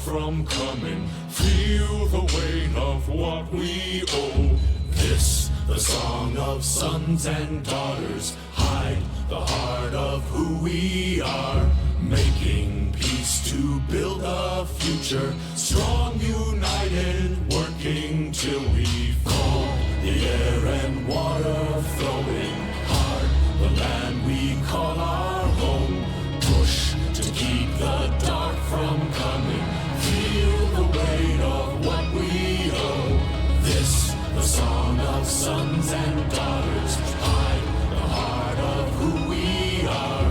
from coming. Feel the weight of what we owe. This, the song of sons and daughters, hide the heart of who we are. Making peace to build a future, strong, united, working till we fall. The air and water flowing hard, the land we call our home. Push to keep the dark from coming. Feel the weight of what we owe. This, the song of sons and daughters, hide the heart of who we are.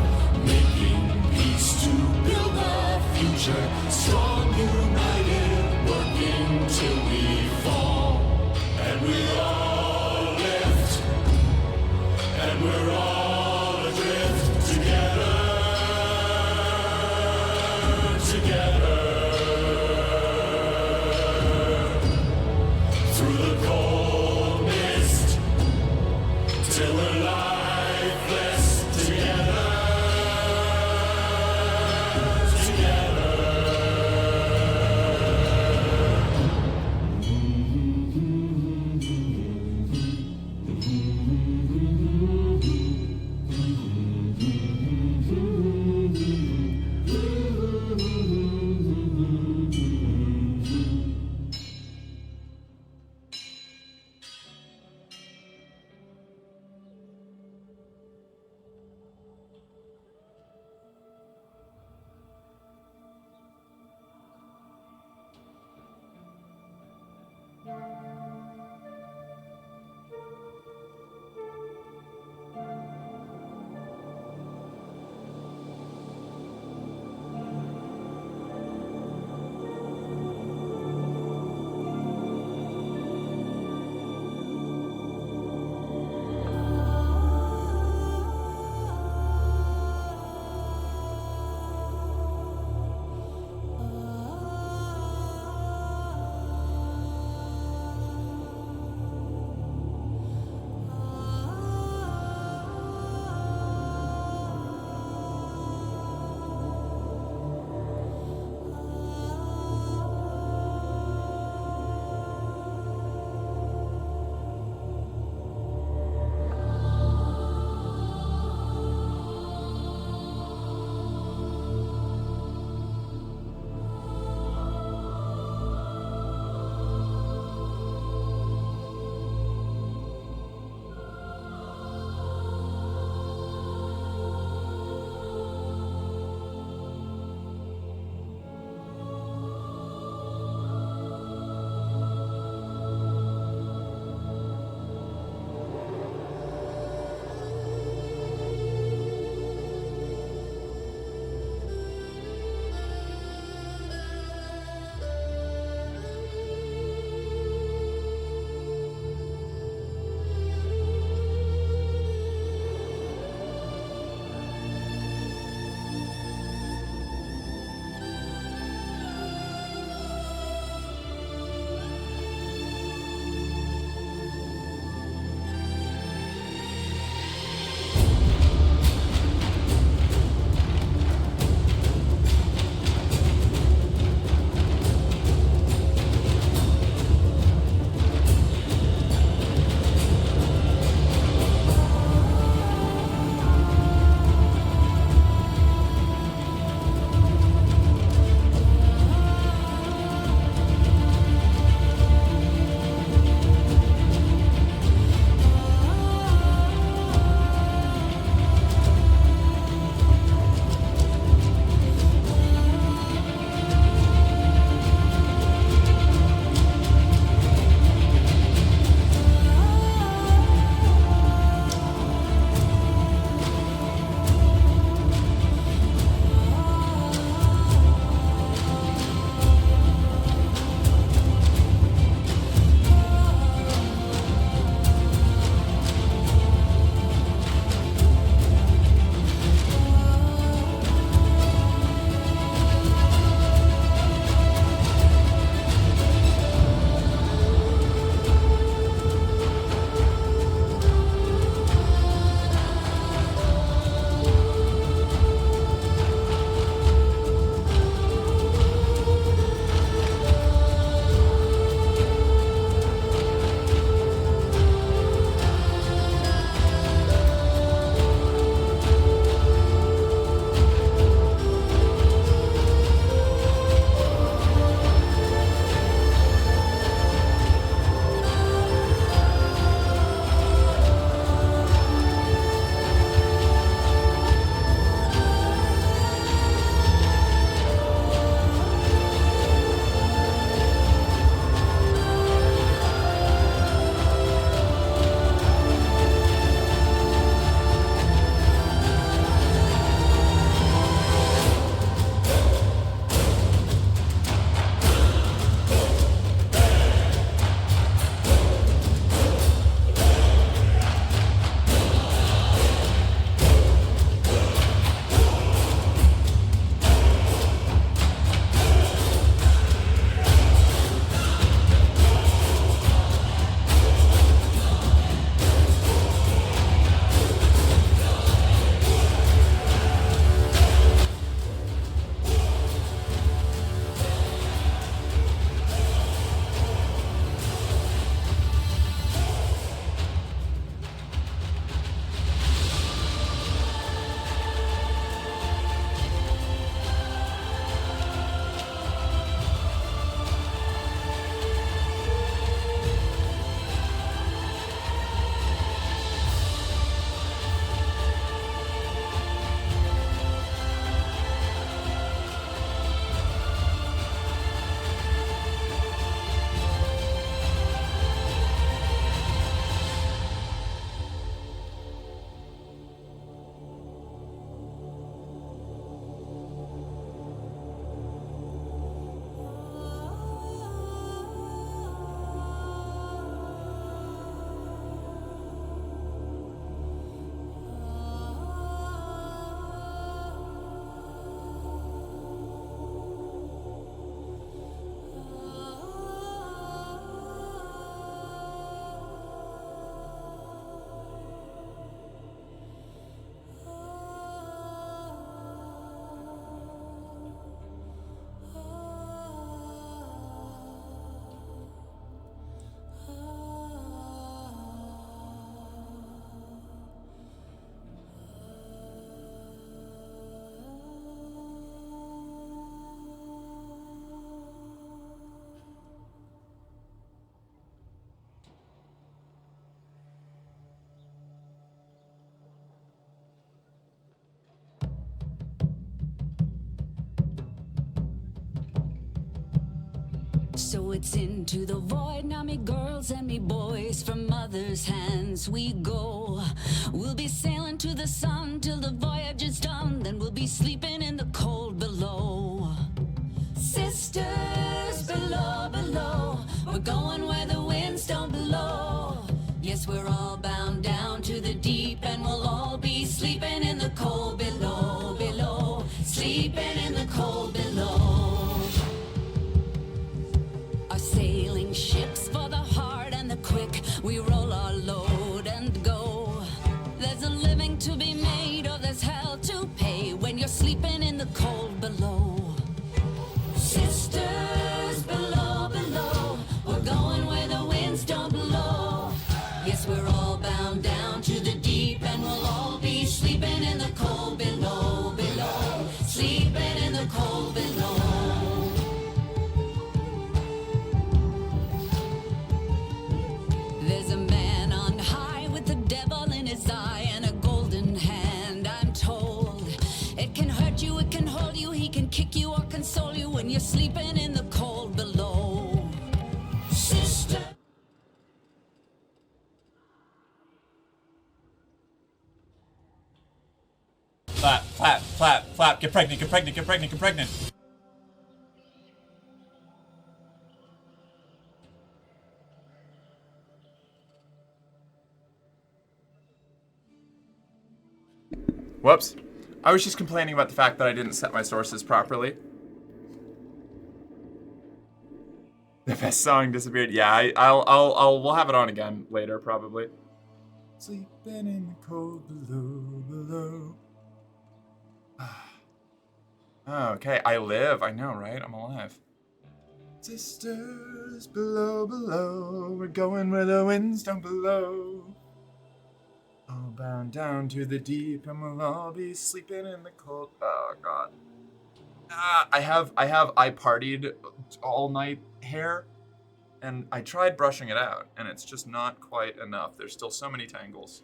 Making peace to build a future, strong, united, working till we fall. And we all lift, and we're all adrift together, together. Through the cold mist, till we're lifeless together, together. So it's into the void, now me girls and me boys, from mother's hands we go. We'll be sailing to the sun till the voyage is done, then we'll be sleeping in the cold below. Sisters below, below, we're going where the winds don't blow. Yes, we're all bound down to the deep, and we'll all be sleeping in the cold below, below, sleeping in the cold below. Our sailing ships for the hard and the quick, we roll our load and go. There's a living to be made, or there's hell to pay when you're sleeping in the cold below. Sisters below, below, we're going where the winds don't blow. Yes, we're all bound down to the deep, and we'll all be sleeping in the cold below, below, sleeping in the cold below. There's a man on high with the devil in his eye and a golden hand, I'm told. It can hurt you, it can hold you, he can kick you or console you when you're sleeping in the cold below. Sister. Flap, flap, flap, flap, get pregnant, get pregnant, get pregnant, get pregnant. Whoops. I was just complaining about the fact that I didn't set my sources properly. The best song disappeared. Yeah, we'll have it on again later, probably. Sleeping in the cold below. Oh, okay, I live. I know, right? I'm alive. Sisters below, below, we're going where the winds don't blow. All bound down to the deep, and we'll all be sleeping in the cold. Oh God. I partied all night hair, and I tried brushing it out, and it's just not quite enough. There's still so many tangles.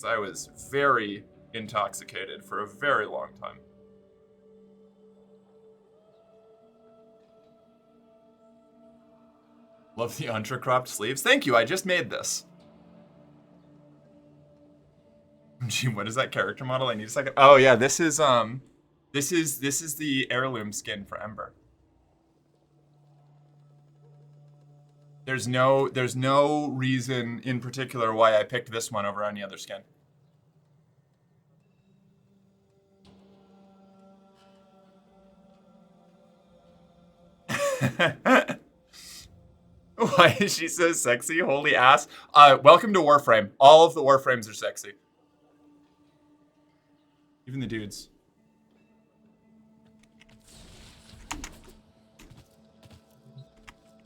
I was very intoxicated for a very long time. Love the entrecropped sleeves. Thank you. I just made this. Gee, what is that character model? I need a second. Oh yeah, this is the heirloom skin for Ember. There's no reason in particular why I picked this one over any other skin. Why is she so sexy? Holy ass. Welcome to Warframe. All of the Warframes are sexy. Even the dudes.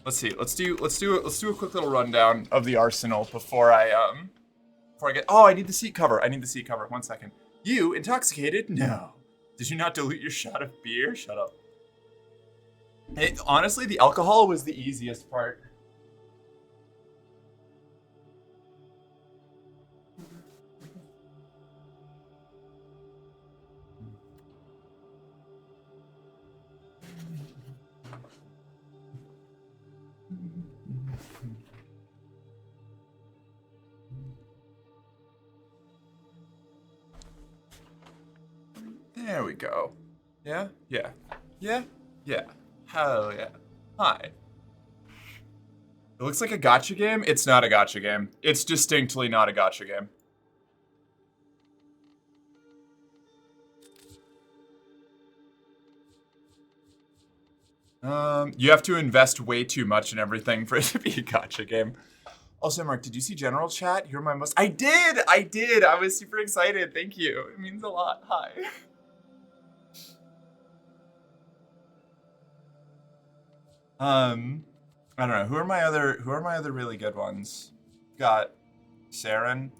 Let's see. Let's do a quick little rundown of the arsenal before I get. Oh, I need the seat cover. 1 second. You intoxicated? No. Did you not dilute your shot of beer? Shut up. Hey, honestly, the alcohol was the easiest part. There we go. Yeah? Yeah. Yeah? Yeah. Hell yeah. Hi. It looks like a gacha game. It's not a gacha game. It's distinctly not a gacha game. You have to invest way too much in everything for it to be a gacha game. Also, Mark, did you see general chat? You're my most... I did! I was super excited. Thank you. It means a lot. Hi. I don't know. Who are my other really good ones? Got Saren.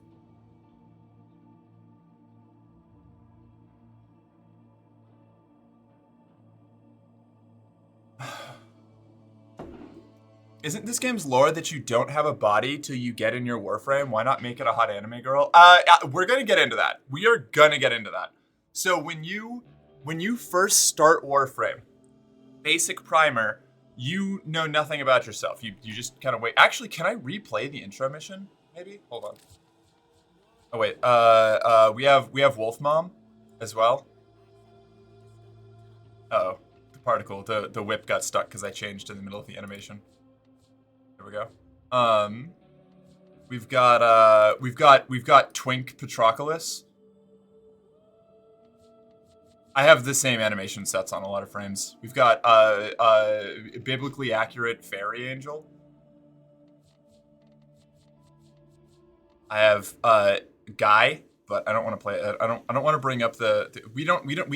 Isn't this game's lore that you don't have a body till you get in your Warframe? Why not make it a hot anime girl? We're gonna get into that. We are gonna get into that. So when you first start Warframe, basic primer, You know nothing about yourself. You just kind of wait. Actually, can I replay the intro mission? Maybe. Hold on. Oh wait. We have Wolf Mom, as well. Uh-oh. The particle, the whip got stuck because I changed in the middle of the animation. There we go. We've got Twink Patroclus. I have the same animation sets on a lot of frames. We've got biblically accurate fairy angel. I have Guy, but I don't want to play it. I don't want to bring up we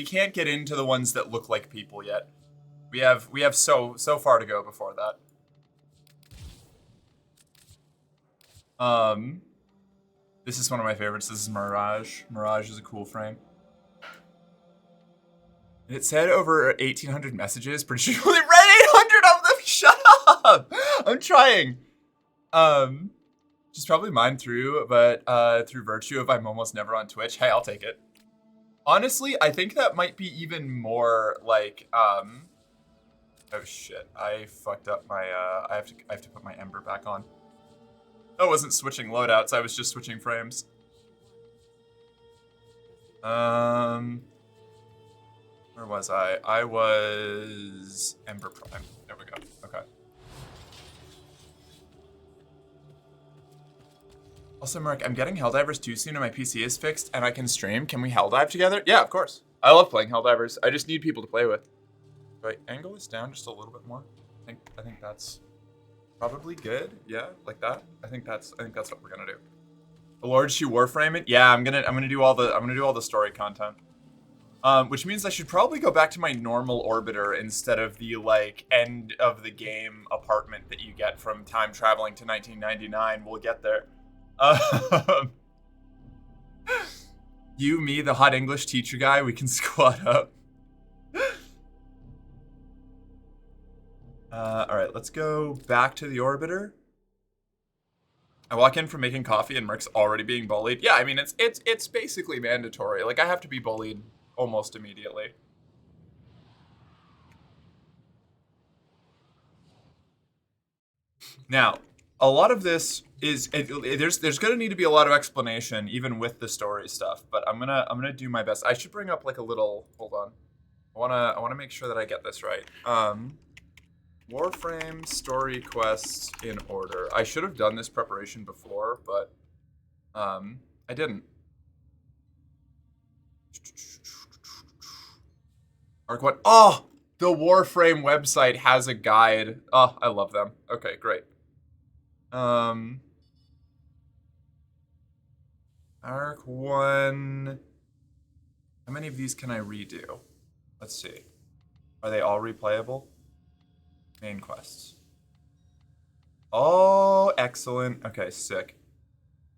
can't get into the ones that look like people yet. We have so far to go before that. This is one of my favorites. This is Mirage. Mirage is a cool frame. It said over 1,800 messages. Pretty sure we read 800 of them. Shut up! I'm trying. Just probably mine through, but through virtue of I'm almost never on Twitch. Hey, I'll take it. Honestly, I think that might be even more like oh shit! I fucked up my I have to put my Ember back on. I wasn't switching loadouts. I was just switching frames. Where was I? I was Ember Prime. There we go. Okay. Also, Mark, I'm getting Helldivers 2 soon and my PC is fixed and I can stream. Can we Helldive together? Yeah, of course. I love playing Helldivers. I just need people to play with. Do I angle this down just a little bit more? I think that's probably good. Yeah, like that. I think that's what we're gonna do. The Lord, she warframe it. Yeah, I'm gonna do all the story content. Which means I should probably go back to my normal orbiter instead of the like end of the game apartment that you get from time traveling to 1999. We'll get there. You, me, the hot English teacher guy, we can squat up. Alright, let's go back to the orbiter. I walk in from making coffee and Merc's already being bullied. Yeah, I mean, it's basically mandatory. Like, I have to be bullied almost immediately. Now, a lot of this is there's gonna need to be a lot of explanation even with the story stuff, but I'm gonna do my best. I should bring up like a little, hold on. I wanna make sure that I get this right. Warframe story quests in order. I should have done this preparation before, but I didn't. Arc 1. Oh, the Warframe website has a guide. Oh, I love them. Okay, great. Arc 1. How many of these can I redo? Let's see. Are they all replayable? Main quests. Oh, excellent. Okay, sick.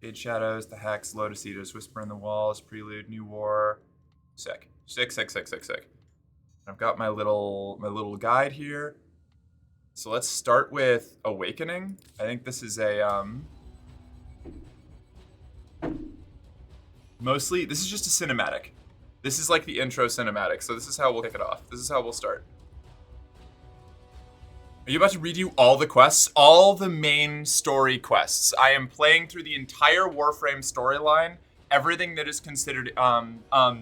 Shade Shadows, The Hex, Lotus Eaters, Whisper in the Walls, Prelude, New War. Sick. Sick. I've got my little guide here. So let's start with Awakening. I think this is a mostly this is just a cinematic. This is like the intro cinematic. So this is how we'll kick it off. This is how we'll start. Are you about to redo all the quests? All the main story quests. I am playing through the entire Warframe storyline. Everything that is considered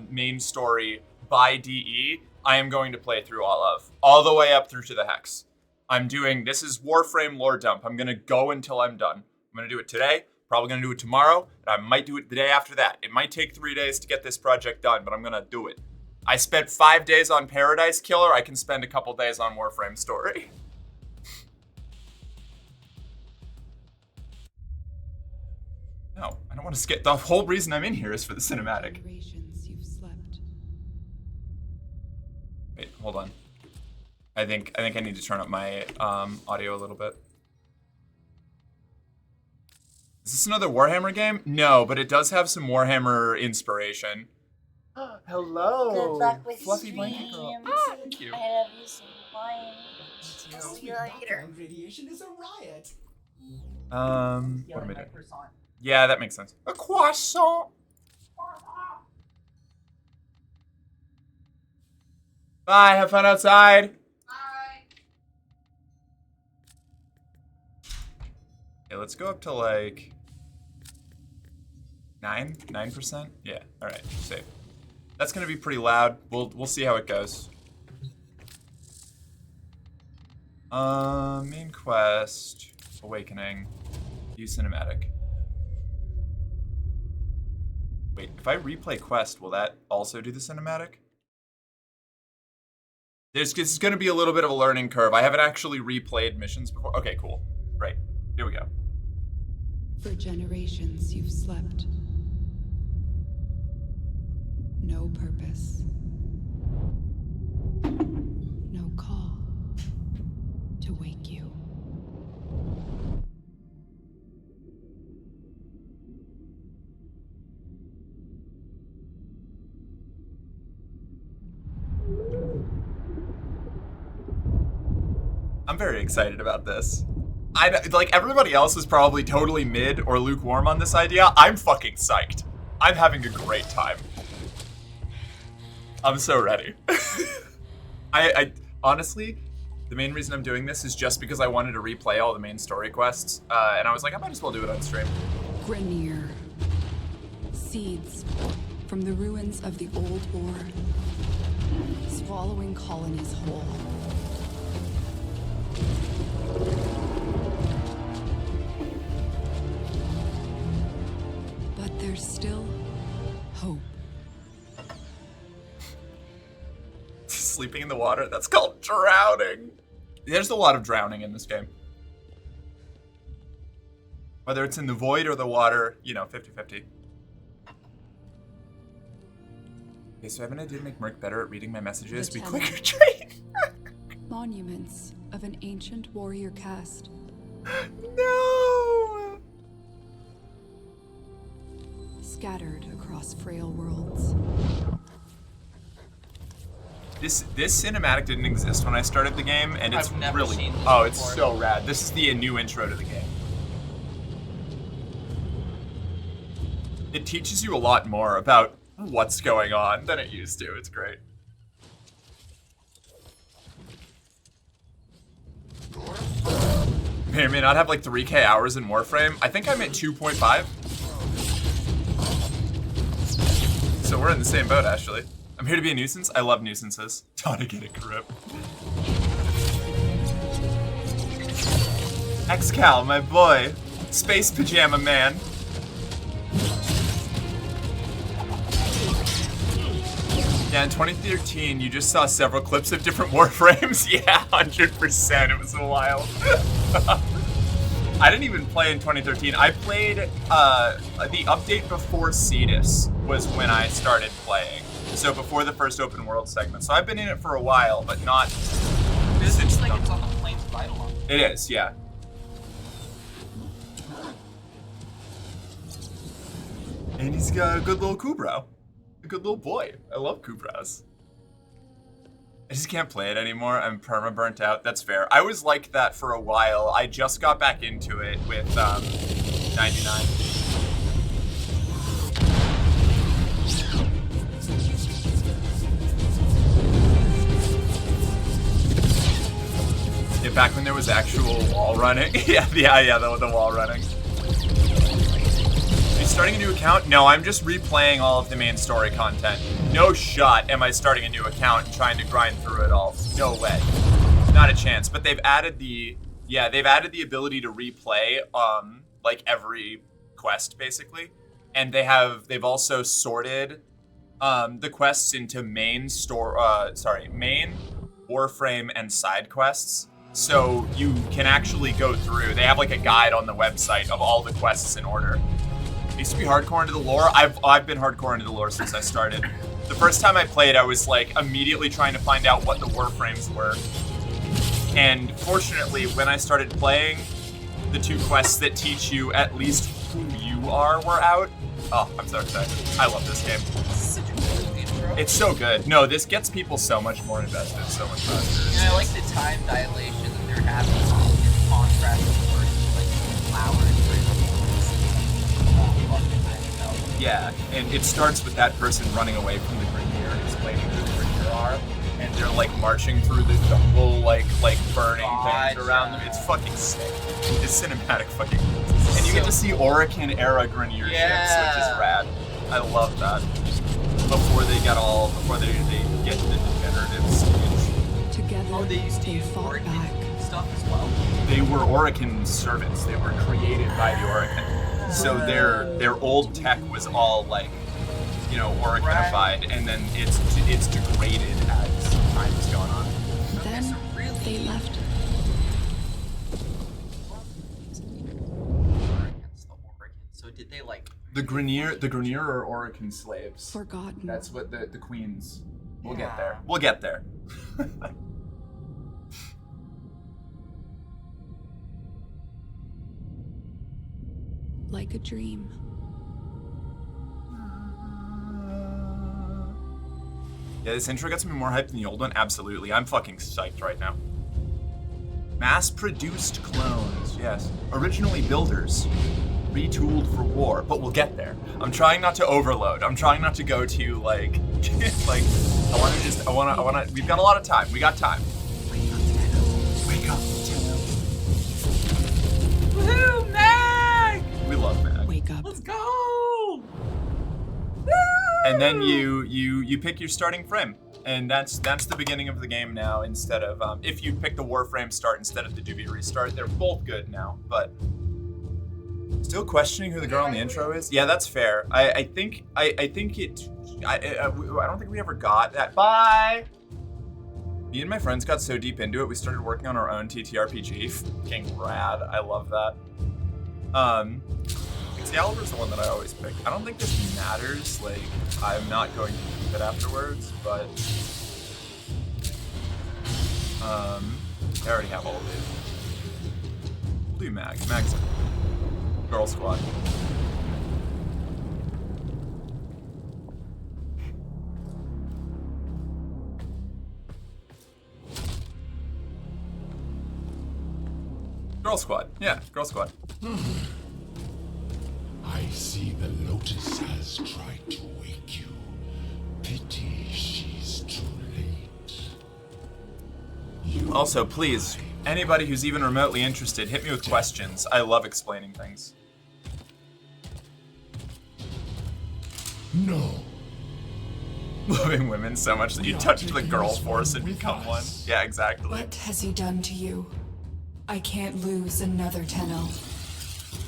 main story by DE, I am going to play through all the way up through to the Hex. This is Warframe lore dump. I'm gonna go until I'm done. I'm gonna do it today, probably gonna do it tomorrow, and I might do it the day after that. It might take 3 days to get this project done, but I'm gonna do it. I spent 5 days on Paradise Killer, I can spend a couple days on Warframe story. No, I don't want to skip. The whole reason I'm in here is for the cinematic. You've slept. Wait, hold on. I think I need to turn up my audio a little bit. Is this another Warhammer game? No, but it does have some Warhammer inspiration. Hello. Good luck with Fluffy blanket girl. streams. Ah, thank you. I love you some wine. See you later. Radiation is a riot. What am I doing? Yeah, that makes sense. A croissant. Bye, have fun outside. let's go up to like 9%. Yeah. All right. Safe. That's gonna be pretty loud. We'll see how it goes. Main quest, Awakening, view cinematic. Wait, if I replay quest, will that also do the cinematic? This is going to be a little bit of a learning curve. I haven't actually replayed missions before. Okay, cool. Right, here we go. For generations you've slept. No purpose. No call to wake you. I'm very excited about this. Like, everybody else is probably totally mid or lukewarm on this idea. I'm fucking psyched. I'm having a great time. I'm so ready. I honestly, the main reason I'm doing this is just because I wanted to replay all the main story quests, and I was like, I might as well do it on stream. Grenier. Seeds from the ruins of the old war. Swallowing colonies whole. But there's still hope. Sleeping in the water, that's called drowning. There's a lot of drowning in this game. Whether it's in the void or the water, you know, 50-50. Okay, so I have an idea to make Merc better at reading my messages. Be quicker, train. Monuments of an ancient warrior caste. No. Scattered across frail worlds. This cinematic didn't exist when I started the game, and it's I've never really seen this it's before. so rad. This is the new intro to the game. It teaches you a lot more about what's going on than it used to. It's great. May or may not have like 3K hours in Warframe. I think I'm at 2.5. So we're in the same boat, actually. I'm here to be a nuisance. I love nuisances. Time to get a grip. Xcal, my boy. Space Pajama Man. Yeah, in 2013, you just saw several clips of different Warframes. Yeah, 100%. It was a while. I didn't even play in 2013. I played, the update before Cetus was when I started playing. So before the first open world segment. So I've been in it for a while, but not This since looks like it's on the Plains of Eidolon. It is, yeah. And he's got a good little Kubrow. A good little boy. I love Kubrows. I just can't play it anymore. I'm perma burnt out. That's fair. I was like that for a while. I just got back into it with 99. Yeah, back when there was actual wall running. yeah, the wall running. Are you starting a new account? No, I'm just replaying all of the main story content. No shot am I starting a new account and trying to grind through it all. No way. Not a chance. But they've added the ability to replay like every quest basically. And they've also sorted the quests into main Warframe and side quests. So you can actually go through. They have like a guide on the website of all the quests in order. It used to be hardcore into the lore. I've been hardcore into the lore since I started. The first time I played, I was like immediately trying to find out what the Warframes were. And fortunately, when I started playing, the two quests that teach you at least who you are were out. Oh, I'm so excited. I love this game. Such a cool intro. It's so good. No, this gets people so much more invested, so much faster. And I like the time dilation that they're having in contrast to like flowers. Yeah, and it starts with that person running away from the Grenier and explaining who the Grenier are. and they're like marching through the jungle, like burning things Gotcha. around them. It's fucking sick. It's cinematic fucking. And you get to see Orokin era Grenier ships, which is rad. I love that. Before they get to the degenerative stage. Together, Oh, they used to they use fought Orokin back. stuff as well. They were Orokin servants. They were created by the Orokin. So their old tech was all like, you know, Orokinified, and then it's degraded as time has gone on. Then so really- they left. Against the Orokin. So did they like? The Grenier are Orokin slaves. Forgotten. That's what the queens. We'll get Yeah. there. We'll get there. Like a dream. Yeah, this intro gets me more hyped than the old one. Absolutely. I'm fucking psyched right now. Mass-produced clones, yes. Originally builders. Retooled for war, but we'll get there. I'm trying not to overload. I'm trying not to go to like I wanna we've got a lot of time. We got time. Wake up, Tenno. Woohoo, Mag! We love Mag. Wake up. Let's go! And then you pick your starting frame. And that's the beginning of the game now, instead of if you pick the warframe start instead of the Doobie restart. They're both good now, but still questioning who the girl in the intro is. Yeah, that's fair. I don't think we ever got that. Bye. Me and my friends got so deep into it, we started working on our own TTRPG. Fucking rad. I love that. Excalibur's the one that I always pick. I don't think this matters. Like, I'm not going to keep it afterwards, but I already have all of these. We'll do Mag. Mag's Girl Squad. Girl Squad. Yeah, Girl Squad. I see the Lotus has tried to wake you. Pity she's too late. Also, please, anybody who's even remotely interested, hit me with questions. I love explaining things. No. Loving women so much that you touch the girl force and become one. Yeah, exactly. What has he done to you? I can't lose another Tenno.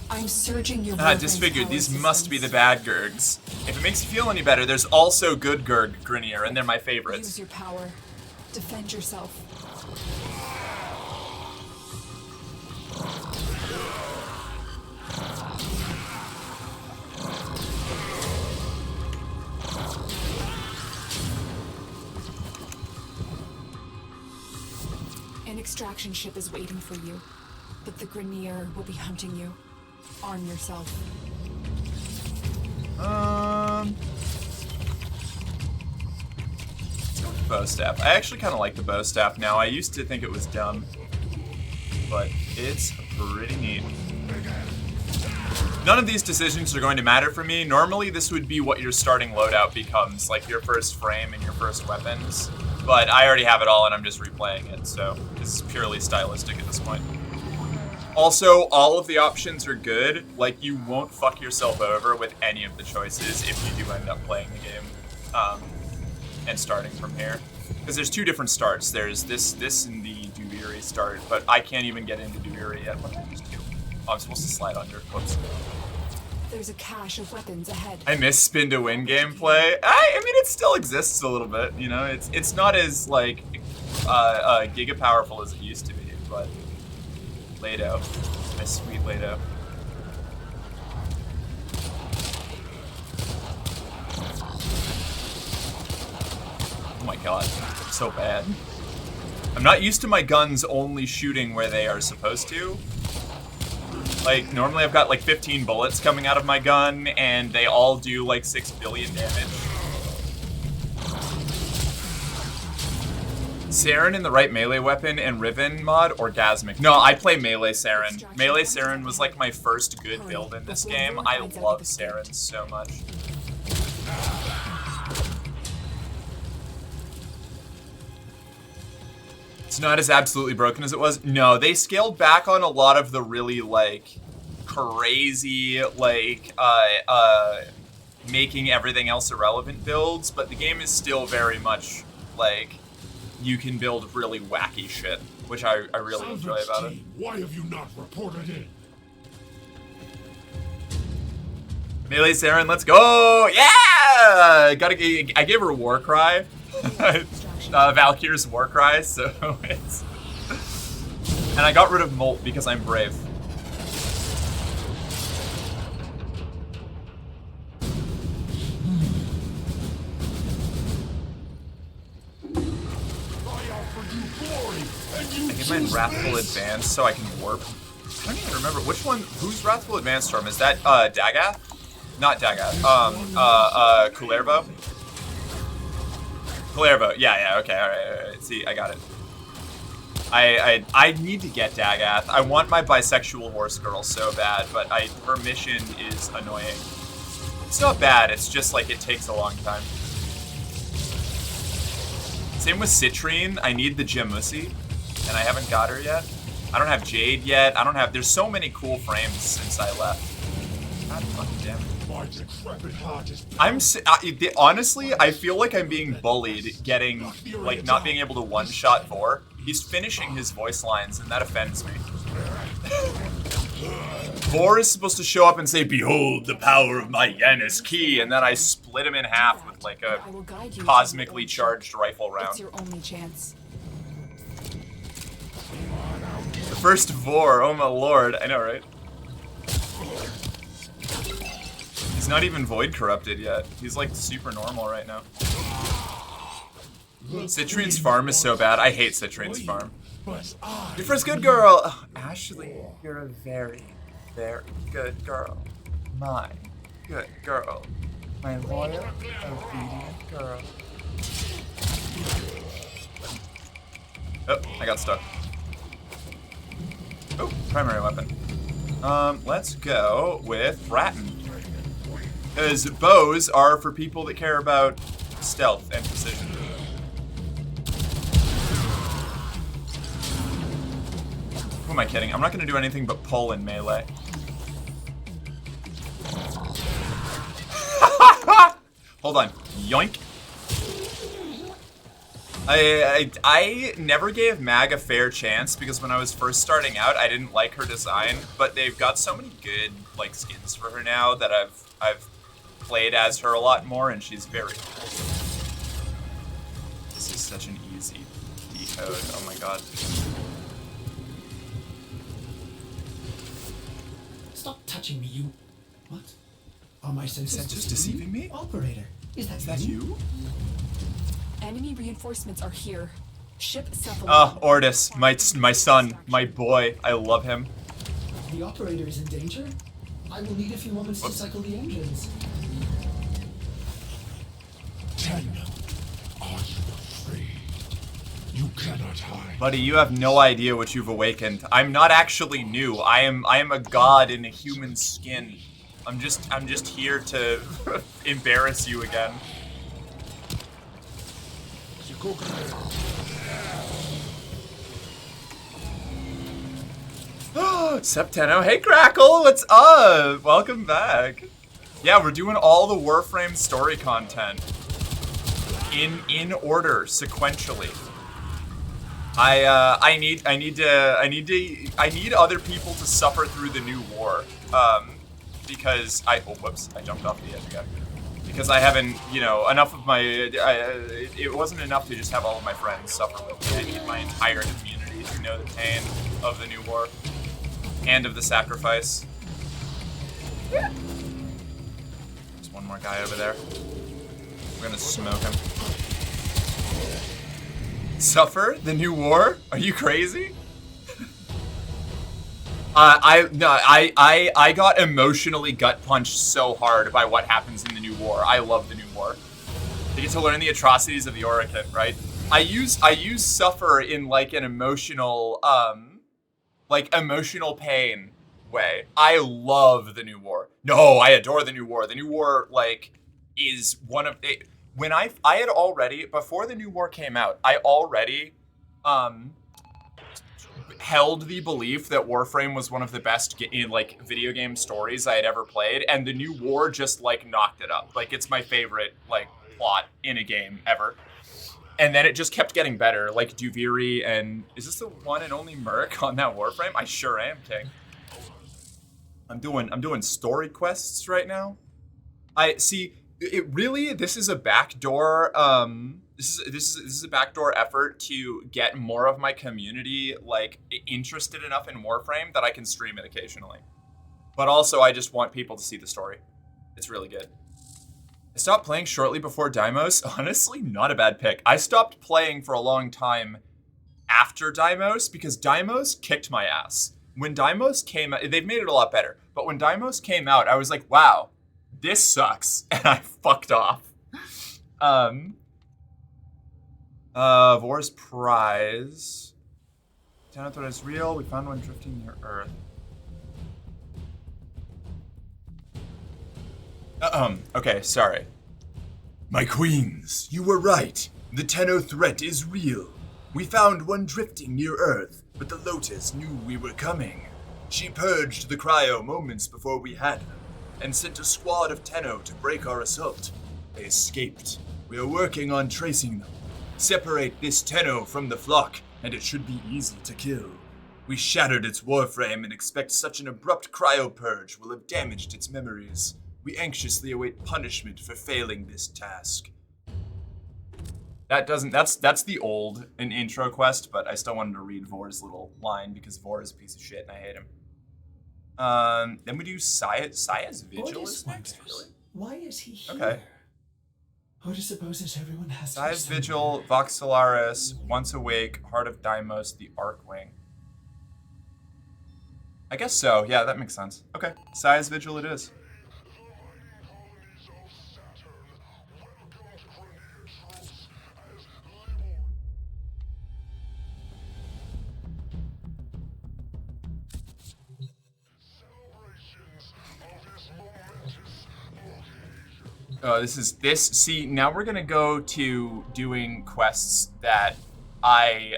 I'm surging your Disfigured. These must be the bad Gurgs. If it makes you feel any better, there's also good Gurg Grenier, and they're my favorites. Use your power. Defend yourself. An extraction ship is waiting for you, but the Grenier will be hunting you. Arm yourself. Let's go with bow staff. I actually kind of like the bow staff now. I used to think it was dumb, but it's pretty neat. None of these decisions are going to matter for me. Normally, this would be what your starting loadout becomes, like your first frame and your first weapons. But I already have it all, and I'm just replaying it, so this is purely stylistic at this point. Also, all of the options are good. Like, you won't fuck yourself over with any of the choices if you do end up playing the game and starting from here. Because there's two different starts. There's this and the Duviri start, but I can't even get into Duviri yet. What did I just do? Oh, I'm supposed to slide under. Whoops. There's a cache of weapons ahead. I miss spin to win gameplay. I mean, it still exists a little bit. You know, it's not as like giga powerful as it used to be, but Lado, my sweet Lado. Oh my god, so bad. I'm not used to my guns only shooting where they are supposed to. Like, normally I've got like 15 bullets coming out of my gun, and they all do like 6 billion damage. Saren in the right melee weapon and Riven mod, orgasmic. No, I play melee Saren. Melee Saren was like my first good build in this game. I love Saren so much. It's not as absolutely broken as it was. No, they scaled back on a lot of the really, like, crazy, like, making everything else irrelevant builds, but the game is still very much, like, you can build really wacky shit, which I really enjoy about it. Why have you not reported in? Melee Saren, let's go! Yeah! I gave her a war cry. Valkyr's war cry, so it's... And I got rid of Molt because I'm brave. I get mine Wrathful Advance so I can warp. I don't even remember which one. Who's Wrathful Advance from? Is that Dagath? Not Dagath. Kullervo. Kullervo. Yeah. Okay. All right. See, I got it. I need to get Dagath. I want my bisexual horse girl so bad, but her mission is annoying. It's not bad. It's just like it takes a long time. Same with Citrine. I need the Jamusi, and I haven't got her yet. I don't have Jade yet. There's so many cool frames since I left. God fucking damn it. My decrepit heart is honestly, I feel like I'm being bullied getting, like, not being able to one-shot Vor. He's finishing his voice lines, and that offends me. Vor is supposed to show up and say, "Behold the power of my Yanis key," and then I split him in half with, like, a cosmically charged rifle round. It's your only chance. The first Vor, oh my lord. I know, right? He's not even void corrupted yet. He's like super normal right now. Citrine's farm is so bad. I hate Citrine's farm. Your first good girl. Oh, Ashley, you're a very, very good girl. My good girl. My loyal, obedient girl. Oh, I got stuck. Oh, primary weapon. Let's go with Bratton. Because bows are for people that care about stealth and precision. Who am I kidding? I'm not going to do anything but pull in melee. Hold on. Yoink. I never gave Mag a fair chance because when I was first starting out, I didn't like her design, but they've got so many good, like, skins for her now that I've played as her a lot more, and she's very cool. This is such an easy decode. Oh my god. Stop touching me, you... What? Are my senses deceiving me? Operator, is that you? Enemy reinforcements are here. Ship Cephalon. Ah, Ordis, my son, my boy. I love him. The operator is in danger? I will need a few moments to cycle the engines. 10. Are you afraid? You cannot hide. Buddy, you have no idea what you've awakened. I'm not actually new. I am a god in a human skin. I'm just here to embarrass you again. Septeno, hey Crackle, what's up? Welcome back. Yeah, we're doing all the Warframe story content in order, sequentially. I need other people to suffer through the new war. Because whoops, I jumped off the edge again. Because I haven't, enough of my, it wasn't enough to just have all of my friends suffer with me. I need my entire community to know the pain of the new war and of the sacrifice. There's one more guy over there. We're gonna smoke him. Suffer the new war? Are you crazy? I got emotionally gut punched so hard by what happens in the new war. I love the new war. You get to learn the atrocities of the Orichan, right? I use suffer in like an emotional, emotional pain way. I love the new war. No, I adore the new war. The new war, like, is one of it. When I had already, before the new war came out, I already, held the belief that Warframe was one of the best video game stories I had ever played, and the new war just like knocked it up. Like it's my favorite like plot in a game ever. And then it just kept getting better, like Duviri and is this the one and only Merc on that Warframe? I sure am, King. I'm doing story quests right now. I see this is a backdoor this is a backdoor effort to get more of my community like interested enough in Warframe that I can stream it occasionally. But also I just want people to see the story. It's really good. I stopped playing shortly before Deimos. Honestly, not a bad pick. I stopped playing for a long time after Deimos because Deimos kicked my ass. When Deimos came out, they've made it a lot better. But when Deimos came out, I was like, wow, this sucks. And I fucked off. Vor's prize. Down thought it was real. We found one drifting near Earth. Okay, sorry. My queens, you were right. The Tenno threat is real. We found one drifting near Earth, but the Lotus knew we were coming. She purged the cryo moments before we had them, and sent a squad of Tenno to break our assault. They escaped. We are working on tracing them. Separate this Tenno from the flock, and it should be easy to kill. We shattered its warframe and expect such an abrupt cryo purge will have damaged its memories. We anxiously await punishment for failing this task. That's the old an intro quest, but I still wanted to read Vor's little line because Vor is a piece of shit and I hate him. Then we do Saya's Vigil is next, really? Why is he here? Okay. Otis supposes everyone has to Saya's be Vigil, Vox Solaris, Once Awake, Heart of Deimos, the Arcwing. I guess so, yeah, that makes sense. Okay, Saya's Vigil it is. See, now we're gonna go to doing quests that I,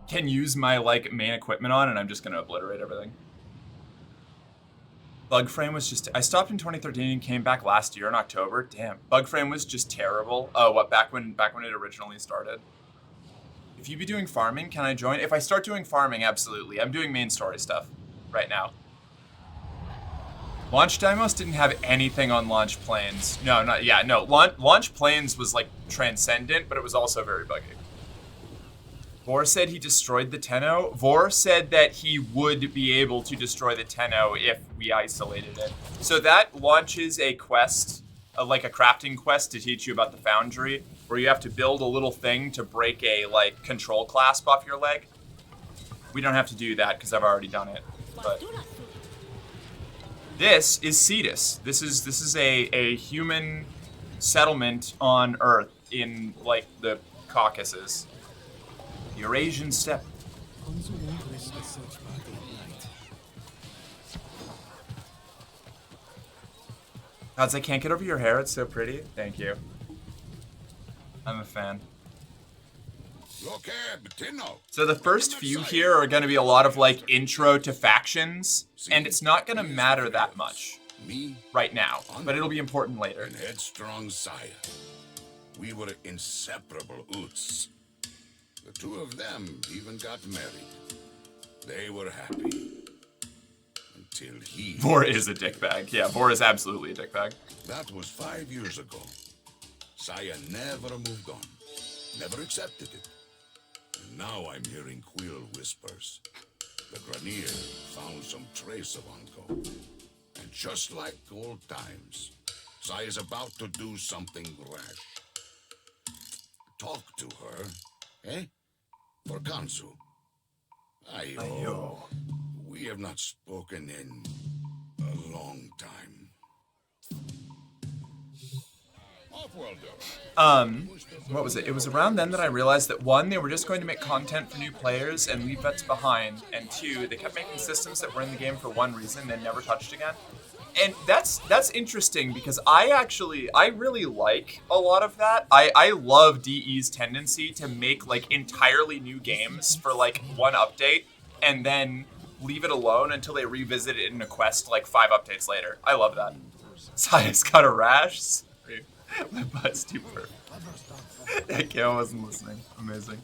can use my, like, main equipment on, and I'm just gonna obliterate everything. Bugframe was just, I stopped in 2013 and came back last year in October. Damn, Bugframe was just terrible. Back when it originally started. If you be doing farming, can I join? If I start doing farming, absolutely. I'm doing main story stuff right now. Launch Deimos didn't have anything on Launch Plains. Launch Plains was like transcendent, but it was also very buggy. Vor said he destroyed the Tenno. Vor said that he would be able to destroy the Tenno if we isolated it. So that launches a quest, like a crafting quest to teach you about the Foundry, where you have to build a little thing to break a like control clasp off your leg. We don't have to do that because I've already done it. But this is Cetus. This is a human settlement on Earth in like the Caucasus. The Eurasian steppe. Gods, I can't get over your hair. It's so pretty. Thank you. I'm a fan. So the first few here are going to be a lot of like intro to factions, and it's not going to matter that much right now, but it'll be important later. And headstrong Saya. We were inseparable Oots. The two of them even got married. They were happy. Until he... Vor is a dickbag. Yeah, Vor is absolutely a dickbag. That was 5 years ago. Saya never moved on. Never accepted it. And now I'm hearing quill whispers. The Granier found some trace of Anko. And just like old times, Saya's about to do something rash. Talk to her, eh? For Kansu. Ayo. We have not spoken in a long time. What was it? It was around then that I realized that one, they were just going to make content for new players and leave vets behind, and two, they kept making systems that were in the game for one reason and never touched again. And that's interesting because I really like a lot of that. I love DE's tendency to make like entirely new games for like one update and then leave it alone until they revisit it in a quest like 5 updates later. I love that. Saya's got a rash. Sorry. My butt's too perfect. Yeah, Kale wasn't listening. Amazing.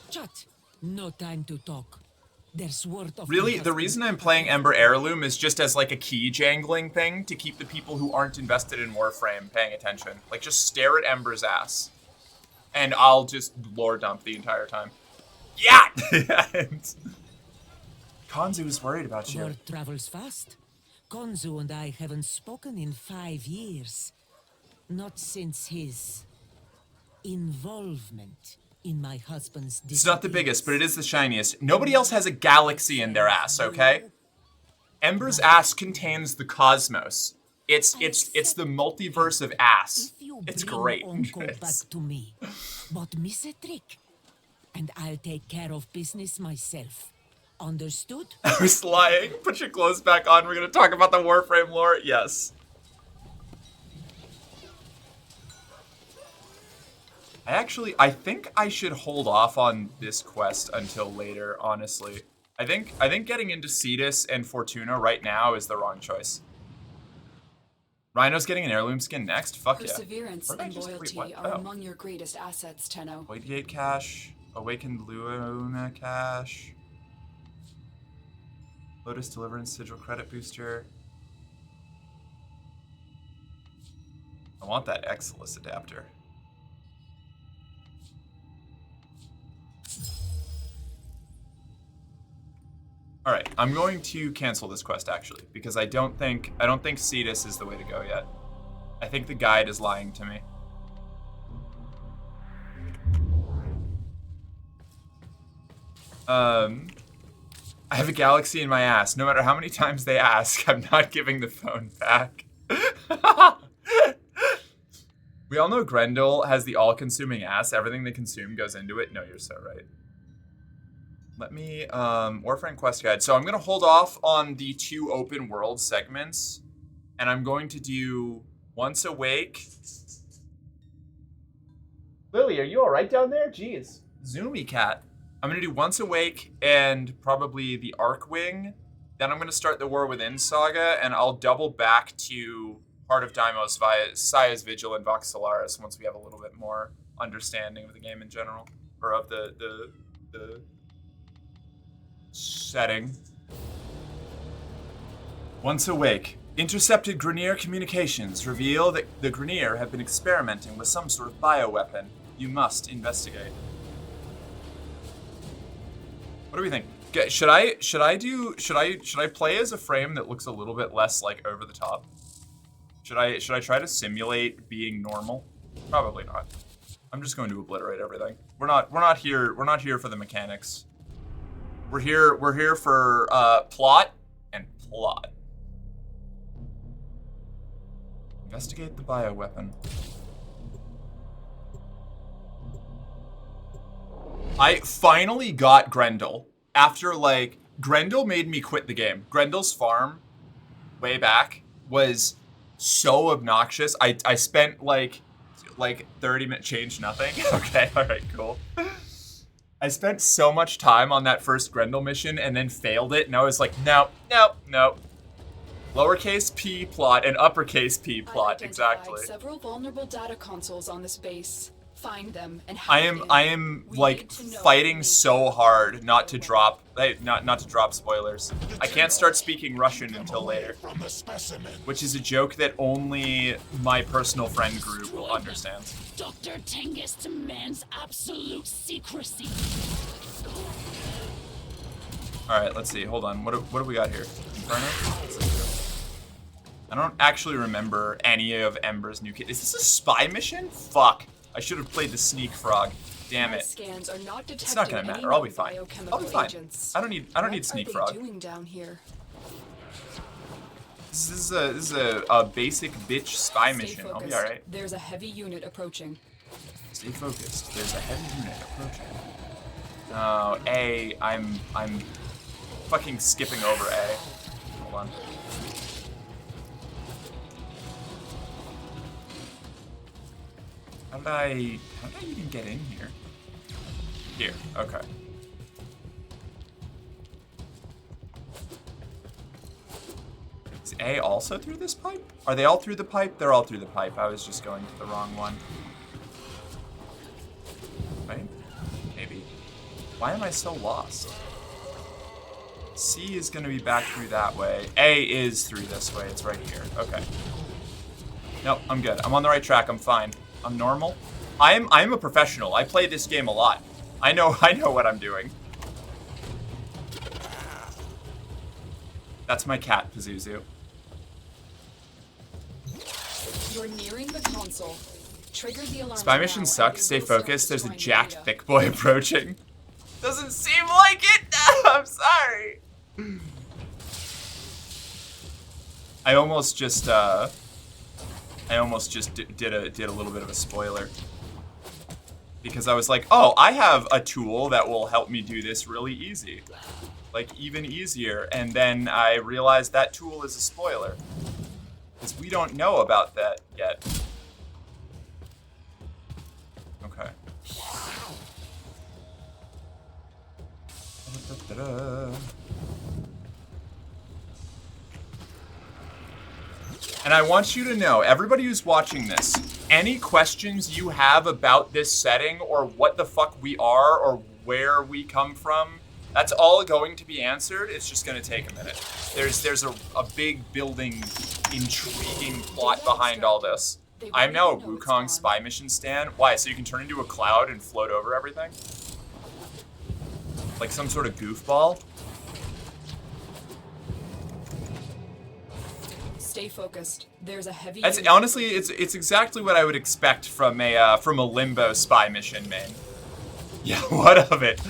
Chat. No time to talk. There's word of Really, the reason I'm playing Ember Heirloom is just as like a key jangling thing to keep the people who aren't invested in Warframe paying attention. Like just stare at Ember's ass. And I'll just lore dump the entire time. Yeah! And Konzu is worried about you. Word travels fast. Konzu and I haven't spoken in 5 years. Not since his involvement in my husband's It's not the biggest, but it is the shiniest. Nobody else has a galaxy in their ass, okay? Ember's ass contains the cosmos. It's the multiverse of ass. It's great. Back to me. But miss a trick, and I'll take care of business myself. Understood? I was lying. Put your clothes back on. We're gonna talk about the Warframe lore. Yes. I think I should hold off on this quest until later, honestly. I think getting into Cetus and Fortuna right now is the wrong choice. Rhino's getting an heirloom skin next? Fuck yeah. Perseverance and loyalty are among your greatest assets, Tenno. Voidgate cache, Awakened Luna cache, Lotus Deliverance Sigil credit booster. I want that Exilus adapter. All right, I'm going to cancel this quest actually because I don't think Cetus is the way to go yet. I think the guide is lying to me. I have a galaxy in my ass. No matter how many times they ask, I'm not giving the phone back. We all know Grendel has the all-consuming ass. Everything they consume goes into it. No, you're so right. Let me, Warframe quest guide. So I'm going to hold off on the 2 open world segments. And I'm going to do Once Awake. Lily, are you all right down there? Jeez. Zoomy cat. I'm going to do Once Awake and probably the Arcwing. Then I'm going to start the War Within saga. And I'll double back to Heart of Deimos via Saya's Vigil and Vox Solaris once we have a little bit more understanding of the game in general. Or of the setting. Once Awake. Intercepted Grenier communications reveal that the Grenier have been experimenting with some sort of bioweapon. You must investigate. What do we think? Should I play as a frame that looks a little bit less like over the top? Should I try to simulate being normal? Probably not. I'm just going to obliterate everything. We're not here for the mechanics. We're here for plot and plot. Investigate the bioweapon. I finally got Grendel after Grendel made me quit the game. Grendel's farm way back was so obnoxious. I spent like 30 minutes, change nothing. Okay, all right, cool. I spent so much time on that first Grendel mission and then failed it, and I was like, no. Lowercase p plot and uppercase p plot, exactly. Several vulnerable data consoles on this base. Find them and I am like fighting so hard not to drop spoilers. I can't start speaking Russian until later, which is a joke that only my personal friend group will understand. Dr. Tengus demands absolute secrecy. All right, let's see. Hold on. What do we got here? Inferno? I don't actually remember any of Ember's new kit. Is this a spy mission? Fuck. I should have played the sneak frog. Damn it. Scans are not it's not gonna matter. I'll be fine. I'll be fine. I don't need sneak frog. What are they doing down here? This is a basic bitch spy mission. I'll be all right. There's a heavy unit approaching. Stay focused. There's a heavy unit approaching. Oh, A. I'm fucking skipping over A. Hold on. How did I even get in here? Here, okay. Is A also through this pipe? Are they all through the pipe? They're all through the pipe. I was just going to the wrong one. Right? Maybe. Why am I so lost? C is going to be back through that way. A is through this way. It's right here. Okay. Nope, I'm good. I'm on the right track. I'm fine. I'm normal. I'm a professional. I play this game a lot. I know what I'm doing. That's my cat, Pazuzu. You're nearing the console. Trigger the alarm. Spy missions suck. Stay focused. There's a jacked thick boy approaching. Doesn't seem like it. I'm sorry. I almost just did a little bit of a spoiler. Because I was like, oh, I have a tool that will help me do this really easy. Like, even easier. And then I realized that tool is a spoiler. Because we don't know about that yet. Okay. And I want you to know, everybody who's watching this, any questions you have about this setting or what the fuck we are or where we come from, that's all going to be answered. It's just going to take a minute. There's a big building, intriguing plot behind all this. I'm now a Wukong spy mission stan. Why? So you can turn into a cloud and float over everything? Like some sort of goofball? Stay focused. There's a heavy. That's honestly, it's exactly what I would expect from a Limbo spy mission, man. Yeah, what of it?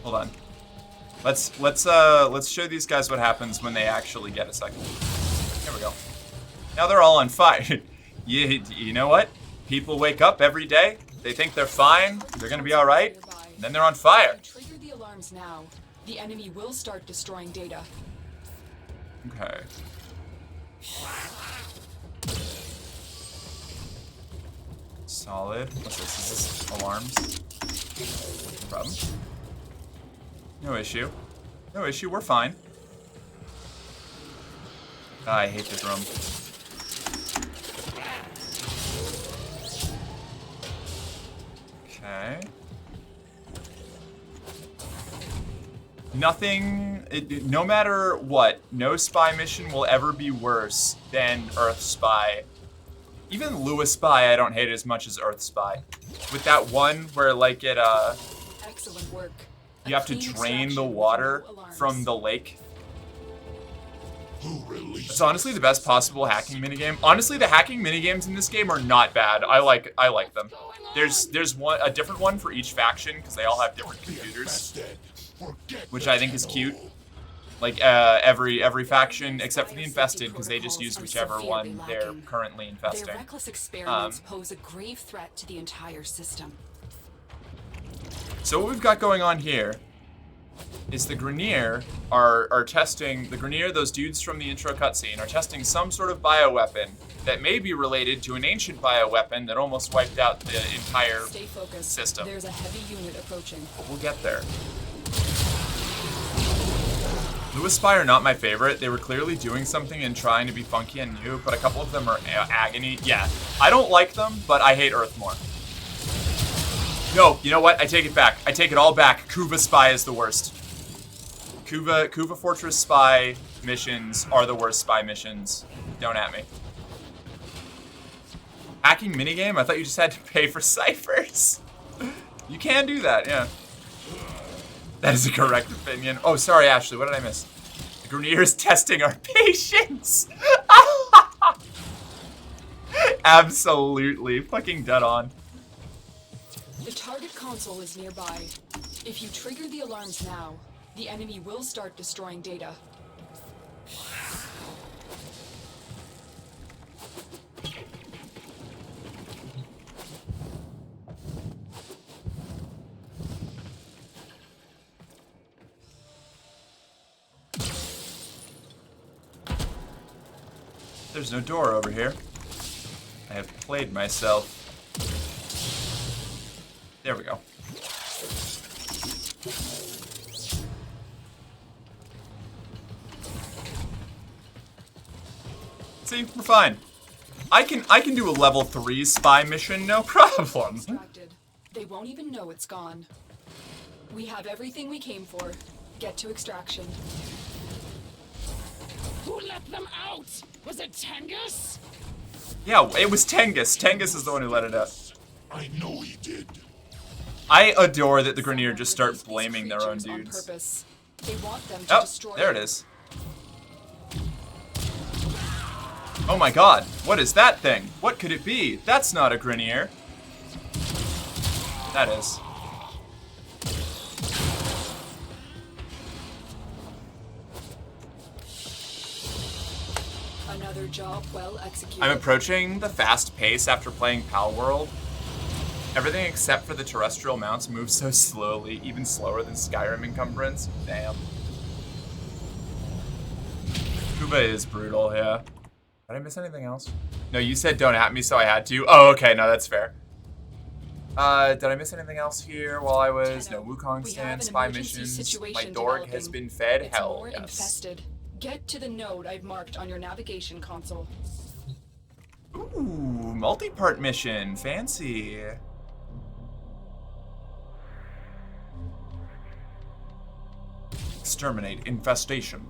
Hold on. Let's show these guys what happens when they actually get a second. Here we go. Now they're all on fire. You know what? People wake up every day. They think they're fine. They're gonna be all right. Then they're on fire. Trigger the alarms now. The enemy will start destroying data. Okay. Solid. What's this? Is this alarms? No problem. No issue. No issue. We're fine. Ah, I hate the drum. Okay. Nothing, no matter what, no spy mission will ever be worse than Earth Spy. Even Lewis Spy, I don't hate it as much as Earth Spy. With that one where, like, excellent work. You have to drain the water from the lake. It's honestly the best possible hacking minigame. Honestly, the hacking minigames in this game are not bad. I like them. There's a different one for each faction because they all have different computers, which I think is cute. Like every faction except for the infested, because they just use whichever one they're currently infesting. Their reckless experiments pose a grave threat to the entire system. So what we've got going on here is the Grenier are testing, the Grenier, those dudes from the intro cutscene, are testing some sort of bioweapon that may be related to an ancient bioweapon that almost wiped out the entire system. There's a heavy unit approaching. But we'll get there. Lewis Spy are not my favorite. They were clearly doing something and trying to be funky and new, but a couple of them are agony. Yeah, I don't like them, but I hate Earth more. No, you know what? I take it back. I take it all back. Kuva Spy is the worst. Kuva Fortress Spy missions are the worst spy missions. Don't at me. Hacking minigame? I thought you just had to pay for ciphers. You can do that, yeah. That is a correct opinion. Oh, sorry, Ashley. What did I miss? The Grenier is testing our patience. Absolutely. Fucking dead on. The target console is nearby. If you trigger the alarms now, the enemy will start destroying data. There's no door over here. I have played myself. There we go. See, we're fine. I can do a level 3 spy mission, no problem. Distracted. They won't even know it's gone. We have everything we came for. Get to extraction. Who let them out? Was it Tengus? Yeah, it was Tengus. Tengus is the one who let it out. I know he did. I adore that the Grenier just start blaming their own dudes. On purpose. They want them to destroy there it is. Oh my god, what is that thing? What could it be? That's not a Grenier. That is. Another job well executed. I'm approaching the fast pace after playing Pal World. Everything except for the terrestrial mounts moves so slowly, even slower than Skyrim encumbrance. Damn. Kuba is brutal, yeah. Did I miss anything else? No, you said don't at me, so I had to. Oh, okay, no, that's fair. Did I miss anything else here while I was... No, Wukong stand, spy missions. My Dorg has been fed. It's Hell, more yes. infested. Get to the node I've marked on your navigation console. Ooh, multi-part mission. Fancy. Exterminate infestation.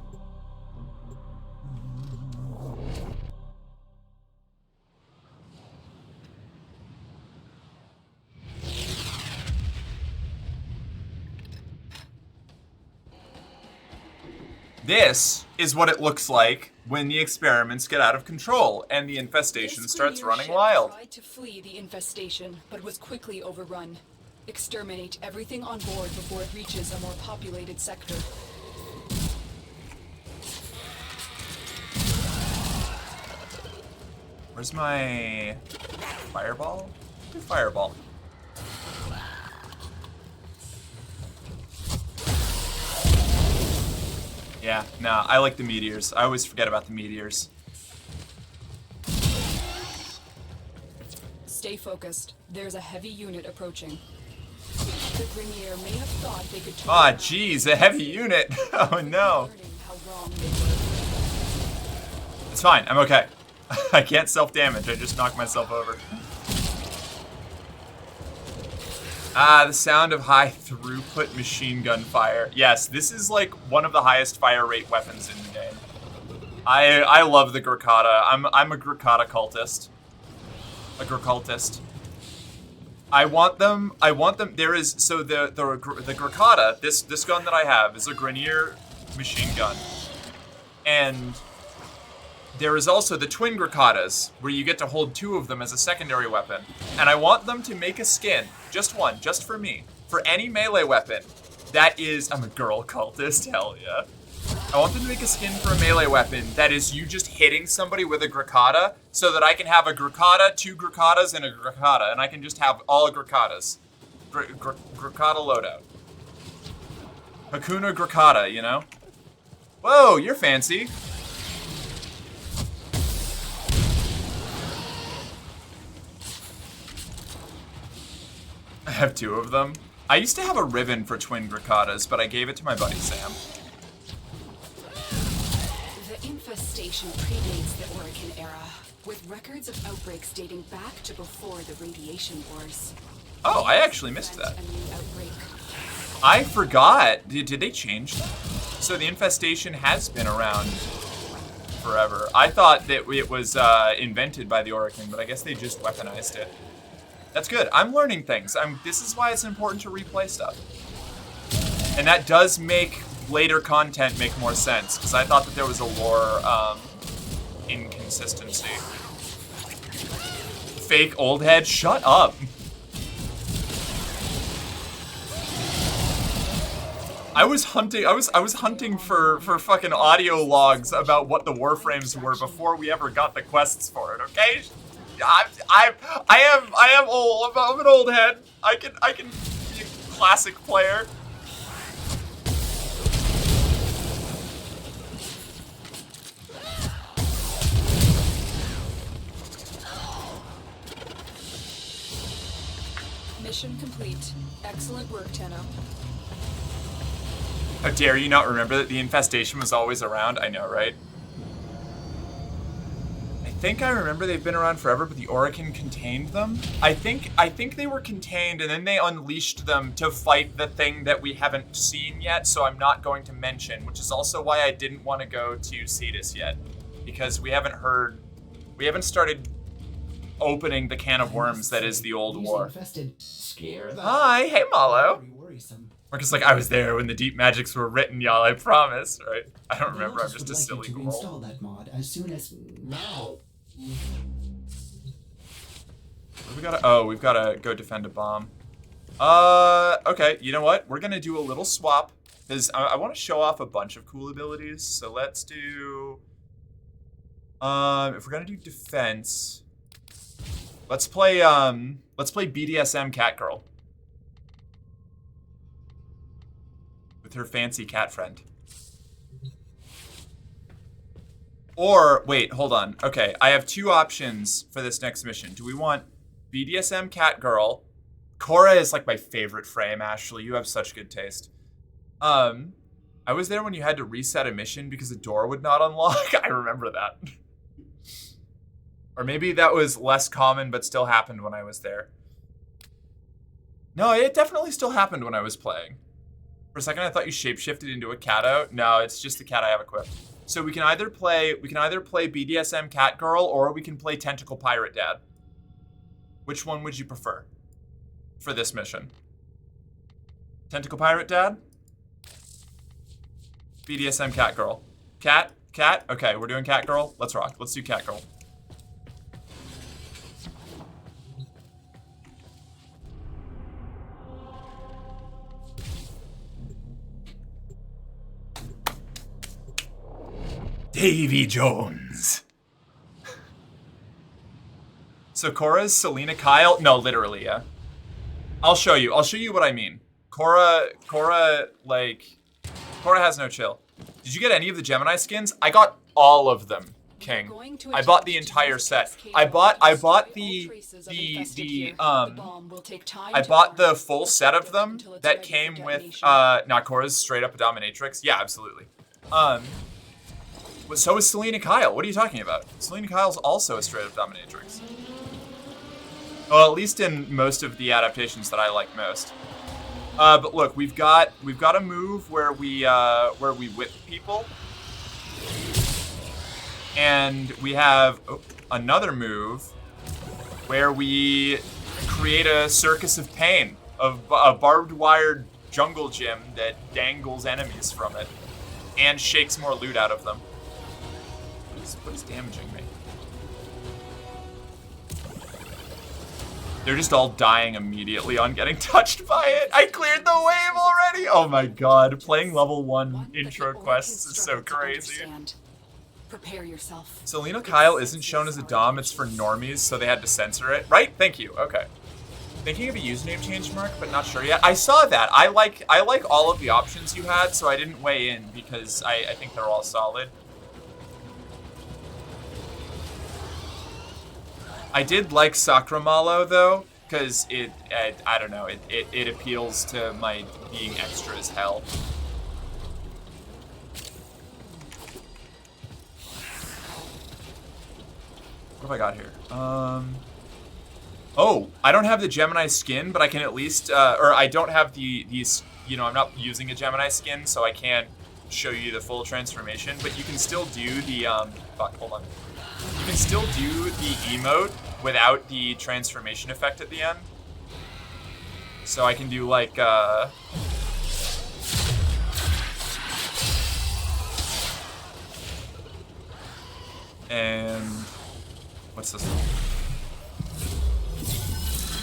This is what it looks like when the experiments get out of control and the infestation starts running wild. Tried to flee the infestation, but was quickly overrun. Exterminate everything on board before it reaches a more populated sector. Where's my fireball? Fireball. Yeah, nah, I like the meteors. I always forget about the meteors. Stay focused. There's a heavy unit approaching. The Grenier may have thought they could... Ah, jeez, a heavy unit. Oh, no. It's fine, I'm okay. I can't self-damage, I just knocked myself over. Ah, the sound of high throughput machine gun fire. Yes, this is like one of the highest fire rate weapons in the game. I love the Gurkhata. I'm a Gurkhata cultist. A Gurkultist. I want them. There is so the Gurkhata. This gun that I have is a Grenier machine gun, and there is also the twin Gurkhatas, where you get to hold two of them as a secondary weapon. And I want them to make a skin, just one, just for me, for any melee weapon that is... I'm a girl cultist, hell yeah. I want them to make a skin for a melee weapon that is you just hitting somebody with a Gurkhata, so that I can have a Gurkhata, two Gurkhatas, and a Gurkhata, and I can just have all Gurkhatas. Gurkhata loadout. Hakuna Gurkhata, you know? Whoa, you're fancy. I have two of them. I used to have a ribbon for twin Gurkhatas, but I gave it to my buddy Sam. The infestation predates the Orokin era, with records of outbreaks dating back to before the radiation wars. Oh, I actually missed that. A new outbreak. I forgot. Did they change that? So the infestation has been around forever. I thought that it was invented by the Orokin, but I guess they just weaponized it. That's good. I'm learning things. This is why it's important to replay stuff. And that does make later content make more sense, because I thought that there was a lore inconsistency. Fake old head? Shut up. I was hunting for fucking audio logs about what the warframes were before we ever got the quests for it, okay? I am old. I'm an old head. I can be a classic player. Mission complete. Excellent work, Tenno. How dare you not remember that the infestation was always around? I know, right? I think I remember they've been around forever, but the Orokin contained them. I think they were contained, and then they unleashed them to fight the thing that we haven't seen yet, so I'm not going to mention, which is also why I didn't want to go to Cetus yet, because we haven't started opening the can of worms that is the old war. Hi, hey Malo. Marcus like, I was there when the deep magics were written, y'all, I promise, right? I don't remember, I'm just a silly girl. Install that mod as soon as now. We've gotta go defend a bomb. Okay, you know what? We're gonna do a little swap, because I want to show off a bunch of cool abilities, so let's do... if we're gonna do defense, let's play BDSM Catgirl. With her fancy cat friend. Or, wait, hold on. Okay, I have two options for this next mission. Do we want BDSM Catgirl? Cora is like my favorite frame, Ashley. You have such good taste. I was there when you had to reset a mission because a door would not unlock. I remember that. Or maybe that was less common but still happened when I was there. No, it definitely still happened when I was playing. For a second I thought you shapeshifted into a Cato. No, it's just the cat I have equipped. So we can either play BDSM Catgirl or we can play Tentacle Pirate Dad. Which one would you prefer for this mission? Tentacle Pirate Dad? BDSM Catgirl. Cat? Okay, we're doing Catgirl. Let's rock. Let's do Catgirl. Davy Jones. So Cora's Selena Kyle? No, literally, yeah. I'll show you what I mean. Cora has no chill. Did you get any of the Gemini skins? I got all of them, King. I bought the entire set. I bought the full set of them that came with not Cora's straight up a dominatrix. Yeah, absolutely. So is Selena Kyle. What are you talking about? Selena Kyle's also a straight up dominatrix. Well, at least in most of the adaptations that I like most. But look, we've got a move where we whip people, and we have another move where we create a circus of pain, of a barbed wire jungle gym that dangles enemies from it and shakes more loot out of them. What is damaging me? They're just all dying immediately on getting touched by it. I cleared the wave already. Oh my god, playing level 1 intro quests is so crazy. Prepare yourself. Selena Kyle isn't shown as a dom, it's for normies, so they had to censor it. Right? Thank you. Okay. Thinking of a username change, Mark, but not sure yet. I saw that. I like all of the options you had, so I didn't weigh in because I think they're all solid. I did like Sacramalo though, because I don't know, it appeals to my being extra as hell. What have I got here? Oh, I don't have the Gemini skin, but I can at least, or I don't have these, you know, I'm not using a Gemini skin, so I can't show you the full transformation, but you can still do the, fuck, hold on. You can still do the emote without the transformation effect at the end. So I can do like, and what's this one?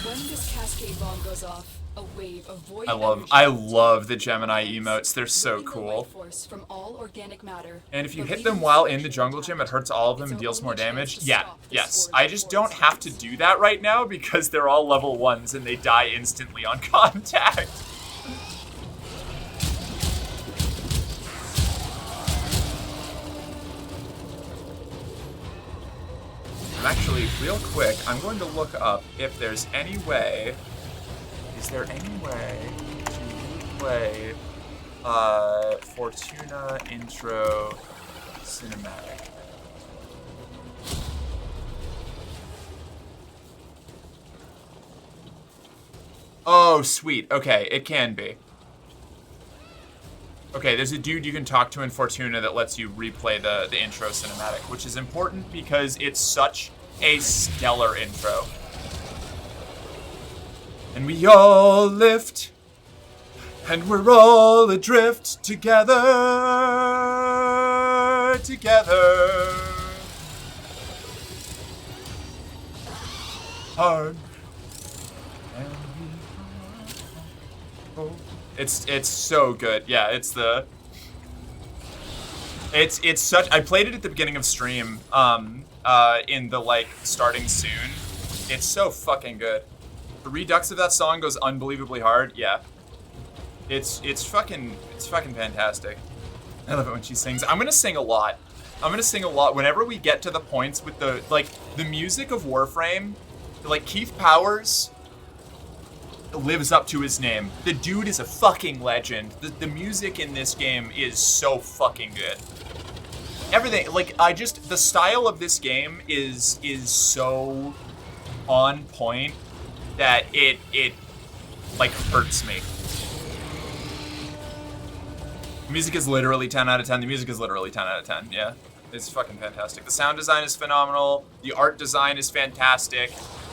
When this cascade bomb goes off, a wave of void I love the Gemini emotes. They're so cool. From all organic matter. And if you hit them while in the jungle gym, it hurts all of them and deals more damage. Yeah, yes. I just don't have to do that right now because they're all level 1s and they die instantly on contact. I'm actually, real quick, I'm going to look up if there's any way Is there any way to play Fortuna intro cinematic? Oh, sweet. Okay, it can be. Okay, there's a dude you can talk to in Fortuna that lets you replay the intro cinematic, which is important because it's such a stellar intro. And we all lift, and we're all adrift together, together. Hard. It's so good. Yeah, it's such. I played it at the beginning of stream. In the like starting soon. It's so fucking good. The redux of that song goes unbelievably hard. Yeah, it's fucking fantastic. I love it when she sings. I'm gonna sing a lot. Whenever we get to the points with the music of Warframe, like Keith Powers lives up to his name. The dude is a fucking legend. The music in this game is so fucking good. Everything, like, the style of this game is so on point that it like hurts me. The music is literally 10 out of 10. The music is literally 10 out of 10. Yeah, it's fucking fantastic. The sound design is phenomenal. The art design is fantastic.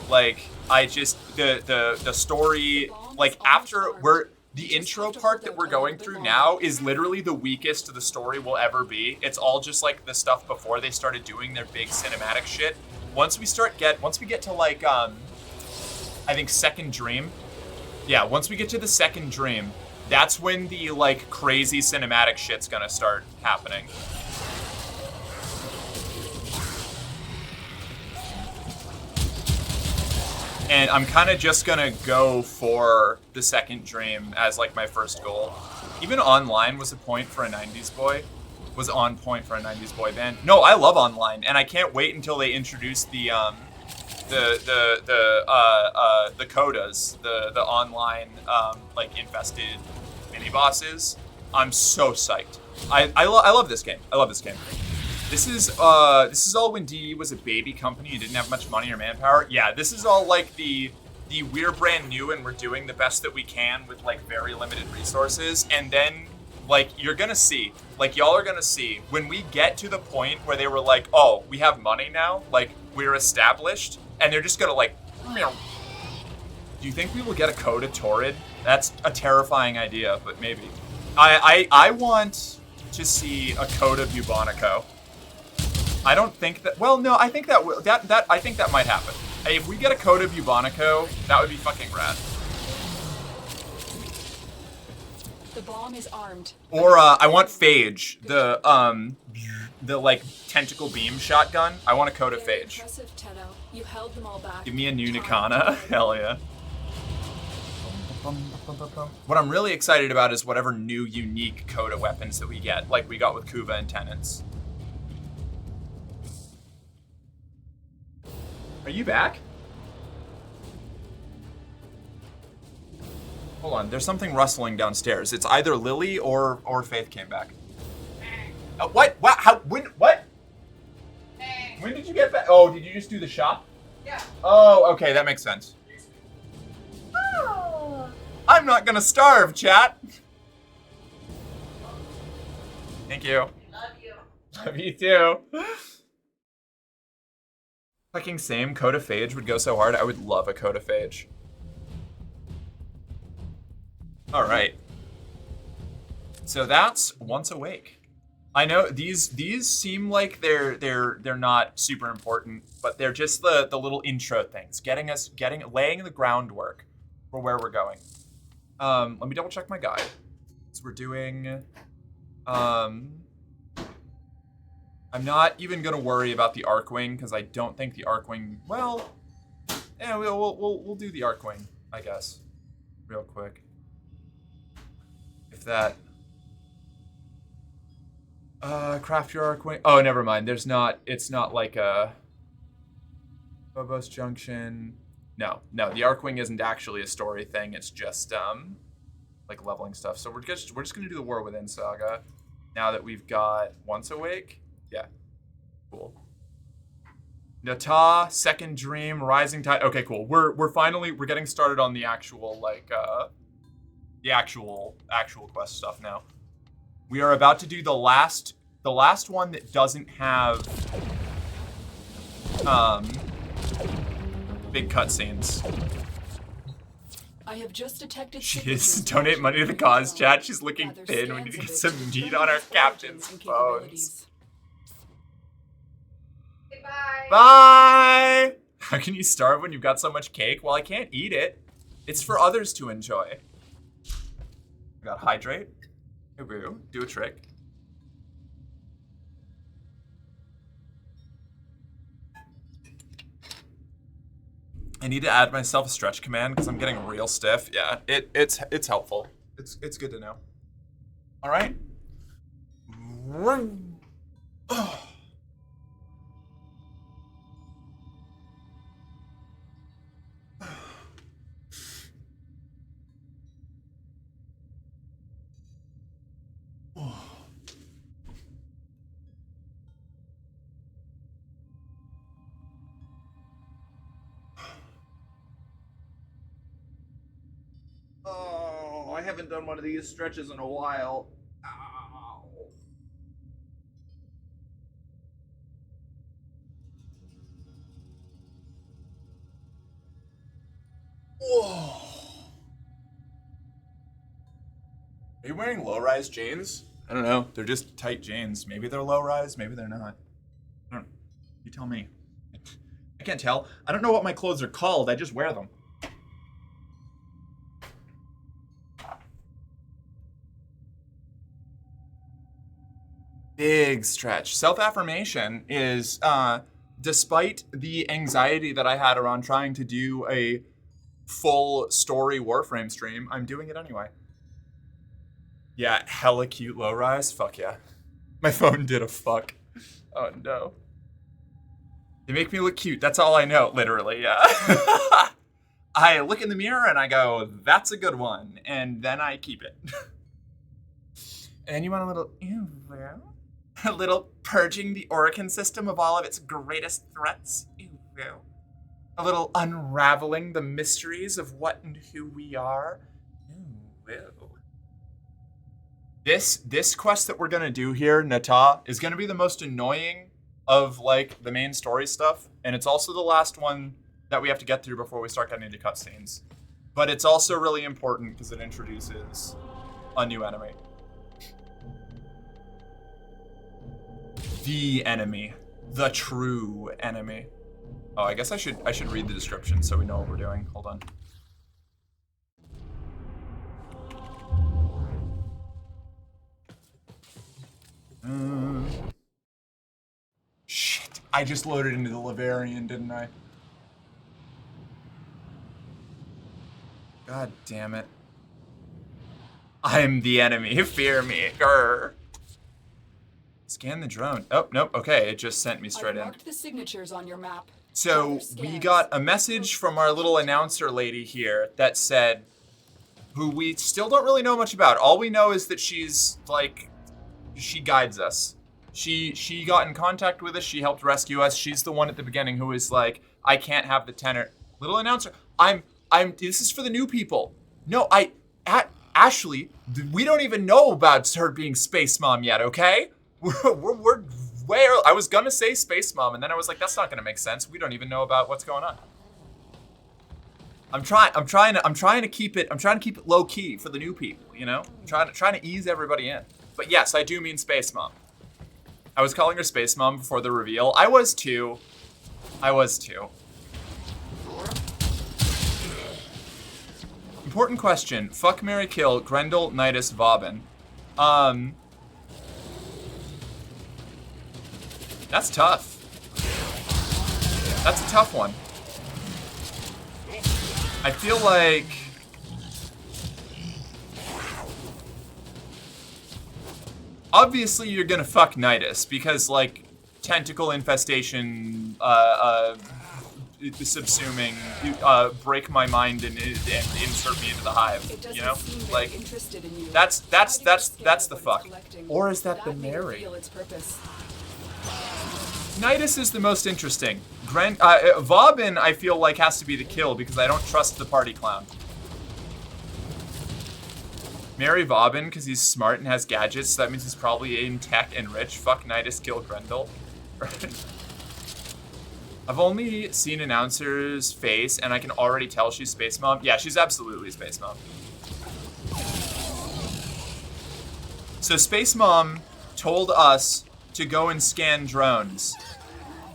Like, the story, like, the intro part that we're going through now is literally the weakest the story will ever be. It's all just, like, the stuff before they started doing their big cinematic shit. Once we get to, like, I think Second Dream. Yeah, once we get to the Second Dream, that's when the, like, crazy cinematic shit's gonna start happening. And I'm kind of just gonna go for the Second Dream as like my first goal. Even online was on point for a 90s boy band. No, I love online, and I can't wait until they introduce the codas, the online like infested mini bosses. I'm so psyched. I love this game. This is all when DE was a baby company and didn't have much money or manpower. Yeah, this is all like the we're brand new and we're doing the best that we can with like very limited resources. And then like you're gonna see, like y'all are gonna see when we get to the point where they were like, oh, we have money now, like we're established, and they're just gonna like, meow. Do you think we will get a coda Torrid? That's a terrifying idea, but maybe. I want to see a coda Bubonico. I don't think that. Well, no, I think that I think that might happen. Hey, if we get a coda Bubonico, that would be fucking rad. The bomb is armed. Or I want Phage, the like tentacle beam shotgun. I want a coda Phage. Impressive, Tenno. You held them all back. Give me a new Nikana. Hell yeah. What I'm really excited about is whatever new unique coda weapons that we get, like we got with Kuva and Tenants. Are you back? Hold on, there's something rustling downstairs. It's either Lily or Faith came back. What? What? How? When? What? When did you get back? Oh, did you just do the shop? Yeah. Oh, okay, that makes sense. Oh. I'm not gonna starve, chat. Thank you. Love you. Love you too. Fucking same, coda Phage would go so hard. I would love a coda Phage. Alright. So that's Once Awake. I know these seem like they're not super important, but they're just the little intro things, laying the groundwork for where we're going. Let me double check my guide. So we're doing I'm not even gonna worry about the Arcwing because I don't think the Arcwing. Well, yeah, we'll do the Arcwing, I guess, real quick. If that. Craft your Arcwing. Oh, never mind. There's not. It's not like a Phobos Junction. No, the Arcwing isn't actually a story thing. It's just like leveling stuff. So we're just gonna do the War Within saga now that we've got Once Awake. Yeah, cool. Nata, Second Dream, Rising Tide. Okay, cool. We're finally getting started on the actual like the actual quest stuff now. We are about to do the last one that doesn't have big cutscenes. I have just detected Jeez, donate money to the cause, chat. She's looking thin. We need to get some meat on our captain's bones. Bye! How can you starve when you've got so much cake? Well, I can't eat it. It's for others to enjoy. I got hydrate. Do a trick. I need to add myself a stretch command because I'm getting real stiff. Yeah, it's helpful. It's good to know. All right. Oh, I haven't done one of these stretches in a while. Ow. Whoa. Are you wearing low-rise jeans? I don't know. They're just tight jeans. Maybe they're low-rise, maybe they're not. I don't know. You tell me. I can't tell. I don't know what my clothes are called. I just wear them. Big stretch. Self-affirmation is, despite the anxiety that I had around trying to do a full story Warframe stream, I'm doing it anyway. Yeah, hella cute low-rise. Fuck yeah. My phone did a fuck. Oh no. They make me look cute. That's all I know, literally, yeah. I look in the mirror and I go, that's a good one. And then I keep it. And then you want a little, ew, a little purging the Orokin system of all of its greatest threats. Ew. A little unraveling the mysteries of what and who we are. Ew. This quest that we're gonna do here, Nata, is gonna be the most annoying of like the main story stuff, and it's also the last one that we have to get through before we start getting into cutscenes. But it's also really important because it introduces a new enemy. The enemy. The true enemy. Oh, I guess I should read the description so we know what we're doing. Hold on. Shit. I just loaded into the Laverian, didn't I? God damn it. I'm the enemy. Fear me. Grr. Scan the drone. Oh, nope. Okay, it just sent me straight in. I've marked the signatures on your map. So we got a message from our little announcer lady here that said, who we still don't really know much about. All we know is that she's like, she guides us. She got in contact with us. She helped rescue us. She's the one at the beginning who was like, I can't have the tenor. Little announcer. This is for the new people. No, Ashley, we don't even know about her being Space Mom yet, okay? We're way early. I was gonna say Space Mom, and then I was like, that's not gonna make sense. We don't even know about what's going on. I'm trying to keep it low key for the new people, you know? I'm trying to ease everybody in. But yes, I do mean Space Mom. I was calling her Space Mom before the reveal. I was too. Important question. Fuck, marry, kill, Grendel, Nidus, Vauban. That's tough. That's a tough one. I feel like... Obviously, you're gonna fuck Nidus, because, like, tentacle infestation, subsuming, break my mind and insert me into the hive. It doesn't You know, seem very like interested in you. that's the fuck. Collecting. Or is that the made it Mary? feel its purpose. Nidus is the most interesting. Vauban, I feel like, has to be the kill because I don't trust the party clown. Marry Vauban because he's smart and has gadgets, so that means he's probably in tech and rich. Fuck Nidus, kill Grendel. I've only seen Announcer's face and I can already tell she's Space Mom. Yeah, she's absolutely Space Mom. So Space Mom told us to go and scan drones.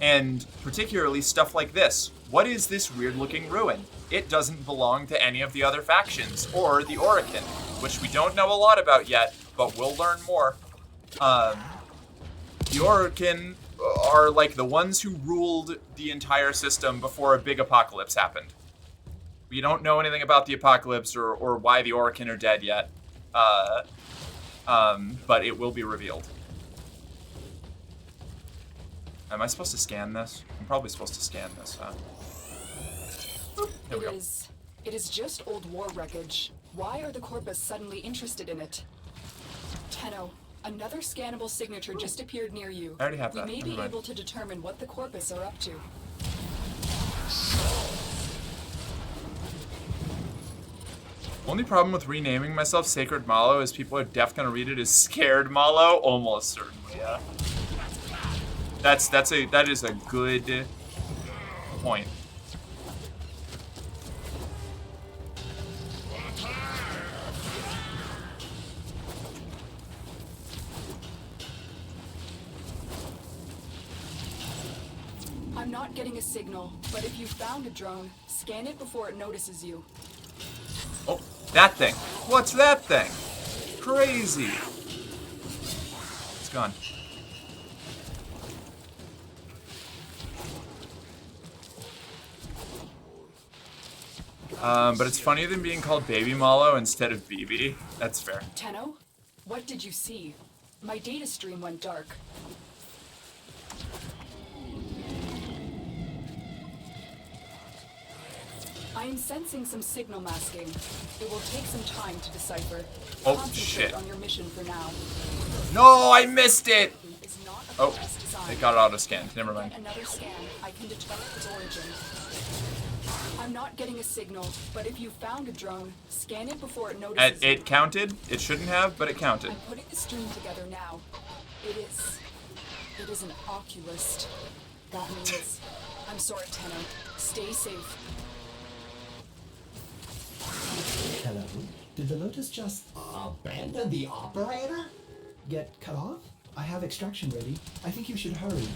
And particularly stuff like this. What is this weird looking ruin? It doesn't belong to any of the other factions or the Orokin, which we don't know a lot about yet, but we'll learn more. The Orokin are like the ones who ruled the entire system before a big apocalypse happened. We don't know anything about the apocalypse or why the Orokin are dead yet, but it will be revealed. Am I supposed to scan this? I'm probably supposed to scan this, huh? There we go. It is just old war wreckage. Why are the Corpus suddenly interested in it? Tenno, another scannable signature just appeared near you. I already have that. We may Never be mind. able to determine what the Corpus are up to. Only problem with renaming myself Sacred Malo is people are deaf gonna read it as Scared Malo. Almost certainly, yeah. That is a good point. I'm not getting a signal, but if you found a drone, scan it before it notices you. Oh, that thing. What's that thing? Crazy. It's gone. But it's funnier than being called Baby Malo instead of BB. That's fair. Tenno, what did you see? My data stream went dark. I am sensing some signal masking. It will take some time to decipher. Oh, Concentrate shit. on your mission for now. No, I missed it! It's not a Oh, precise design. it got auto-scanned. Never mind. Get another scan. I can detect its origin. I'm not getting a signal, but if you found a drone, scan it before it notices you. It counted. It shouldn't have, but it counted. I'm putting the stream together now. It is an oculist. That means, I'm sorry, Tenno. Stay safe. Hello? Did the Lotus just abandon the operator? Get cut off? I have extraction ready. I think you should hurry.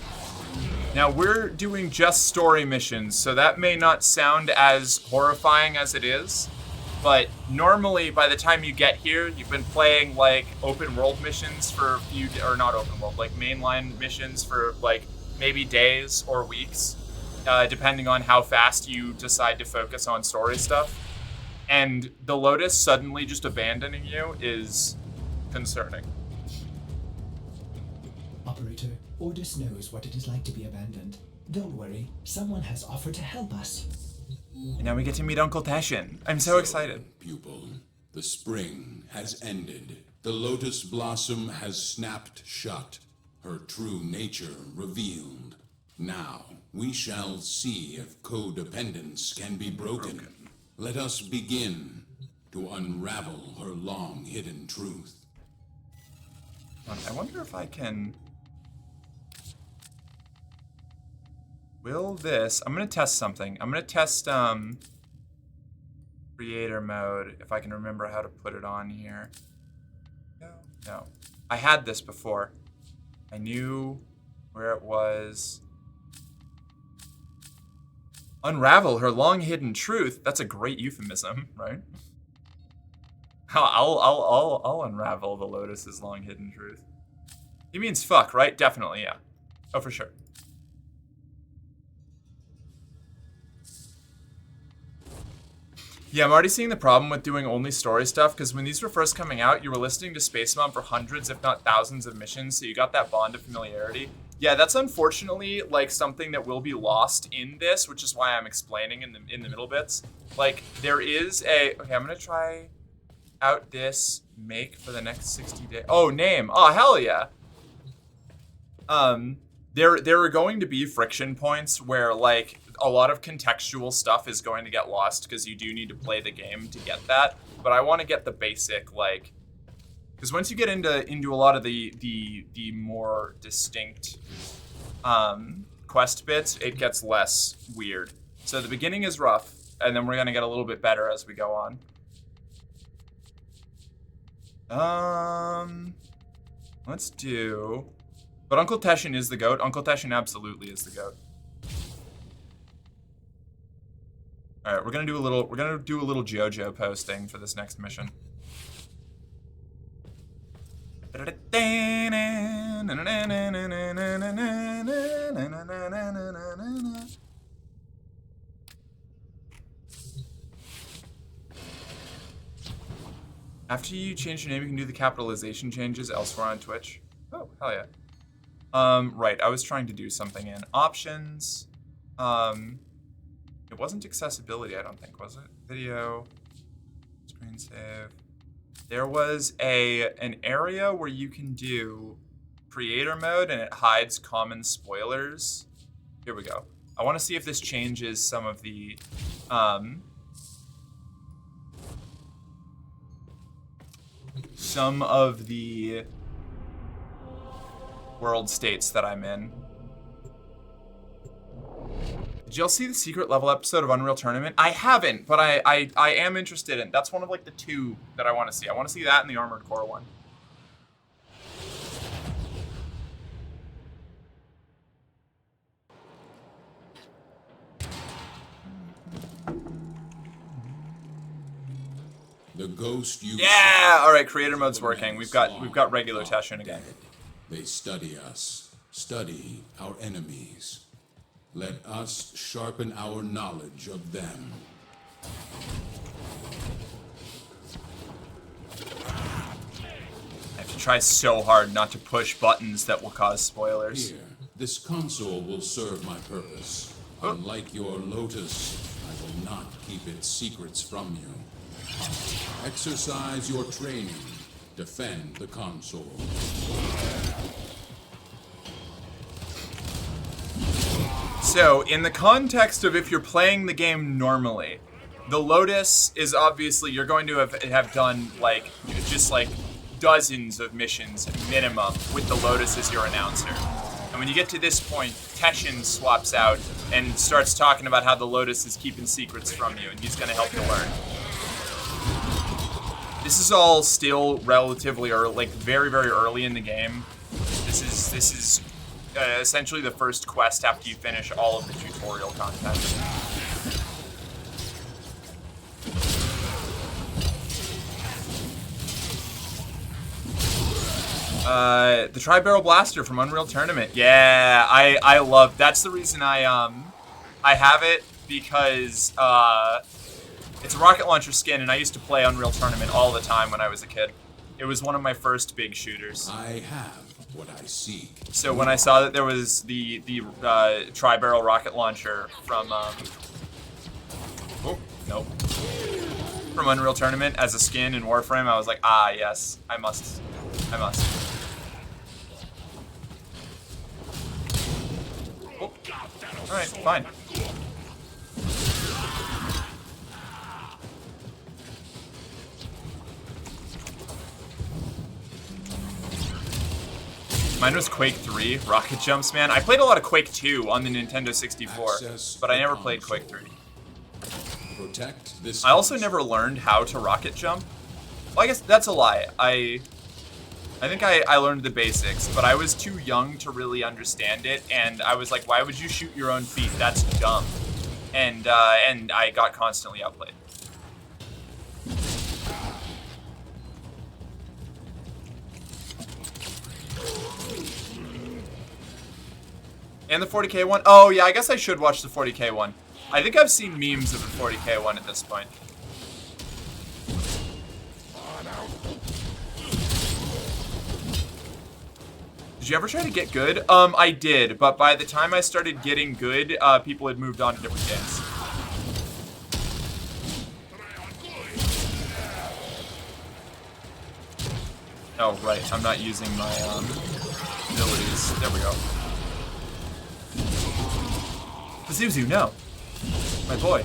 Now, we're doing just story missions, so that may not sound as horrifying as it is, but normally by the time you get here, you've been playing like open world missions for a few, or not open world, like mainline missions for like maybe days or weeks, depending on how fast you decide to focus on story stuff. And the Lotus suddenly just abandoning you is concerning. Operator, Ordis knows what it is like to be abandoned. Don't worry, someone has offered to help us. And now we get to meet Uncle Tashin. I'm so excited. Pupil, the spring has ended. The lotus blossom has snapped shut, her true nature revealed. Now we shall see if codependence can be broken. Let us begin to unravel her long-hidden truth. I wonder if I can... Will this... I'm going to test something. I'm going to test creator mode, if I can remember how to put it on here. No. I had this before. I knew where it was. Unravel her long-hidden truth. That's a great euphemism, right? I'll unravel the Lotus's long-hidden truth. He means fuck, right? Definitely, yeah. Oh, for sure. Yeah, I'm already seeing the problem with doing only story stuff, because when these were first coming out, you were listening to Space Mom for hundreds, if not thousands of missions, so you got that bond of familiarity. Yeah, that's unfortunately like something that will be lost in this, which is why I'm explaining in the middle bits. Like there is a okay, I'm gonna try out this make for the next 60 days. Oh, name. Oh, hell yeah. There are going to be friction points where like a lot of contextual stuff is going to get lost because you do need to play the game to get that. But I want to get the basic like. Because once you get into a lot of the more distinct quest bits, it gets less weird. So the beginning is rough, and then we're gonna get a little bit better as we go on. Let's do. But Uncle Teshin is the goat. Uncle Teshin absolutely is the goat. All right, we're gonna do a little JoJo posting for this next mission. After you change your name, you can do the capitalization changes elsewhere on Twitch. Oh, hell yeah. Right, I was trying to do something in options. It wasn't accessibility, I don't think, was it? Video, screen save. There was an area where you can do creator mode and it hides common spoilers. Here we go. I want to see if this changes some of the world states that I'm in. Did y'all see the secret level episode of Unreal Tournament? I haven't, but I am interested in. That's one of like the two that I want to see. I want to see that and the Armored Core one. The ghost you Yeah, all right, creator mode's working. We've got regular Teshin again. They study us, study our enemies. Let us sharpen our knowledge of them. I have to try so hard not to push buttons that will cause spoilers. Here, this console will serve my purpose. Unlike your Lotus, I will not keep its secrets from you. Exercise your training. Defend the console. So, in the context of if you're playing the game normally, the Lotus is obviously, you're going to have done, like, just like dozens of missions minimum with the Lotus as your announcer. And when you get to this point, Teshin swaps out and starts talking about how the Lotus is keeping secrets from you, and he's going to help you learn. This is all still relatively early, like very, very early in the game. This is essentially the first quest after you finish all of the tutorial content. The Tri-Barrel Blaster from Unreal Tournament. Yeah, I love. That's the reason I have it, because it's a rocket launcher skin, and I used to play Unreal Tournament all the time when I was a kid. It was one of my first big shooters. I have what I seek. So when I saw that there was the Tri-Barrel rocket launcher from from Unreal Tournament as a skin in Warframe, I was like, ah, yes, I must. Oh. All right, fine. Mine was Quake 3, rocket jumps, man. I played a lot of Quake 2 on the Nintendo 64, but I never played Quake 3. Protect this. I also never learned how to rocket jump. Well, I guess that's a lie. I think I learned the basics, but I was too young to really understand it, and I was like, why would you shoot your own feet? That's dumb. And I got constantly outplayed. And the 40k one? Oh, yeah, I guess I should watch the 40k one. I think I've seen memes of the 40k one at this point. Did Did you ever try to get good? I did, but by the time I started getting good, people had moved on to different games. Oh, right, I'm not using my, abilities. There we go. Pazuzu, no. My boy.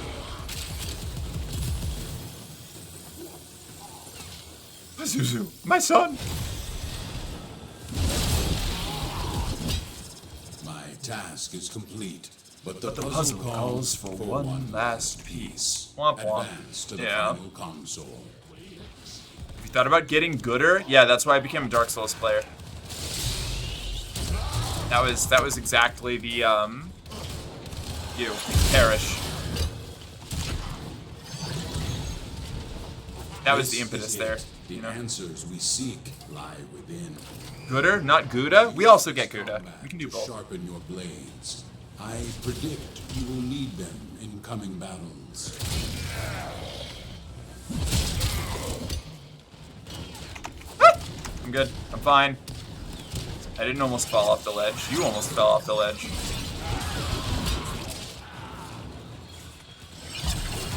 Pazuzu, my son. My task is complete, but the puzzle calls for one last piece. Womp womp. Advance to the Yeah. final console. You thought about getting gooder? Yeah, that's why I became a Dark Souls player. That was exactly the you perish. That was the impetus there. The answers we seek lie within. Gooder, not Gouda? We also get Gouda. We can do both. Sharpen your blades. I predict you will need them in coming battles. I'm good. I'm fine. I didn't almost fall off the ledge. You almost fell off the ledge.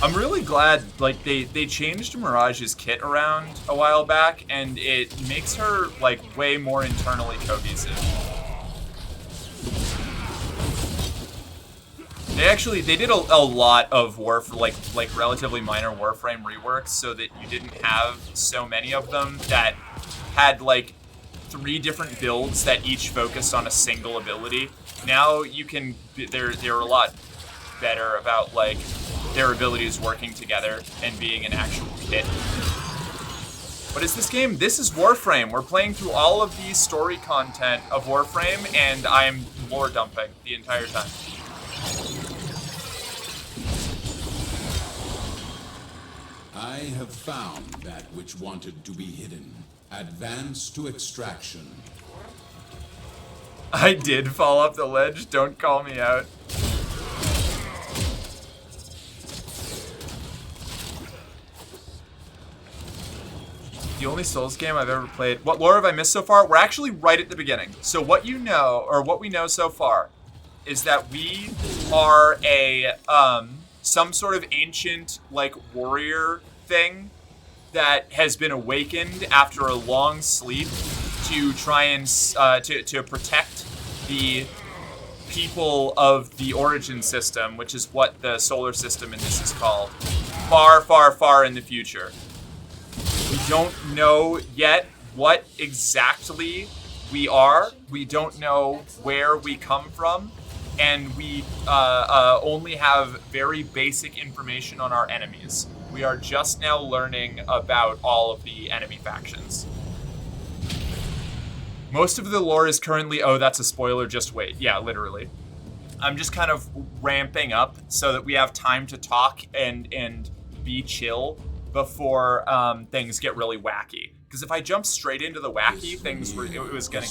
I'm really glad, like, they changed Mirage's kit around a while back, and it makes her, like, way more internally cohesive. They did a lot of like relatively minor warframe reworks so that you didn't have so many of them that had, like, 3 different builds that each focused on a single ability. Now you can, they're a lot better about, like, their abilities working together and being an actual kit. What is this game? This is Warframe. We're playing through all of the story content of Warframe, and I'm lore dumping the entire time. I have found that which wanted to be hidden. Advance to extraction. I did fall off the ledge. Don't call me out. The only Souls game I've ever played. What lore have I missed so far? We're actually right at the beginning. So what you know, or what we know so far, is that we are a some sort of ancient, like, warrior thing that has been awakened after a long sleep to try and to protect the people of the origin system, which is what the solar system in this is called, far, far, far in the future. We don't know yet what exactly we are. We don't know where we come from. And we only have very basic information on our enemies. We are just now learning about all of the enemy factions. Most of the lore is currently, oh, that's a spoiler, just wait. Yeah, literally. I'm just kind of ramping up so that we have time to talk and be chill before things get really wacky. Because if I jump straight into the wacky, it was gonna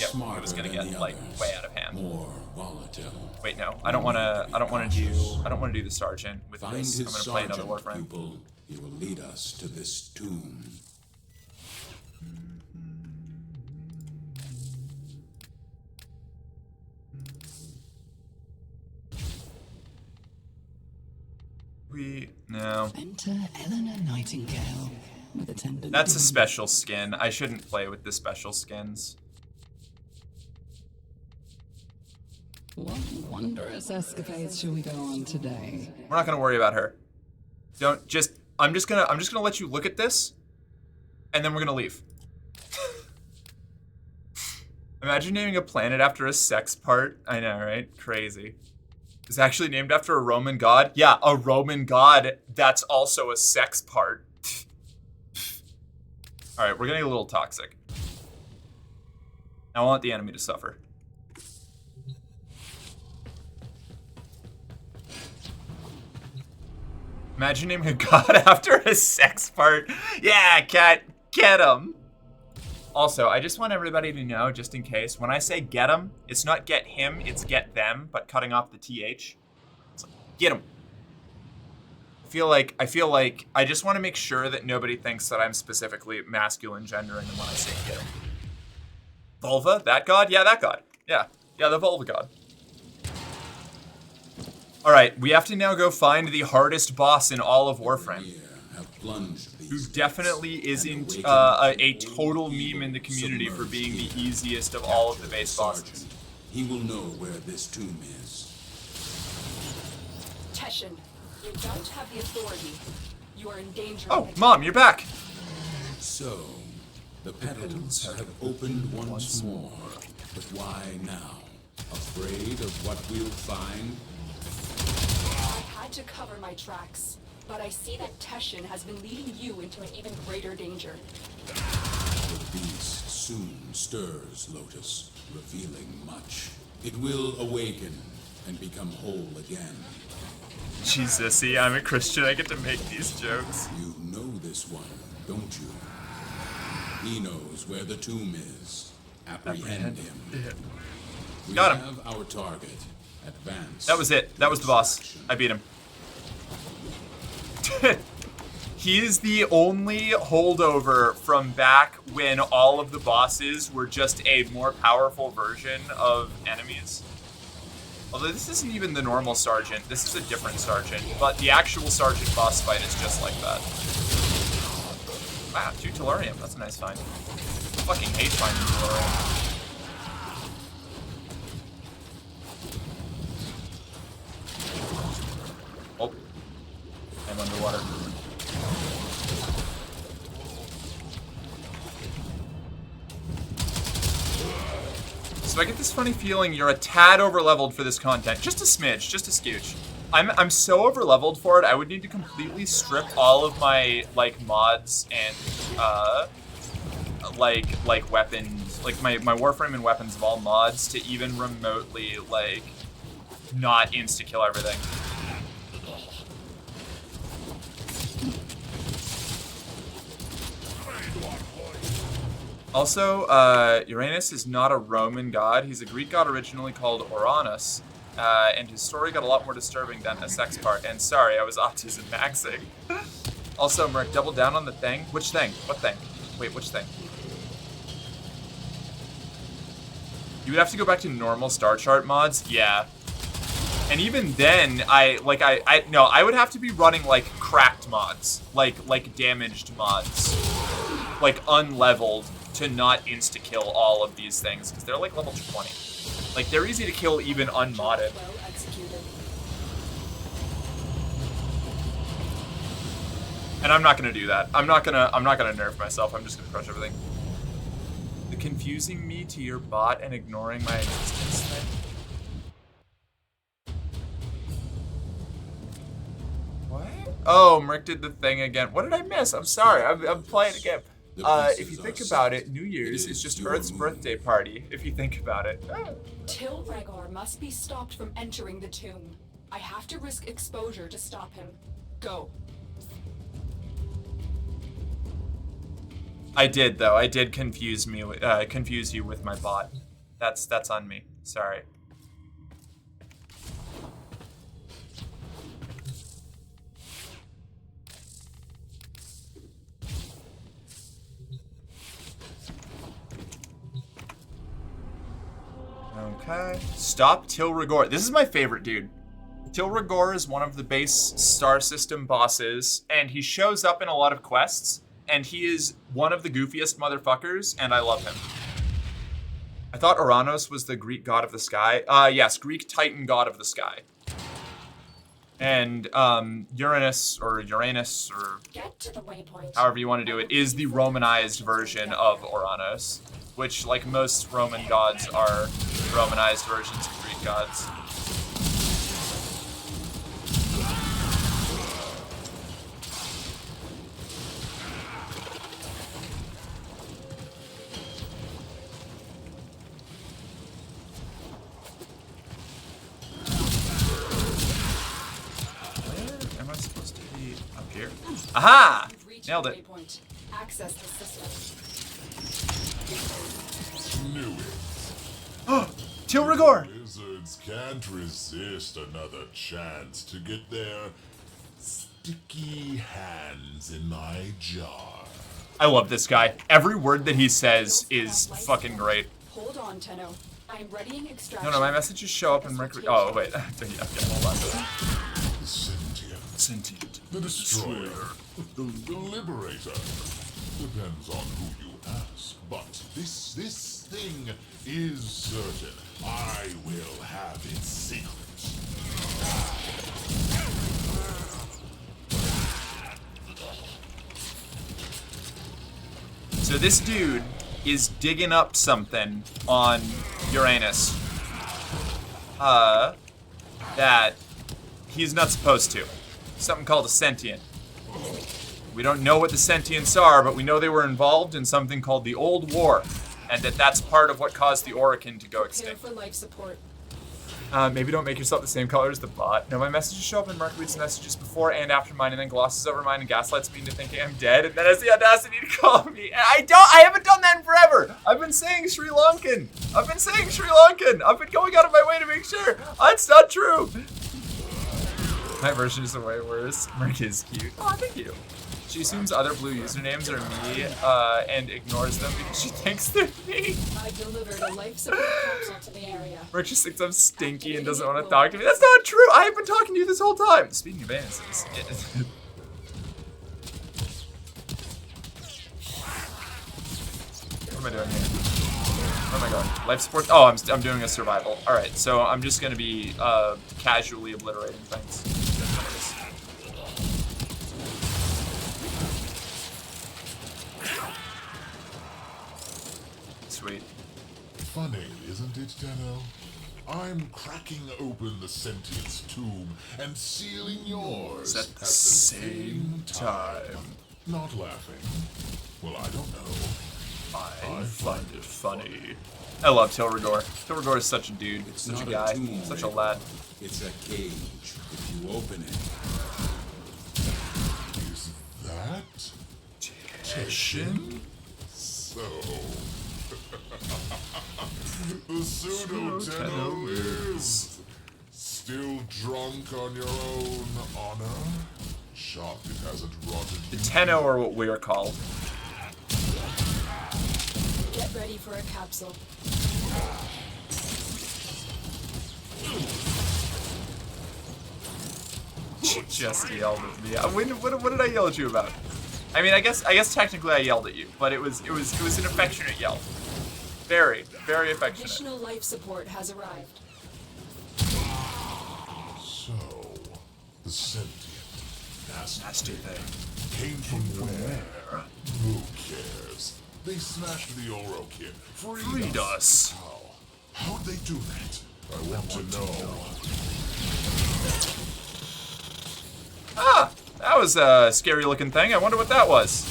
get like way out of hand. More volatile. Wait, no, I don't want to do the sergeant with Find this. I'm his gonna play another sergeant, warframe. pupil. He will lead us to this tomb. No. Enter Eleanor Nightingale with attendant. That's a special skin. I shouldn't play with the special skins. What wondrous escapades shall we go on today? We're not gonna worry about her. I'm just gonna let you look at this, and then we're gonna leave. Imagine naming a planet after a sex part. I know, right? Crazy. It's actually named after a Roman god. Yeah, a Roman god that's also a sex part. All right, we're getting a little toxic. I want the enemy to suffer. Imagine naming a god after a sex part. Yeah, cat, get him. Also, I just want everybody to know, just in case, when I say get him, it's not get him, it's get them, but cutting off the TH. It's like, get him. I feel like I just want to make sure that nobody thinks that I'm specifically masculine gendering when I say get him. Vulva? That god? Yeah, that god. Yeah, the Vulva God. Alright, we have to now go find the hardest boss in all of Warframe. Who definitely isn't a total meme in the community for being the easiest of all of the base bosses. He will know where this tomb is. Teshin, you don't have the authority. You are in danger. Oh, Mom, you're back! So, the petals have opened once more. But why now? Afraid of what we'll find? I had to cover my tracks, but I see that Teshin has been leading you into an even greater danger. The beast soon stirs, Lotus, revealing much. It will awaken and become whole again. Jesus, see, I'm a Christian, I get to make these jokes. You know this one, don't you? He knows where the tomb is. Apprehend him. Yeah. We Got him. have our target. Advance. That was it. That was the boss. I beat him. He is the only holdover from back when all of the bosses were just a more powerful version of enemies. Although this isn't even the normal Sergeant. This is a different Sergeant. But the actual Sergeant boss fight is just like that. Wow, 2 Tellurium. That's a nice find. I fucking hate finding Tellurium. Oh. I'm underwater. So I get this funny feeling you're a tad overleveled for this content. Just a smidge, just a scooch. I'm so overleveled for it, I would need to completely strip all of my, like, mods and, like weapons, like my Warframe and weapons of all mods to even remotely, like, not insta-kill everything. Also, Uranus is not a Roman god. He's a Greek god originally called Uranus, and his story got a lot more disturbing than a sex part. And sorry, I was autism maxing. Also, Merc, double down on the thing. Which thing? What thing? Wait, which thing? You would have to go back to normal star chart mods? Yeah. And even then, I would have to be running, like, cracked mods. Like damaged mods. Like, unleveled to not insta-kill all of these things, because they're, like, level 20. Like, they're easy to kill even unmodded. Well executed. And I'm not gonna do that. I'm not gonna nerf myself. I'm just gonna crush everything. The confusing me to your bot and ignoring my existence thing. What? Oh, Merc did the thing again. What did I miss? I'm sorry. I'm playing again. If you think about it, New Year's is just Earth's birthday party, if you think about it. Till Regor must be stopped from entering the tomb. I have to risk exposure to stop him. Go. I did, though. I did confuse you with my bot. That's on me. Sorry. Okay. Stop Til Regor. This is my favorite dude. Til Regor is one of the base star system bosses, and he shows up in a lot of quests, and he is one of the goofiest motherfuckers, and I love him. I thought Uranus was the Greek god of the sky. Yes, Greek Titan god of the sky. And Uranus, or Get to the waypoint. however you want to do it, is the Romanized version of Uranus, which, like most Roman gods, are Romanized versions of Greek gods. Where am I supposed to be? Up here? Aha! Nailed it. Waypoint. Access the system. Knew it. Oh, Til Regor! Wizards can't resist another chance to get their sticky hands in my jar. I love this guy. Every word that he says is fucking great. Hold on, Tenno. I'm readying extraction. No, my messages show up in Mercury. Oh, wait. Yeah, hold on. The sentient. The destroyer. The liberator. Depends on who you ask. But this thing is certain. I will have its secret. So this dude is digging up something on Uranus that he's not supposed to. Something called a sentient. We don't know what the sentients are, but we know they were involved in something called the Old War, and that's part of what caused the Orokin to go extinct. Prepare for life support. Maybe don't make yourself the same color as the bot. No, my messages show up in Mark reads messages before and after mine, and then glosses over mine and gaslights me into thinking I'm dead, and then has the audacity to call me. And I haven't done that in forever. I've been saying Sri Lankan. I've been going out of my way to make sure. That's not true. My version is way worse. Merc is cute. Oh, thank you. She assumes other blue usernames are me and ignores them because she thinks they're me. I delivered a life support capsule to the area. Merc just thinks I'm stinky and doesn't want to talk to me. That's not true. I have been talking to you this whole time. Speaking of anuses. What am I doing here? Oh my god. Life support. Oh, I'm doing a survival. Alright, so I'm just going to be casually obliterating things. Sweet. Funny, isn't it, Tenno? I'm cracking open the sentient's tomb and sealing yours at the same time. Not laughing. Well, I don't know. I find it funny. I love Tilrador. Tilrador is such a dude, such a guy, such a lad. It's a cage. If you open it. Is that Teshin? So, the pseudo-Tenno is still drunk on your own honor? Shocked it hasn't rotted The Tenno are what we're called. Get ready for a capsule. Just yelled at me. What did I yell at you about? I mean, I guess technically I yelled at you, but it was an affectionate yell. Very, very affectionate. Additional life support has arrived. So, the sentient, nasty thing, came from where? Who cares? They smashed the Orokin. Freed us. How'd they do that? I want to know. Ah, that was a scary looking thing. I wonder what that was.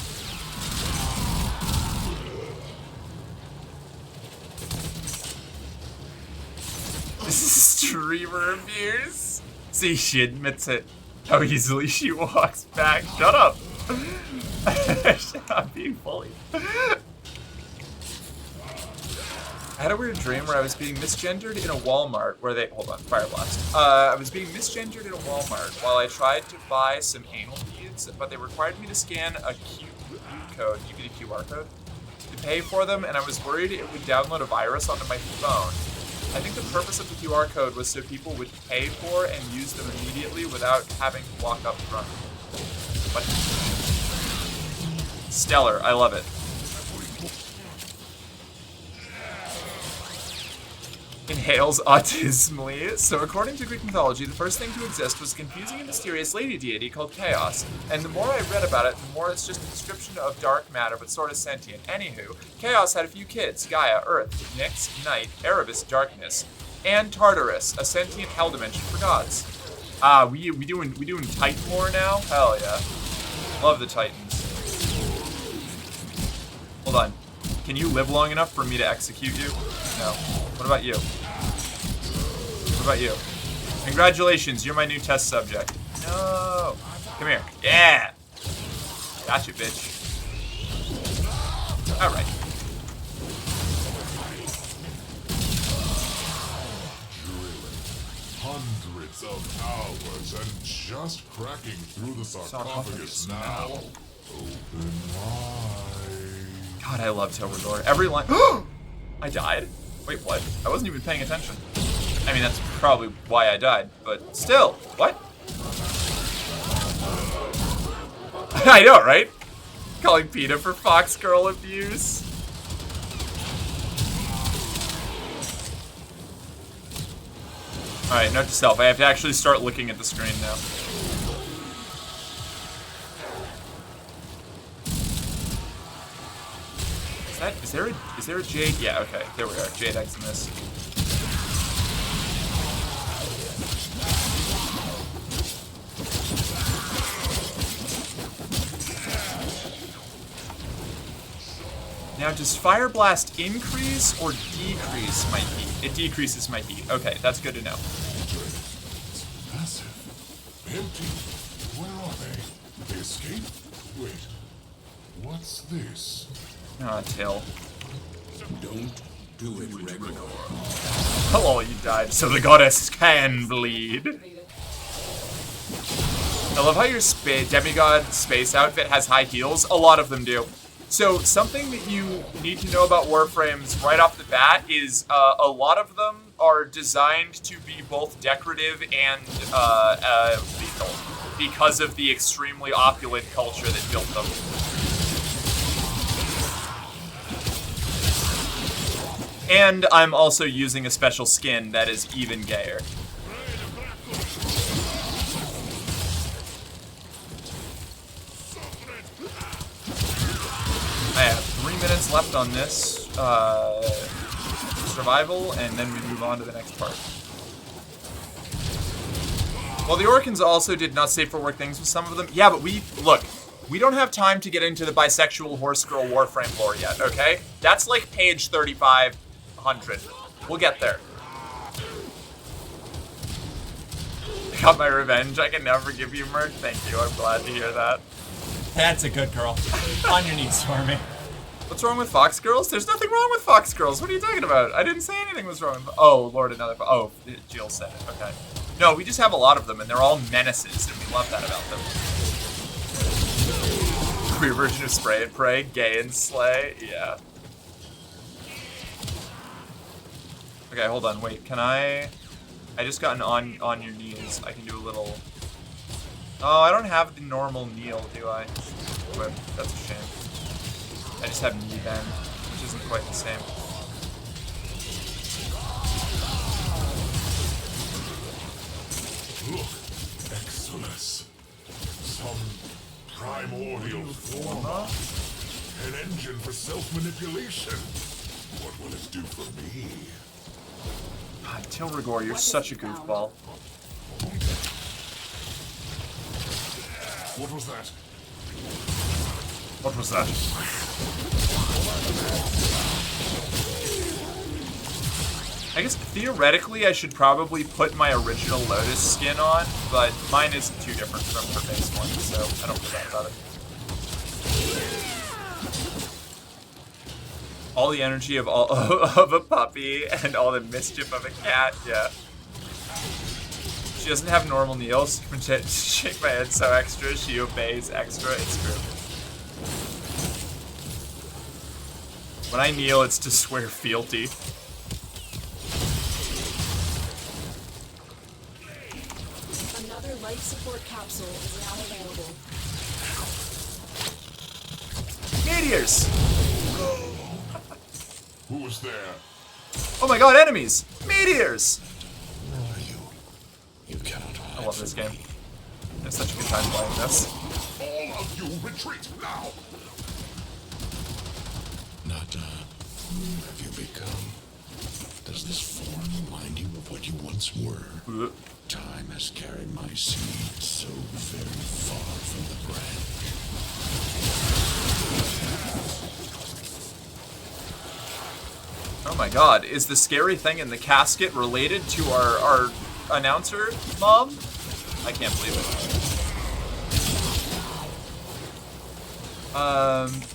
Streamer abuse. See, she admits it. How easily she walks back. Shut up. I'm being bullied. I had a weird dream where I was being misgendered in a Walmart where they... Hold on, fire blast. I was being misgendered in a Walmart while I tried to buy some anal beads, but they required me to scan a code, you get a QR code, to pay for them, and I was worried it would download a virus onto my phone. I think the purpose of the QR code was so people would pay for and use them immediately without having to walk up front. What? Stellar, I love it. Inhales autismally. So according to Greek mythology, the first thing to exist was a confusing and mysterious lady deity called Chaos. And the more I read about it, the more it's just a description of dark matter, but sort of sentient. Anywho, Chaos had a few kids: Gaia, Earth; Nyx, Night; Erebus, Darkness; and Tartarus, a sentient hell dimension for gods. Ah, we doing Titan lore now? Hell yeah. Love the Titans. Hold on. Can you live long enough for me to execute you? No. What about you? What about you? Congratulations, you're my new test subject. No. Come here. Yeah. Got you, bitch. Alright. Hundreds of hours and just cracking through the sarcophagus now. Open wide. God, I love Tilrador. Every line. I died? Wait, what? I wasn't even paying attention. I mean, that's probably why I died, but still, what? I know, right? Calling PETA for Fox Girl abuse. Alright, note to self, I have to actually start looking at the screen now. Is there a jade? Yeah, okay, there we are. Jade eggs in this. Now, does Fire Blast increase or decrease my heat? It decreases my heat. Okay, that's good to know. It's massive. Empty. Where are they? They escaped? Wait. What's this? Ah, tail. Don't do it, Regor. Oh, you died, so the goddess can bleed. I love how your demigod space outfit has high heels. A lot of them do. So something that you need to know about warframes right off the bat is a lot of them are designed to be both decorative and lethal because of the extremely opulent culture that built them. And I'm also using a special skin that is even gayer. I have 3 minutes left on this survival, and then we move on to the next part. Well, the Orcans also did not safe for work things with some of them. Yeah, but we don't have time to get into the bisexual horse girl warframe lore yet, okay? That's like page 3500. We'll get there. I got my revenge. I can never give you Merc. Thank you. I'm glad to hear that. That's a good girl. On your knees for me. What's wrong with Fox Girls? There's nothing wrong with Fox Girls. What are you talking about? I didn't say anything was wrong with... Oh, Lord, another... Oh, Jill said it. Okay. No, we just have a lot of them, and they're all menaces, and we love that about them. Queer version of Spray and Pray, gay and slay. Yeah. Okay, hold on. Wait, can I just got an on your knees. I can do a little... Oh, I don't have the normal kneel, do I? But that's a shame. I just have knee bend, which isn't quite the same. Look, Exodus. Some primordial form. An engine for self-manipulation. What will it do for me? God, Tilrigor, you're such a goofball. What was that? What was that? I guess theoretically I should probably put my original Lotus skin on, but mine isn't too different from her base one, so I don't feel bad about it. All the energy of of a puppy and all the mischief of a cat, yeah. She doesn't have normal kneels. Shake my head so extra. She obeys extra. It's true. When I kneel, it's to swear fealty. Another life support capsule is now available. Meteors! Who was there? Oh my god, enemies! Meteors! You cannot hide. I love this game. It's such a good time playing this. All of you retreat now! Nata, who have you become? Does this form remind you of what you once were? Time has carried my seed so very far from the branch. Oh my god, is the scary thing in the casket related to our announcer mom? I can't believe it.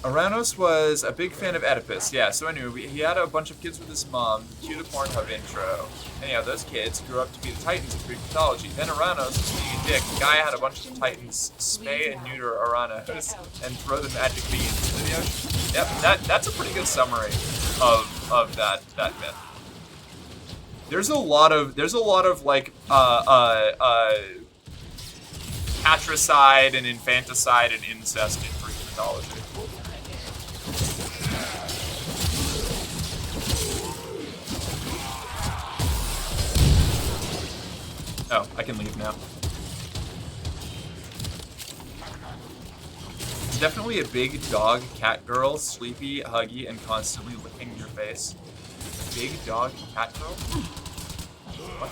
Aranos was a big fan of Oedipus. Yeah, so I knew he had a bunch of kids with his mom. Cue the Pornhub intro. Anyhow, those kids grew up to be the Titans of Greek mythology. Then Aranos was being a dick. The guy had a bunch of Titans spay and neuter Aranos and throw the magic beans into the ocean. Yep, that's a pretty good summary of of that myth. There's a lot of like patricide and infanticide and incest in Greek mythology. Oh, I can leave now. It's definitely a big dog, cat girl, sleepy, huggy, and constantly licking your face. Big dog, cat girl? What?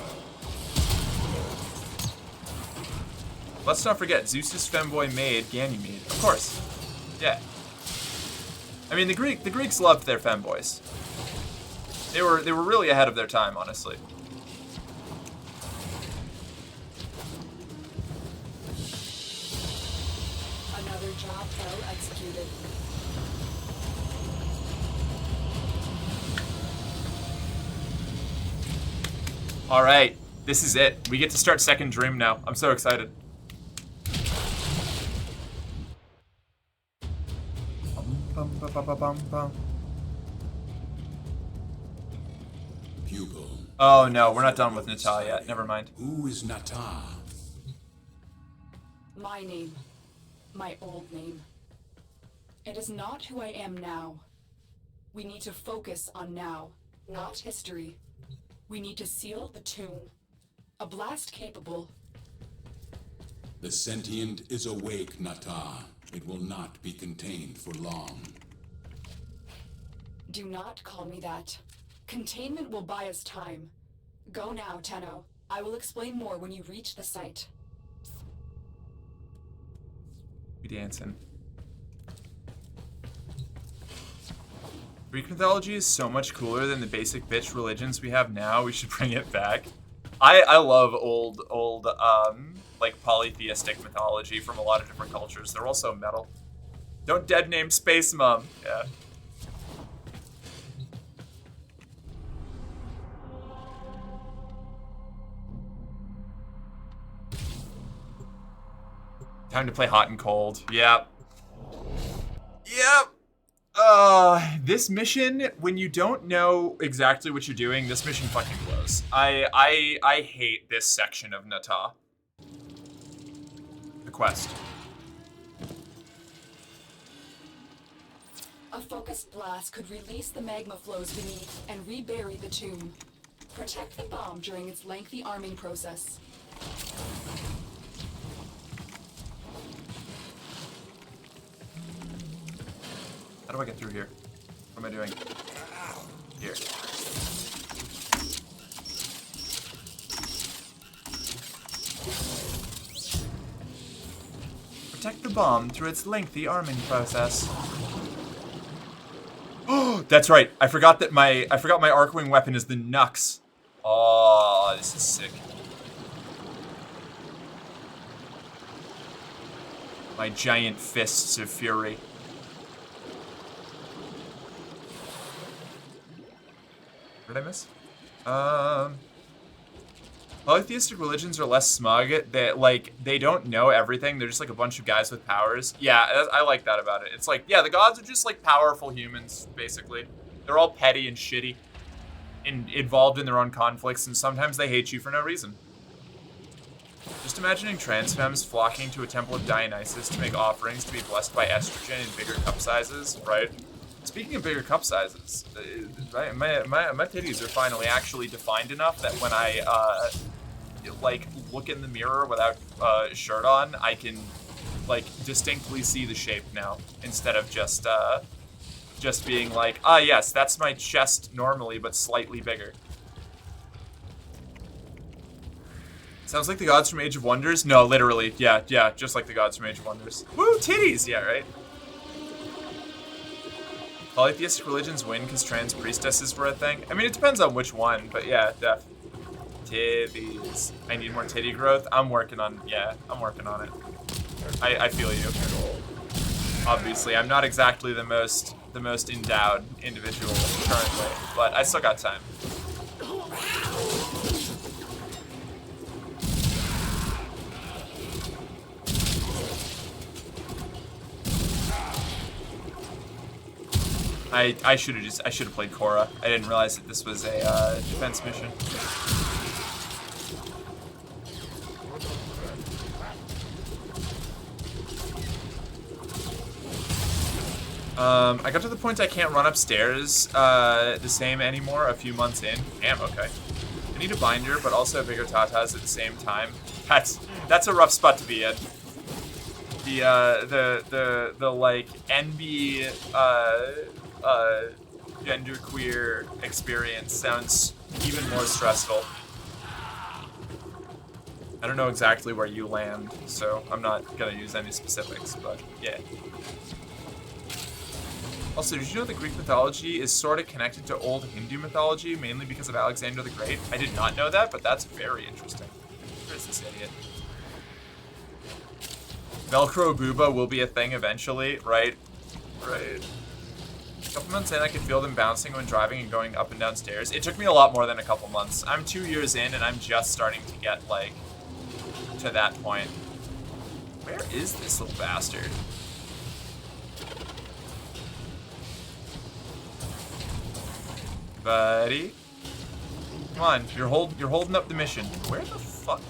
Let's not forget, Zeus's femboy maid, Ganymede. Of course. Yeah. I mean, the Greeks loved their femboys. They were really ahead of their time, honestly. Another job well executed. All right, this is it. We get to start second dream now. I'm so excited. Pupil. Oh no, we're not done with Natah yet. Never mind. Who is Natah? My name. My old name. It is not who I am now. We need to focus on now, not history. We need to seal the tomb. A blast capable. The sentient is awake, Natah. It will not be contained for long. Do not call me that. Containment will buy us time. Go now, Tenno. I will explain more when you reach the site. We dancing. Greek mythology is so much cooler than the basic bitch religions we have now. We should bring it back. I love old like polytheistic mythology from a lot of different cultures. They're all so metal. Don't dead name Space Mom. Yeah. Time to play hot and cold. Yep. Yep. This mission, when you don't know exactly what you're doing, this mission fucking blows. I hate this section of Natah. The quest. A focused blast could release the magma flows beneath and rebury the tomb. Protect the bomb during its lengthy arming process. How do I get through here? What am I doing? Here. Protect the bomb through its lengthy arming process. Oh, that's right. I forgot my Arcwing weapon is the Nux. Oh, this is sick. My giant fists of fury. What did I miss? Polytheistic religions are less smug. They don't know everything. They're just like a bunch of guys with powers. Yeah, I like that about it. It's like, yeah, the gods are just like powerful humans, basically. They're all petty and shitty, and involved in their own conflicts, and sometimes they hate you for no reason. Just imagining trans femmes flocking to a temple of Dionysus to make offerings to be blessed by estrogen in bigger cup sizes, right? Speaking of bigger cup sizes, my titties are finally actually defined enough that when I like look in the mirror without a shirt on, I can like distinctly see the shape now instead of just being like, ah yes, that's my chest normally but slightly bigger. Sounds like the gods from Age of Wonders? No, literally, yeah, just like the gods from Age of Wonders. Woo, titties, yeah, right? Polytheistic religions win because trans priestesses were a thing. I mean, it depends on which one, but yeah, def. Titties. I need more titty growth. I'm working on it. I feel you. Obviously, I'm not exactly the most endowed individual currently, but I still got time. I should have played Korra. I didn't realize that this was a defense mission. I got to the point I can't run upstairs the same anymore a few months in. Damn, okay. I need a binder, but also bigger tatas at the same time. That's a rough spot to be in. The like NB genderqueer experience sounds even more stressful. I don't know exactly where you land, so I'm not gonna use any specifics, but yeah. Also, did you know that Greek mythology is sort of connected to old Hindu mythology, mainly because of Alexander the Great? I did not know that, but that's very interesting. Where's this idiot? Velcro booba will be a thing eventually, right? Right. A couple months in, I could feel them bouncing when driving and going up and down stairs. It took me a lot more than a couple months. I'm 2 years in, and I'm just starting to get, like, to that point. Where is this little bastard? Buddy. Come on, you're holding up the mission. Where the fuck?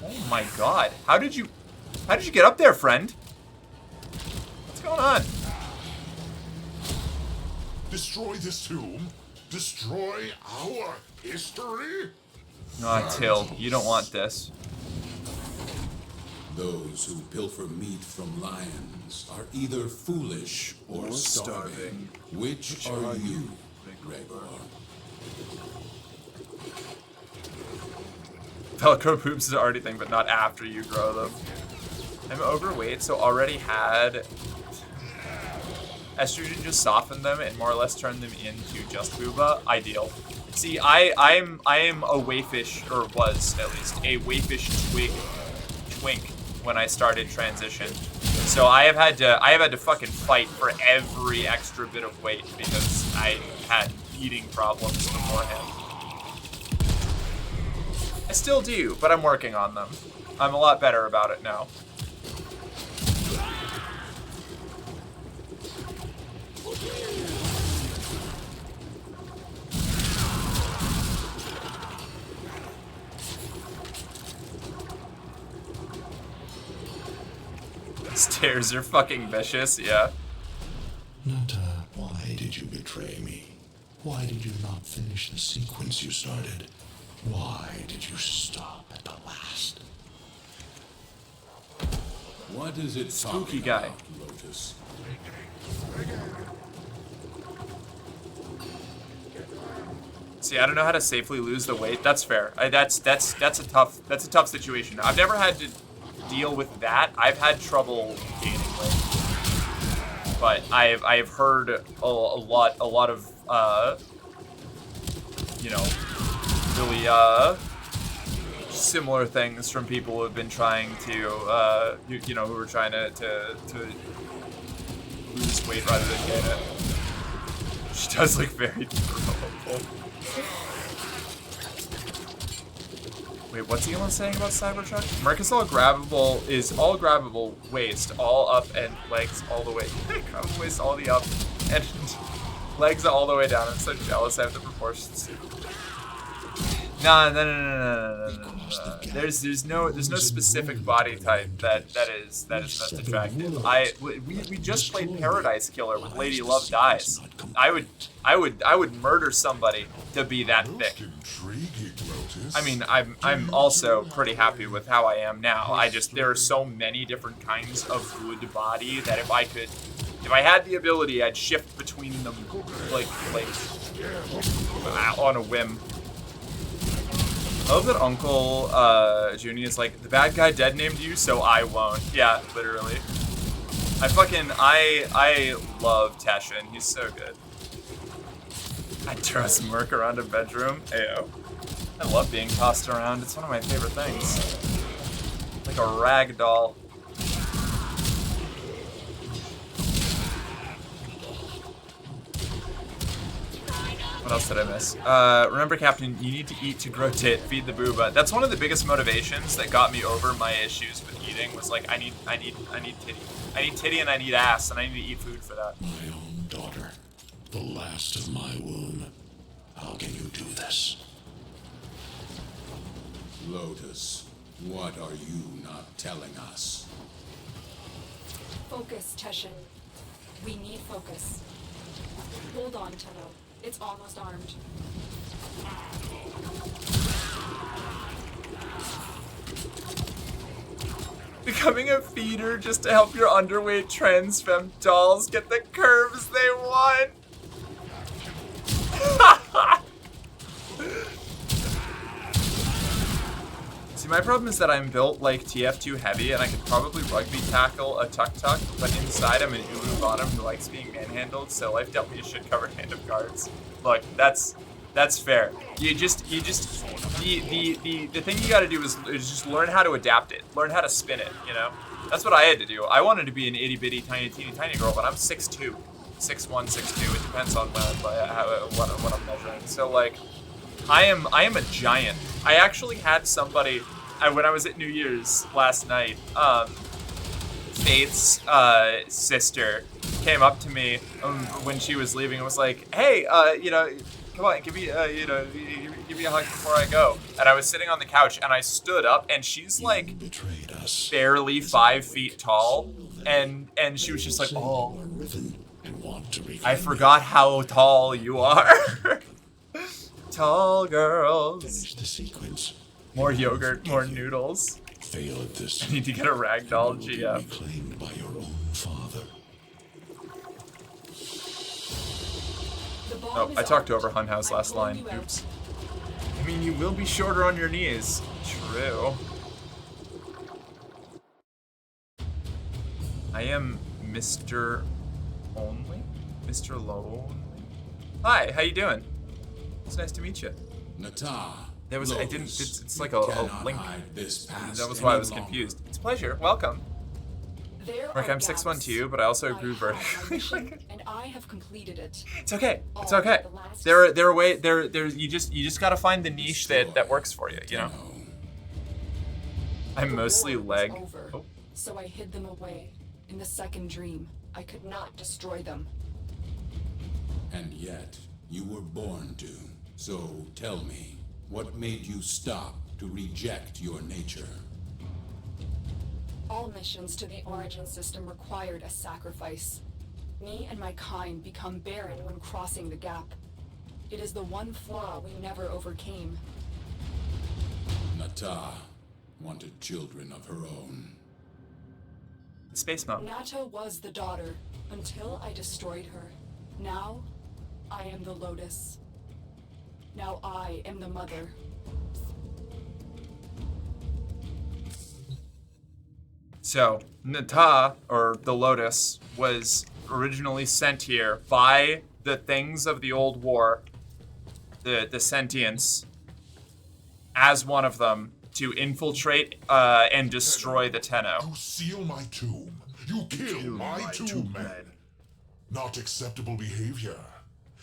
Oh my god. How did you get up there, friend? What's going on? Destroy this tomb? Destroy our history? Nah, Till, you don't want this. Those who pilfer meat from lions are either foolish or starving. Which are you, Gregor? Velcro poops is an already thing, but not after you grow them. I'm overweight, so already had estrogen just softened them and more or less turned them into just booba. Ideal. See, I am a wayfish, or was at least a wayfish twink when I started transition. So I have had to fucking fight for every extra bit of weight because I had eating problems beforehand. I still do, but I'm working on them. I'm a lot better about it now. Stairs are fucking vicious, yeah. Nata, why did you betray me? Why did you not finish the sequence you started? Why did you stop at the last? What is it Spooky guy. about, Lotus? See, I don't know how to safely lose the weight. That's fair. That's a tough situation. I've never had to deal with that. I've had trouble gaining weight, but I've heard a lot of you know, really similar things from people who have been trying to you know, who were trying to lose weight rather than gain it. She does look very probable. Wait, what's Elon saying about Cybertruck? Marcus all grabbable waist, all up and legs all the way. Grabbable waist all the up and legs all the way down. I'm so jealous I have the proportions. No. There's no specific body type that is most attractive. We just played Paradise Killer with Lady Love Dies. I would murder somebody to be that thick. I mean, I'm also pretty happy with how I am now. There are so many different kinds of good body that if I had the ability, I'd shift between them like on a whim. I love that Uncle Junie is like, the bad guy dead named you, so I won't. Yeah, literally. I love Teshin. He's so good. I'd throw some work around a bedroom. Ayo. I love being tossed around. It's one of my favorite things. Like a rag doll. What else did I miss? Remember, Captain, you need to eat to grow tit. Feed the booba. That's one of the biggest motivations that got me over my issues with eating. Was like, I need titty. I need titty and I need ass, and I need to eat food for that. My own daughter, the last of my womb. How can you do this? Lotus, what are you not telling us? Focus, Teshin. We need focus. Hold on, Tenno. It's almost armed. Becoming a feeder just to help your underweight trans femme dolls get the curves they want. See, my problem is that I'm built like TF2 heavy, and I could probably rugby tackle a tuk-tuk, but inside I'm an Ulu bottom who likes being manhandled, so life dealt me a shit covered hand of cards. Look, that's fair. The thing you gotta do is just learn how to adapt it. Learn how to spin it, you know? That's what I had to do. I wanted to be an itty bitty tiny teeny tiny girl, but I'm 6'2", 6'1", 6'2". It depends on what I'm measuring. So like, I am a giant. I actually had somebody when I was at New Year's last night. Faith's sister came up to me when she was leaving and was like, "Hey, you know, come on, give me you know, give me a hug before I go." And I was sitting on the couch and I stood up and she's like barely 5 feet tall, and she was just like, "Oh, I forgot how tall you are." Tall girls. Finish the sequence. More yogurt, more noodles. Fail at this. I need to get a ragdoll GF. Reclaimed by your own father. Oh, I talked over Hunhouse last line. Oops. I mean, you will be shorter on your knees. True. I am Mr. Only? Mr. Lonely? Hi, how you doing? It's nice to meet you. Nata. There was, Lotus, I didn't, it's like a link. This That was why I was confused. It's a pleasure, welcome. Rick, I'm 6'1" to you, but I also grew vertically. And I have completed it. It's okay. It's okay. There you just gotta find the niche that works for you, you know? I'm mostly leg. Oh. So I hid them away. In the second dream, I could not destroy them. And yet, you were born to. So tell me, what made you stop to reject your nature? All missions to the Origin system required a sacrifice. Me and my kind become barren when crossing the gap. It is the one flaw we never overcame. Nata wanted children of her own. Space Mom. Nata was the daughter until I destroyed her. Now, I am the Lotus. Now I am the mother. So, Nata, or the Lotus, was originally sent here by the things of the old war, the sentients, as one of them, to infiltrate and destroy the Tenno. You seal my tomb. You kill my tomb men. Not acceptable behavior.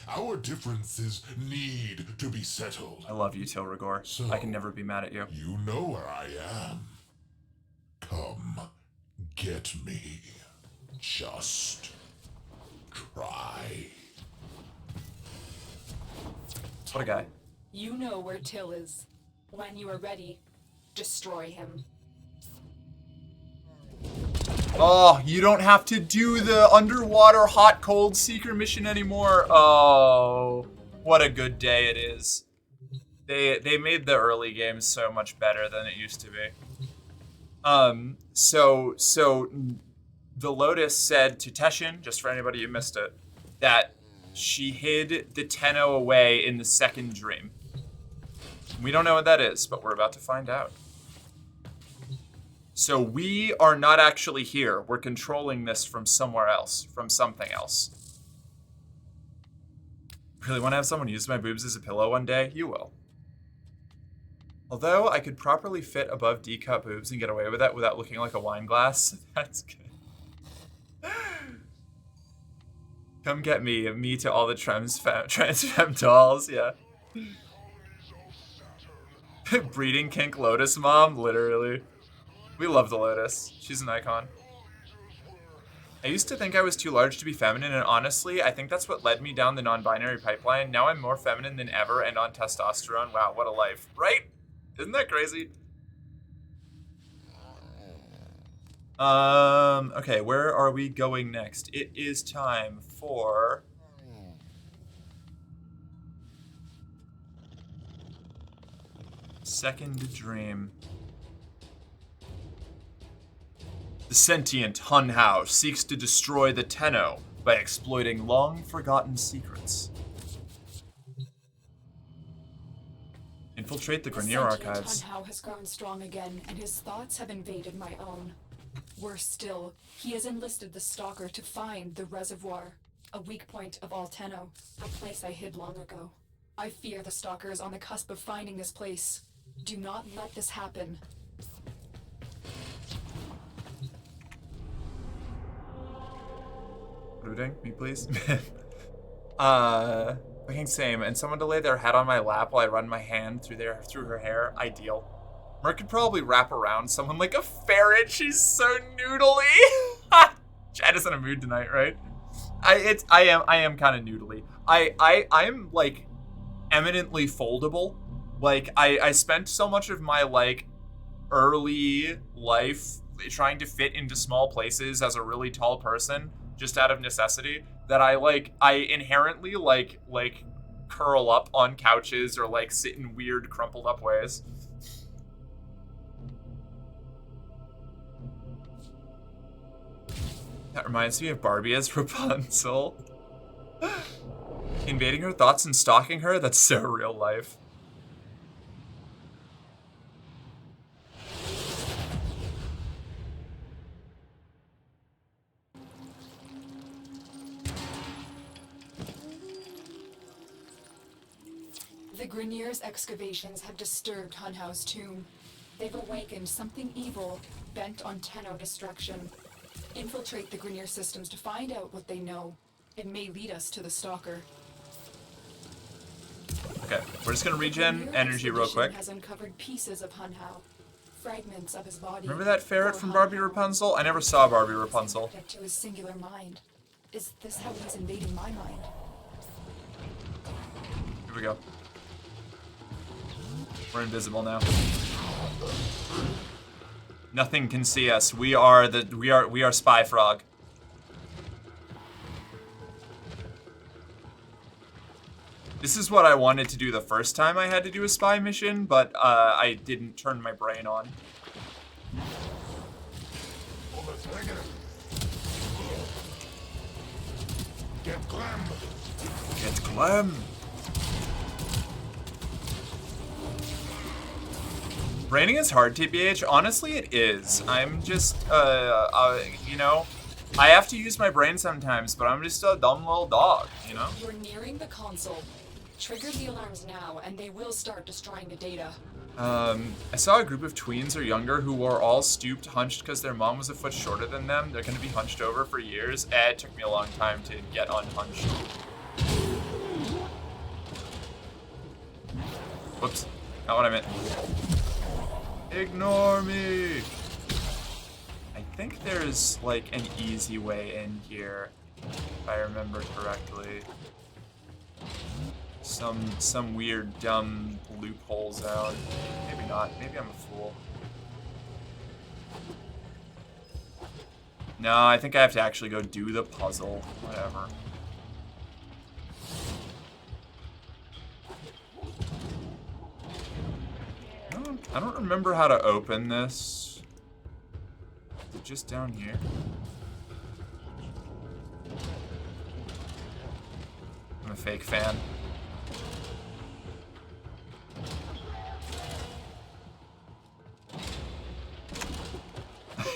Our differences need to be settled. I love you, Tilrigor. So, I can never be mad at you. You know where I am. Come, get me. Just try. What a guy. You know where Till is. When you are ready, destroy him. Oh, you don't have to do the underwater hot cold seeker mission anymore. Oh, what a good day it is. They made the early games so much better than it used to be. So the Lotus said to Teshin, just for anybody who missed it, that she hid the Tenno away in the second dream. We don't know what that is, but we're about to find out. So we are not actually here. We're controlling this from somewhere else, from something else. Really want to have someone use my boobs as a pillow one day? You will. Although I could properly fit above D-cup boobs and get away with that without looking like a wine glass. That's good. Come get me. Me to all the trans femme dolls. Yeah. Breeding kink Lotus mom. Literally. We love the Lotus. She's an icon. I used to think I was too large to be feminine, and honestly, I think that's what led me down the non-binary pipeline. Now I'm more feminine than ever and on testosterone. Wow, what a life. Right? Isn't that crazy? Okay, where are we going next? It is time for... Second Dream. The sentient Hun Hao seeks to destroy the Tenno by exploiting long-forgotten secrets. Infiltrate the Grenier archives. Hun Hao has grown strong again, and his thoughts have invaded my own. Worse still, he has enlisted the Stalker to find the reservoir, a weak point of all Tenno, a place I hid long ago. I fear the Stalker is on the cusp of finding this place. Do not let this happen. Rooting me, please. Fucking same. And someone to lay their head on my lap while I run my hand through her hair. Ideal. Merc could probably wrap around someone like a ferret. She's so noodly. Chad is in a mood tonight, right? I am kind of noodly. I'm like eminently foldable. Like I spent so much of my like early life trying to fit into small places as a really tall person, just out of necessity, that I inherently like curl up on couches or like sit in weird crumpled up ways. That reminds me of Barbie as Rapunzel. Invading her thoughts and stalking her, that's so real life. The Grenier's excavations have disturbed Hun Hao's tomb. They've awakened something evil, bent on Tenno destruction. Infiltrate the Grenier systems to find out what they know. It may lead us to the Stalker. Okay, we're just gonna regen energy real quick. Has uncovered pieces of Hun Hao, fragments of his body. Remember that ferret from Barbie Rapunzel? I never saw Barbie Rapunzel. To his singular mind. Is this how he's invading my mind? Here we go. We're invisible now. Nothing can see us. We are Spy Frog. This is what I wanted to do the first time I had to do a spy mission, but I didn't turn my brain on. Get Clem! Get Clem! Braining is hard, TBH. Honestly, it is. I'm just, you know, I have to use my brain sometimes, but I'm just a dumb little dog, you know? You're nearing the console. Trigger the alarms now, and they will start destroying the data. I saw a group of tweens or younger who were all stooped, hunched because their mom was a foot shorter than them. They're going to be hunched over for years. It took me a long time to get unhunched. Whoops. Not what I meant. Ignore me! I think there's, like, an easy way in here, if I remember correctly. Some weird, dumb loophole zone. Maybe not. Maybe I'm a fool. No, I think I have to actually go do the puzzle. Whatever. I don't remember how to open this. Is it just down here? I'm a fake fan.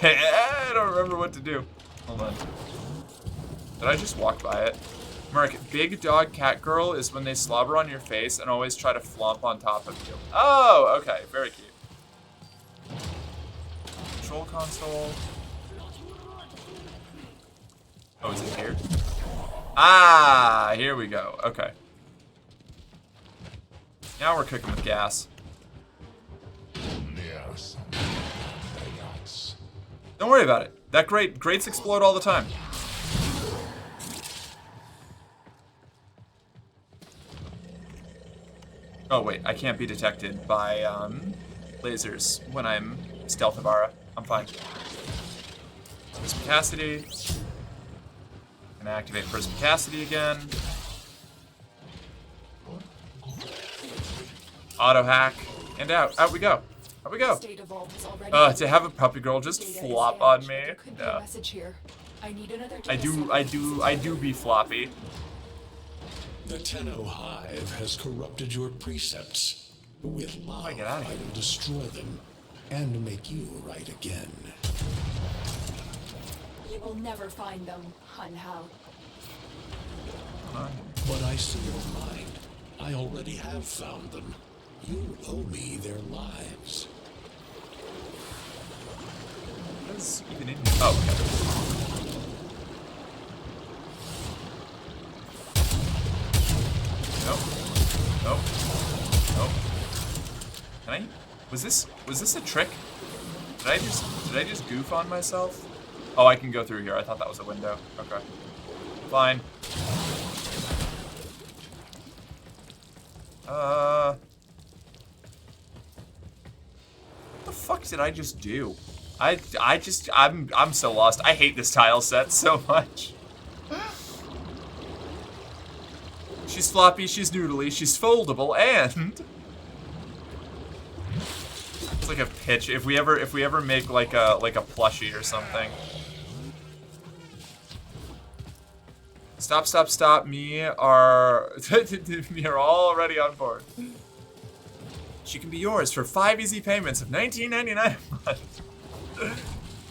I don't remember what to do. Hold on. Did I just walk by it? Mark, big dog cat girl is when they slobber on your face and always try to flomp on top of you. Oh, okay. Very cute. Control console. Oh, is it here? Ah, here we go. Okay. Now we're cooking with gas. Yes. Don't worry about it. That grates explode all the time. Oh wait, I can't be detected by lasers when I'm Stealth Avara. I'm fine. Perspicacity. Gonna activate Perspicacity again. Auto hack. And out. Out we go. Out we go. To have a puppy girl just flop on me. Yeah. I do be floppy. The Tenno Hive has corrupted your precepts. With love, I will destroy them and make you right again. You will never find them, Hun Hao. But I see your mind. I already have found them. You owe me their lives. What is even in here? Oh, okay. Nope. Nope. Nope. Can I? Was this a trick? Did I just goof on myself? Oh, I can go through here. I thought that was a window. Okay. Fine. What the fuck did I just do? I'm so lost. I hate this tile set so much. She's floppy, she's noodly, she's foldable, and it's like a pitch. If we ever make like a plushie or something. Stop. Me are already on board. She can be yours for 5 easy payments of $19.99 a month.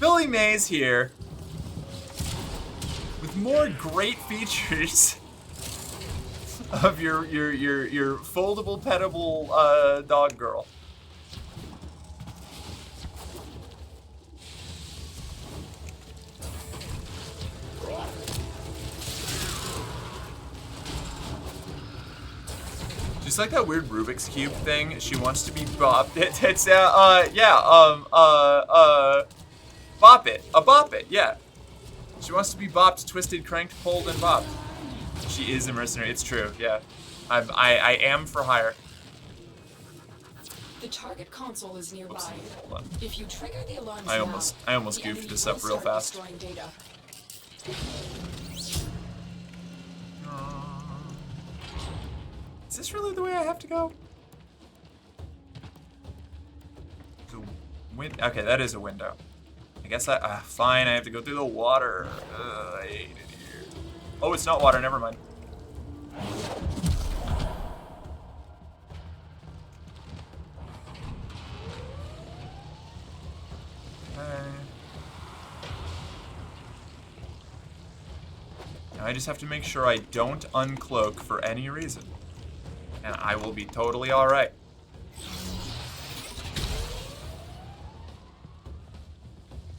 Billy Mays here with more great features of your foldable, petable dog girl. Just like that weird Rubik's Cube thing, she wants to be bopped. Bop it. Bop it, yeah. She wants to be bopped, twisted, cranked, pulled, and bopped. She is a mercenary, it's true, yeah. I am for hire. The target console is nearby. Oops, hold on. If you trigger the alarms I almost goofed this up real fast. Is this really the way I have to go? Okay, that is a window. I guess fine, I have to go through the water. I hate it here. Oh, it's not water, never mind. Now I just have to make sure I don't uncloak for any reason. And I will be totally alright.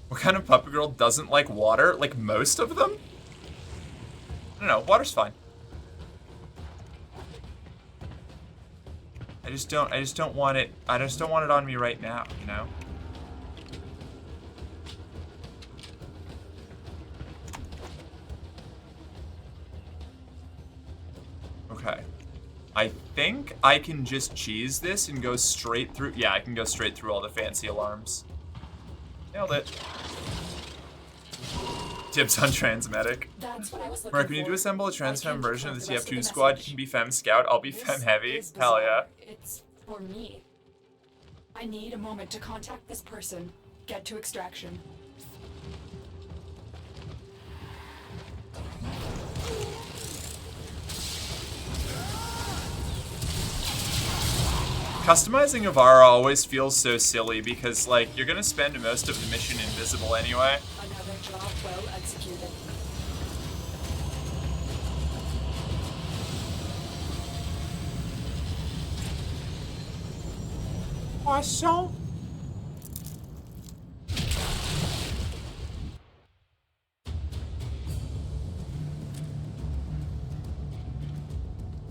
What kind of puppy girl doesn't like water? Like most of them? I don't know, water's fine. I just don't want it on me right now, you know? Okay. I think I can just cheese this and go straight through. Yeah, I can go straight through all the fancy alarms. Nailed it. Tips on Transmedic. Mark, when you do assemble a Transfem version of the TF2 squad, you can be Fem Scout, I'll be Fem Heavy. Hell yeah. It's for me. I need a moment to contact this person. Get to extraction. Customizing Avara always feels so silly because, like, you're gonna spend most of the mission invisible anyway. Another job well executed. Poisson.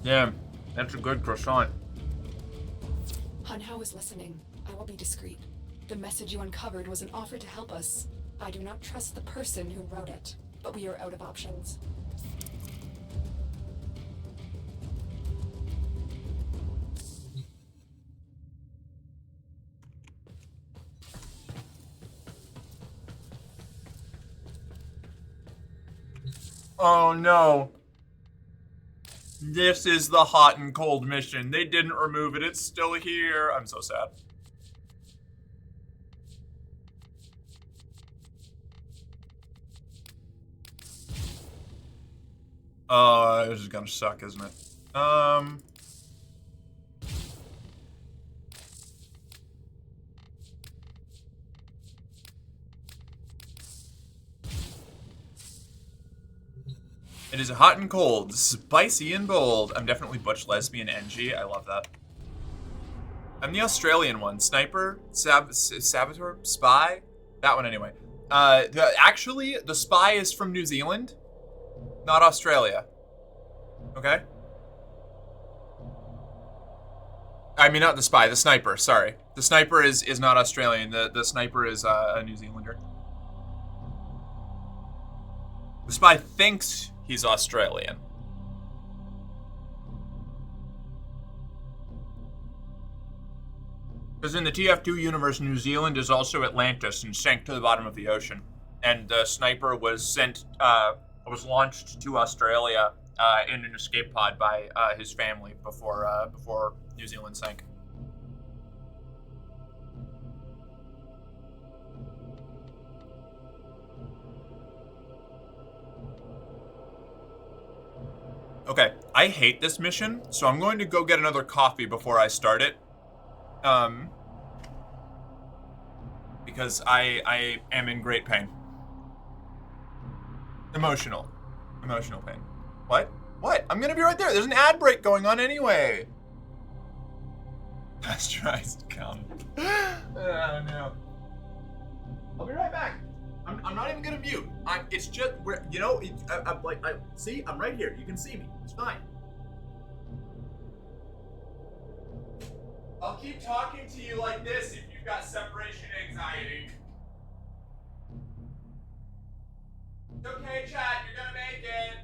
Damn, that's a good croissant. Hunhao is listening. I will be discreet. The message you uncovered was an offer to help us. I do not trust the person who wrote it, but we are out of options. Oh no. This is the hot and cold mission. They didn't remove it. It's still here. I'm so sad. This is gonna suck, isn't it? It is hot and cold, spicy and bold. I'm definitely butch lesbian NG. I love that. I'm the Australian one. Sniper, saboteur, spy. That one anyway. Actually, the spy is from New Zealand, not Australia. Okay? I mean, not the spy, the sniper, sorry. The sniper is not Australian. The sniper is a New Zealander. The spy thinks he's Australian. Because in the TF2 universe, New Zealand is also Atlantis and sank to the bottom of the ocean. And the sniper was was launched to Australia in an escape pod by his family before New Zealand sank. Okay, I hate this mission, so I'm going to go get another coffee before I start it. Because I am in great pain. Emotional pain. What? What? I'm gonna be right there. There's an ad break going on anyway. Pasteurized cum. Oh no. I'll be right back. I'm not even gonna mute. It's just see, I'm right here. You can see me. It's fine. I'll keep talking to you like this if you've got separation anxiety. It's okay, chat. You're gonna make it.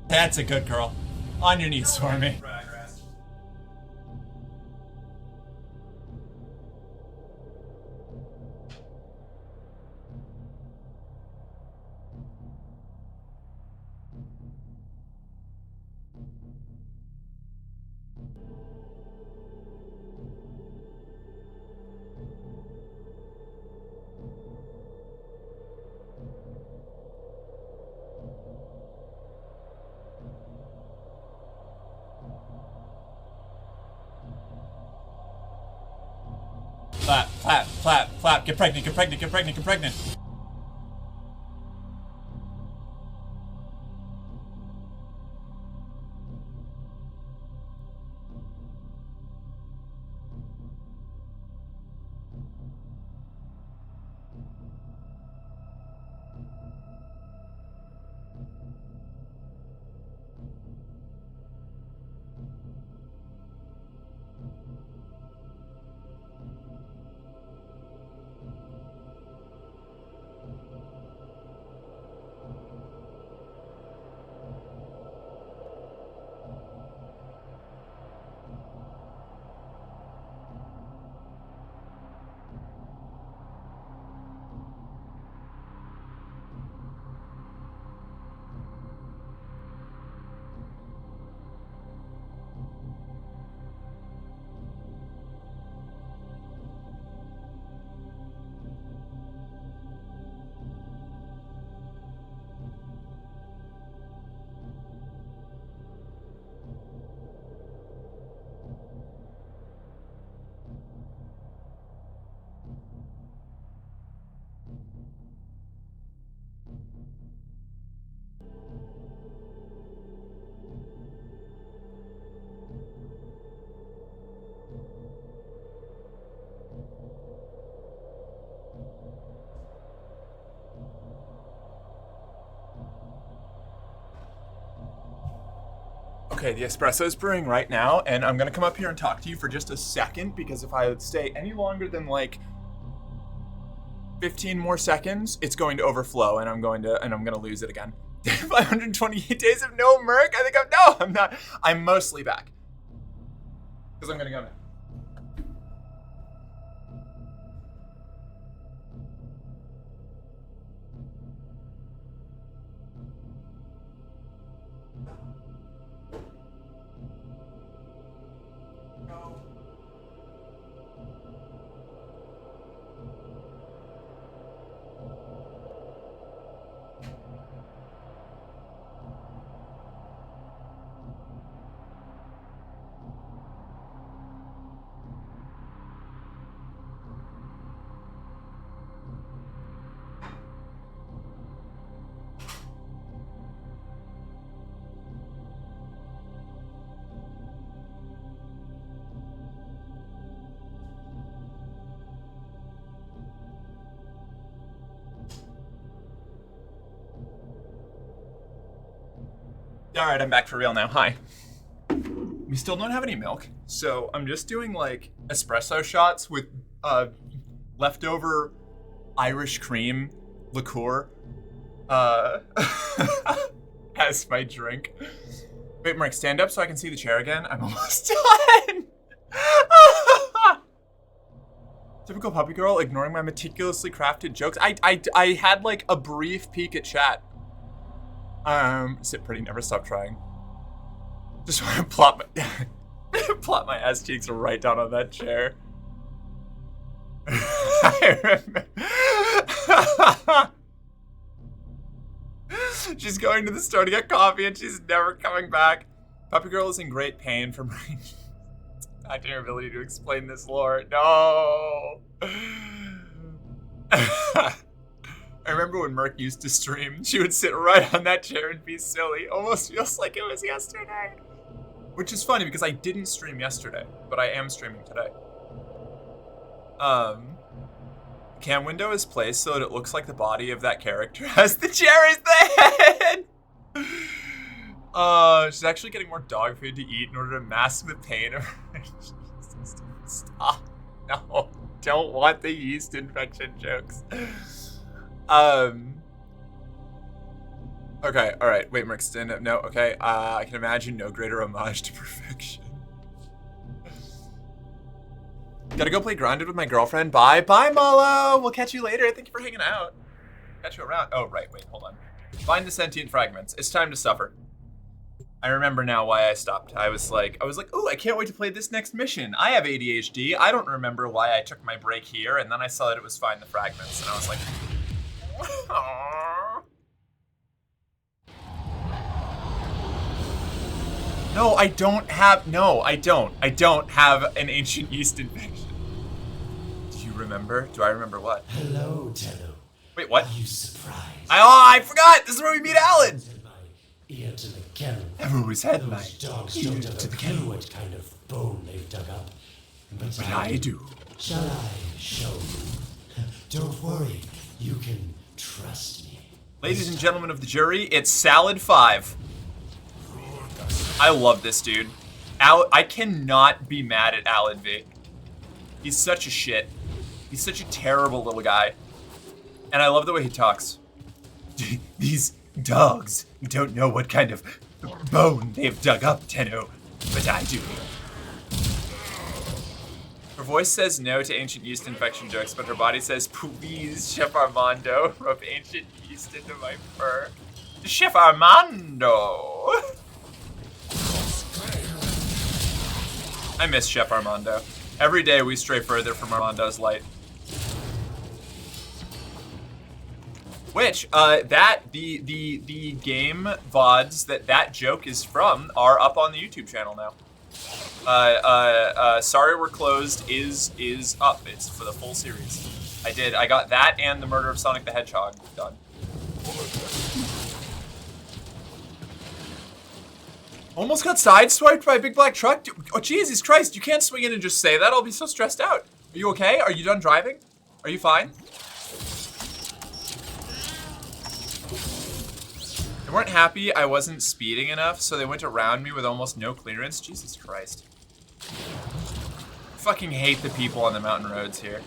That's a good girl. On your knees for me. Flap, flap, flap, flap. Get pregnant, get pregnant, get pregnant, get pregnant. Okay, the espresso is brewing right now, and I'm gonna come up here and talk to you for just a second, because if I stay any longer than like 15 more seconds, it's going to overflow, and I'm gonna lose it again. 528 days of no Merc. I think I'm not. I'm mostly back because I'm gonna go now. All right, I'm back for real now. Hi. We still don't have any milk, so I'm just doing like espresso shots with leftover Irish cream liqueur as my drink. Wait, Mark, stand up so I can see the chair again. I'm almost done. Typical puppy girl, ignoring my meticulously crafted jokes. I had like a brief peek at chat. Sit pretty, never stop trying. Just want to plop my ass cheeks right down on that chair. I remember. She's going to the store to get coffee and she's never coming back. Puppy girl is in great pain from not her ability to explain this lore. No. I remember when Merc used to stream, she would sit right on that chair and be silly. Almost feels like it was yesterday. Which is funny because I didn't stream yesterday, but I am streaming today. Cam window is placed so that it looks like the body of that character has the chair as the head. She's actually getting more dog food to eat in order to mask the pain of her. Stop. No, don't want the yeast infection jokes. Okay, alright, wait, Merc, stand up. No, okay, I can imagine no greater homage to perfection. Gotta go play Grounded with my girlfriend. Bye, Molo! We'll catch you later. Thank you for hanging out. Catch you around. Oh, right, wait, hold on. Find the sentient fragments. It's time to suffer. I remember now why I stopped. I was like, ooh, I can't wait to play this next mission. I have ADHD. I don't remember why I took my break here, and then I saw that it was find the fragments, and I was like, aww. No, I don't have an ancient yeast infection. Do you remember? Do I remember what? Hello, Tello. Wait, what? Are you surprised? I forgot! This is where we meet Alan! Ear to the kennel. I've always had my Those dogs ear don't to have the a kennel. clue what kind of bone they've dug up. But I do. Shall I show you? Don't worry, you can trust me. Ladies and gentlemen of the jury, it's Salad 5. I love this dude. I cannot be mad at Alan V. He's such a shit. He's such a terrible little guy. And I love the way he talks. These dogs don't know what kind of bone they've dug up, Tenno, but I do. Her voice says no to ancient yeast infection jokes, but her body says, please, Chef Armando, rub ancient yeast into my fur. Chef Armando! I miss Chef Armando. Every day we stray further from Armando's light. Which, the game VODs that joke is from are up on the YouTube channel now. Sorry We're Closed is up. It's for the full series. I got that and the murder of Sonic the Hedgehog done. Almost got sideswiped by a big black truck. Dude, oh, Jesus Christ, you can't swing in and just say that. I'll be so stressed out. Are you okay? Are you done driving? Are you fine? They weren't happy I wasn't speeding enough, so they went around me with almost no clearance. Jesus Christ. Fucking hate the people on the mountain roads here.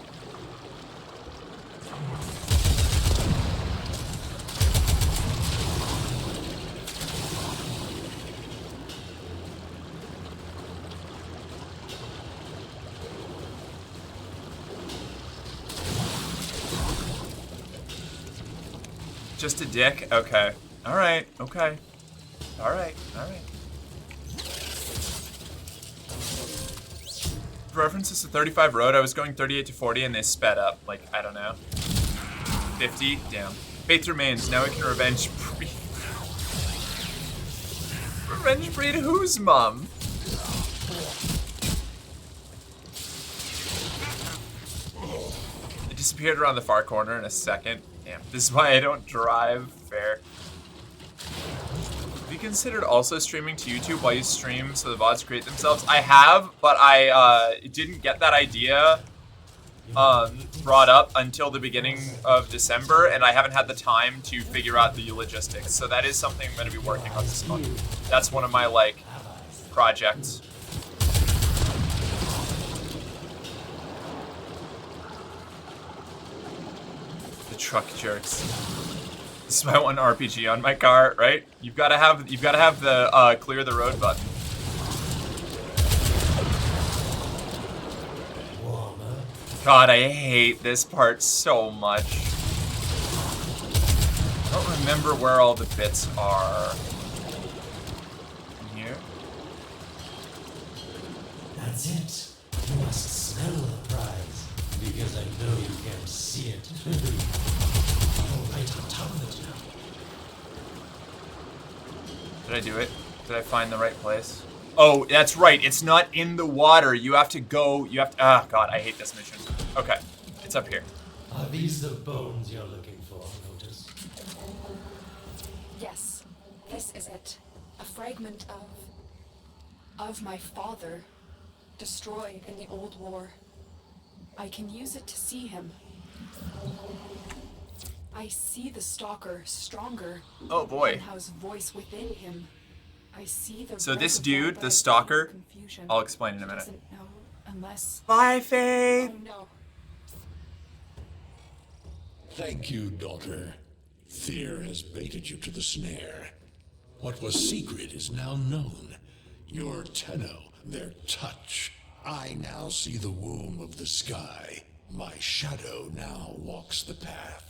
Just a dick? Okay. Alright, okay. Alright, alright. References to 35 road, I was going 38 to 40 and they sped up. Like, I don't know. 50? Damn. Faith remains, now we can revenge breed. Revenge breed whose mom? It disappeared around the far corner in a second. Damn, this is why I don't drive. Fair. Have you considered also streaming to YouTube while you stream so the VODs create themselves? I have, but I didn't get that idea brought up until the beginning of December, and I haven't had the time to figure out the logistics. So that is something I'm going to be working on this month. That's one of my, like, projects. Truck jerks. This is my one RPG on my car, right? You've got to have the clear the road button. God, I hate this part so much. I don't remember where all the bits are. In here? That's it. You must smell the prize, because I know you can't see it. Right on top of it now. Did I do it? Did I find the right place? Oh, that's right. It's not in the water. You have to go. You have to. Ah, God, I hate this mission. Okay, it's up here. Are these the bones you're looking for, Lotus? Yes, this is it. A fragment of my father, destroyed in the old war. I can use it to see him. I see the stalker stronger. Oh boy. House voice within him. I see the. So this dude, the stalker, I'll explain in a minute. Doesn't know unless. Bye, Faith. Oh no. Thank you, daughter. Fear has baited you to the snare. What was secret is now known. Your Tenno, their touch. I now see the womb of the sky. My shadow now walks the path.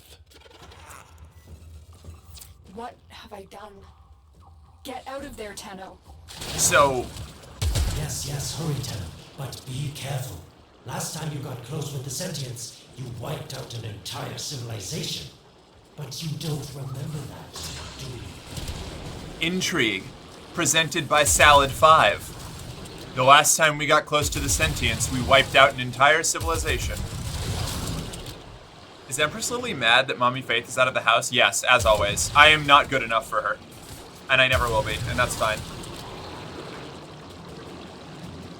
What have I done? Get out of there, Tenno. So. Yes, hurry, Tenno. But be careful. Last time you got close with the sentients, you wiped out an entire civilization. But you don't remember that, do you? Intrigue. Presented by Salad 5. The last time we got close to the sentients, we wiped out an entire civilization. Is Empress Lily mad that Mommy Faith is out of the house? Yes, as always. I am not good enough for her. And I never will be, and that's fine.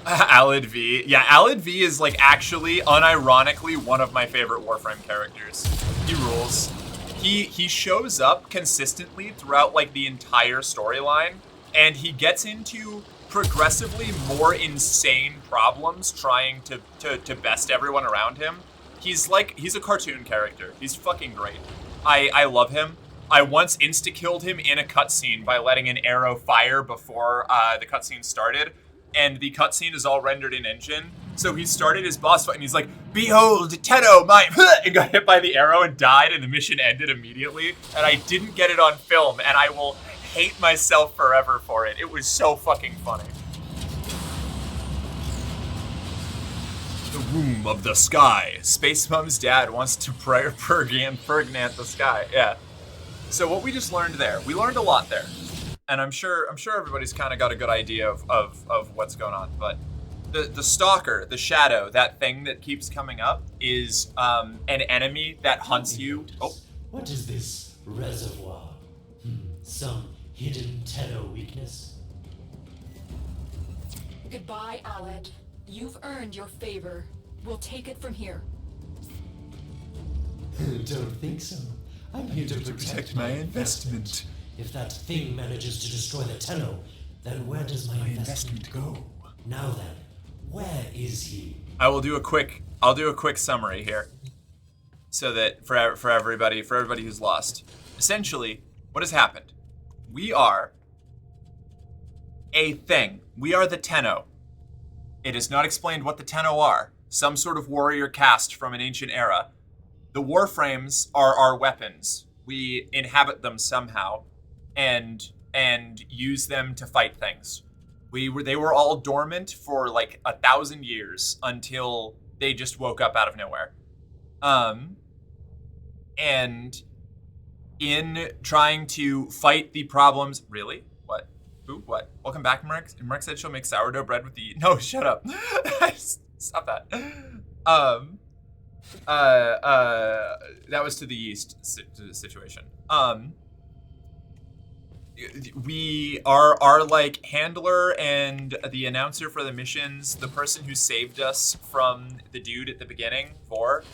Alid V. Yeah, Alid V is, like, actually, unironically, one of my favorite Warframe characters. He rules. He shows up consistently throughout, like, the entire storyline, and he gets into progressively more insane problems trying to best everyone around him. He's a cartoon character. He's fucking great. I love him. I once insta-killed him in a cutscene by letting an arrow fire before the cutscene started, and the cutscene is all rendered in engine. So he started his boss fight, and he's like, "Behold, Tenno, my," and got hit by the arrow and died, and the mission ended immediately. And I didn't get it on film, and I will hate myself forever for it. It was so fucking funny. The womb of the sky. Space Mom's dad wants to pregnant the sky. Yeah. So what we just learned there, we learned a lot there, and I'm sure everybody's kind of got a good idea of what's going on. But the stalker, the shadow, that thing that keeps coming up, is an enemy that hunts you. Oh, what is this reservoir? Some hidden Tenno weakness? Goodbye, Aled. You've earned your favor. We'll take it from here. Don't think so. I'm here to protect my investment. If that thing manages to destroy the Tenno, then where does my investment go? Now then, where is he? I'll do a quick summary here, so that for everybody who's lost. Essentially, what has happened? We are a thing. We are the Tenno. It is not explained what the Tenno are. Some sort of warrior caste from an ancient era. The warframes are our weapons. We inhabit them somehow, and use them to fight things. They were all dormant for like 1,000 years until they just woke up out of nowhere. And in trying to fight the problems, really? What? Who? What? Welcome back, Mark. Mark said she'll make sourdough bread with the. No, shut up. Stop that. That was to the yeast situation. We are like handler and the announcer for the missions, the person who saved us from the dude at the beginning, so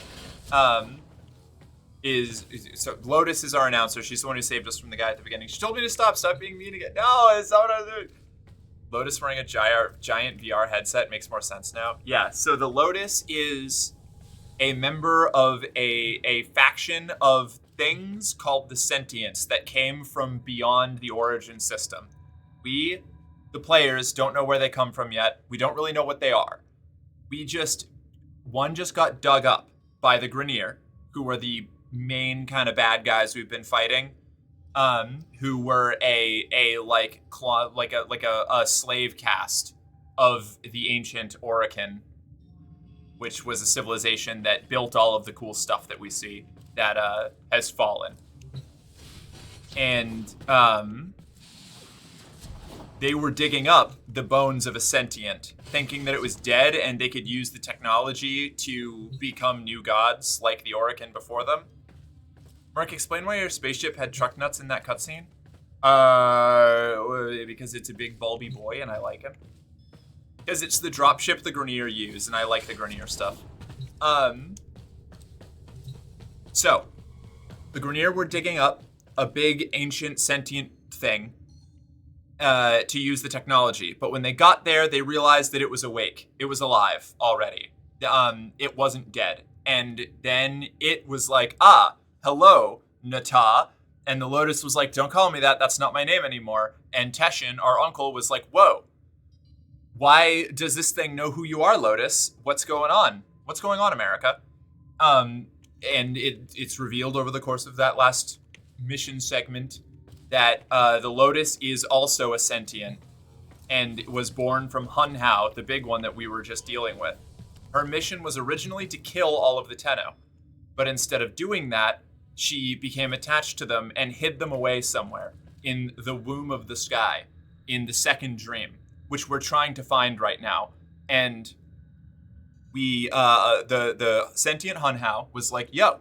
Lotus is our announcer. She's the one who saved us from the guy at the beginning. She told me to stop being mean again. No, it's not what I was doing. Lotus wearing a giant VR headset makes more sense now. Yeah, so the Lotus is a member of a faction of things called the Sentients that came from beyond the origin system. We, the players, don't know where they come from yet. We don't really know what they are. One just got dug up by the Grenier, who are the main kind of bad guys we've been fighting, who were a slave caste of the ancient Orokin, which was a civilization that built all of the cool stuff that we see that has fallen. And they were digging up the bones of a sentient, thinking that it was dead and they could use the technology to become new gods like the Orokin before them. Mark, explain why your spaceship had truck nuts in that cutscene. Because it's a big bulby boy and I like him. Because it's the dropship the Grenier use, and I like the Grenier stuff. So, the Grenier were digging up a big, ancient, sentient thing to use the technology. But when they got there, they realized that it was awake. It was alive already. It wasn't dead. And then it was like, hello, Nata. And the Lotus was like, don't call me that. That's not my name anymore. And Teshin, our uncle, was like, whoa. Why does this thing know who you are, Lotus? What's going on? What's going on, America? And it's revealed over the course of that last mission segment that the Lotus is also a sentient and was born from Hun Hao, the big one that we were just dealing with. Her mission was originally to kill all of the Tenno, but instead of doing that, she became attached to them and hid them away somewhere in the womb of the sky, in the second dream, which we're trying to find right now. And we, the sentient Hun Hao was like, yo,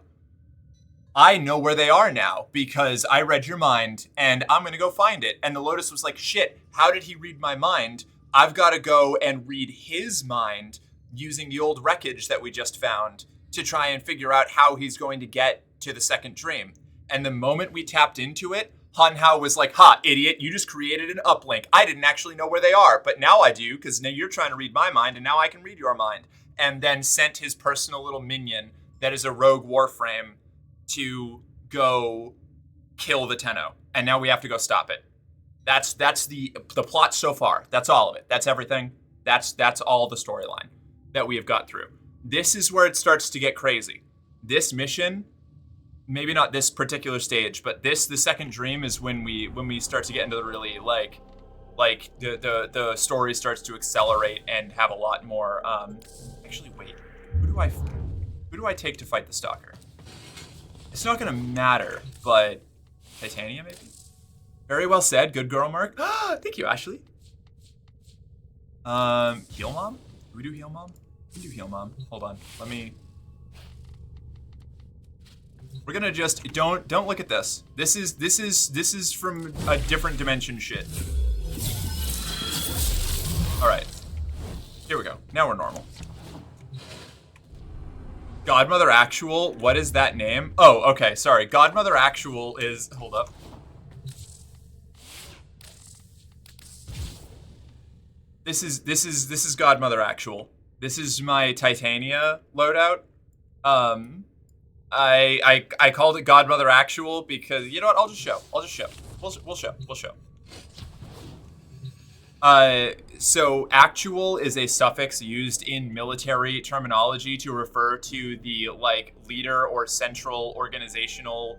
I know where they are now because I read your mind and I'm going to go find it. And the Lotus was like, shit, how did he read my mind? I've got to go and read his mind using the old wreckage that we just found to try and figure out how he's going to get to the second dream. And the moment we tapped into it, Hun Hao was like, ha, idiot, you just created an uplink. I didn't actually know where they are, but now I do, because now you're trying to read my mind, and now I can read your mind. And then sent his personal little minion that is a rogue warframe to go kill the Tenno. And now we have to go stop it. That's the plot so far. That's all of it. That's everything. That's all the storyline that we have got through. This is where it starts to get crazy. This mission, maybe not this particular stage, but the second dream is when we start to get into the really like the story starts to accelerate and have a lot more. Actually, wait, who do I take to fight the Stalker? It's not gonna matter, but Titania maybe. Very well said, good girl, Mark. Thank you, Ashley. Heal Mom? Do we do Heal Mom? We do Heal Mom. Hold on, let me. We're gonna just don't look at this. This is from a different dimension shit. All right, here we go. Now we're normal. Godmother Actual. What is that name? Oh, okay. Sorry. Godmother Actual is. Hold up. This is Godmother Actual. This is my Titania loadout. I called it Godmother Actual because you know what? I'll just show. We'll show. So actual is a suffix used in military terminology to refer to the like leader or central organizational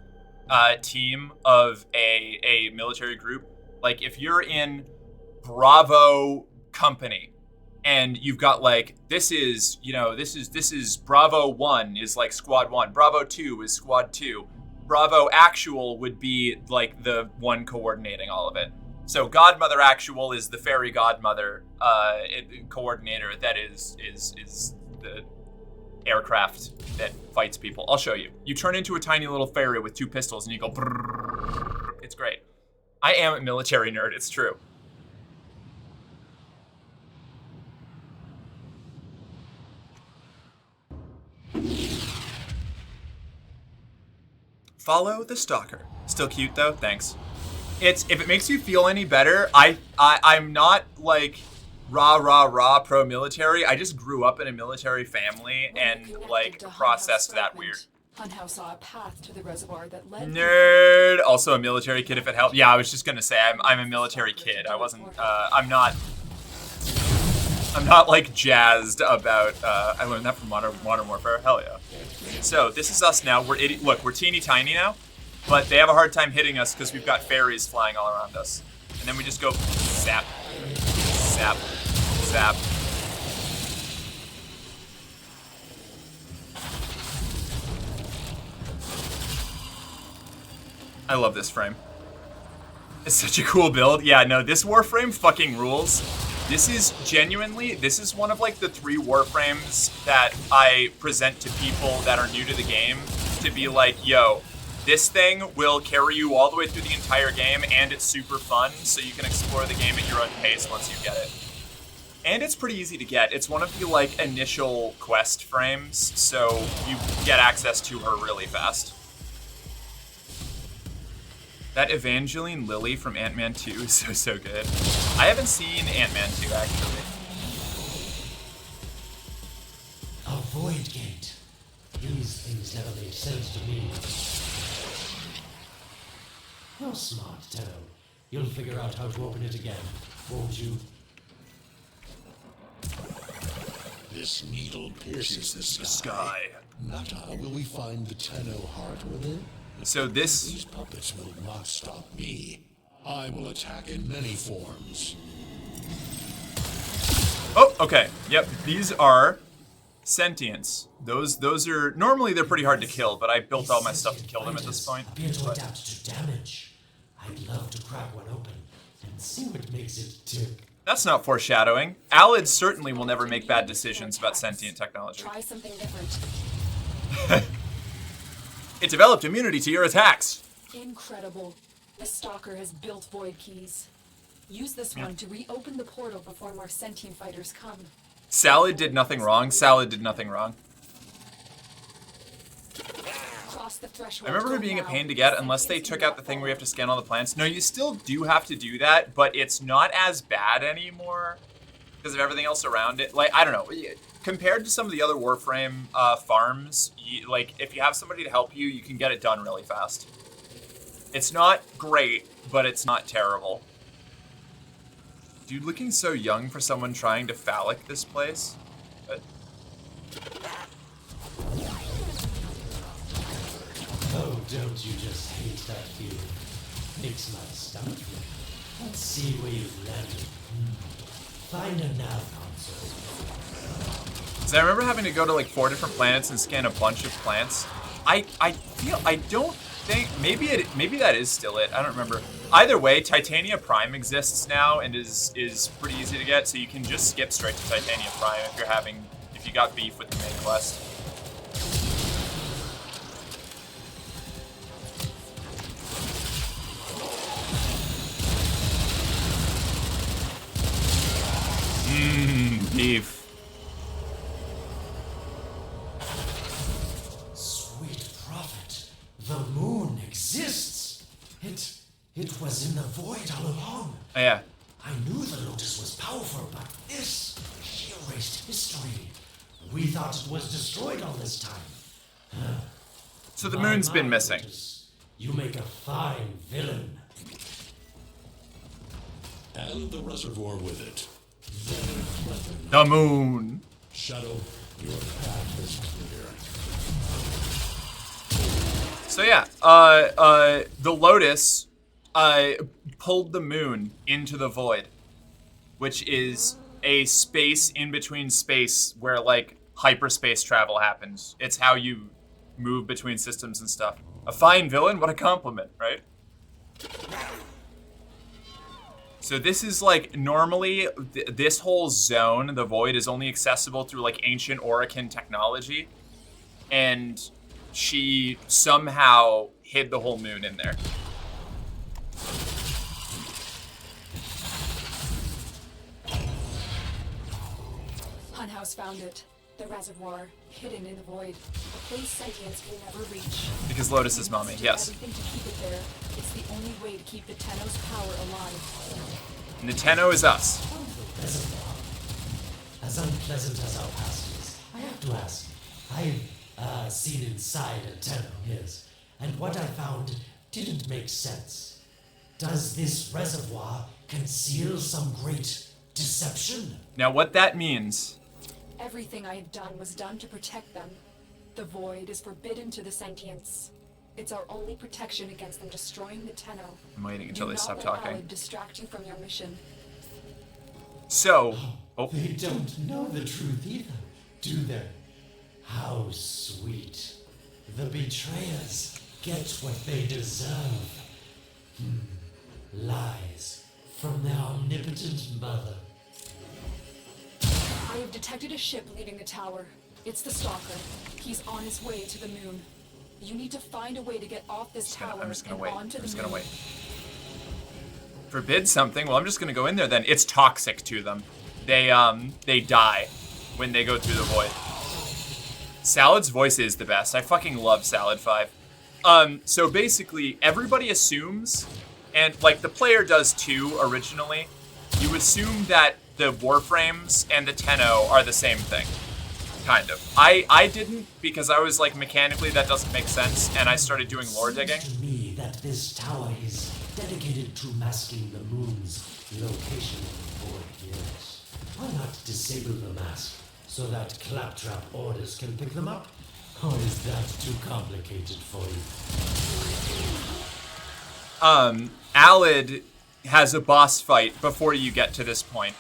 team of a military group. Like if you're in Bravo company and you've got like this is Bravo 1 is like squad 1, Bravo 2 is squad 2, Bravo Actual would be like the one coordinating all of it. So Godmother Actual is the fairy godmother coordinator that is the aircraft that fights people. I'll show you. You turn into a tiny little fairy with 2 pistols and you go brrrr. It's great. I am a military nerd, it's true. Follow the stalker. Still cute though, thanks. If it makes you feel any better, I'm not like rah pro military. I just grew up in a military family and like processed that weird. Hunhouse saw a path to the reservoir that led. Nerd. Also a military kid if it helped. Yeah, I was just gonna say I'm a military kid. I wasn't. I'm not like jazzed about. I learned that from Modern Warfare. Hell yeah. So this is us now. Look, we're teeny tiny now. But they have a hard time hitting us because we've got fairies flying all around us. And then we just go zap, zap, zap. I love this frame. It's such a cool build. Yeah, no, this warframe fucking rules. This is one of like the 3 warframes that I present to people that are new to the game to be like, yo, this thing will carry you all the way through the entire game, and it's super fun, so you can explore the game at your own pace once you get it. And it's pretty easy to get. It's one of the, like, initial quest frames, so you get access to her really fast. That Evangeline Lilly from Ant-Man 2 is so good. I haven't seen Ant-Man 2, actually. A void gate. These things never made sense to me. You're smart, Tenno. You'll figure out how to open it again, won't you? This needle pierces the sky. Not how will we find the Tenno heart within? So These puppets will not stop me. I will attack in many forms. Oh, okay. Yep, these are sentients. Those are normally they're pretty hard to kill, but I built all my stuff to kill them at this point. Appear to adapt to damage. I'd love to crack one open and see what makes it tick. That's not foreshadowing. Alid certainly will never make bad decisions about sentient technology. Try something different. It developed immunity to your attacks. Incredible. The stalker has built void keys. Use this one to reopen the portal before more sentient fighters come. Salad did nothing wrong. Salad did nothing wrong. I remember her being a pain to get unless they took out the thing where you have to scan all the plants. No, you still do have to do that, but it's not as bad anymore because of everything else around it. Like, I don't know. Compared to some of the other Warframe farms, like, if you have somebody to help you, you can get it done really fast. It's not great, but it's not terrible. Dude, looking so young for someone trying to phallic this place. But... Oh, don't you just hate that feeling? Makes my stomach flip. Let's see where you've landed. Find a nav console. So I remember having to go to like 4 different planets and scan a bunch of plants. I don't think, maybe that is still it. I don't remember. Either way, Titania Prime exists now and is pretty easy to get, so you can just skip straight to Titania Prime if you got beef with the main quest. Beef. Sweet prophet, the moon exists. It was in the void all along. Oh, yeah. I knew the Lotus was powerful, but this, she erased history. We thought it was destroyed all this time. So the moon's been missing. Lotus, you make a fine villain. And the reservoir with it. The moon. Shadow, your path is clear. So yeah, the Lotus pulled the moon into the void, which is a space in between space where like hyperspace travel happens. It's how you move between systems and stuff. A fine villain? What a compliment, right? So this is like, normally, this whole zone, the void, is only accessible through like ancient Orokin technology. And she somehow hid the whole moon in there. Hunhouse found it. The reservoir, hidden in the void. A place sentience can never reach. Because Lotus is mommy, yes. Everything to keep it there. It's the only way to keep the Tenno's power alive. And the Tenno is us. Reservoir. As unpleasant as our past is, I have to ask. I've seen inside a Tenno, yes. And what I found didn't make sense. Does this reservoir conceal some great deception? Now what that means... Everything I have done was done to protect them. The void is forbidden to the sentients. It's our only protection against them destroying the Tenno. I'm waiting until Do they not stop let talking. Alad distract you from your mission. So... Oh. They don't know the truth either, do they? How sweet. The betrayers get what they deserve. Lies from their omnipotent mother. I have detected a ship leaving the tower. It's the Stalker. He's on his way to the moon. You need to find a way to get off this tower I'm just gonna and wait. onto I'm the just moon. gonna wait. Forbid something? Well, I'm just gonna go in there then. It's toxic to them. They die when they go through the void. Salad's voice is the best. I fucking love Salad 5. So basically, everybody assumes, and like the player does too originally, you assume that the warframes and the Tenno are the same thing. Kind of. I didn't, because I was like, mechanically that doesn't make sense, and I started doing lore digging. Seems to me that this tower is dedicated to masking the moon's location in the void, yes. Why not disable the mask so that claptrap orders can pick them up? Or is that too complicated for you? Alad has a boss fight before you get to this point,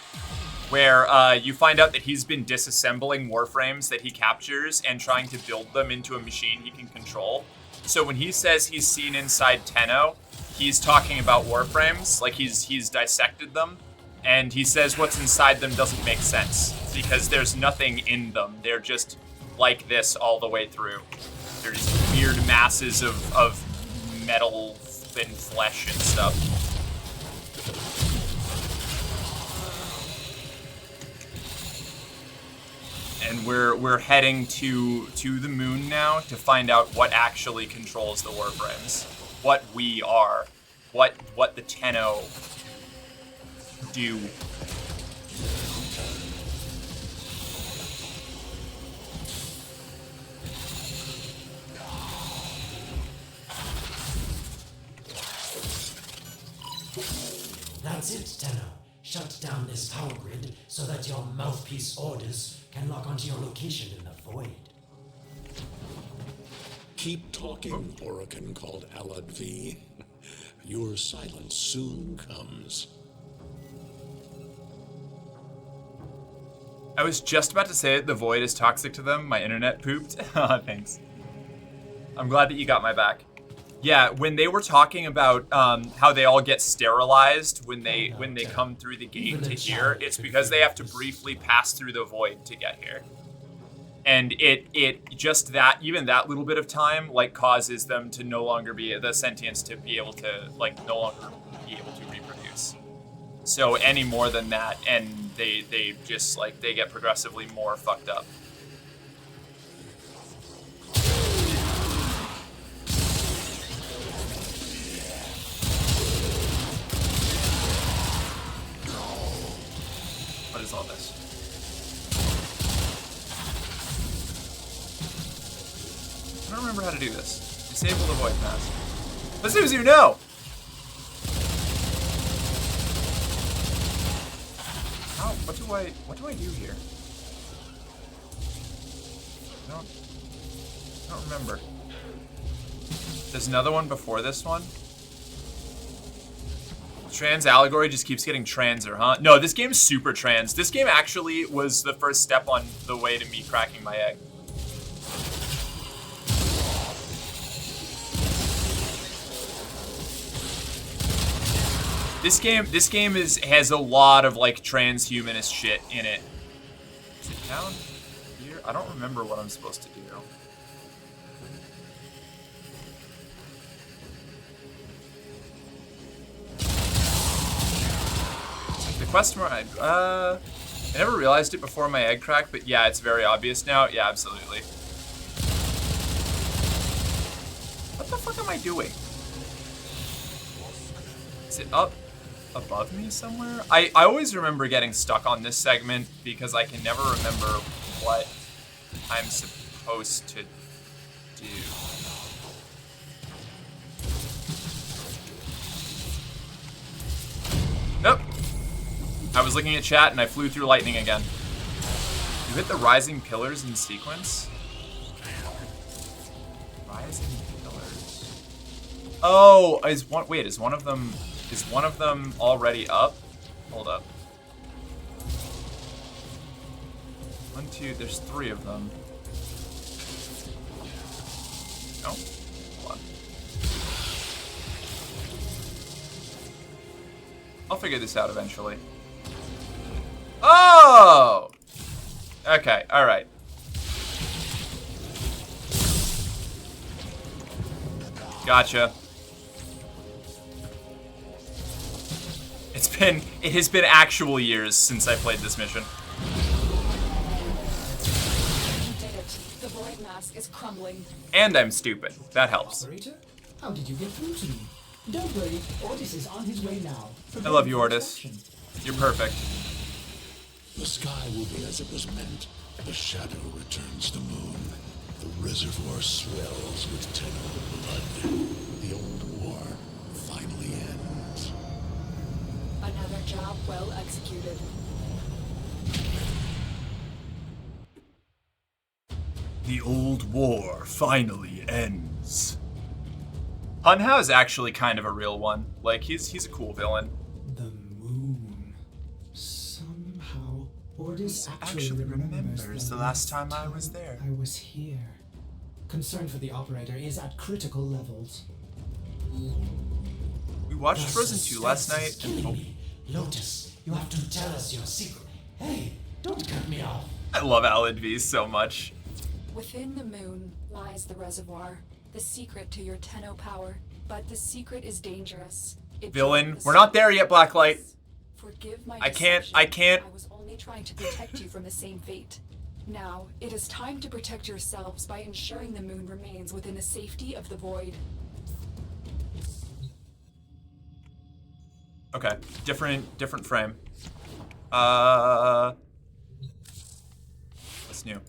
where you find out that he's been disassembling warframes that he captures and trying to build them into a machine he can control. So when he says he's seen inside Tenno, he's talking about warframes, like he's dissected them, and he says what's inside them doesn't make sense, because there's nothing in them. They're just like this all the way through. There's weird masses of metal and flesh and stuff. And we're heading to the moon now to find out what actually controls the warframes, what we are, what the Tenno do. That's it, Tenno. Shut down this power grid so that your mouthpiece orders can lock onto your location in the void. Keep talking, Orokin called Alad V. Your silence soon comes. I was just about to say the void is toxic to them. My internet pooped. Thanks. I'm glad that you got my back. Yeah, when they were talking about how they all get sterilized when they come through the gate to here, it's because they have to briefly pass through the void to get here. And it just that, even that little bit of time, like, causes them to no longer be, the sentients to be able to, like, no longer be able to reproduce. So any more than that, and they just, like, they get progressively more fucked up. is all this? I don't remember how to do this. Disable the void mask. As soon as you know! How? What do I do here? I don't remember. There's another one before this one. Trans allegory just keeps getting transer, huh? No, this game's super trans. This game actually was the first step on the way to me cracking my egg. This game has a lot of like transhumanist shit in it. Is it down here? I don't remember what I'm supposed to do. The quest more, I never realized it before my egg cracked, but yeah, it's very obvious now. Yeah, absolutely. What the fuck am I doing? Is it up above me somewhere? I always remember getting stuck on this segment because I can never remember what I'm supposed to do. Nope. I was looking at chat and I flew through lightning again. You hit the rising pillars in sequence? Rising pillars. Oh, is one of them already up? Hold up. 1, 2, there's 3 of them. No? Hold on. I'll figure this out eventually. Oh! Okay, alright. Gotcha. It has been actual years since I played this mission. You did it. The void mask is crumbling. And I'm stupid. That helps. Operator, how did you get through to me? Don't worry, Ortis is on his way now. I love you, Ortis. You're perfect. The sky will be as it was meant. The shadow returns the moon. The reservoir swells with Tenno blood. The old war finally ends. Another job well executed. The old war finally ends. Hunhao is actually kind of a real one. Like, he's a cool villain. The moon. Somehow, Ortis actually remembers the last time I was there. I was here. Concern for the operator is at critical levels. We watched Frozen 2 last night. Oh. Lotus, you have to tell us your secret. Hey, don't cut me off. I love Alad V so much. Within the moon lies the reservoir, the secret to your Tenno power. But the secret is dangerous. Villain, we're not there yet, Blacklight. Forgive my I can't. I was only trying to protect you from the same fate. Now, it is time to protect yourselves by ensuring the moon remains within the safety of the void. Okay, different frame. What's new?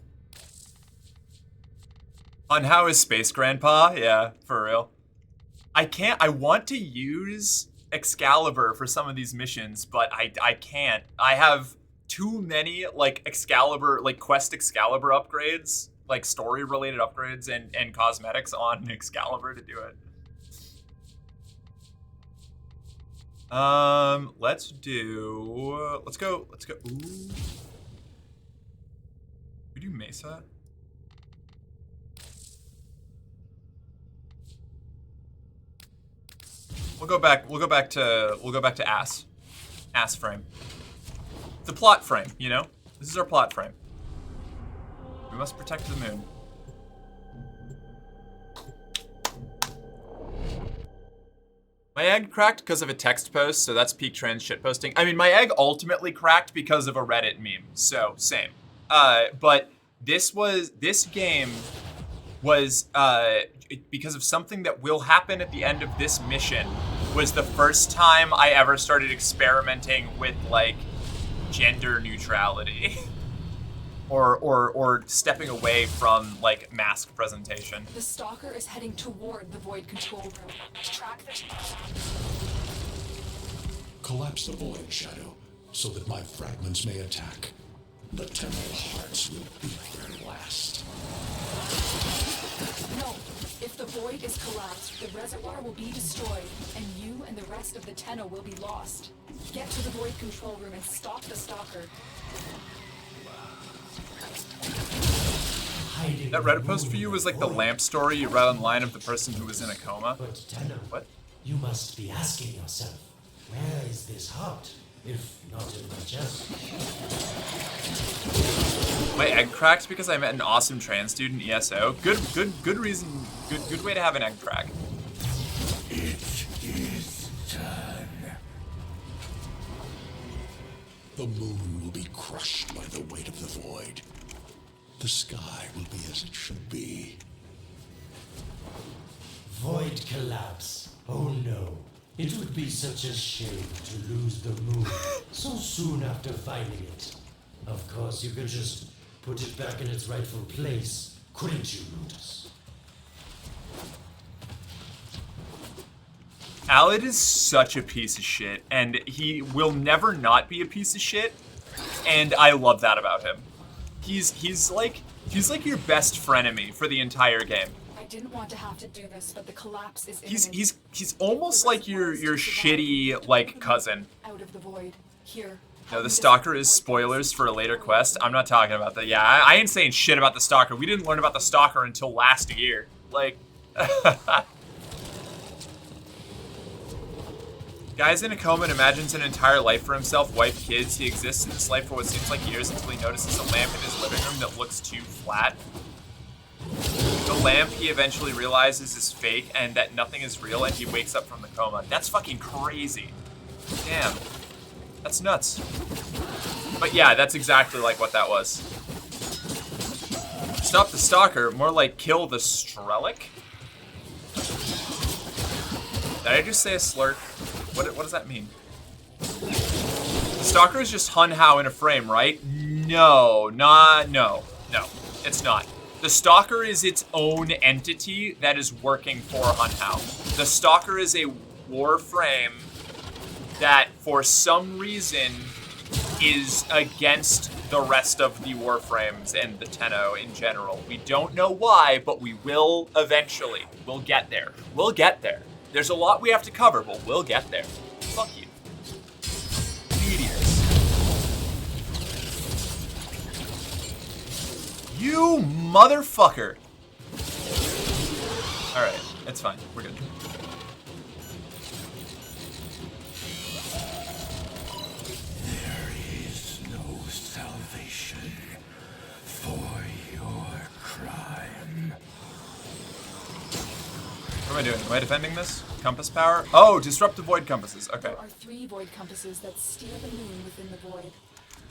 On how is Space Grandpa? Yeah, for real. I want to use Excalibur for some of these missions, but I can't. I have too many like Excalibur, like Quest Excalibur upgrades, like story related upgrades and cosmetics on Excalibur to do it. Let's go. Ooh. We do Mesa? We'll go back to ass frame. The plot frame, you know? This is our plot frame. We must protect the moon. My egg cracked because of a text post, so that's peak trans shitposting. I mean, my egg ultimately cracked because of a Reddit meme, so same. But this game was, because of something that will happen at the end of this mission, was the first time I ever started experimenting with, like, gender neutrality. or stepping away from, like, mask presentation. The Stalker is heading toward the Void control room. Track the... Collapse the Void, Shadow, so that my fragments may attack. The Temple Hearts will beat their last. No. If the Void is collapsed, the reservoir will be destroyed, and you and the rest of the Tenno will be lost. Get to the Void control room and stop the Stalker. That Reddit post for you was like the lamp story you read online of the person who was in a coma. But Tenno, what? You must be asking yourself, where is this heart, if not in my chest? My egg cracked because I met an awesome trans student ESO. Good reason. Good way to have an egg crack. It is done. The moon will be crushed by the weight of the void. The sky will be as it should be. Void collapse. Oh no. It would be such a shame to lose the moon so soon after finding it. Of course, you could just put it back in its rightful place, couldn't you, Lotus? Alad is such a piece of shit, and he will never not be a piece of shit, and I love that about him. He's like your best frenemy for the entire game. I didn't want to have to do this, but the collapse is He's almost like your shitty like cousin. Out of the void. Here. No, the Stalker is spoilers for a later quest. I'm not talking about that. Yeah, I ain't saying shit about the Stalker. We didn't learn about the Stalker until last year. Like, guy's in a coma and imagines an entire life for himself, wife, kids. He exists in this life for what seems like years until he notices a lamp in his living room that looks too flat. The lamp he eventually realizes is fake and that nothing is real, and he wakes up from the coma. That's fucking crazy. Damn. That's nuts. But yeah, that's exactly like what that was. Stop the Stalker, more like kill the Strelic? Did I just say a slur? What does that mean? The Stalker is just Hun Hao in a frame, right? No, no, it's not. The Stalker is its own entity that is working for Hun Hao. The Stalker is a warframe that, for some reason, is against the rest of the warframes and the Tenno in general. We don't know why, but we will eventually. We'll get there. We'll get there. There's a lot we have to cover, but we'll get there. Fuck you. Meteors. You motherfucker. Alright, it's fine. We're good. There is no salvation for your crime. What am I doing? Am I defending this? Compass power? Oh, disrupt the void compasses. Okay. There are 3 void compasses that steer the moon within the void.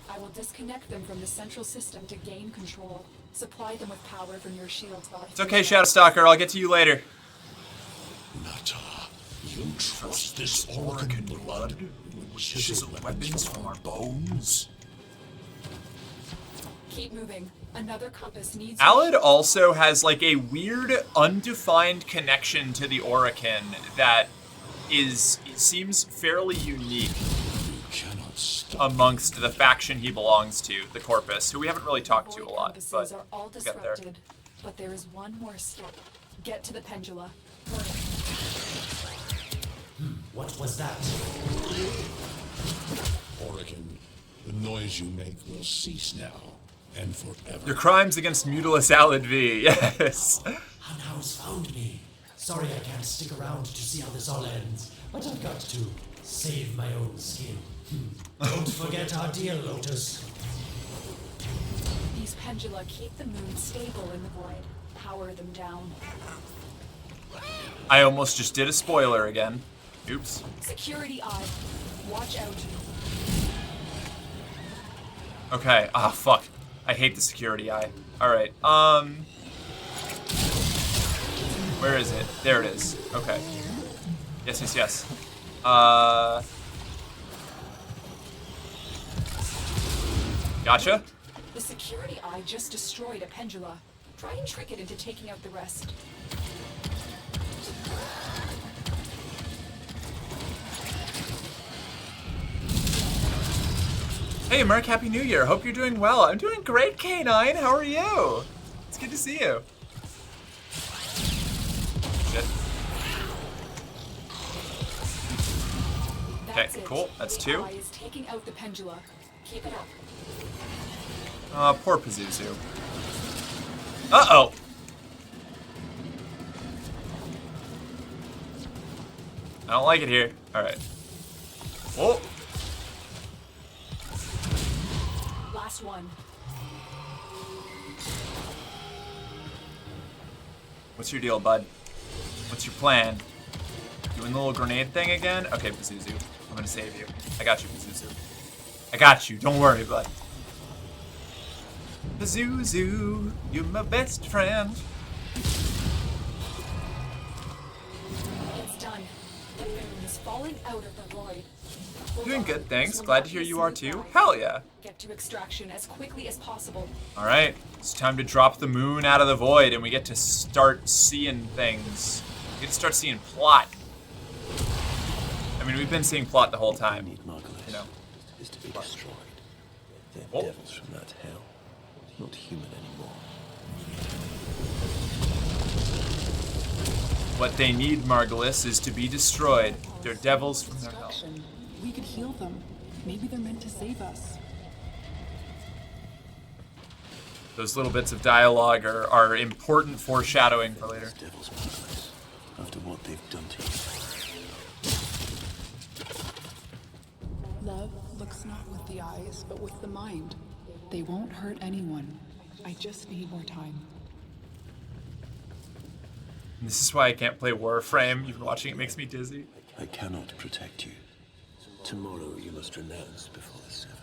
I will disconnect them from the central system to gain control. Supply them with power from your shields while I... It's okay, Shadow Stalker. I'll get to you later. Nata, you trust this organ blood with chisel weapons from our bones? Keep moving. Another compass needs... Alad also has like a weird, undefined connection to the Orokin that seems fairly unique amongst the faction he belongs to, the Corpus, who we haven't really talked to a lot, but are all we'll get there. But there is one more step. Get to the Pendula. What was that? Orokin, the noise you make will cease now and forever. Your crimes against Mutilus Alad V, yes. Hun Hao's found me. Sorry I can't stick around to see how this all ends, but I've got to save my own skin. Don't forget our dear Lotus. These pendula keep the moon stable in the void. Power them down. I almost just did a spoiler again. Oops. Security eye. Watch out. Okay, fuck. I hate the security eye. Alright, where is it? There it is. Okay. Yes. Gotcha. The security eye just destroyed a pendula. Try and trick it into taking out the rest. Hey, Merc, Happy New Year. Hope you're doing well. I'm doing great, K9. How are you? It's good to see you. Shit. Okay, cool. That's two. The eye is taking out the pendula. Keep it up. Poor Pazuzu. Uh-oh. I don't like it here. Alright. Oh. Last one. What's your deal, bud? What's your plan? Doing the little grenade thing again? Okay, Pazuzu. I'm gonna save you. I got you, Pazuzu. I got you. Don't worry, bud. Pazuzu, you're my best friend. It's done. The moon is falling out of the void. Doing good, thanks. Glad to hear you are too. Hell yeah. Get to extraction as quickly as possible. Alright, it's time to drop the moon out of the void and we get to start seeing things. We get to start seeing plot. I mean, we've been seeing plot the whole time. You know. Is to be destroyed. They're devils from that hell. Not human anymore. What they need, Margulis, is to be destroyed. They're devils from their hell. We could heal them. Maybe they're meant to save us. Those little bits of dialogue are important foreshadowing for later. Devils, Margulis, after what they've done to you. Love looks not with the eyes, but with the mind. They won't hurt anyone. I just need more time. And this is why I can't play Warframe. Even watching it makes me dizzy. I cannot protect you. Tomorrow you must renounce before the seven.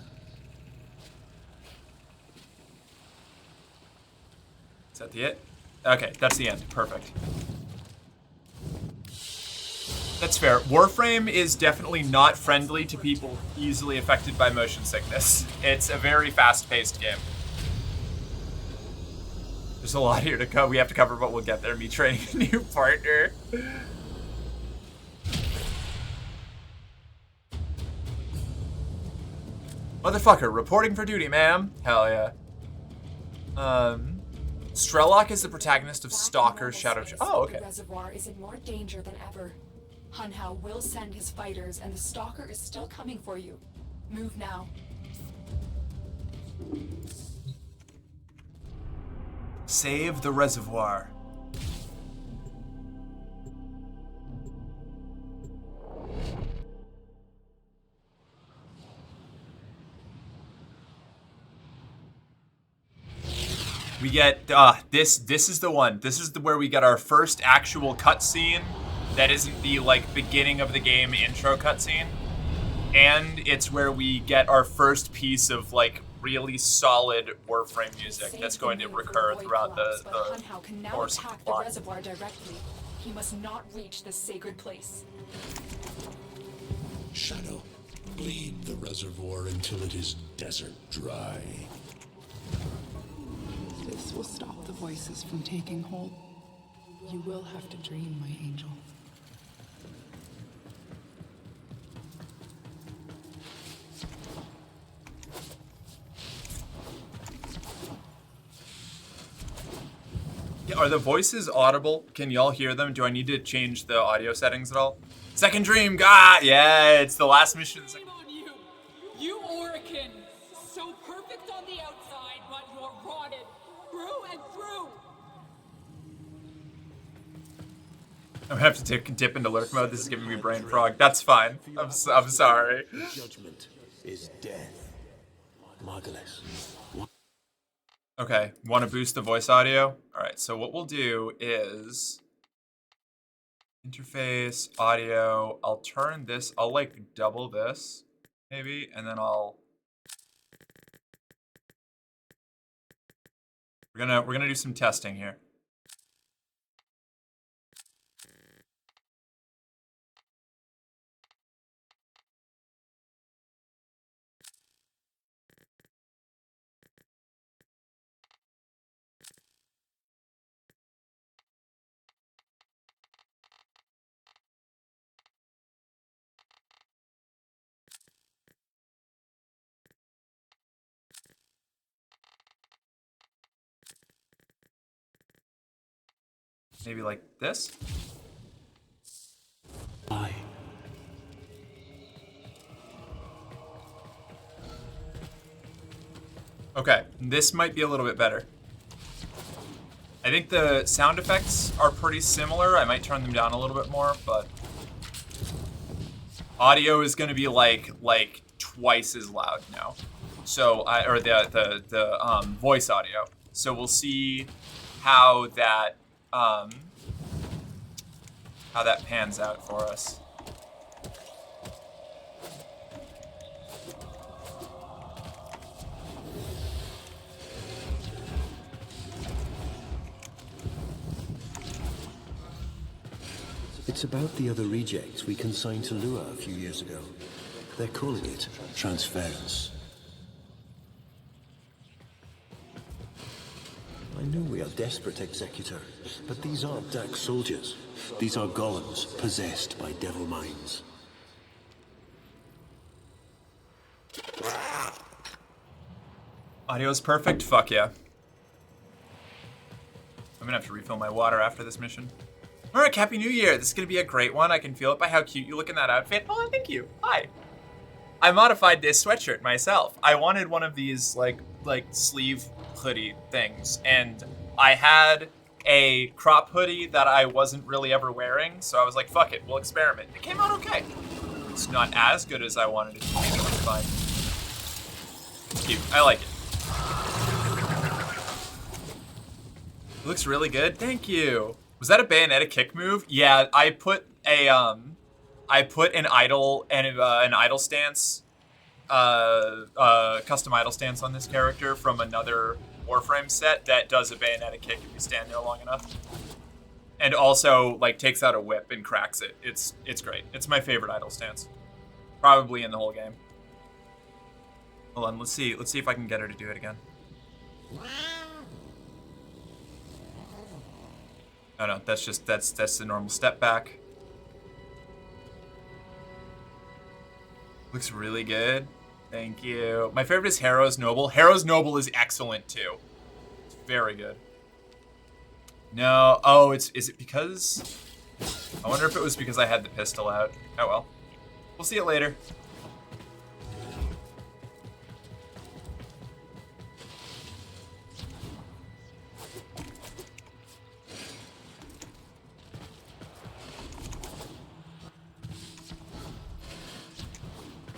Is that the it? Okay, that's the end. Perfect. That's fair. Warframe is definitely not friendly to people easily affected by motion sickness. It's a very fast-paced game. There's a lot here to cover. We have to cover, but we'll get there. Me training a new partner. Motherfucker, reporting for duty, ma'am. Hell yeah. Strelok is the protagonist of Stalker Shadow. Oh, okay. The reservoir is in more danger than ever. Hunhao will send his fighters, and the Stalker is still coming for you. Move now. Save the reservoir. We get this is the one. This is where we get our first actual cutscene that isn't the like beginning of the game intro cutscene. And it's where we get our first piece of like really solid Warframe music that's going to recur throughout the Hunhao can now course of attack the the plot. reservoir directly. He must not reach this sacred place. Shadow, bleed the reservoir until it is desert dry. This will stop the voices from taking hold. You will have to dream, my angel. Yeah, are the voices audible? Can y'all hear them? Do I need to change the audio settings at all? Second dream, God, yeah, it's the last mission. Shame on you, you Orican. So perfect on the outside, but you're rotted through and through. I'm gonna have to dip into lurk mode. This is giving me brain frog. That's fine. I'm sorry. Judgment is death. Margulis. Okay, want to boost the voice audio? All right, so what we'll do is interface, audio. I'll turn this, I'll like double this maybe, and then we're gonna do some testing here. Maybe like this? Okay, this might be a little bit better. I think the sound effects are pretty similar. I might turn them down a little bit more, but audio is going to be like twice as loud now. So or the voice audio. So we'll see how that pans out for us. It's about the other rejects we consigned to Lua a few years ago. They're calling it transference. I know we are desperate, Executor, but these aren't Dark soldiers. These are golems possessed by devil minds. Audio's perfect? Fuck yeah. I'm gonna have to refill my water after this mission. Alright, Happy New Year. This is gonna be a great one. I can feel it by how cute you look in that outfit. Oh, thank you. Hi. I modified this sweatshirt myself. I wanted one of these like sleeve hoodie things, and I had a crop hoodie that I wasn't really ever wearing, so I was like, fuck it, we'll experiment. It came out okay. It's not as good as I wanted it to be, but it's fine. It's cute. I like it. It looks really good. Thank you. Was that a Bayonetta kick move? Yeah, I put an idle and an idle stance, custom idle stance on this character from another warframe set that does a Bayonetta kick if you stand there long enough, and also like takes out a whip and cracks it. It's great. It's my favorite idle stance, probably in the whole game. Hold on, let's see if I can get her to do it again. Oh no, that's the normal step back. Looks really good. Thank you. My favorite is Harrow's Noble. Harrow's Noble is excellent too. It's very good. No, oh, is it because? I wonder if it was because I had the pistol out. Oh well. We'll see it later.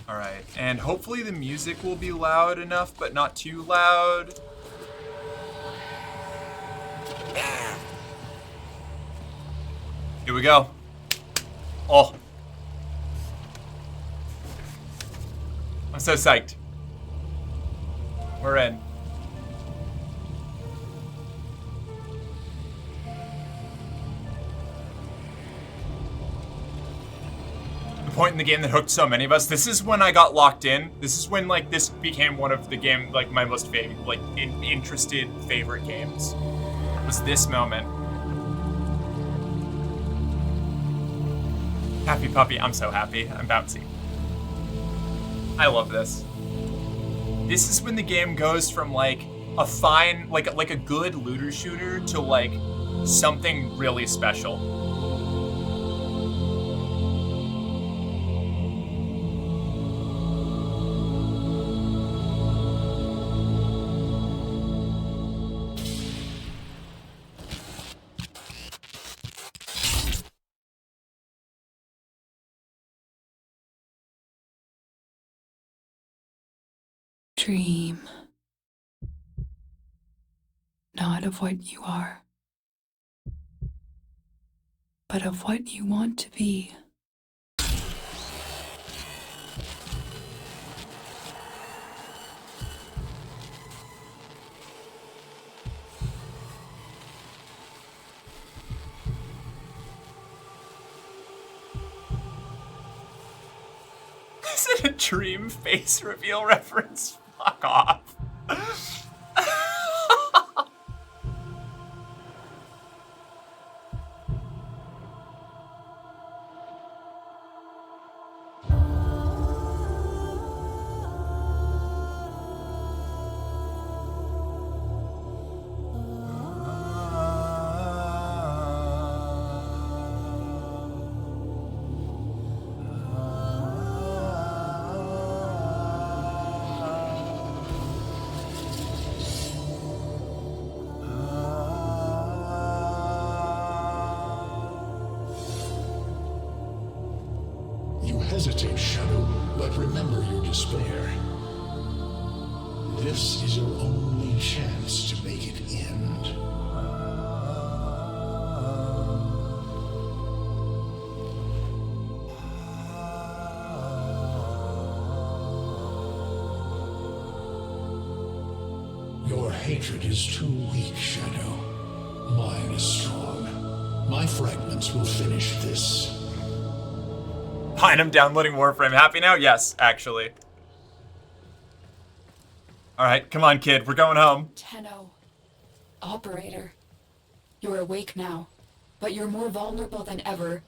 All right, and hopefully the music will be loud enough, but not too loud. Here we go. Oh. I'm so psyched. We're in. Point in the game that hooked so many of us. This is when I got locked in. This is when like this became one of the game like my most favorite interested favorite games. It was this moment. Happy puppy, I'm so happy. I'm bouncy. I love this. This is when the game goes from like a fine like a good looter shooter to like something really special. Dream. Not of what you are, but of what you want to be. Is it a dream face reveal reference? Fuck off. hesitate, Shadow, but remember your despair. This is your only chance to make it end. Your hatred is too weak, Shadow. Mine is strong. My fragments will finish this. Fine, I'm downloading Warframe. Happy now? Yes, actually. Alright, come on, kid. We're going home. Tenno. Operator. You're awake now, but you're more vulnerable than ever.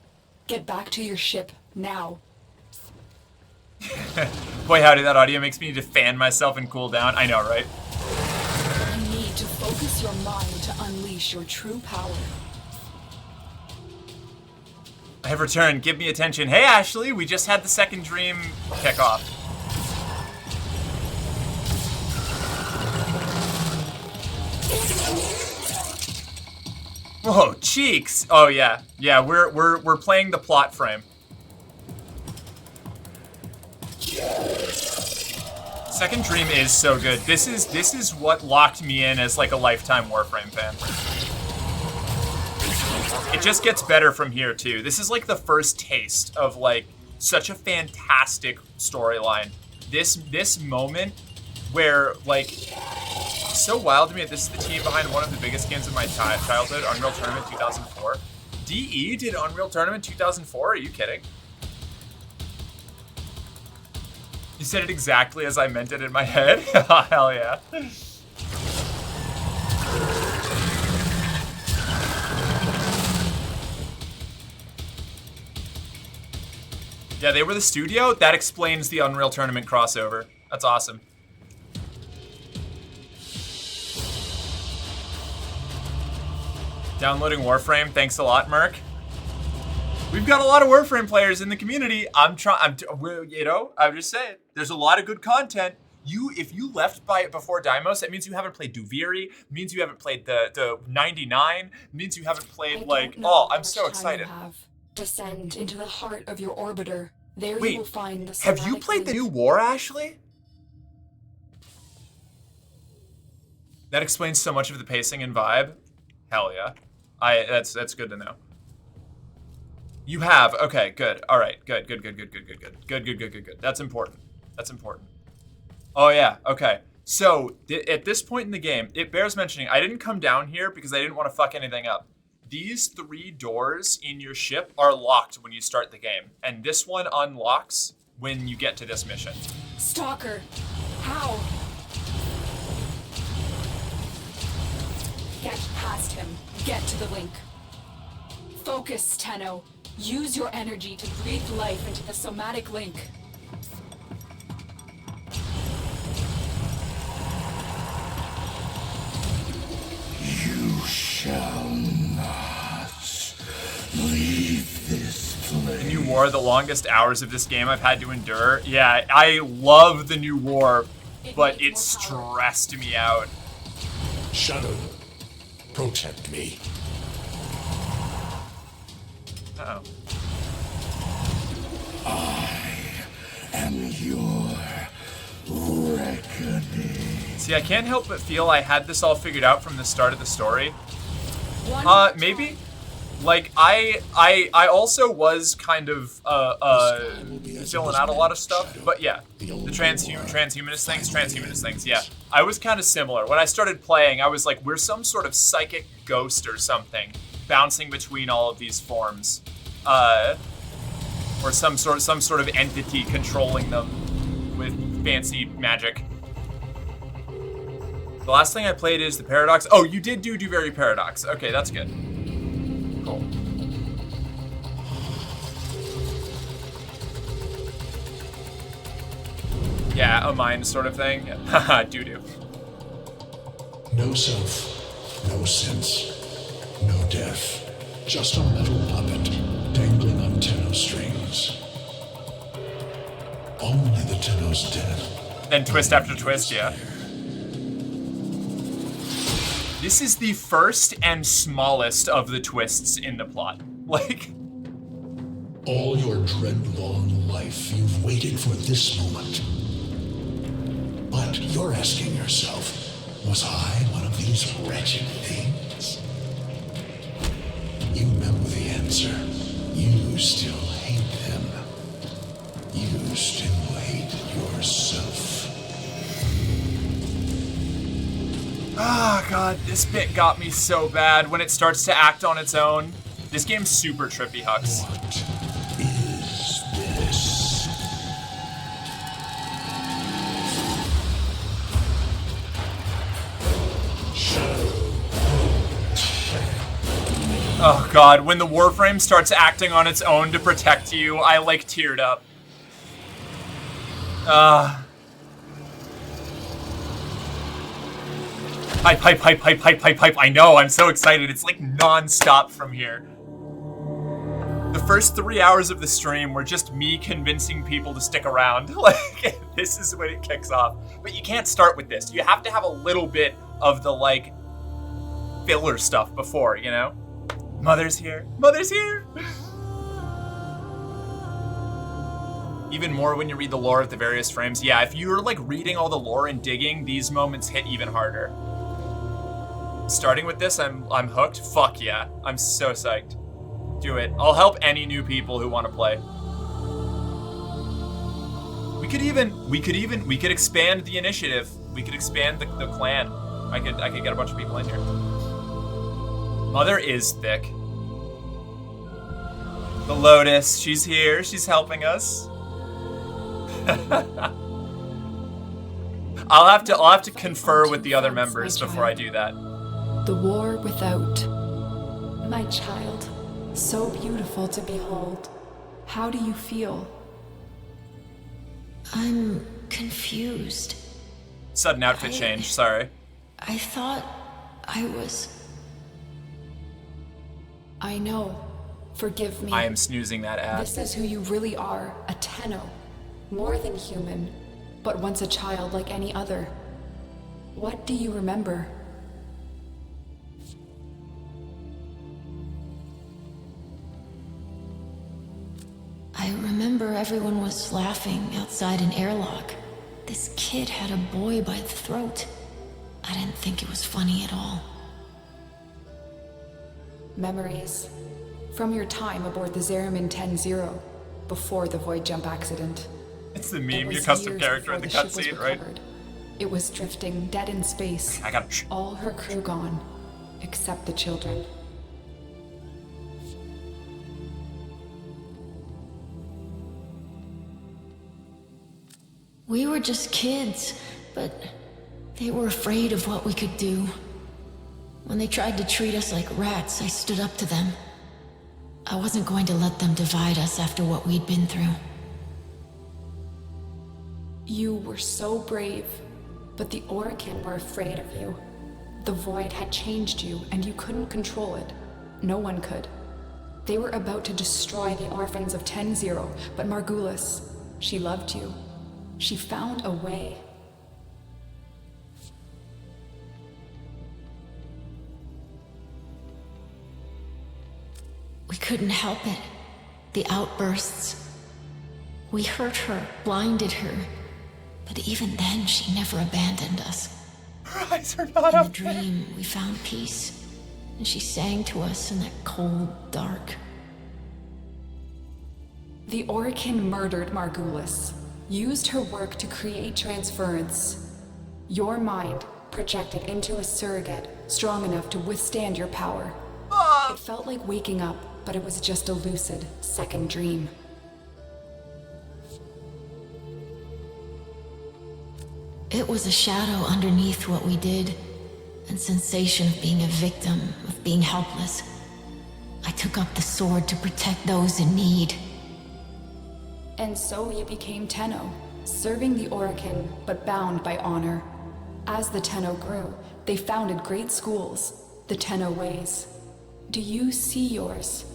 Get back to your ship, now. Boy, howdy, that audio makes me need to fan myself and cool down. I know, right? You need to focus your mind to unleash your true power. I have returned. Give me attention. Hey, Ashley, we just had the second dream kick off. Whoa, cheeks! Oh yeah, yeah. We're playing the plot frame. Second Dream is so good. This is what locked me in as like a lifetime Warframe fan. It just gets better from here too. This is like the first taste of like such a fantastic storyline. This moment where like so wild to me. This is the team behind one of the biggest games of my childhood, Unreal Tournament 2004. DE did Unreal Tournament 2004? Are you kidding? You said it exactly as I meant it in my head? Hell yeah. Yeah, they were the studio? That explains the Unreal Tournament crossover. That's awesome. Downloading Warframe, thanks a lot, Merc. We've got a lot of Warframe players in the community. I'm just saying, there's a lot of good content. If you left by it before Deimos, that means you haven't played Duviri, means you haven't played the 99, means you haven't played I'm so excited. Descend into the heart of your orbiter. There Wait, you will find the have you played the new War, Ashley? That explains so much of the pacing and vibe. Hell yeah. That's good to know. You have, okay, good. All right, good. That's important. Oh yeah, okay. So at this point in the game, it bears mentioning, I didn't come down here because I didn't want to fuck anything up. These 3 doors in your ship are locked when you start the game, and this one unlocks when you get to this mission. Stalker, how? Get past him. Get to the link. Focus, Tenno. Use your energy to breathe life into the somatic link. You shall not leave this place. The new War, the longest hours of this game I've had to endure. Yeah, I love the new War, but it stressed me out. Shadow, protect me. Uh-oh. I am your reckoning. See, I can't help but feel I had this all figured out from the start of the story. Maybe? Like, I also was kind of, filling out a lot of stuff, but yeah. The transhumanist things, yeah. I was kind of similar. When I started playing, I was like, we're some sort of psychic ghost or something, bouncing between all of these forms. Or some sort of entity controlling them with fancy magic. The last thing I played is the Paradox. Oh, you did do Duviri Paradox. Okay, that's good. Cool. Yeah, a mind sort of thing. Haha, doo-doo. No self, no sense, no death. Just a metal puppet dangling on Tenno strings. Only the Tenno's death. Then twist after twist, yeah. This is the first and smallest of the twists in the plot. Like, All your dread-long life, you've waited for this moment. But you're asking yourself, was I one of these wretched things? You know the answer. You still hate them. You still hate yourself. Ah, God, this bit got me so bad when it starts to act on its own. This game's super trippy, Hux. What is this? Oh God, when the warframe starts acting on its own to protect you, I like teared up. Hype. I know, I'm so excited. It's like non-stop from here. The first 3 hours of the stream were just me convincing people to stick around. Like, this is when it kicks off. But you can't start with this. You have to have a little bit of the, like, filler stuff before, you know? Mother's here. Mother's here! Even more when you read the lore of the various frames. Yeah, if you're, like, reading all the lore and digging, these moments hit even harder. Starting with this, I'm hooked. Fuck yeah. I'm so psyched. Do it. I'll help any new people who want to play. We could expand the initiative. We could expand the clan. I could get a bunch of people in here. Mother is thick. The Lotus, she's here. She's helping us. I'll have to confer with the other members before I do that. The war without. My child, so beautiful to behold. How do you feel? I'm confused. Sudden outfit change, sorry. I thought I was... I know. Forgive me. I am snoozing that ad. This is who you really are, a Tenno. More than human, but once a child like any other. What do you remember? I remember everyone was laughing outside an airlock. This kid had a boy by the throat. I didn't think it was funny at all. Memories. From your time aboard the Zeramin 10-0, before the void jump accident. It's the meme, your custom character in the cutscene, right? It was drifting dead in space. I got all her crew gone, except the children. We were just kids, but they were afraid of what we could do. When they tried to treat us like rats, I stood up to them. I wasn't going to let them divide us after what we'd been through. You were so brave, but the Orokin were afraid of you. The void had changed you, and you couldn't control it. No one could. They were about to destroy the orphans of 10-0, but Margulis, she loved you. She found a way. We couldn't help it. The outbursts. We hurt her, blinded her. But even then, she never abandoned us. Her eyes are not up. In the dream, we found peace. And she sang to us in that cold dark. The Orokin murdered Margulis. Used her work to create transference. Your mind projected into a surrogate strong enough to withstand your power. It felt like waking up, but it was just a lucid second dream. It was a shadow underneath what we did, and sensation of being a victim, of being helpless. I took up the sword to protect those in need. And so you became Tenno, serving the Orokin, but bound by honor. As the Tenno grew, they founded great schools, the Tenno ways. Do you see yours?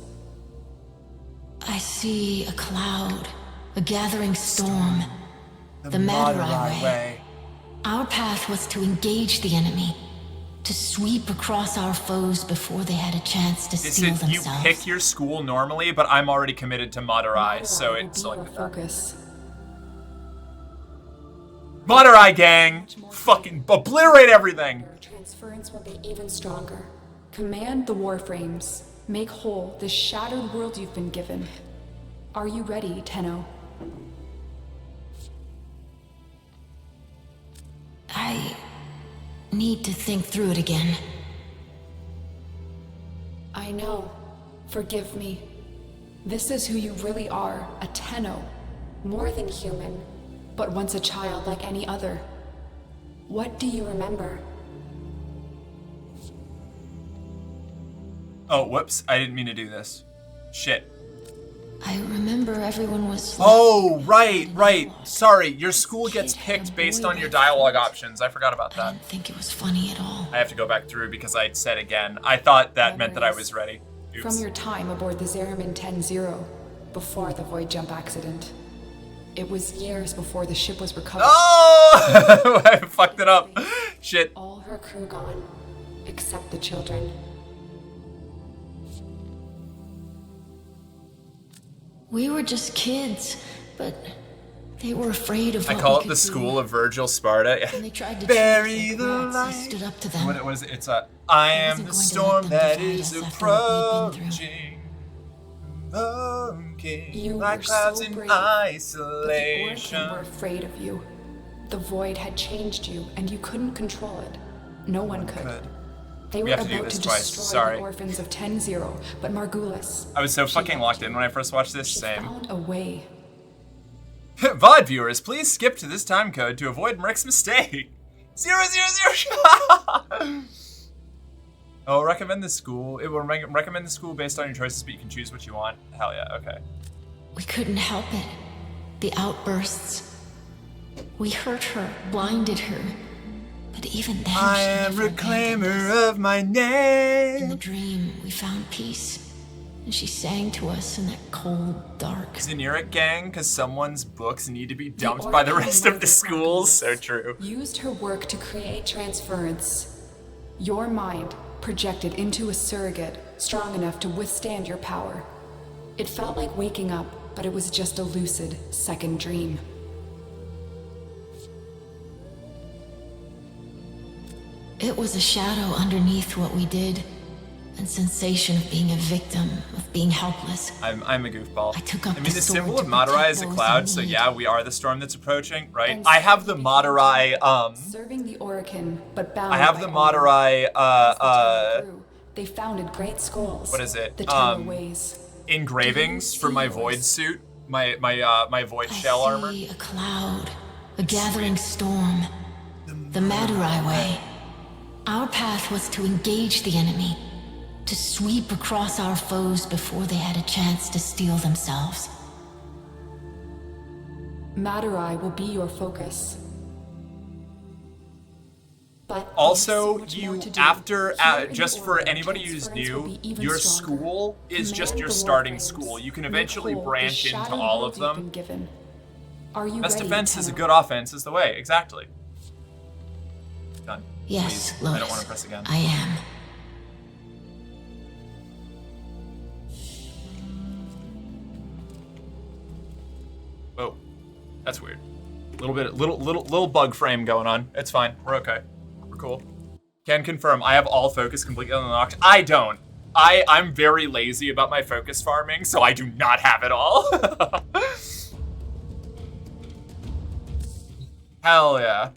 I see a cloud, a gathering storm, the Madurai way. Our path was to engage the enemy, to sweep across our foes before they had a chance to steal You themselves. pick your school normally, but I'm already committed to Madurai, so it's like focus. Madurai gang! Fucking obliterate everything! Transference will be even stronger. Command the warframes. Make whole this shattered world you've been given. Are you ready, Tenno? I need to think through it again. I know. Forgive me. This is who you really are, a Tenno. More than human, but once a child like any other. What do you remember? Oh, whoops. I didn't mean to do this. Shit. I remember everyone was... Oh, right. Sorry, your school gets picked based on your dialogue options. I forgot about that. I didn't think it was funny at all. I have to go back through because I said again. I thought that meant that I was ready. Oops. From your time aboard the Zeramin 10-0, before the void jump accident. It was years before the ship was recovered. Oh! I fucked it up. Shit. All her crew gone, except the children. We were just kids, but they were afraid of I what call we it could the do. school of Virgil Sparta. And they tried to bury treat the us like rats and light. stood up to them. What was it? It's a I am the storm that is approaching. You Like were clouds so in brave, but the isolation. Orkin were afraid of you. The void had changed you, and you couldn't control it. No one could. They We were have to do about this to twice, destroy sorry. the orphans of 10-0, but Margulis I was so fucking locked in when I first watched this. Same. found a way. VOD viewers, please skip to this time code to avoid Rick's mistake. 000. Oh, recommend the school. It will recommend the school based on your choices, but you can choose what you want. Hell yeah, okay. We couldn't help it. The outbursts. We hurt her, blinded her. But even then, I she am never reclaimer of my name. In the dream, we found peace. And she sang to us in that cold, dark... Xeneric gang, because someone's books need to be dumped by the rest of the schools. So true. Used her work to create transference. Your mind projected into a surrogate strong enough to withstand your power. It felt like waking up, but it was just a lucid second dream. It was a shadow underneath what we did. And sensation of being a victim, of being helpless. I'm a goofball. I took up I mean, the sword symbol to of Madurai protect is a those cloud, in so need. yeah, we are the storm that's approaching, right? And I have the Madurai, Serving the Orkin, but bound I have by the honor. Madurai, They founded great schools. what is it? The Tenno ways. Engravings for my void suit, my void shell armor. See a cloud, a gathering storm, the Madurai way. Our path was to engage the enemy, to sweep across our foes before they had a chance to steal themselves. Madurai will be your focus. But Also, you after just for anybody who's new, your school is just your starting school. You can eventually branch into all of them. Are you Best ready, defense is a Tenno? good offense is the way. Exactly. Done. Yes, Please. Lois, I don't want to press again. I am. Whoa, that's weird. Little bug frame going on. It's fine. We're okay. We're cool. Can confirm. I have all focus completely unlocked. I don't. I'm very lazy about my focus farming, so I do not have it all. Hell yeah.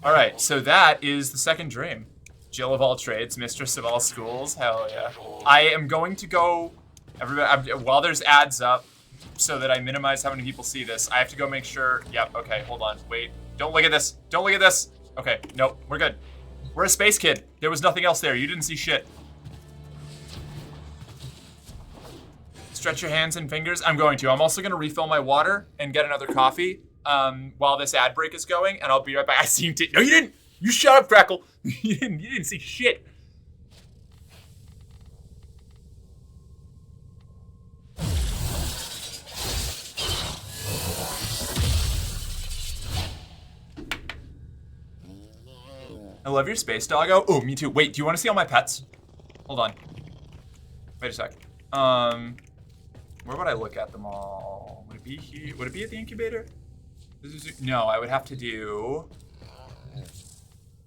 All right, so that is the second dream. Jill of all trades, mistress of all schools. Hell yeah. I am going to go. Everybody, while there's ads up, so that I minimize how many people see this, I have to go make sure. Yep. Okay. Hold on. Wait. Don't look at this. Don't look at this. Okay. Nope. We're good. We're a space kid. There was nothing else there. You didn't see shit. Stretch your hands and fingers. I'm going to. I'm also going to refill my water and get another coffee while this ad break is going, and I'll be right back. I seen it. No, you didn't. You shut up, Crackle. You didn't see shit. I love your space doggo. Oh, me too. Wait, do you want to see all my pets? Hold on. Wait a sec. Where would I look at them all? Would it be here? Would it be at the incubator? No, I would have to do...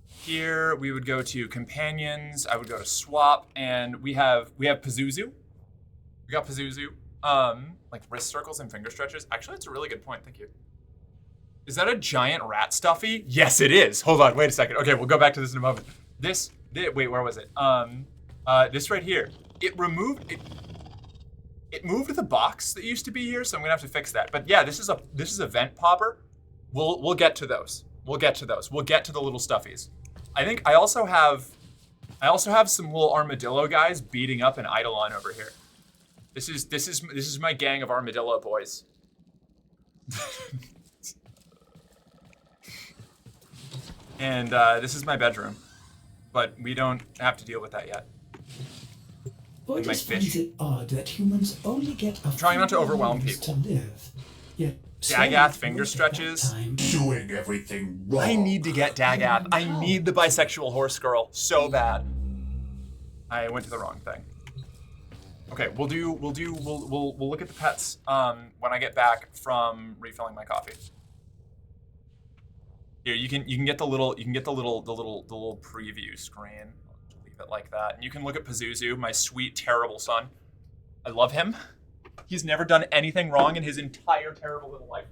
Here, we would go to companions. I would go to swap, and we have Pazuzu. We got Pazuzu. Like wrist circles and finger stretches. Actually, that's a really good point. Thank you. Is that a giant rat stuffy? Yes, it is. Hold on, wait a second. Okay, we'll go back to this in a moment. Wait, where was it? This right here. It moved the box that used to be here, so I'm gonna have to fix that. But yeah, this is a vent popper. We'll get to those. We'll get to those. We'll get to the little stuffies. I think I also have some little armadillo guys beating up an Eidolon over here. This is my gang of armadillo boys. And this is my bedroom, but we don't have to deal with that yet. Boy, just finds it odd that humans only get a trying not to few overwhelm years people. to live. Yet Dagath finger stretches. doing everything wrong. I need to get Dagath. I need the bisexual horse girl so bad. I went to the wrong thing. Okay, we'll look at the pets when I get back from refilling my coffee. Here, you can get the little preview screen. I'll leave it like that. And you can look at Pazuzu, my sweet terrible son. I love him. He's never done anything wrong in his entire terrible little life.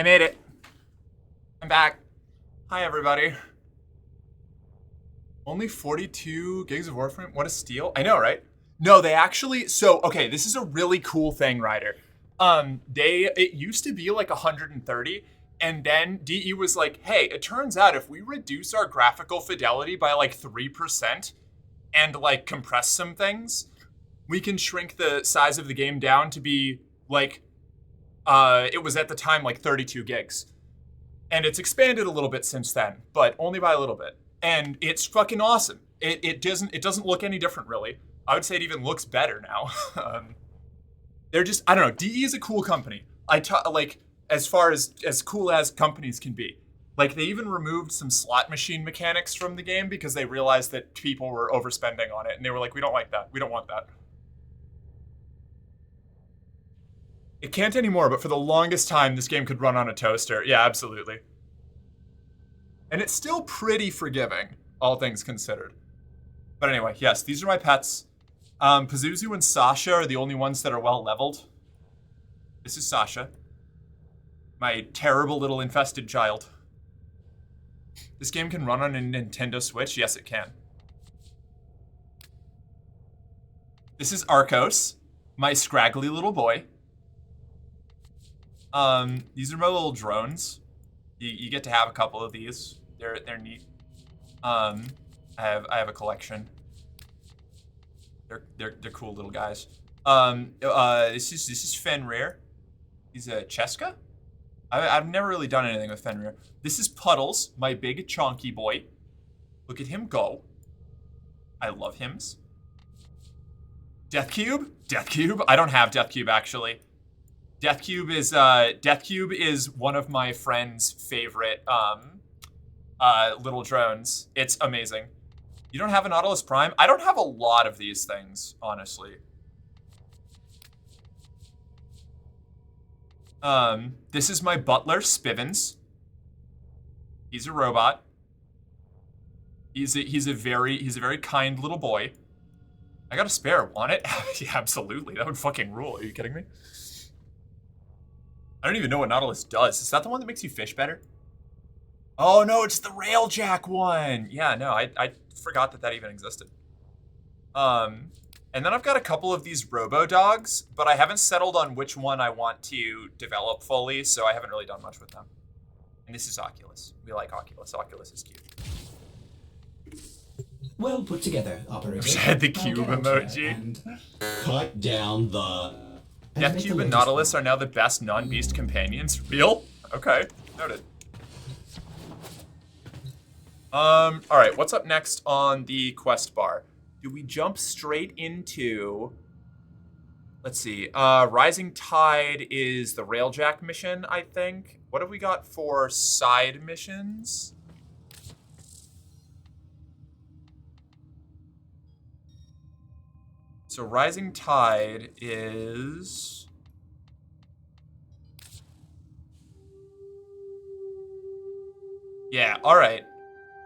I made it. I'm back. Hi, everybody. Only 42 gigs of warframe? What a steal. I know, right? No, they actually, so, okay, this is a really cool thing, Ryder. It used to be like 130, and then DE was like, hey, it turns out if we reduce our graphical fidelity by like 3% and like compress some things, we can shrink the size of the game down to be like, it was at the time like 32 gigs. And it's expanded a little bit since then, but only by a little bit. And it's fucking awesome. It doesn't look any different, really. I would say it even looks better now. They're just, I don't know, DE is a cool company. Like, as far as cool as companies can be. Like, they even removed some slot machine mechanics from the game because they realized that people were overspending on it. And they were like, we don't like that. We don't want that. It can't anymore, but for the longest time, this game could run on a toaster. Yeah, absolutely. And it's still pretty forgiving, all things considered. But anyway, yes, these are my pets. Pazuzu and Sasha are the only ones that are well leveled. This is Sasha. My terrible little infested child. This game can run on a Nintendo Switch. Yes, it can. This is Arcos, my scraggly little boy. These are my little drones. You get to have a couple of these. They're neat. I have a collection. They're cool little guys. This is Fenrir. He's a Cheska. I've never really done anything with Fenrir. This is Puddles, my big chonky boy. Look at him go. I love hims. Death Cube? Death Cube? I don't have Death Cube actually. Death Cube is one of my friend's favorite little drones. It's amazing. You don't have a Nautilus Prime? I don't have a lot of these things, honestly. This is my butler, Spivens. He's a robot. He's a very kind little boy. I got a spare. Want it? Yeah, absolutely. That would fucking rule. Are you kidding me? I don't even know what Nautilus does. Is that the one that makes you fish better? Oh no, it's the Railjack one. Yeah, no, I forgot that even existed. And then I've got a couple of these Robo-Dogs, but I haven't settled on which one I want to develop fully, so I haven't really done much with them. And this is Oculus. We like Oculus. Oculus is cute. Well put together, operator. I had the cube emoji. Cut down the... Death Cube and Nautilus are now the best non-beast companions. Real? Okay, noted. Alright, what's up next on the quest bar? Do we jump straight into... Let's see, Rising Tide is the Railjack mission, I think. What have we got for side missions? So Rising Tide is... Yeah, alright.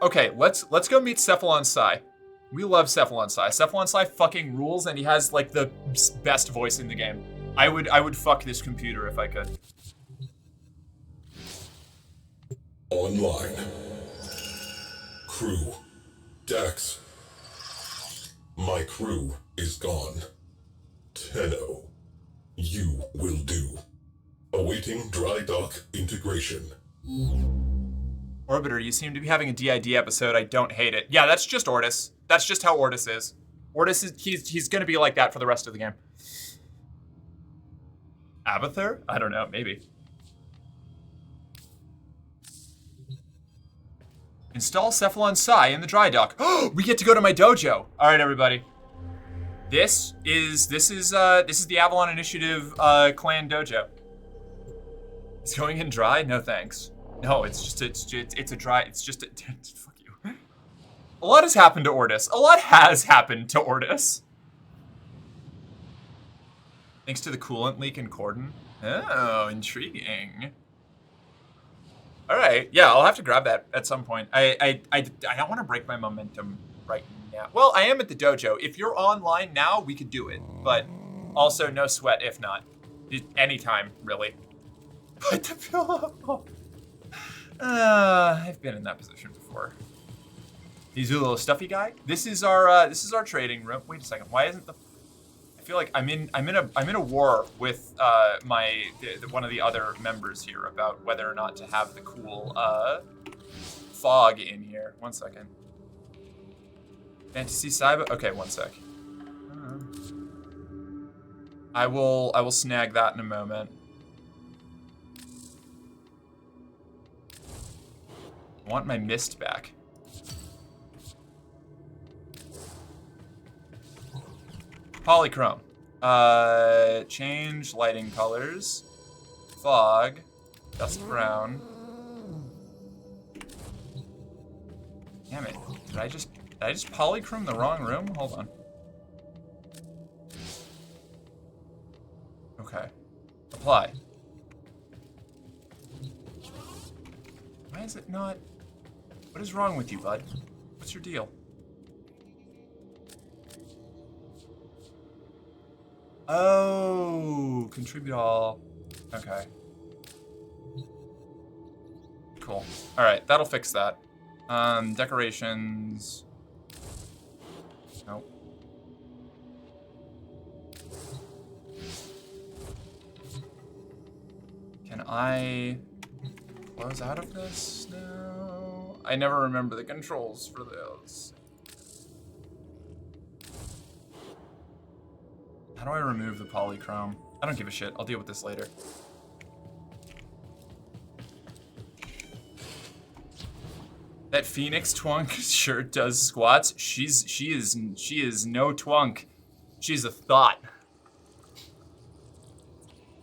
Okay, let's go meet Cephalon Sai. We love Cephalon Sai. Cephalon Sai fucking rules, and he has like the best voice in the game. I would fuck this computer if I could. Online. Crew. Dax. My crew is gone. Tenno. You will do. Awaiting dry dock integration. Orbiter, you seem to be having a DID episode. I don't hate it. Yeah, that's just Ortis. That's just how Ortis is. Ortis is, he's gonna be like that for the rest of the game. Abathur? I don't know, maybe. Install Cephalon Sai in the dry dock. Oh, we get to go to my dojo. All right, everybody. This is the Avalon Initiative clan dojo. It's going in dry? No thanks. No, it's just a dry. It's just a fuck you. A lot has happened to Ortis. A lot has happened to Ortis. Thanks to the coolant leak in Cordon. Oh, intriguing. All right, yeah, I'll have to grab that at some point. I don't want to break my momentum right now. Well, I am at the dojo. If you're online now, we could do it. But also, no sweat if not. Anytime, really. Put the pillow. I've been in that position before. He's a little stuffy guy. This is our trading room. Wait a second. Why isn't the? I feel like I'm in a war with one of the other members here about whether or not to have the cool fog in here. One second. Fantasy Cyber. Okay, one sec. I will snag that in a moment. I want my mist back. Polychrome. Change lighting colors. Fog. Dust brown. Damn it. Did I just polychrome the wrong room? Hold on. Okay. Apply. Why is it not? What is wrong with you, bud? What's your deal? Oh, contribute all. Okay. Cool. All right, that'll fix that. Decorations. Nope. Can I close out of this? No. I never remember the controls for those. How do I remove the polychrome? I don't give a shit. I'll deal with this later. That Phoenix twunk sure does squats. She is no twunk. She's a thought.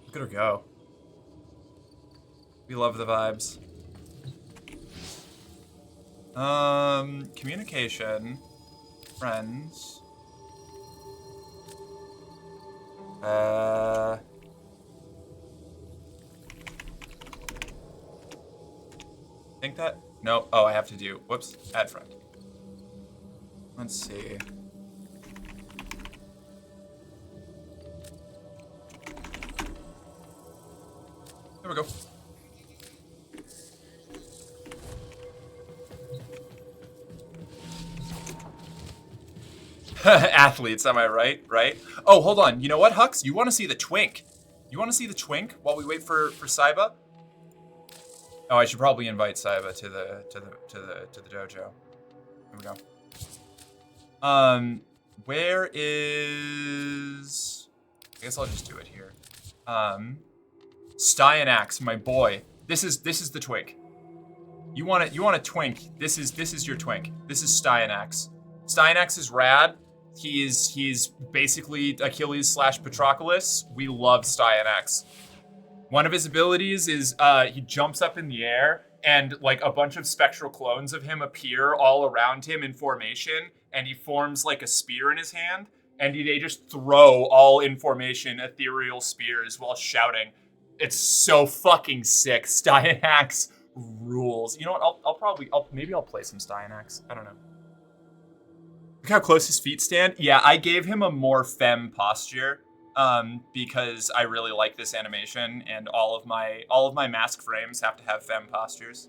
Look at her go. We love the vibes. Communication. Friends. Think that? No. Oh, I have to do. Whoops. Add friend. Let's see. There we go. Athletes, am I right? Right? Oh, hold on. You know what, Hux? You want to see the twink? You want to see the twink while we wait for Saiba? Oh, I should probably invite Saiba to the dojo. Here we go. Where is? I guess I'll just do it here. Styanax, my boy. This is the twink. You want a twink? This is your twink. This is Styanax. Styanax is rad. He's basically Achilles / Patroclus. We love Styanax. One of his abilities is he jumps up in the air and like a bunch of spectral clones of him appear all around him in formation, and he forms like a spear in his hand, and they just throw all in formation ethereal spears while shouting. It's so fucking sick. Styanax rules. You know what? Maybe I'll play some Styanax. I don't know. Look how close his feet stand. Yeah, I gave him a more femme posture because I really like this animation, and all of my mask frames have to have femme postures.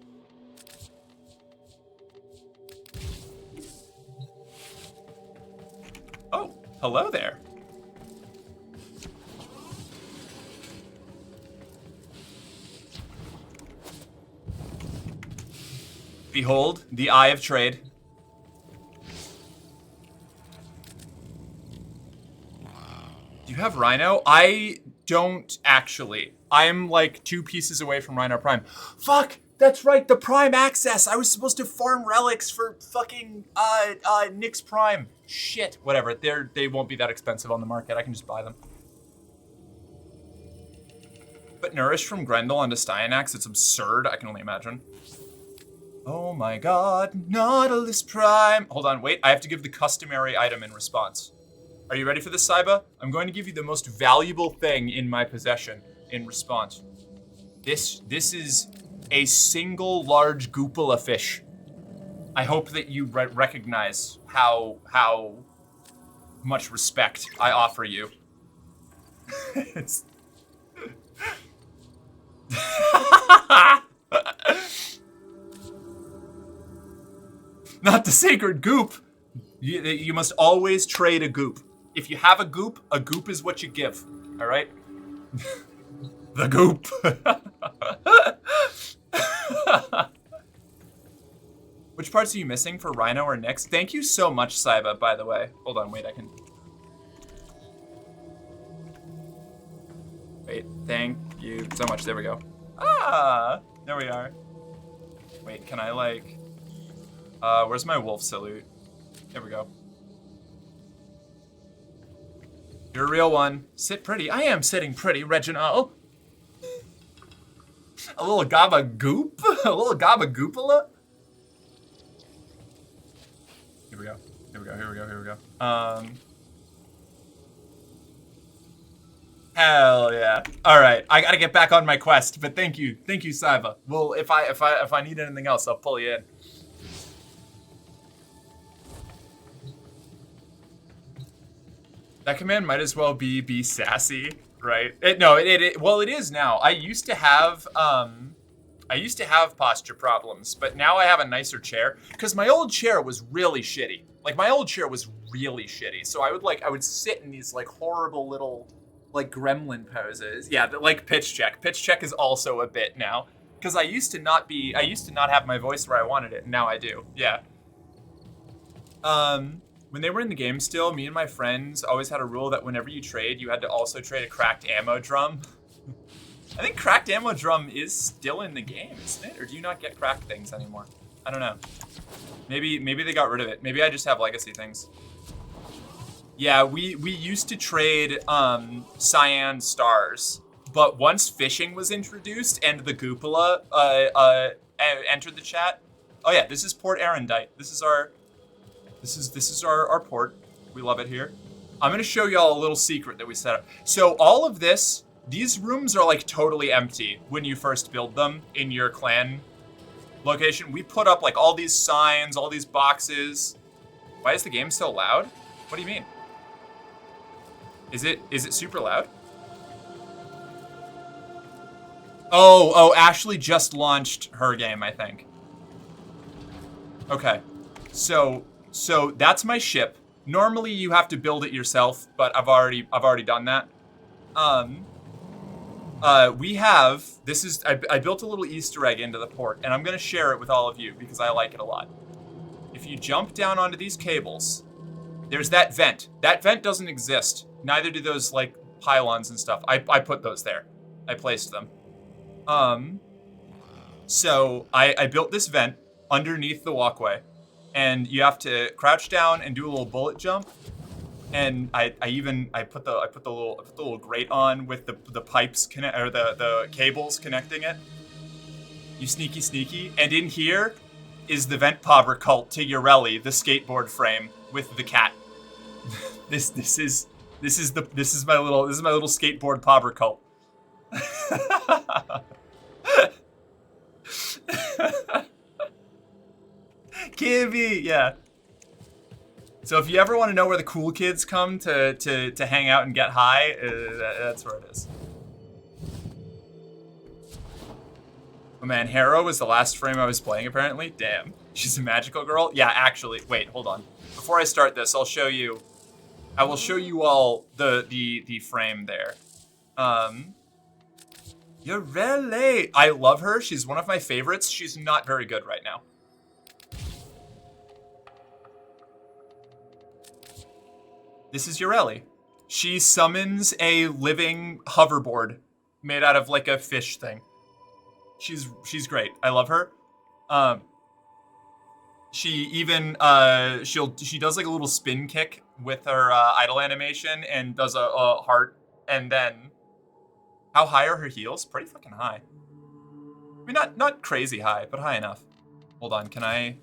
Oh, hello there. Behold, the Eye of Trade. Do you have Rhino? I don't actually. I'm like 2 pieces away from Rhino Prime. Fuck! That's right, the Prime access! I was supposed to farm relics for fucking Nyx Prime. Shit. Whatever. They won't be that expensive on the market. I can just buy them. But Nourish from Grendel onto Styanax, it's absurd. I can only imagine. Oh my god, Nautilus Prime. Hold on, wait. I have to give the customary item in response. Are you ready for this, Saiba? I'm going to give you the most valuable thing in my possession in response. This is a single large Goopala fish. I hope that you recognize how much respect I offer you. Not the sacred goop. You must always trade a goop. If you have a goop is what you give. All right? The goop. Which parts are you missing for Rhino or Nyx? Thank you so much, Saiba, by the way. Hold on, wait, I can... Wait, thank you so much. There we go. Ah, there we are. Wait, can I like... where's my wolf salute? There we go. You're a real one. Sit pretty. I am sitting pretty, Reginald. A little gabba goop? A little gabba goopala? Here we go. Here we go. Here we go. Here we go. Hell yeah! All right, I gotta get back on my quest. But thank you, Saiba. Well, if I need anything else, I'll pull you in. That command might as well be sassy, right? Well, it is now. I used to have posture problems, but now I have a nicer chair because my old chair was really shitty. Like my old chair was really shitty. So I would sit in these like horrible little like gremlin poses. Yeah, like pitch check. Pitch check is also a bit now because I used to not have my voice where I wanted it, and now I do. Yeah. When they were in the game still, me and my friends always had a rule that whenever you trade, you had to also trade a cracked ammo drum. I think cracked ammo drum is still in the game, isn't it? Or do you not get cracked things anymore? I don't know. Maybe they got rid of it. Maybe I just have legacy things. Yeah, we used to trade cyan stars, but once fishing was introduced and the Goopala entered the chat. Oh yeah, this is Port Arendite. This is our port. We love it here. I'm gonna show y'all a little secret that we set up. So all of this, these rooms are like totally empty when you first build them in your clan location. We put up like all these signs, all these boxes. Why is the game so loud? What do you mean? Is it super loud? Oh, Ashley just launched her game, I think. Okay. So that's my ship. Normally you have to build it yourself, but I've already done that. We have, I built a little Easter egg into the port, and I'm gonna share it with all of you because I like it a lot. If you jump down onto these cables, there's that vent. That vent doesn't exist. Neither do those like pylons and stuff. I put those there. I placed them. So I built this vent underneath the walkway, and you have to crouch down and do a little bullet jump. And I put the little grate on with the pipes or the cables connecting it. You sneaky. And in here is the vent pauper cult to Ureli, the skateboard frame with the cat. This is my little skateboard pauper cult. Kibby, yeah. So if you ever want to know where the cool kids come to hang out and get high, that's where it is. Oh man, Harrow was the last frame I was playing apparently. Damn, she's a magical girl. Yeah, actually, wait, hold on. Before I start this, I will show you all the frame there. Ureli, I love her. She's one of my favorites. She's not very good right now. This is Ureli. She summons a living hoverboard made out of like a fish thing. She's great. I love her. She even she does like a little spin kick with her idle animation and does a heart, and then how high are her heels? Pretty fucking high. I mean, not crazy high, but high enough. Hold on, can I?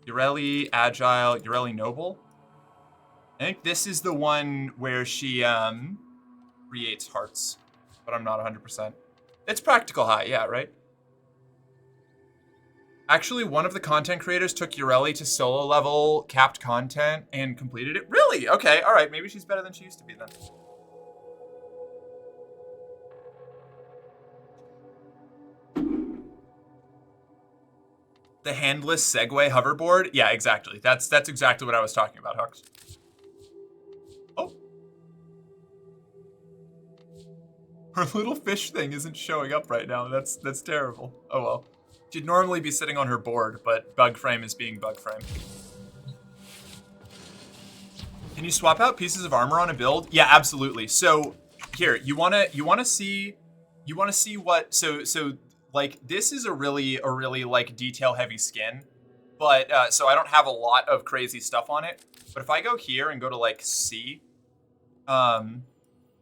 Ureli Agile, Ureli Noble. I think this is the one where she creates hearts, but I'm not 100%. It's practical high, yeah, right? Actually, one of the content creators took Ureli to solo level capped content and completed it. Really? Okay, all right. Maybe she's better than she used to be then. The handless Segway hoverboard? Yeah, exactly. That's exactly what I was talking about, Hux. Oh. Her little fish thing isn't showing up right now. That's terrible. Oh well. She'd normally be sitting on her board, but bug frame is being bug frame. Can you swap out pieces of armor on a build? Yeah, absolutely. So here, you wanna see what so like this is a really like detail heavy skin, but so I don't have a lot of crazy stuff on it. But if I go here and go to like C, and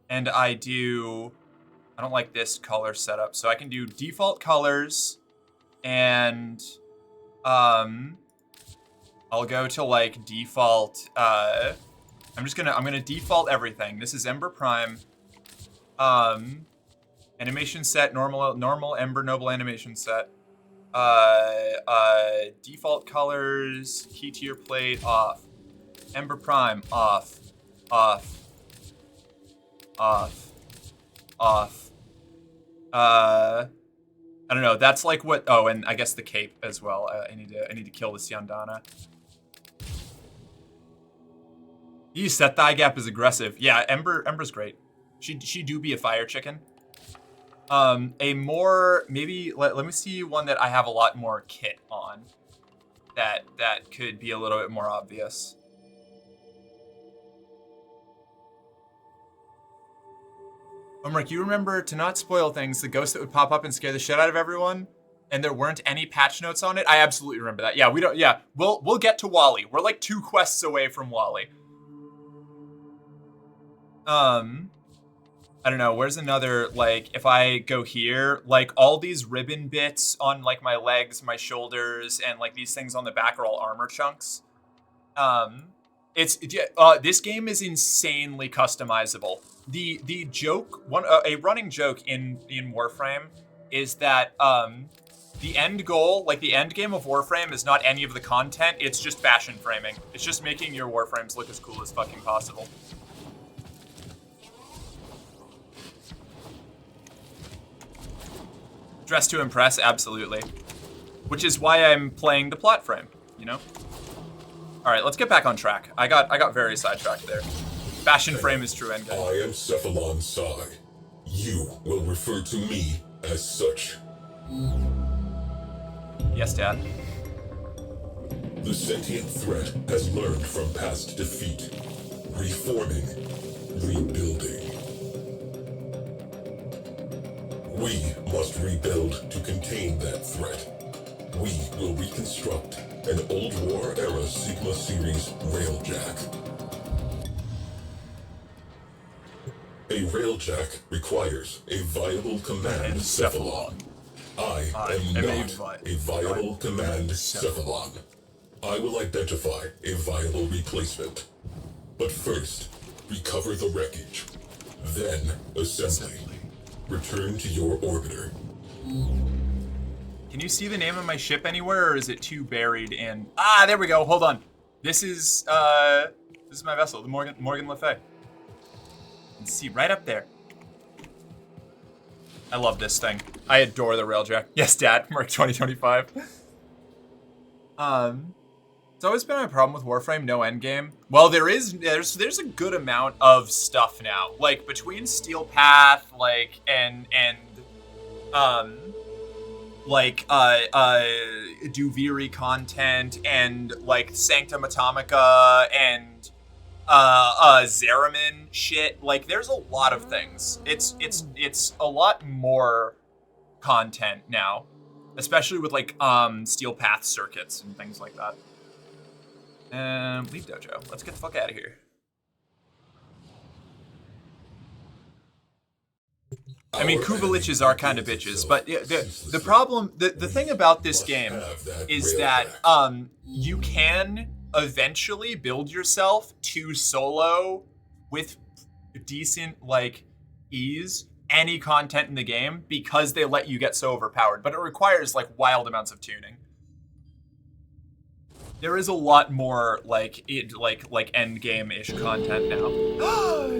I don't like this color setup, so I can do default colors, and I'll go to like default. I'm gonna default everything. This is Ember Prime. Animation set, normal Ember Noble animation set. Default colors, key tier plate off. Ember Prime off. I don't know. That's like what. Oh, and I guess the cape as well. I need to kill this Yandana. That thigh gap is aggressive. Yeah, Ember's great. She do be a fire chicken. A more maybe let me see one that I have a lot more kit on. That could be a little bit more obvious. Omric, you remember, to not spoil things, the ghost that would pop up and scare the shit out of everyone, and there weren't any patch notes on it? I absolutely remember that. Yeah, we don't. Yeah, we'll get to Wally. We're like 2 quests away from Wally. I don't know, where's another, like, if I go here, like, all these ribbon bits on, like, my legs, my shoulders, and, like, these things on the back are all armor chunks. This game is insanely customizable. The joke, a running joke in Warframe is that, the end goal, like, the end game of Warframe is not any of the content, it's just fashion framing. It's just making your Warframes look as cool as fucking possible. Dress to impress, absolutely. Which is why I'm playing the plot frame, you know? Alright, let's get back on track. I got very sidetracked there. Fashion frame is true endgame. I am Cephalon Sai. You will refer to me as such. Yes, Dad. The sentient threat has learned from past defeat. Reforming, rebuilding. We must rebuild to contain that threat. We will reconstruct an old war-era Sigma Series railjack. A railjack requires a viable command cephalon. I am not a viable command cephalon. I will identify a viable replacement. But first, recover the wreckage. Then, assembly. Return to your orbiter. Can you see the name of my ship anywhere, or is it too buried in... Ah, there we go, hold on. This is my vessel, the Morgan Le Fay. You can see right up there. I love this thing. I adore the railjack. Yes, Dad, Merc 2025. It's always been my problem with Warframe, no endgame. Well, there's a good amount of stuff now. Like, between Steel Path, like, and Duviri content, and, like, Sanctum Atomica, and, Zeramin shit. Like, there's a lot of things. It's a lot more content now. Especially with, like, Steel Path circuits and things like that. Leave dojo. Let's get the fuck out of here. I mean, Kuvaliches are kind of bitches, but the problem, the thing about this game is that you can eventually build yourself to solo with decent, like, ease any content in the game because they let you get so overpowered, but it requires, like, wild amounts of tuning. There is a lot more like end game ish content now.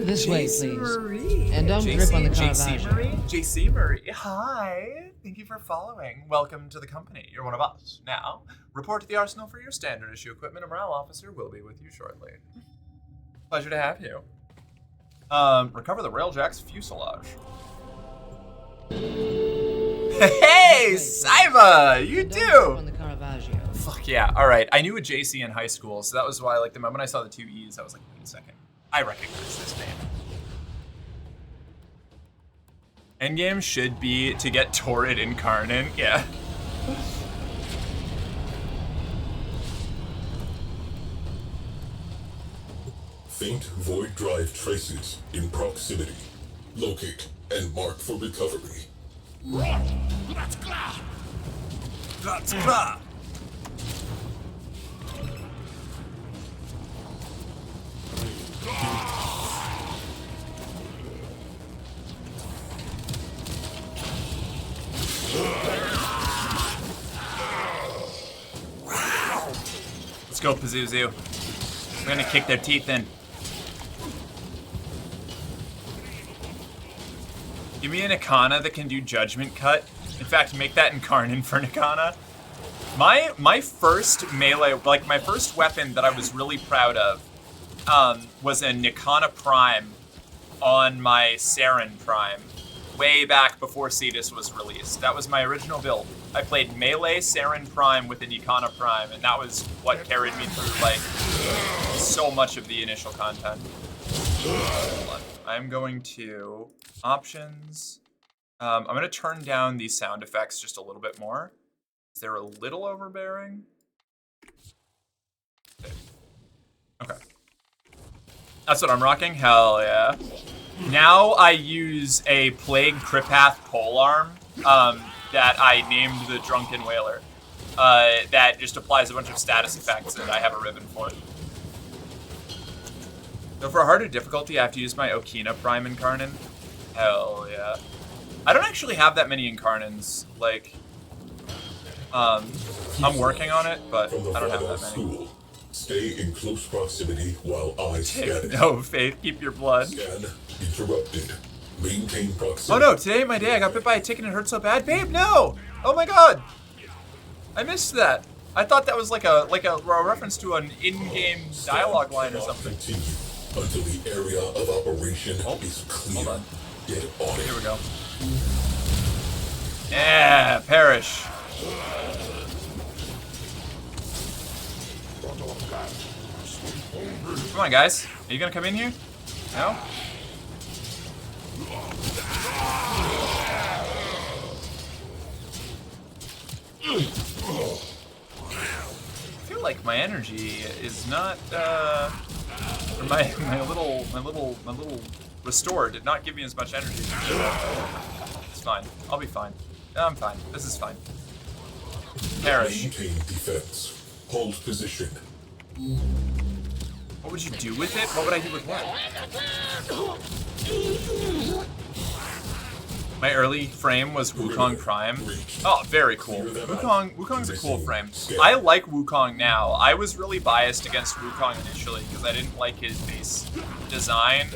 This way, JC please. Marie. And don't drip on the JC Caravaggio. Marie. JC Marie. Hi. Thank you for following. Welcome to the company. You're one of us. Now, report to the arsenal for your standard issue equipment. A morale officer will be with you shortly. Pleasure to have you. Recover the railjack's fuselage. Hey, Saiba! You too! On the Caravaggio. Fuck yeah. Alright, I knew a JC in high school, so that was why, like, the moment I saw the two E's, I was like, wait a second. I recognize this name. Endgame should be to get Torrid Incarnate. Yeah. Faint void drive traces in proximity. Locate and mark for recovery. That's klar. Let's go, Pazuzu. We're gonna kick their teeth in. Give me an Ikana that can do Judgment Cut. In fact, make that Incarnate for Nikana. My first melee, like my first weapon that I was really proud of, was a Nikana Prime on my Saren Prime, way back before Cetus was released. That was my original build. I played melee Saren Prime with a Nikana Prime, and that was what carried me through like so much of the initial content. Hold on. I'm going to options. I'm going to turn down these sound effects just a little bit more. They're a little overbearing. Okay. That's what I'm rocking. Hell yeah. Now I use a Plague Kripath polearm that I named the Drunken Whaler. That just applies a bunch of status effects that I have a ribbon for. So for harder difficulty, I have to use my Okina Prime Incarnate. Hell yeah. I don't actually have that many Incarnates. Like, I'm working on it, but I don't have that many. Stay in close proximity while I scan it. No, Faith, keep your blood. Scan interrupted. Maintain proximity. Oh no, today ain't my day. I got bit by a tick and it hurt so bad. Babe, no! Oh my god! I missed that. I thought that was like a reference to an in-game dialogue line or something. Continue until the area of operation is clear. Hold on. Get on it. Here we go. Yeah, perish. Come on, guys. Are you gonna come in here? No? I feel like my energy is not, or my little restore did not give me as much energy. It's fine. I'll be fine. I'm fine. This is fine. Perish. Maintain defense. Hold position. What would you do with it? What would I do with what? My early frame was Wukong Prime. Oh, very cool. Wukong's a cool frame. I like Wukong now. I was really biased against Wukong initially because I didn't like his base design.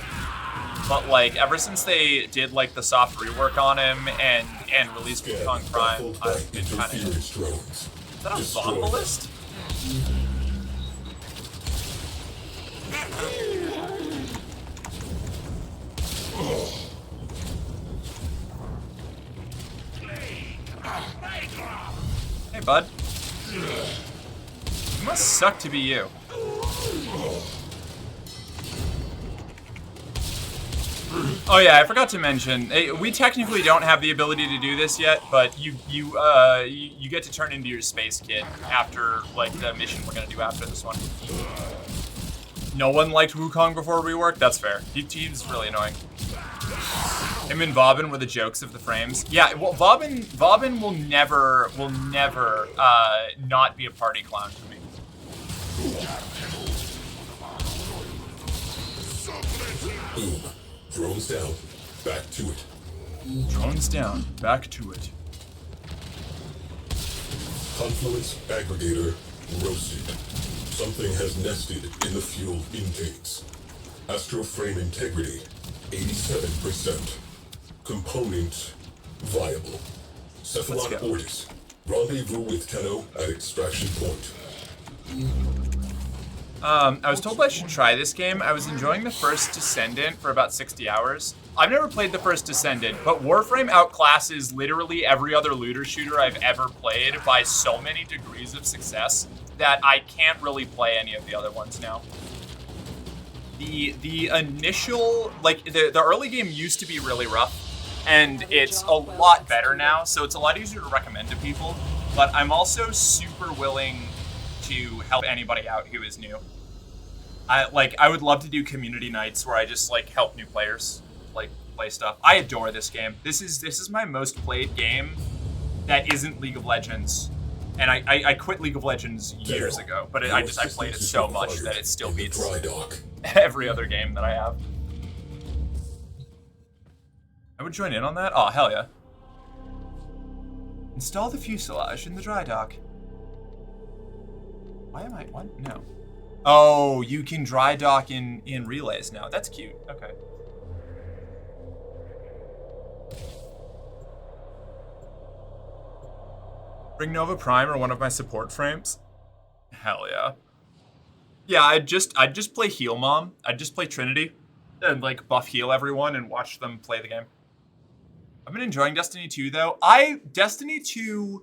But like ever since they did like the soft rework on him and released Wukong Prime, I've been kind of. Is that a Vombalist? Hey, bud. It must suck to be you. Oh yeah, I forgot to mention, we technically don't have the ability to do this yet, but you get to turn into your space kid after like the mission we're gonna do after this one. No one liked Wukong before rework? That's fair. He's really annoying. Him and Vauban were the jokes of the frames. Yeah, well, Vauban will never not be a party clown to me. Boom. Drones down. Back to it. Drones down. Back to it. Confluence aggregator Roasted. Something has nested in the fuel intakes. Astroframe integrity, 87%. Component viable. Cephalon Ortis. Rendezvous with Tenno at extraction point. I was told I should try this game. I was enjoying the first Descendant for about 60 hours. I've never played the first Descendant, but Warframe outclasses literally every other looter shooter I've ever played by so many degrees of success that I can't really play any of the other ones now. The initial, like, the early game used to be really rough, and it's a lot better now, so it's a lot easier to recommend to people, but I'm also super willing to help anybody out who is new. I would love to do community nights where I just like help new players like play stuff. I adore this game. This is my most played game that isn't League of Legends. And I quit League of Legends years ago, but I played it so much that it still beats every other game that I have. I would join in on that? Oh, hell yeah. Install the fuselage in the dry dock. Why am I, what? No. Oh, you can dry dock in relays now. That's cute. Okay. Bring Nova Prime or one of my support frames? Hell yeah. Yeah, I'd just play Heal Mom. I'd just play Trinity and like buff heal everyone and watch them play the game. I've been enjoying Destiny 2 though. Destiny 2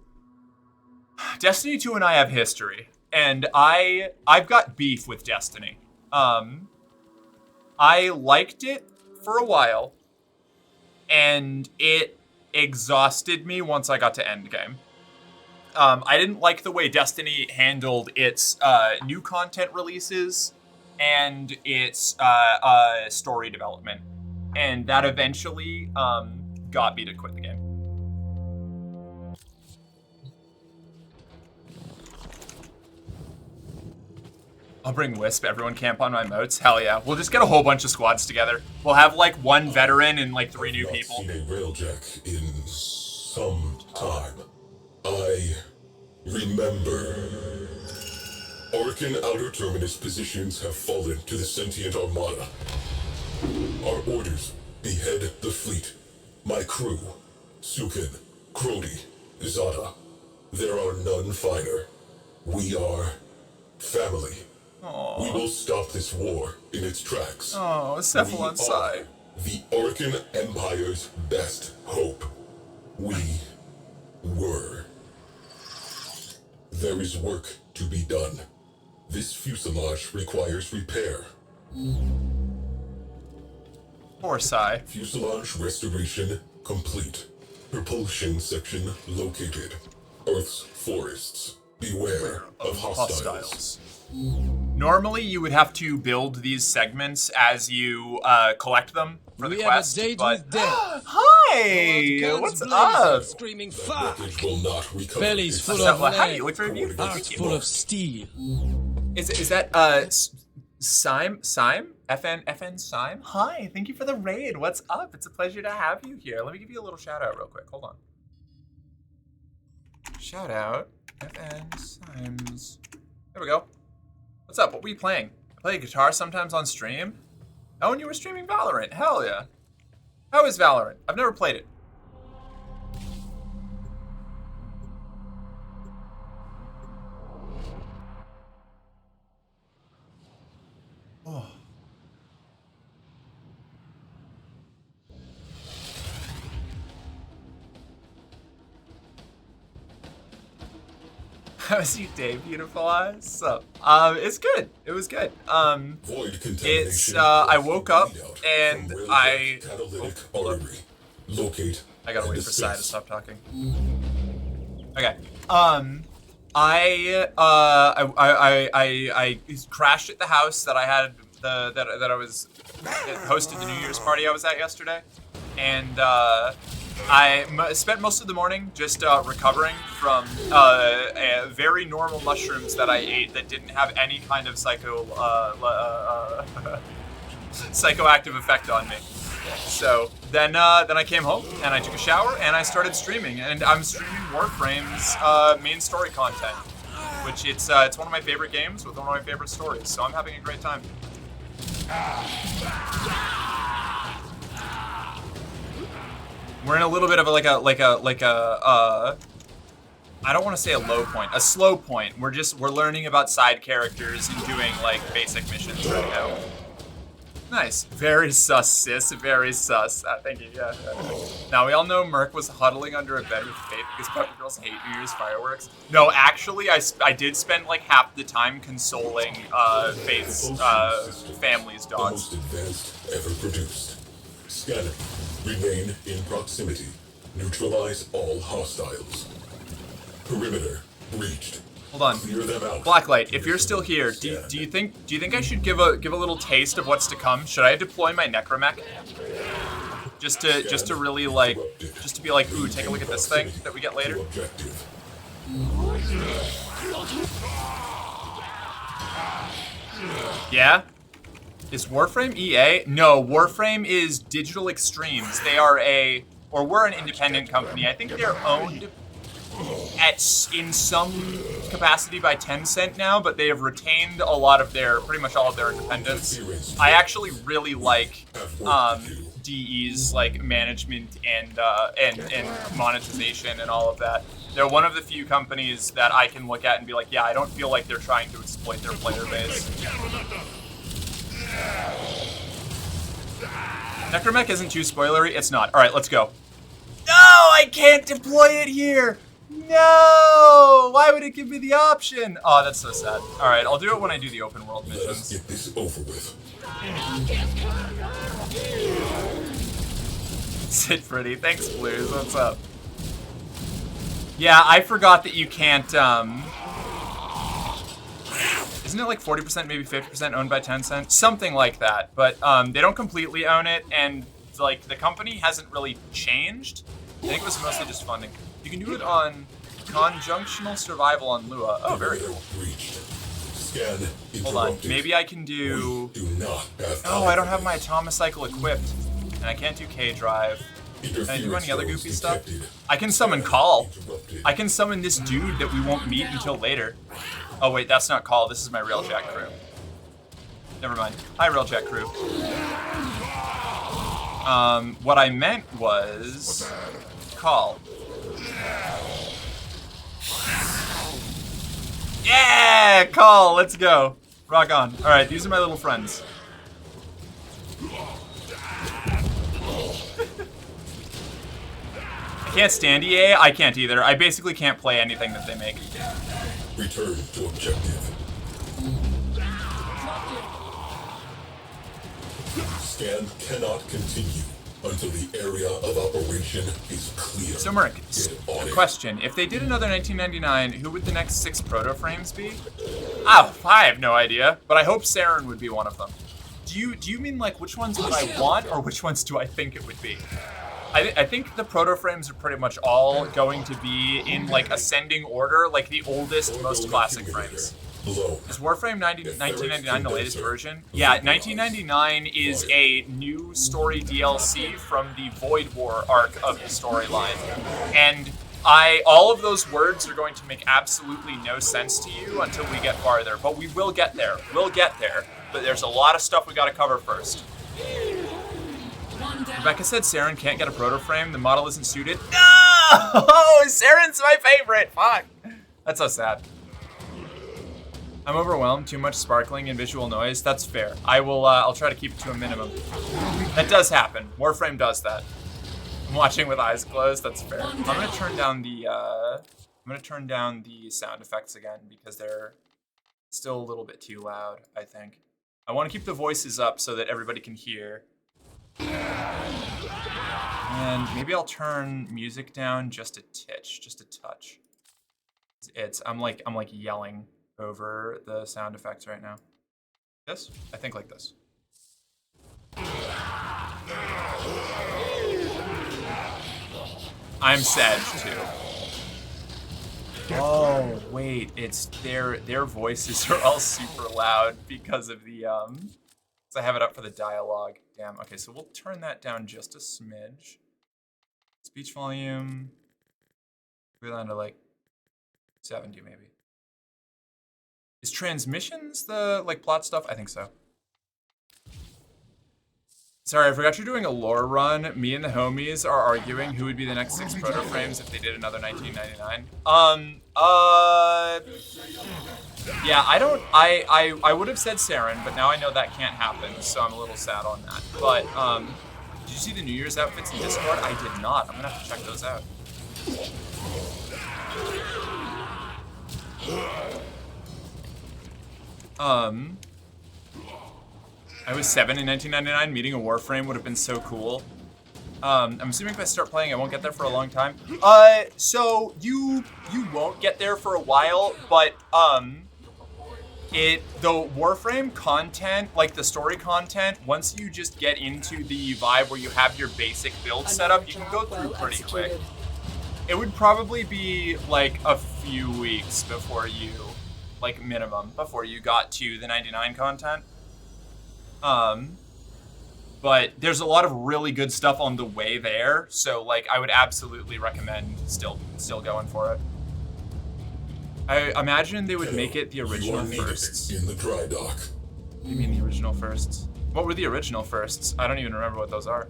and I have history. And I've got beef with Destiny. I liked it for a while, and it exhausted me once I got to Endgame. I didn't like the way Destiny handled its new content releases and its story development, and that eventually got me to quit the game. I'll bring Wisp. Everyone camp on my moats. Hell yeah. We'll just get a whole bunch of squads together. We'll have like one veteran and like 3 new people. I've not seen a railjack in some time. I remember. Orkin outer terminus positions have fallen to the sentient armada. Our orders: behead the fleet. My crew: Sukin, Crody, Zada. There are none finer. We are family. Aww. We will stop this war in its tracks. Oh, Cephalon Sai. The Orkin Empire's best hope. We were. There is work to be done. This fuselage requires repair. Poor Sai. Fuselage restoration complete. Propulsion section located. Earth's forests. Beware of hostiles. Normally, you would have to build these segments as you collect them for the quest. But hi, what's up? Screaming the fire. wreckage will not recover. Bellies full of Hi, lead. you look very beautiful. Hearts full of steel. Is that Sime? FN Sime? Hi, thank you for the raid. What's up? It's a pleasure to have you here. Let me give you a little shout out real quick. Hold on. Shout out FN Simes. There we go. What's up? What were you playing? I play guitar sometimes on stream. Oh, and you were streaming Valorant. Hell yeah. How is Valorant? I've never played it. Oh. How's your day, beautiful eyes? So, it's good. It was good. Void It's I woke up and I catalytic artery. Locate. I gotta and wait for Sai to dispense. stop talking. Okay. I crashed at the house that I had that I was that hosted the New Year's party I was at yesterday, and I spent most of the morning just recovering from very normal mushrooms that I ate that didn't have any kind of psychoactive effect on me. So then I came home and I took a shower and I started streaming, and I'm streaming Warframe's main story content. which it's one of my favorite games with one of my favorite stories. So I'm having a great time. We're in a little bit of a I don't want to say a low point, a slow point. We're learning about side characters and doing like basic missions right now. Nice. Very sus, sis. Very sus. Thank you. Yeah. Now, we all know Merc was huddling under a bed with Faith because puppy girls hate New Year's fireworks. No, actually, I did spend like half the time consoling Faith's family's dogs. The most advanced ever produced. Scanner. Remain in proximity. Neutralize all hostiles. Perimeter breached. Hold on. Clear them out. Blacklight, if you're still here, do you think I should give a little taste of what's to come? Should I deploy my necromech? Just to really like just to be like, ooh, take a look at this thing that we get later. Yeah? Is Warframe EA? No, Warframe is Digital Extremes. They are we're an independent company. I think they're owned in some capacity by Tencent now, but they have retained pretty much all of their independence. I actually really like DE's like management and monetization and all of that. They're one of the few companies that I can look at and be like, yeah, I don't feel like they're trying to exploit their player base. Necromech isn't too spoilery. It's not. All right, let's go. No, I can't deploy it here. No! Why would it give me the option? Oh, that's so sad. All right, I'll do it when I do the open world missions. Let's get this over with. Sit pretty. Thanks, Blues. What's up? Yeah, I forgot that you can't, isn't it like 40%, maybe 50% owned by Tencent? Something like that. But they don't completely own it, and like the company hasn't really changed. I think it was mostly just funding. You can do it on conjunctional survival on Lua. Oh, very cool. Hold on, maybe I can do... Oh, I don't have my Atomocycle equipped, and I can't do K-Drive. Can I do any other goofy stuff? I can summon Call. I can summon this dude that we won't meet until later. Oh wait, that's not Call, this is my Railjack crew. Never mind. Hi, Railjack crew. What I meant was... Call. Yeah, Call, let's go. Rock on. All right, these are my little friends. I can't stand EA. I can't either. I basically can't play anything that they make. Return to objective. Scan cannot continue until the area of operation is clear. So, Merc, a question. If they did another 1999, who would the next 6 proto-frames be? Oh, I have no idea, but I hope Saren would be one of them. Do you mean, like, which ones would I want, or which ones do I think it would be? I think the proto-frames are pretty much all going to be in, like, ascending order, like the oldest, most classic frames. Is Warframe 1999 the latest version? Yeah, 1999 is a new story DLC from the Void War arc of the storyline. And all of those words are going to make absolutely no sense to you until we get farther, but we will get there. We'll get there, but there's a lot of stuff we gotta cover first. Rebecca said Saren can't get a proto-frame, the model isn't suited. No! Saren's my favorite! Fuck! That's so sad. I'm overwhelmed, too much sparkling and visual noise. That's fair. I'll try to keep it to a minimum. That does happen. Warframe does that. I'm watching with eyes closed, that's fair. I'm gonna turn down the sound effects again because they're still a little bit too loud, I think. I want to keep the voices up so that everybody can hear. And maybe I'll turn music down just a titch, just a touch. I'm like yelling over the sound effects right now. This? I think like this. I'm sad too. Oh wait, it's their voices are all super loud because of the I have it up for the dialogue. Damn. Okay, so we'll turn that down just a smidge. Speech volume. We're down to like 70 maybe. Is transmissions the, like, plot stuff? I think so. Sorry, I forgot you're doing a lore run. Me and the homies are arguing who would be the next 6 proto frames if they did another 1999. Yeah, I would have said Saren, but now I know that can't happen, so I'm a little sad on that. But, did you see the New Year's outfits in Discord? I did not. I'm gonna have to check those out. I was 7 in 1999. Meeting a warframe would have been so cool. I'm assuming if I start playing, I won't get there for a long time. So you won't get there for a while, but the warframe content, like the story content, once you just get into the vibe where you have your basic build set up, you can go through pretty quick. It would probably be like a few weeks before you, like minimum, before you got to the 99 content. But there's a lot of really good stuff on the way there, so like I would absolutely recommend still going for it. I imagine they would make it the original firsts. In the dry dock. What do you mean the original firsts? What were the original firsts? I don't even remember what those are.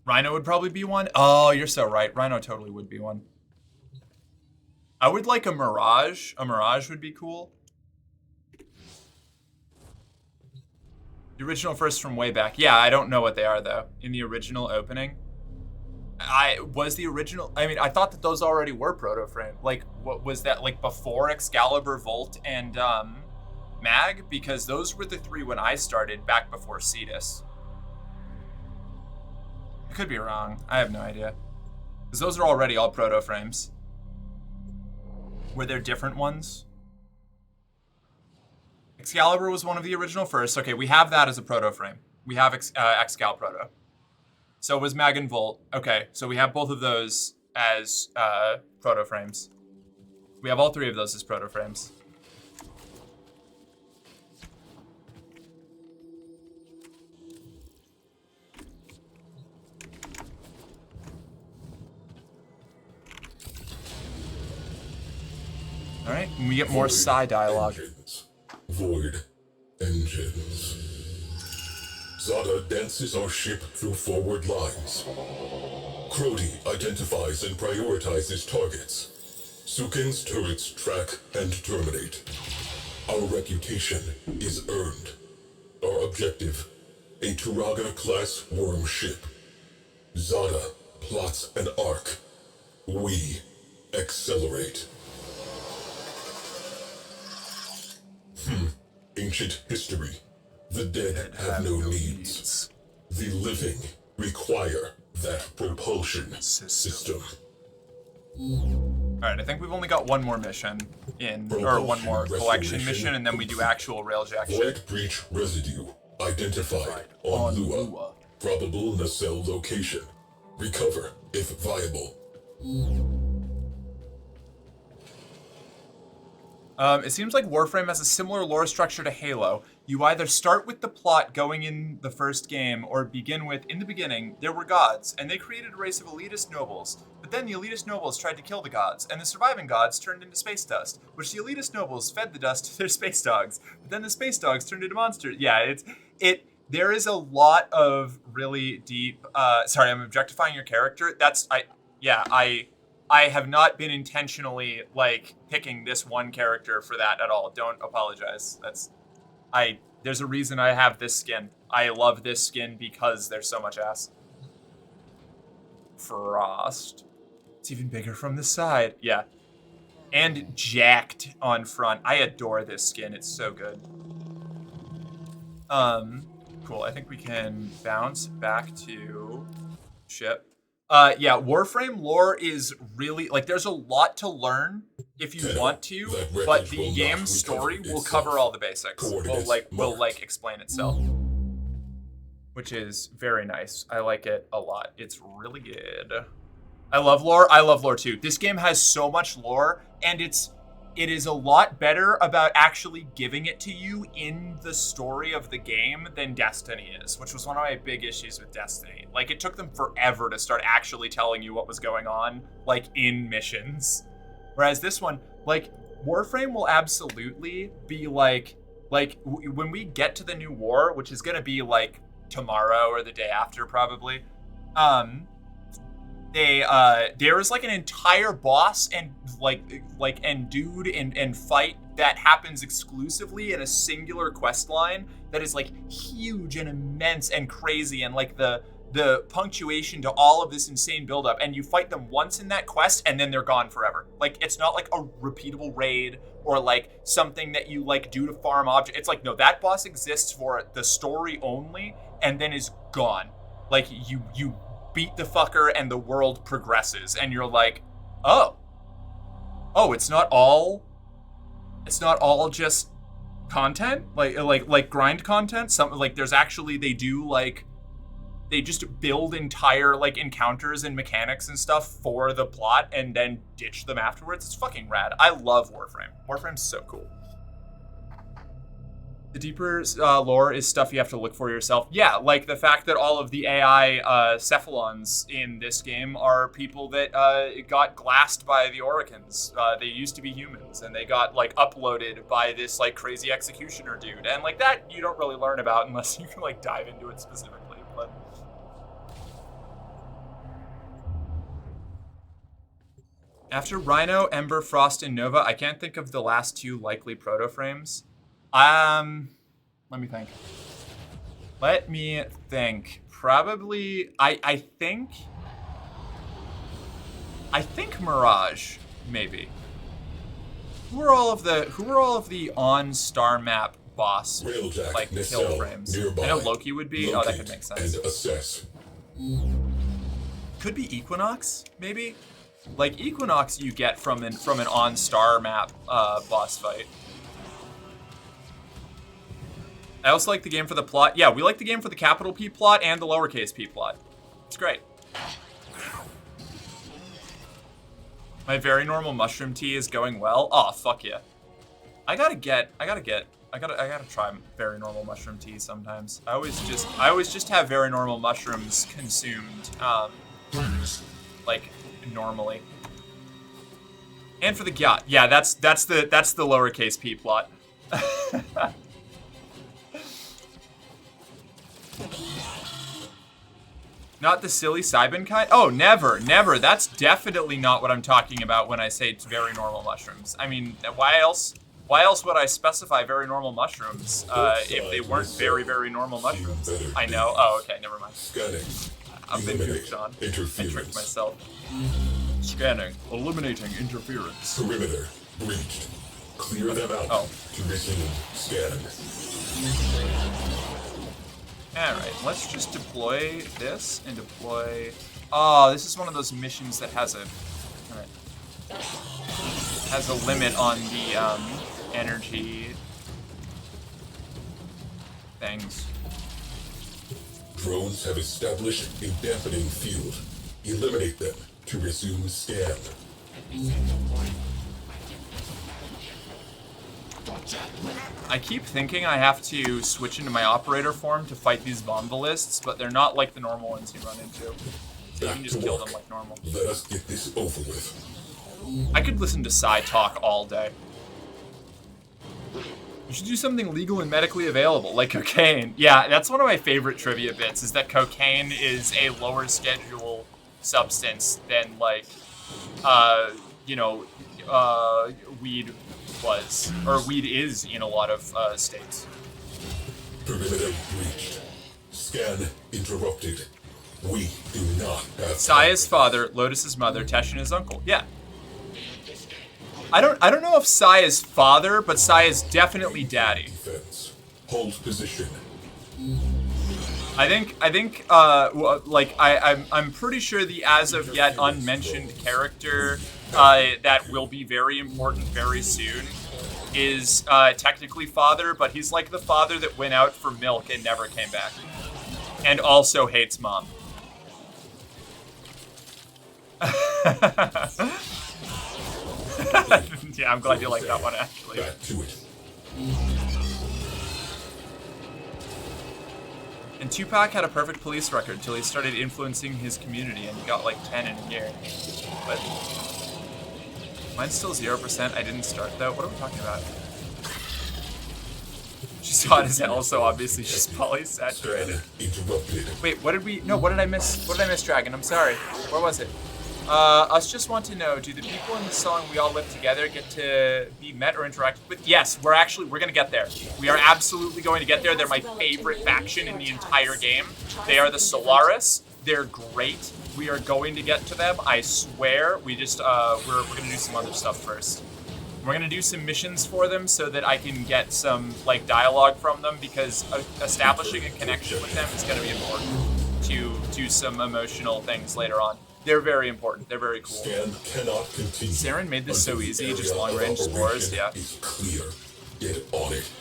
Rhino would probably be one. Oh, you're so right. Rhino totally would be one. I would like a Mirage. A Mirage would be cool. The original first from way back. Yeah, I don't know what they are though. In the original opening. I thought that those already were proto frame. Like, what was that, like before Excalibur, Volt, and Mag? Because those were the 3 when I started back before Cetus. I could be wrong. I have no idea. Because those are already all proto frames. Were there different ones? Excalibur was one of the original first. Okay, we have that as a proto frame. We have Excal proto. So was Mag and Volt. Okay, so we have both of those as proto frames. We have all 3 of those as proto frames. All right, and we get more Psy dialogue. Void engines. Zada dances our ship through forward lines. Crody identifies and prioritizes targets. Sukin's turrets track and terminate. Our reputation is earned. Our objective, a Turaga-class worm ship. Zada plots an arc. We accelerate. Ancient history. The dead have no needs. The living require that propulsion system. Alright, I think we've only got one more mission or one more collection mission, and then we do actual railjack shit. Void breach residue identified on Lua. Probable nacelle location. Recover if viable. It seems like Warframe has a similar lore structure to Halo. You either start with the plot going in the first game, or begin with, in the beginning, there were gods, and they created a race of elitist nobles. But then the elitist nobles tried to kill the gods, and the surviving gods turned into space dust, which the elitist nobles fed the dust to their space dogs. But then the space dogs turned into monsters. Yeah, there is a lot of really deep, sorry, I'm objectifying your character. I have not been intentionally, like, picking this one character for that at all. Don't apologize. There's a reason I have this skin. I love this skin because there's so much ass. Frost. It's even bigger from the side. Yeah. And jacked on front. I adore this skin. It's so good. Cool. I think we can bounce back to ship. Yeah, Warframe lore is really, like, there's a lot to learn if you want to, but the game's story will cover all the basics. Will explain itself. Which is very nice. I like it a lot. It's really good. I love lore. I love lore too. This game has so much lore, and it is a lot better about actually giving it to you in the story of the game than Destiny is, which was one of my big issues with Destiny. Like, it took them forever to start actually telling you what was going on, like, in missions. Whereas this one, like, Warframe will absolutely be like when we get to the new war, which is gonna be like tomorrow or the day after probably. There is like an entire boss and dude and fight that happens exclusively in a singular quest line that is like huge and immense and crazy, and like the punctuation to all of this insane buildup, and you fight them once in that quest and then they're gone forever. Like, it's not like a repeatable raid or like something that you like do to farm objects. It's like, no, that boss exists for the story only and then is gone. Like, you beat the fucker and the world progresses and you're like, oh, it's not all just content, like grind content. Something like there's actually, they just build entire like encounters and mechanics and stuff for the plot and then ditch them afterwards. It's fucking rad. I love Warframe. Warframe's so cool. The deeper lore is stuff you have to look for yourself. Yeah, like the fact that all of the AI cephalons in this game are people that got glassed by the Oricans. They used to be humans, and they got like uploaded by this like crazy executioner dude. And like that, you don't really learn about unless you can like dive into it specifically. But after Rhino, Ember, Frost, and Nova, I can't think of the last two likely proto-frames. Let me think. Probably, I think Mirage, maybe. Who are all of the on star map boss like kill frames? I know Loki would be. Oh, that could make sense. And assess. Could be Equinox, maybe. Like Equinox, you get from an on star map boss fight. I also like the game for the plot. Yeah, we like the game for the capital P plot and the lowercase p plot. It's great. My very normal mushroom tea is going well. Oh, fuck yeah. I gotta try very normal mushroom tea sometimes. I always just have very normal mushrooms consumed, like normally. And for the yacht, yeah, that's the lowercase p plot. Not the silly Cybin kind? Oh, never. That's definitely not what I'm talking about when I say it's very normal mushrooms. I mean, why else would I specify very normal mushrooms if they weren't very, very normal mushrooms? I know. Oh, okay, never mind. I've been tricked, Sean. I tricked myself. Scanning. Eliminating interference. Perimeter breached. Clear them out. Oh. To resume scan. Alright, let's just deploy this and deploy... Oh, this is one of those missions that has a... Alright. Has a limit on the, energy... things. Drones have established a dampening field. Eliminate them to resume scan. I keep thinking I have to switch into my operator form to fight these Vombalists, but they're not like the normal ones you run into. So you can just kill them like normal. Let us get this over with. I could listen to Psy talk all day. You should do something legal and medically available, like cocaine. Yeah, that's one of my favorite trivia bits, is that cocaine is a lower schedule substance than, like, weed was, or weed is in a lot of states. Perimeter breached. Scan interrupted. We do not have... Saya's father, Lotus's mother, Teshin's uncle. Yeah. I don't know if Saya's father, but Saya's definitely daddy. Defense. Hold position. I'm pretty sure the as of yet unmentioned character that will be very important very soon is technically father, but he's like the father that went out for milk and never came back. And also hates mom. Yeah, I'm glad you like that one, actually. Back to it. And Tupac had a perfect police record till he started influencing his community and he got like 10 in a year. But Mine's still 0%. I didn't start though. What are we talking about? She's hot as hell, so obviously she's polysaturated. Wait, what did we? No, what did I miss? What did I miss, Dragon? I'm sorry. Where was it? Us just want to know, do the people in the song We All Live Together get to be met or interacted with? Yes, we're gonna get there. We are absolutely going to get there. They're my favorite faction in the entire game. They are the Solaris. They're great. We are going to get to them, I swear. We just, we're gonna do some other stuff first. We're gonna do some missions for them so that I can get some, like, dialogue from them, because establishing a connection with them is gonna be important to some emotional things later on. They're very important. They're very cool. Saren made this so easy, just long-range spores, yeah. Clear. Get on it.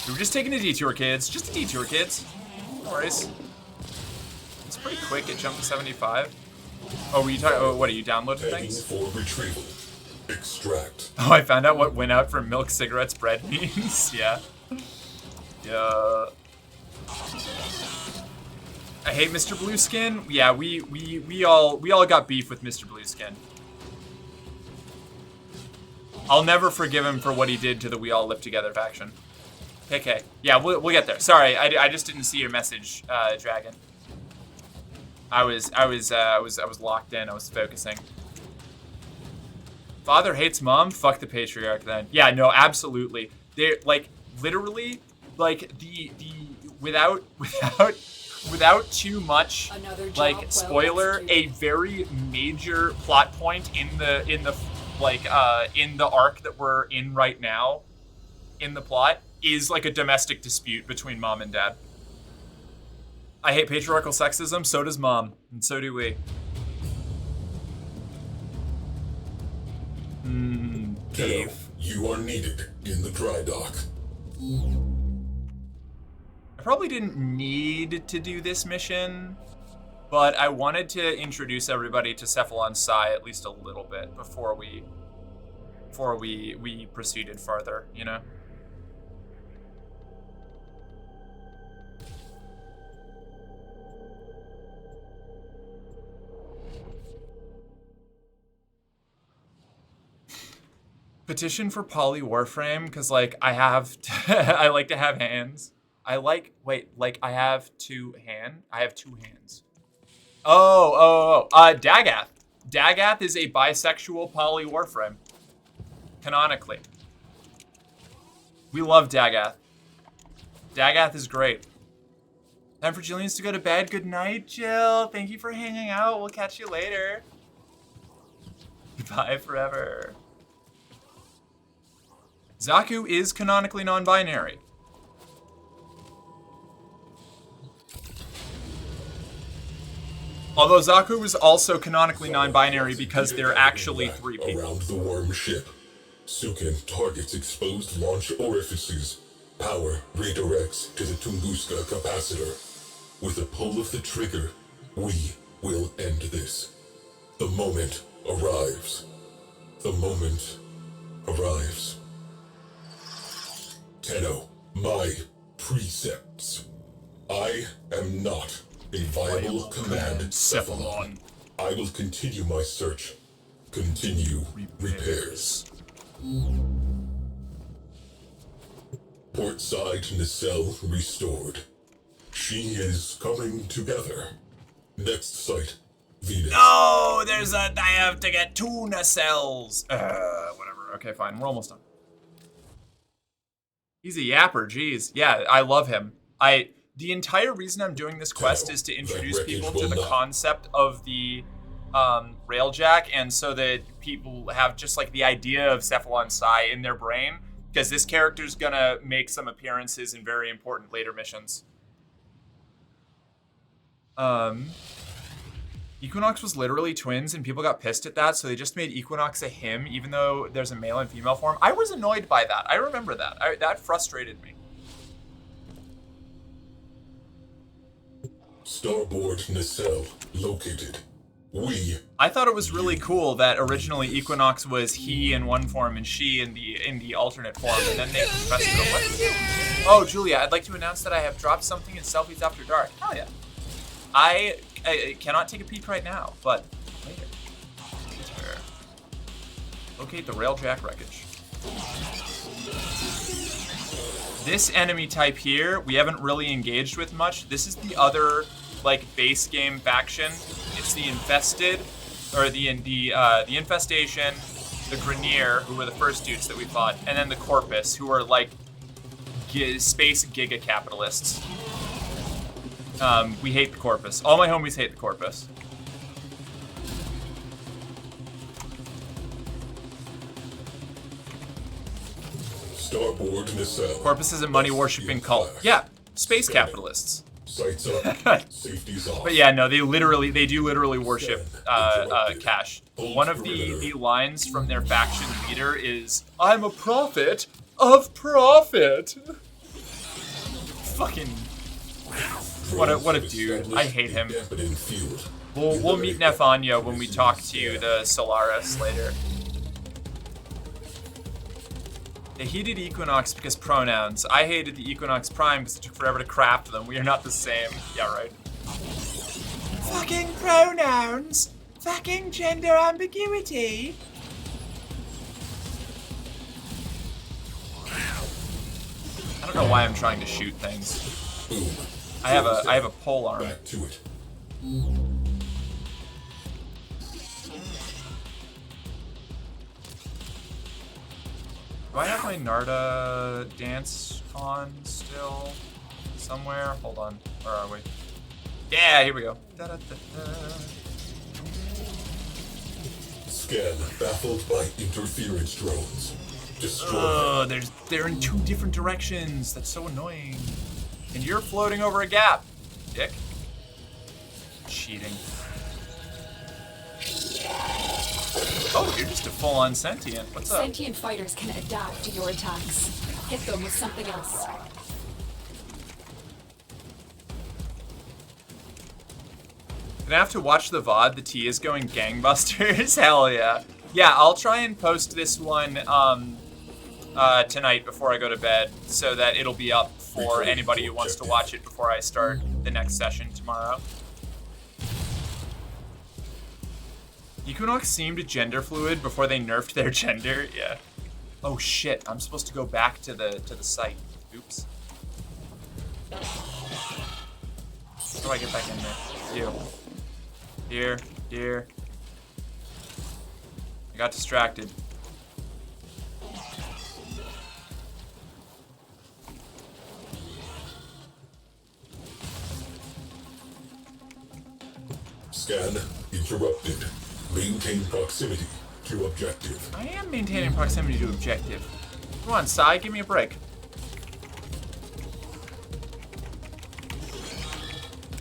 We were just taking a detour, kids. Just a detour, kids. No worries. It's pretty quick. It jumped to 75. Oh, were you talking? Oh, what are you downloading things? For retrieval. Extract. Oh, I found out what went out for milk, cigarettes, bread means. Yeah. Yeah. I hate Mr. Blueskin. Yeah, we all got beef with Mr. Blueskin. I'll never forgive him for what he did to the We All Live Together faction. Okay. Yeah, we'll get there. Sorry, I just didn't see your message, Dragon. I was locked in. I was focusing. Father hates mom. Fuck the patriarch then. Yeah, no, absolutely. They're like literally like the without too much like spoiler, a very major plot point in the arc that we're in right now in the plot is like a domestic dispute between mom and dad. I hate patriarchal sexism, so does mom, and so do we. Dave. You are needed in the dry dock. I probably didn't need to do this mission, but I wanted to introduce everybody to Cephalon Psi at least a little bit before we proceeded farther, you know? Petition for poly warframe, because like I have I like to have hands. I have two hands. Dagath. Dagath is a bisexual poly warframe. Canonically. We love Dagath. Dagath is great. Time for Jillian's to go to bed. Good night, Jill. Thank you for hanging out. We'll catch you later. Goodbye forever. Zaku is canonically non-binary. Although Zaku is also canonically non-binary because they're actually three people. Around the worm ship, Sukin targets exposed launch orifices. Power redirects to the Tunguska capacitor. With a pull of the trigger, we will end this. The moment arrives. The moment arrives. Tenno, my precepts. I am not a viable command Cephalon. I will continue my search. Continue repairs. Portside nacelle restored. She is coming together. Next site, Venus. No, I have to get 2 nacelles. Whatever. Okay, fine. We're almost done. He's a yapper, jeez. Yeah, I love him. The entire reason I'm doing this quest is to introduce people to the concept of the railjack, and so that people have just like the idea of Cephalon Psi in their brain, because this character's gonna make some appearances in very important later missions. Equinox was literally twins, and people got pissed at that, so they just made Equinox a him, even though there's a male and female form. I was annoyed by that. I remember that. That frustrated me. Starboard nacelle located. I thought it was really cool that originally Equinox was he in one form and she in the alternate form, and then they compressed it. What did you do? Oh, Julia, I'd like to announce that I have dropped something in Selfies After Dark. Hell yeah. I cannot take a peek right now, but later. Locate the railjack wreckage. This enemy type here, we haven't really engaged with much. This is the other, like, base game faction. It's the Infested, or the Infestation, the Grenier, who were the first dudes that we fought, and then the Corpus, who are, like, space giga capitalists. We hate the Corpus. All my homies hate the Corpus. Starboard nacelle. Corpus is a money-worshipping cult. Yeah, space capitalists. Sights up. Safety's off. But yeah, no, they do literally worship cash. One of the lines from their faction leader is, "I'm a prophet of profit." Fucking what a dude. I hate him. We'll meet Nefanya when we talk to the Solaris later. They hated Equinox because pronouns. I hated the Equinox Prime because it took forever to craft them. We are not the same. Yeah, right. Fucking pronouns! Fucking gender ambiguity! I don't know why I'm trying to shoot things. I have a pole arm. Back to it. Do I have my Narda dance on still? Somewhere? Hold on. Where are we? Yeah, here we go. Scan baffled by interference drones. Destroy them. They're in two different directions. That's so annoying. And you're floating over a gap, dick. Cheating. Oh, you're just a full-on sentient. What's up? Sentient fighters can adapt to your attacks. Hit them with something else. Gonna have to watch the VOD. The T is going gangbusters. Hell yeah. Yeah, I'll try and post this one tonight before I go to bed so that it'll be up for anybody who wants to watch it before I start the next session tomorrow. Equinox seemed gender fluid before they nerfed their gender. Yeah. Oh shit! I'm supposed to go back to the site. Oops. How do I get back in there? You. Here. I got distracted. Scan interrupted. Maintain proximity to objective. I am maintaining proximity to objective. Come on, Sai, give me a break.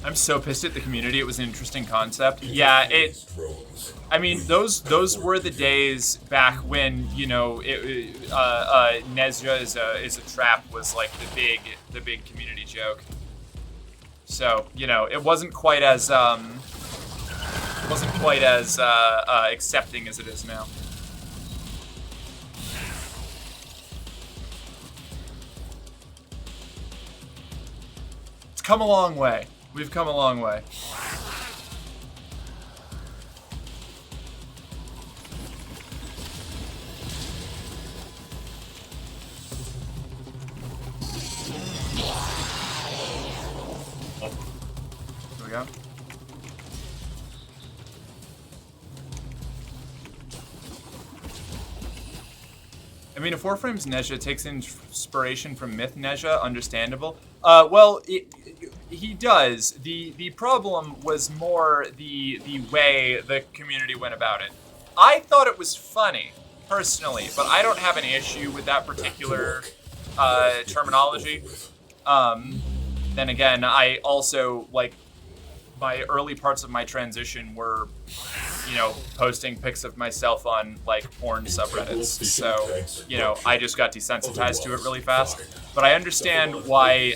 I'm so pissed at the community. It was an interesting concept. Yeah, I mean, those were the days back when, you know, Nezra is a trap was like the big community joke. So, you know, it wasn't quite as accepting as it is now. It's come a long way. We've come a long way. Here we go. I mean, if Warframe's Nezha takes inspiration from Myth Nezha, understandable. Well, he does. The problem was more the way the community went about it. I thought it was funny, personally, but I don't have an issue with that particular terminology. Then again, I also, like, my early parts of my transition were, you know, posting pics of myself on, like, porn subreddits. So, you know, I just got desensitized to it really fast. But I understand why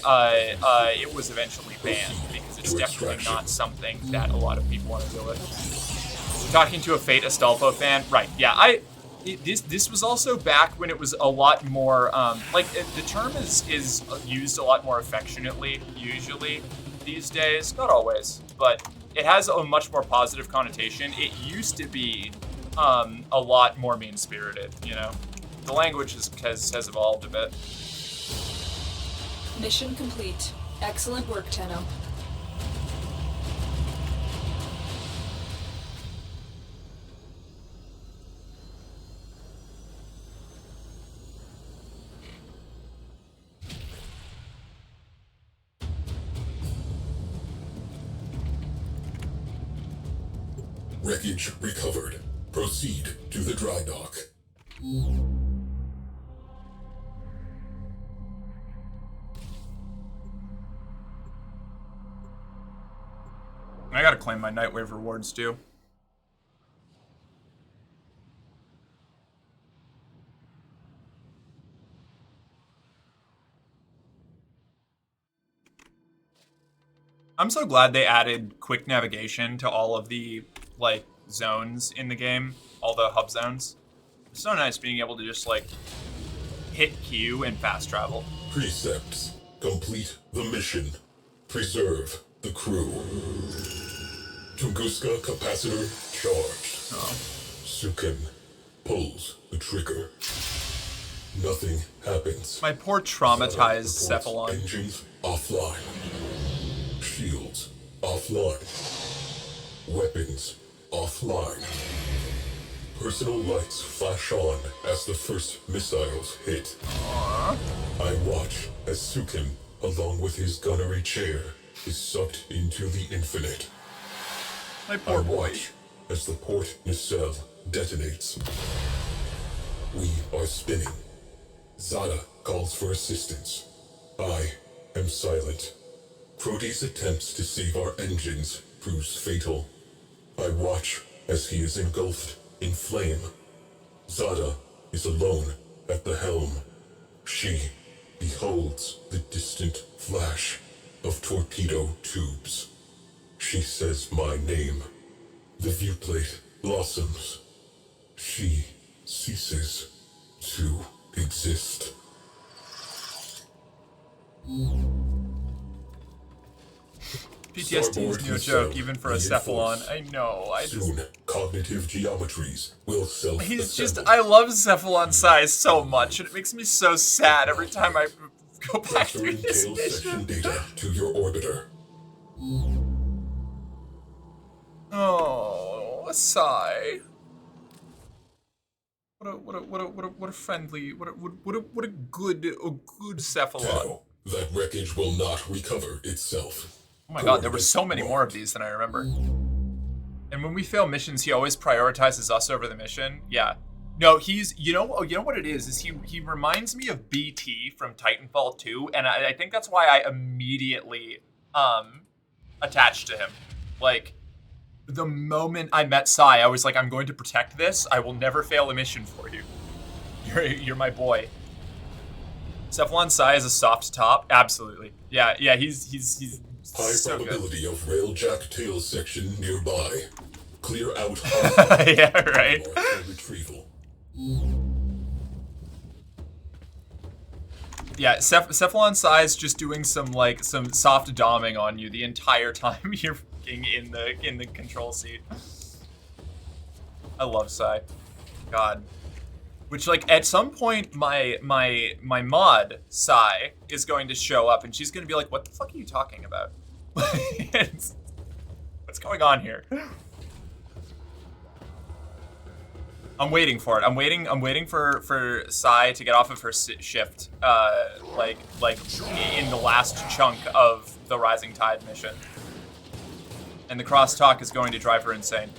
it was eventually banned, because it's definitely not something that a lot of people want to deal with. Talking to a Fate Astolfo fan, right, yeah, this was also back when it was a lot more, like, the term is used a lot more affectionately, usually, these days. Not always, but it has a much more positive connotation. It used to be a lot more mean-spirited, you know? The language has evolved a bit. Mission complete. Excellent work, Tenno. Wreckage recovered. Proceed to the dry dock. I gotta claim my Nightwave rewards too. I'm so glad they added quick navigation to all of the, like, zones in the game. All the hub zones. It's so nice being able to just, like, hit Q and fast travel. Precepts. Complete the mission. Preserve the crew. Tunguska capacitor charged. Sukin pulls the trigger. Nothing happens. My poor traumatized Cephalon. Engines offline. Shields offline. Weapons offline. Personal lights flash on as the first missiles hit. I watch as Sukin, along with his gunnery chair, is sucked into the infinite. My poor boy. Watch as the port nacelle detonates. We are spinning. Zada calls for assistance. I am silent. Crody's attempts to save our engines proves fatal. I watch as he is engulfed in flame. Zada is alone at the helm. She beholds the distant flash of torpedo tubes. She says my name. The viewplate blossoms. She ceases to exist. PTSD is no joke, even for a Cephalon. I know. Soon, cognitive geometries will self-assemble. He's just. I love Cephalon size so much, and it makes me so sad every time I go back through this mission. Data to your orbiter. Oh, a sigh. What a friendly, what a good Cephalon. Tenno, that wreckage will not recover itself. Oh my god, there were so many more of these than I remember. And when we fail missions, he always prioritizes us over the mission. Yeah. No, he's, you know what it is he reminds me of BT from Titanfall 2, and I think that's why I immediately attached to him. Like, the moment I met Sai, I was like, I'm going to protect this. I will never fail a mission for you. You're my boy. Cephalon Sai is a soft top? Absolutely. Yeah, he's High so probability good. of railjack tail section nearby. Clear out. Yeah, right. Retrieval. Yeah, Cephalon Sai is just doing some soft doming on you the entire time you're in the control seat. I love Sai. God. Which, like, at some point, my mod, Sai, is going to show up, and she's going to be like, what the fuck are you talking about? What's going on here? I'm waiting for it. I'm waiting for Sai to get off of her shift, like in the last chunk of the Rising Tide mission. And the crosstalk is going to drive her insane.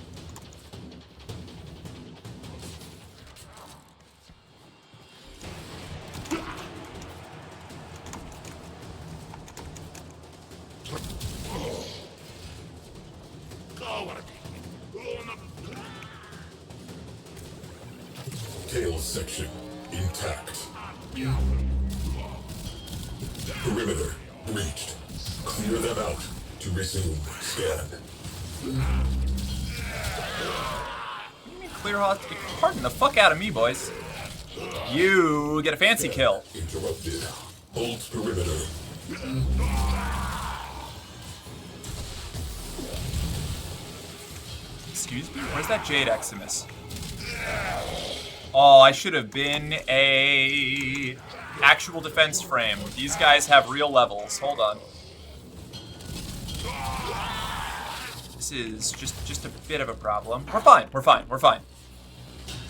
Tail section intact. Perimeter breached. Clear them out to resume scan. Clear hot. Pardon the fuck out of me, boys. You get a fancy kill. Interrupted. Hold perimeter. Excuse me? Where's that Jade Eximus? Oh, I should have been a actual defense frame. These guys have real levels. Hold on. This is just a bit of a problem. We're fine. We're fine. We're fine.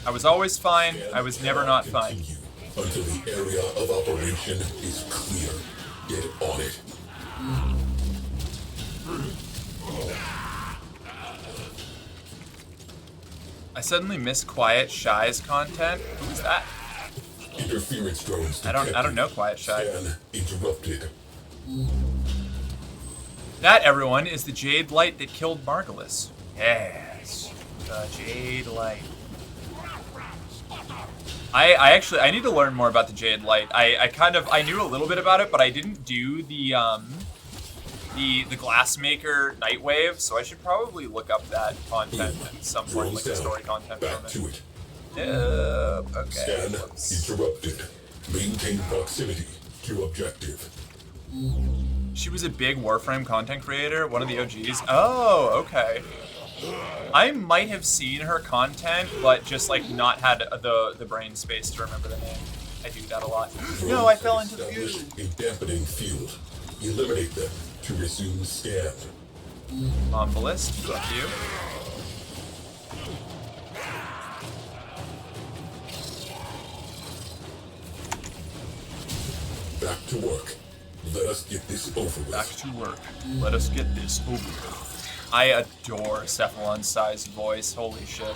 I was always fine. I was never not fine. Until the area of operation is clear. Get on it. I suddenly miss Quiet Shy's content. Who is that? Interference drones. I don't know Quiet Shy. Scan interrupted. That, everyone, is the Jade Light that killed Margulis. Yes, the Jade Light. I need to learn more about the Jade Light. I knew a little bit about it, but I didn't do the Glassmaker Nightwave, so I should probably look up that content at some point, like the story content Back from to it. it. Okay. Scan interrupted. Maintain proximity to objective. She was a big Warframe content creator, one of the OGs. Oh, okay. I might have seen her content, but just like not had the brain space to remember the name. I do that a lot. No, I fell into the goo. A dampening field. Eliminate them to resume scan. Monfolist, fuck you. Back to work. Let us get this over with. Back to work. Let us get this over with. I adore Cephalon's sized voice. Holy shit.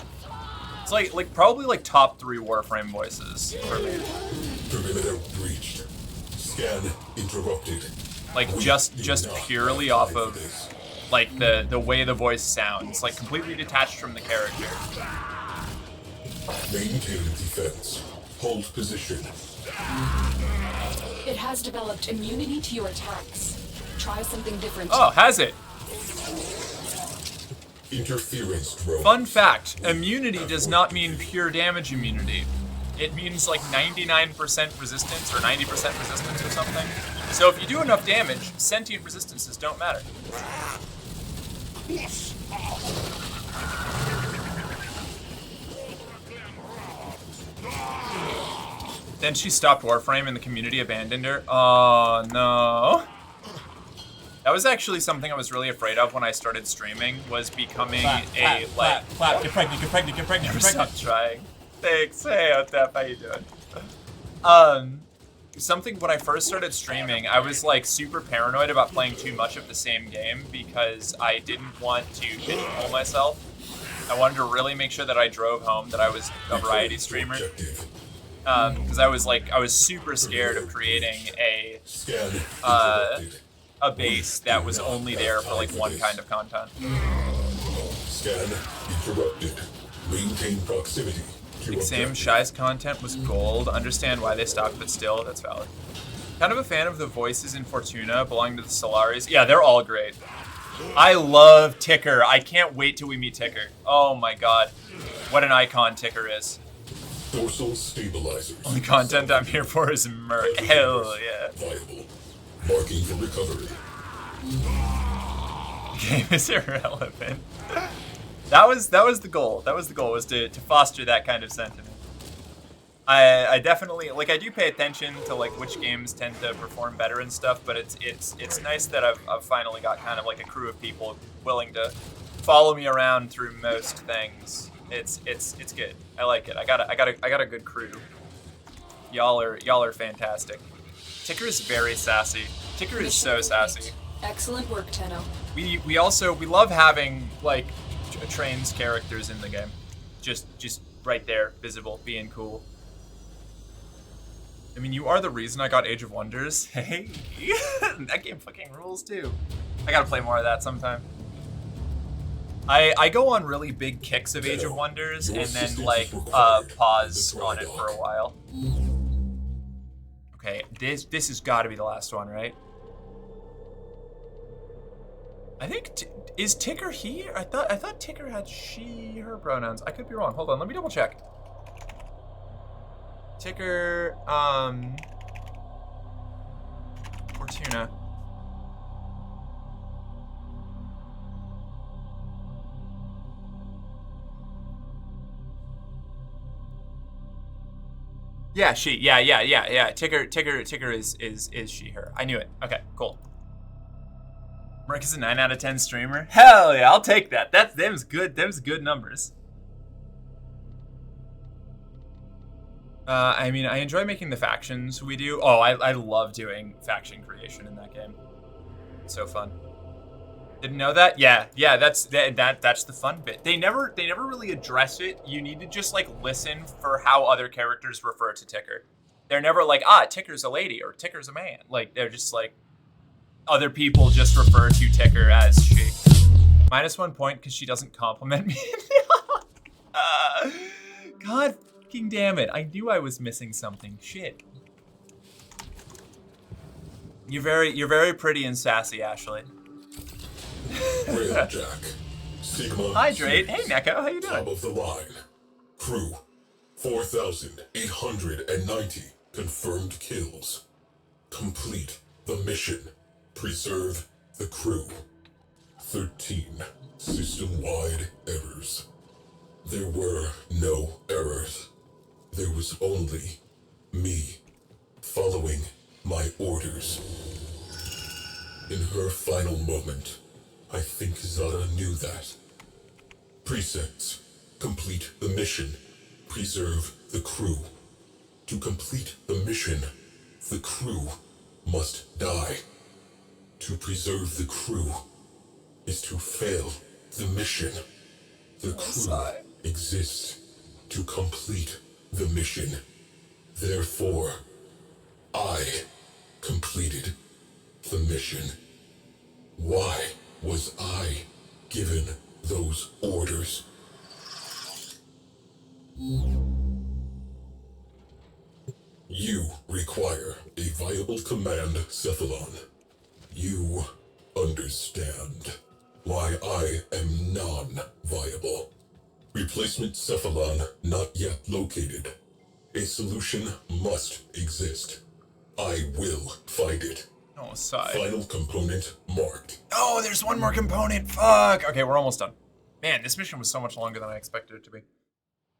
It's like probably like top 3 Warframe voices for me. Perimeter breached. Scan interrupted. Like just purely off of like the way the voice sounds, like completely detached from the character. Maintain defense. Hold position. It has developed immunity to your attacks. Try something different. Oh, has it? Interference drone. Fun fact, immunity does not mean pure damage immunity. It means like 99% resistance or 90% resistance or something. So if you do enough damage, sentient resistances don't matter. Then she stopped Warframe and the community abandoned her. Oh no. That was actually something I was really afraid of when I started streaming, was becoming Clap. Get pregnant, get pregnant, get pregnant, get pregnant. Stop trying. Thanks. Hey, Otep, how you doing? Something when I first started streaming, I was like super paranoid about playing too much of the same game because I didn't want to pigeonhole myself. I wanted to really make sure that I drove home that I was a variety streamer. Because I was super scared of creating a base that was only there for like one kind of content. Scan interrupted. Maintain proximity. Like Sam Shy's content was gold. Understand why they stopped, but still, that's valid. Kind of a fan of the voices in Fortuna belonging to the Solaris. Yeah, they're all great. I love Ticker. I can't wait till we meet Ticker. Oh my god. What an icon Ticker is. Dorsal stabilizers. Only content I'm here for is Merc. Hell yeah. Viable. Marking for recovery. Game is irrelevant. That was the goal. That was the goal, was to foster that kind of sentiment. I definitely, like, I do pay attention to like which games tend to perform better and stuff, but it's nice that I've finally got kind of like a crew of people willing to follow me around through most things. It's good. I like it. I got a good crew. Y'all are fantastic. Ticker is very sassy. Ticker is so sassy. Excellent work, Tenno. We love having like Train's characters in the game. Just right there, visible, being cool. I mean, you are the reason I got Age of Wonders. Hey, that game fucking rules too. I gotta play more of that sometime. I go on really big kicks of Age of Wonders and then like pause on it for a while. Okay, this has got to be the last one, right? I think is Ticker he? I thought Ticker had she, her pronouns. I could be wrong. Hold on, let me double check. Ticker, Fortuna. Yeah, she. Yeah. Ticker is she, her. I knew it. Okay, cool. Marika's a 9 out of 10 streamer. Hell yeah, I'll take that. Them's good. Them's good numbers. I mean, I enjoy making the factions we do. Oh, I love doing faction creation in that game. It's so fun. Didn't know that? Yeah, that's the fun bit. They never really address it. You need to just like listen for how other characters refer to Ticker. They're never like, Ticker's a lady or Ticker's a man. Like they're just like other people just refer to Ticker as she. -1 point because she doesn't compliment me. God fucking damn it. I knew I was missing something. Shit. You're very pretty and sassy, Ashley. Railjack, Sigma. Hydrate. Hey, Neko, how you doing? Top of the line. Crew, 4,890 confirmed kills. Complete the mission. Preserve the crew. 13 system-wide errors. There were no errors. There was only me following my orders. In her final moment, I think Zara knew that. Precepts. Complete the mission. Preserve the crew. To complete the mission, the crew must die. To preserve the crew is to fail the mission. The crew exists to complete the mission. Therefore, I completed the mission. Why was I given those orders? You require a viable command, Cephalon. You understand why I am non-viable. Replacement Cephalon not yet located. A solution must exist. I will find it. Oh, sigh. Final component marked. Oh, there's one more component. Fuck. Okay, we're almost done. Man, this mission was so much longer than I expected it to be.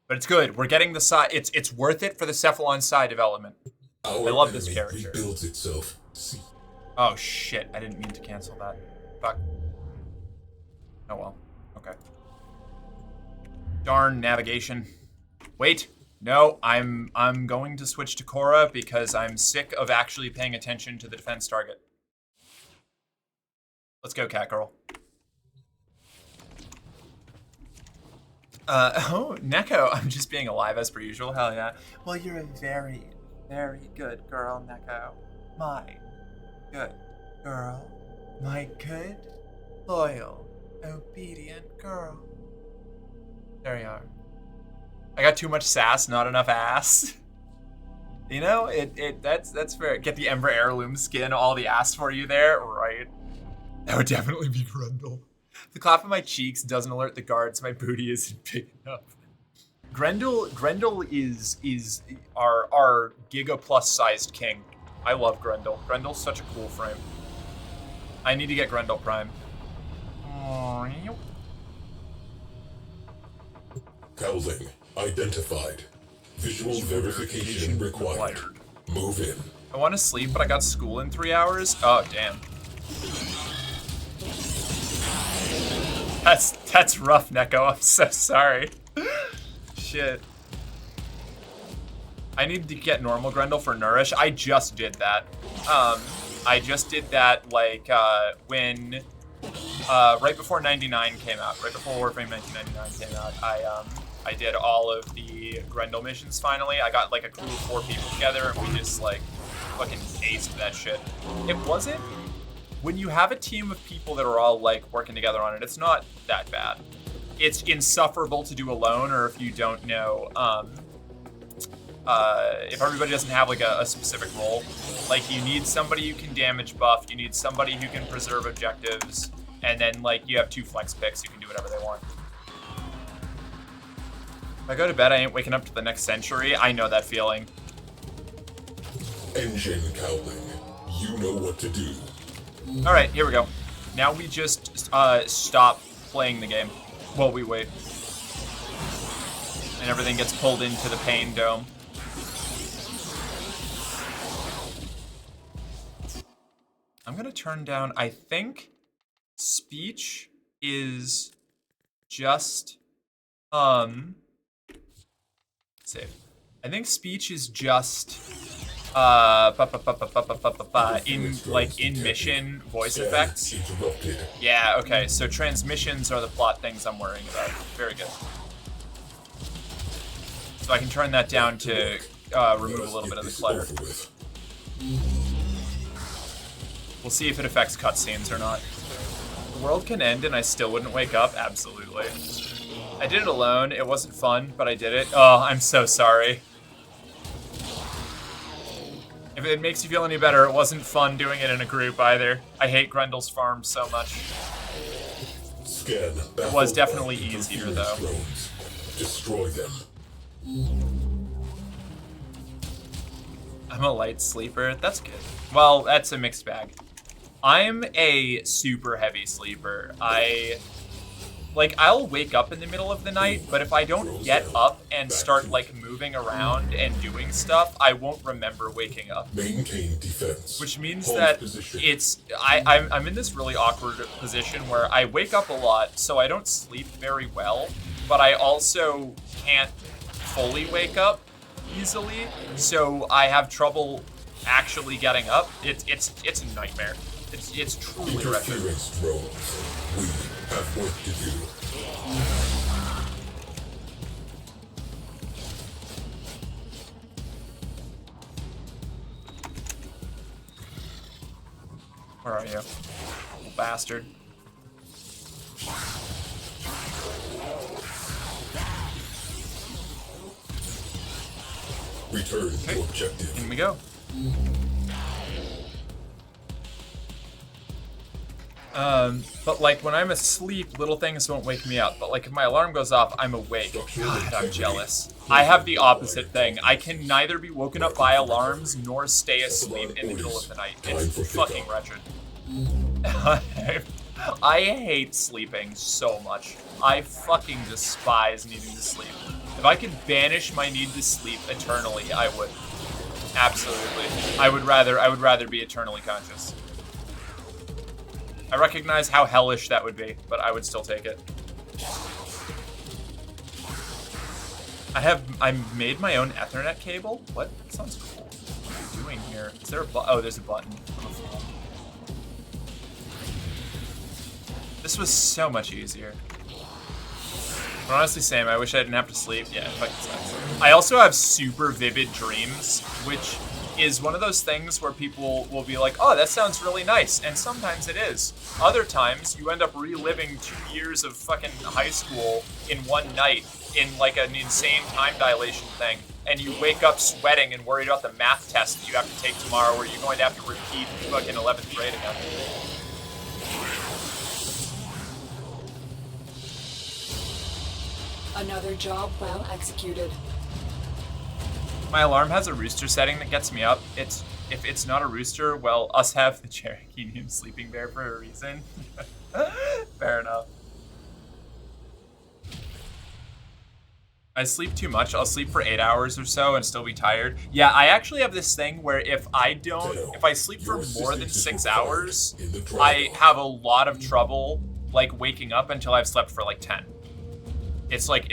But it's good. We're getting the side. It's worth it for the Cephalon side development. I love this character. Rebuilds itself. See. Oh shit! I didn't mean to cancel that. Fuck. Oh well. Okay. Darn navigation. Wait. No, I'm going to switch to Korra because I'm sick of actually paying attention to the defense target. Let's go, cat girl. Oh, Neko, I'm just being alive as per usual. Hell yeah. Well, you're a very, very good girl, Neko. My good girl. My good, loyal, obedient girl. There you are. I got too much sass, not enough ass. You know, that's fair. Get the Ember Heirloom skin, all the ass for you there, right? That would definitely be Grendel. The clap of my cheeks doesn't alert the guards my booty isn't big enough. Grendel is our Giga Plus sized king. I love Grendel. Grendel's such a cool frame. I need to get Grendel Prime. Cowling identified. Visual verification required. Move in. I want to sleep, but I got school in 3 hours. Oh, damn. That's rough, Neko. I'm so sorry. Shit. I need to get normal Grendel for Nourish. I just did that. I just did that like when right before 99 came out, right before Warframe 1999 came out. I did all of the Grendel missions finally. I got like a crew of 4 people together and we just like fucking aced that shit. It wasn't, when you have a team of people that are all like working together on it, it's not that bad. It's insufferable to do alone, or if you don't know, if everybody doesn't have like a specific role. Like you need somebody who can damage buff, you need somebody who can preserve objectives, and then like you have 2 flex picks who can do whatever they want. If I go to bed, I ain't waking up to the next century. I know that feeling. Engine Cowling, you know what to do. All right, here we go. Now we just stop playing the game while we wait. And everything gets pulled into the pain dome. gonna turn down, I think speech is just, save. I think speech is just, in mission voice effects. Yeah, okay, so transmissions are the plot things I'm worrying about. Very good. So I can turn that down to remove a little bit of the clutter. We'll see if it affects cutscenes or not. The world can end and I still wouldn't wake up? Absolutely. I did it alone. It wasn't fun, but I did it. Oh, I'm so sorry. If it makes you feel any better, it wasn't fun doing it in a group either. I hate Grendel's farm so much. It was definitely easier though. Destroy them. I'm a light sleeper. That's good. Well, that's a mixed bag. I'm a super heavy sleeper. I'll wake up in the middle of the night, but if I don't get up and start, like, moving around and doing stuff, I won't remember waking up. Maintain defense. Which means that I'm in this really awkward position where I wake up a lot, so I don't sleep very well, but I also can't fully wake up easily, so I have trouble actually getting up. It's a nightmare. It's truly wretched. Interference drones. We have work to do. Where are you? Bastard. Return to objective. In we go. But like when I'm asleep, little things won't wake me up. But like if my alarm goes off, I'm awake. God, I'm jealous. I have the opposite thing. I can neither be woken up by alarms nor stay asleep in the middle of the night. It's fucking wretched. I hate sleeping so much. I fucking despise needing to sleep. If I could banish my need to sleep eternally, I would. Absolutely. I would rather be eternally conscious. I recognize how hellish that would be, but I would still take it. I made my own Ethernet cable? What? That sounds cool. What are you doing here? Is there a oh, there's a button. This was so much easier. But honestly, same. I wish I didn't have to sleep. Yeah, it fucking sucks. I also have super vivid dreams, which is one of those things where people will be like, oh, that sounds really nice. And sometimes it is. Other times, you end up reliving 2 years of fucking high school in one night in like an insane time dilation thing. And you wake up sweating and worried about the math test that you have to take tomorrow where you're going to have to repeat fucking 11th grade again. Another job well executed. My alarm has a rooster setting that gets me up. If it's not a rooster, well, us have the Cherokee named Sleeping Bear for a reason. Fair enough. I sleep too much. I'll sleep for 8 hours or so and still be tired. Yeah, I actually have this thing where if I sleep for more than 6 hours, I have a lot of trouble like waking up until I've slept for like 10. It's like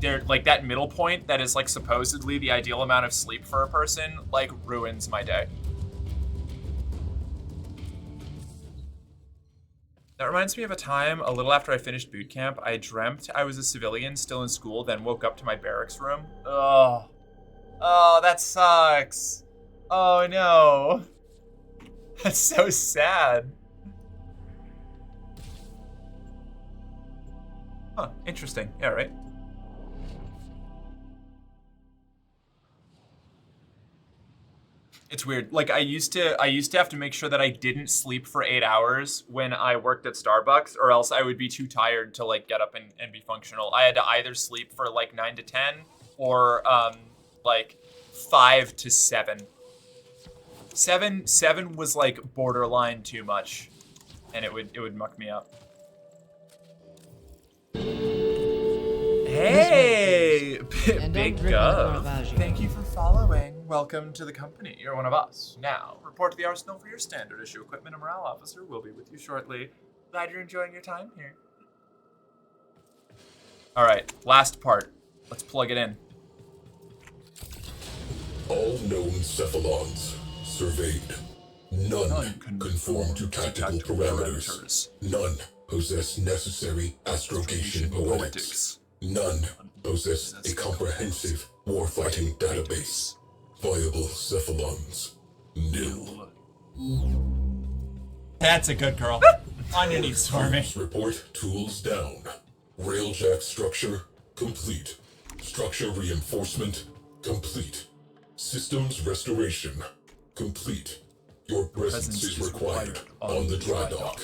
there like that middle point that is like supposedly the ideal amount of sleep for a person like ruins my day. That reminds me of a time a little after I finished boot camp. I dreamt I was a civilian still in school, then woke up to my barracks room. Oh, that sucks. Oh no, that's so sad. Huh, interesting. Yeah, right. It's weird. Like I used to have to make sure that I didn't sleep for 8 hours when I worked at Starbucks, or else I would be too tired to like get up and be functional. I had to either sleep for like 9 to 10 or like 5 to 7. 7 was like borderline too much, and it would muck me up. Hey, Big Gov. Thank you for following. welcome to the company. You're one of us. Now, report to the arsenal for your standard issue equipment. A morale officer will be with you shortly. Glad you're enjoying your time here. All right, last part. Let's plug it in. All known cephalons surveyed. None conform to tactical parameters. None possess necessary astrogation poetics. None possess a comprehensive warfighting database. Viable cephalons, nil. That's a good girl. On your knees for me. Report tools down. Railjack structure complete. Structure reinforcement complete. Systems restoration complete. Your presence is required on the dry dock.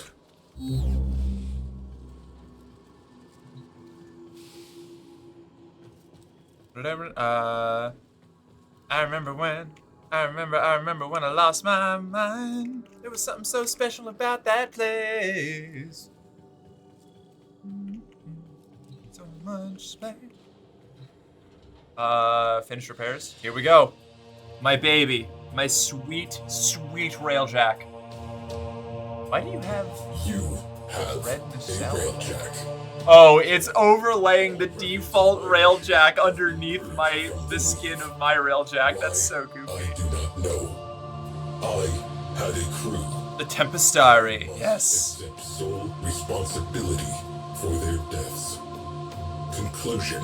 Whatever. I remember when I lost my mind. There was something so special about that place. So much space. Finish repairs. Here we go. My baby. My sweet, sweet railjack. Why do you have red nacelle? Railjack. Oh, it's overlaying the default railjack underneath the skin of my railjack. That's so goofy. I do not know. I had a crew. The Tempestari, yes. Accept sole responsibility for their deaths. Conclusion: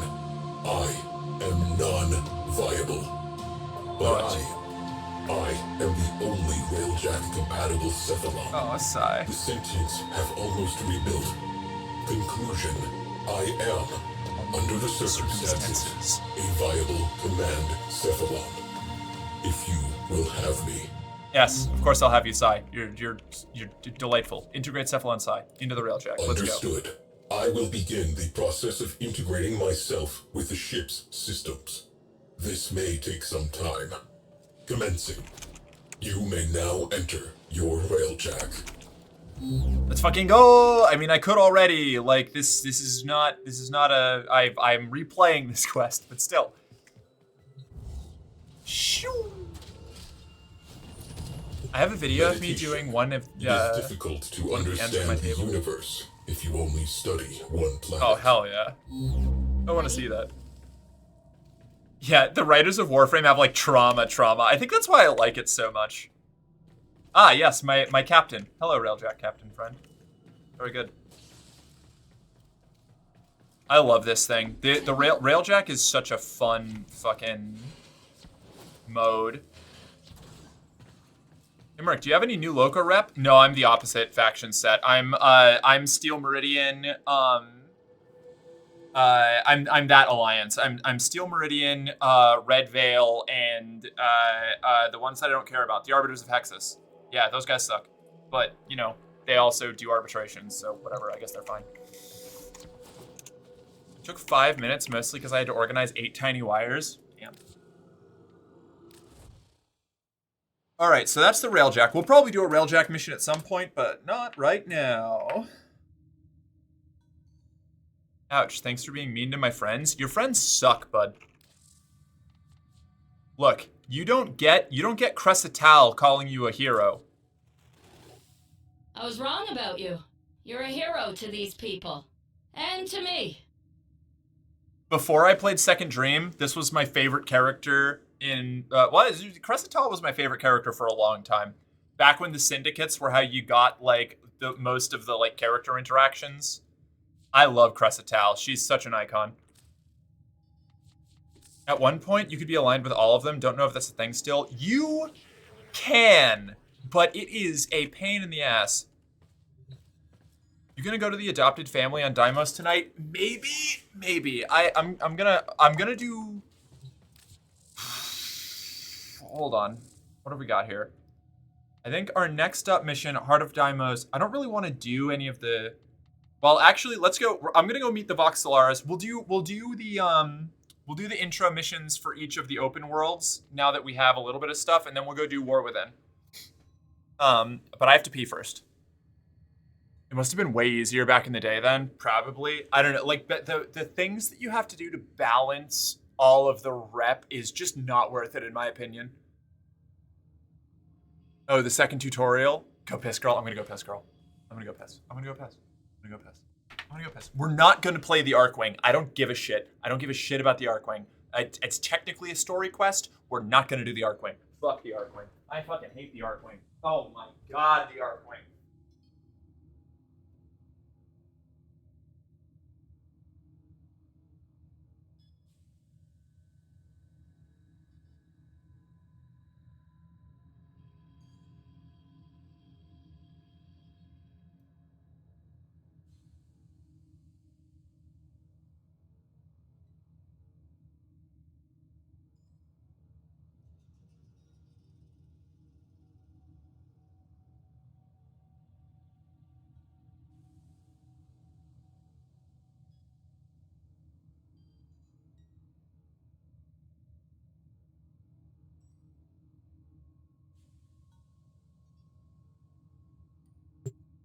I am non-viable. But I am the only railjack-compatible cephalon. Oh, a sigh. The sentients have almost rebuilt. Conclusion: I am, under the circumstances, a viable command cephalon. If you will have me. Yes, of course I'll have you, Sai. You're delightful. Integrate Cephalon Sai into the railjack. Let's go. Understood. I will begin the process of integrating myself with the ship's systems. This may take some time. Commencing. You may now enter your railjack. Let's fucking go! I mean, I could already. Like, this is not a... I'm replaying this quest, but still. Shoo! I have a video of me doing one of It is difficult to understand the universe if you only study one planet. Oh, hell yeah. I want to see that. Yeah, the writers of Warframe have, like, trauma. I think that's why I like it so much. Ah, yes, my captain. Hello, Railjack captain friend. Very good. I love this thing. The Railjack is such a fun fucking mode. Hey, Merc, do you have any new Loco rep? No, I'm the opposite faction set. I'm Steel Meridian. I'm that alliance. I'm Steel Meridian, Red Veil, and the ones that I don't care about, the Arbiters of Hexus. Yeah, those guys suck. But, you know, they also do arbitrations, so whatever, I guess they're fine. Took 5 minutes, mostly because I had to organize 8 tiny wires. Damn. Alright, so that's the Railjack. We'll probably do a Railjack mission at some point, but not right now. Ouch, thanks for being mean to my friends. Your friends suck, bud. Look, you don't get Cressital calling you a hero. I was wrong about you. You're a hero to these people. And to me. Before I played Second Dream, this was my favorite character in... Cressital was my favorite character for a long time. Back when the syndicates were how you got, like, the most of the, like, character interactions. I love Cressital. She's such an icon. At one point, you could be aligned with all of them. Don't know if that's a thing still. You can, but it is a pain in the ass. You gonna go to the adopted family on Deimos tonight? Maybe. I'm gonna do. Hold on. What have we got here? I think our next up mission, Heart of Deimos. I don't really want to do any of the. Well, actually, let's go. I'm gonna go meet the Voxelaris. We'll do the intro missions for each of the open worlds now that we have a little bit of stuff, and then we'll go do War Within. But I have to pee first. It must have been way easier back in the day then, probably. I don't know, like, the things that you have to do to balance all of the rep is just not worth it, in my opinion. Oh, the second tutorial? Go piss, girl. I'm gonna go piss, girl. I'm gonna go piss. I'm gonna go piss. I'm gonna go piss. I'm gonna go piss. We're not gonna play the Arcwing. I don't give a shit. I don't give a shit about the Arcwing. It's technically a story quest. We're not gonna do the Arcwing. Fuck the Arcwing. I fucking hate the Arcwing. Oh my god, the Arcwing.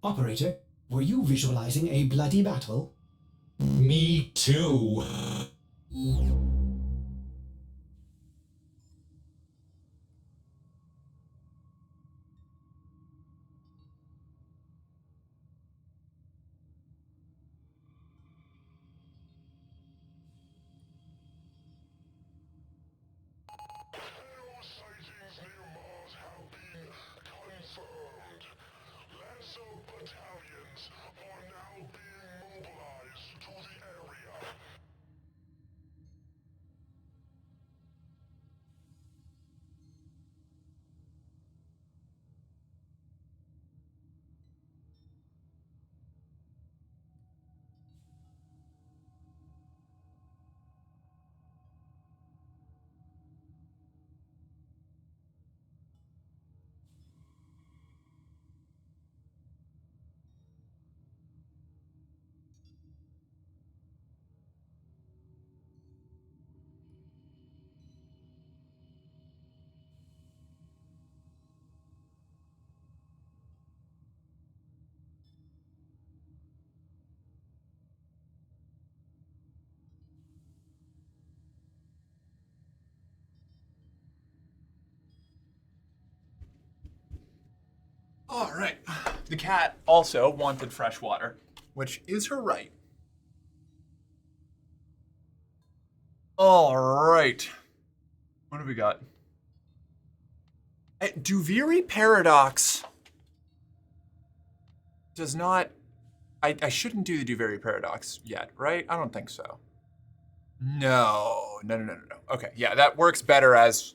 Operator, were you visualizing a bloody battle? Me too. All right. The cat also wanted fresh water, which is her right. All right. What have we got? Duviri Paradox does not... I shouldn't do the Duviri Paradox yet, right? I don't think so. No. Okay, yeah, that works better as...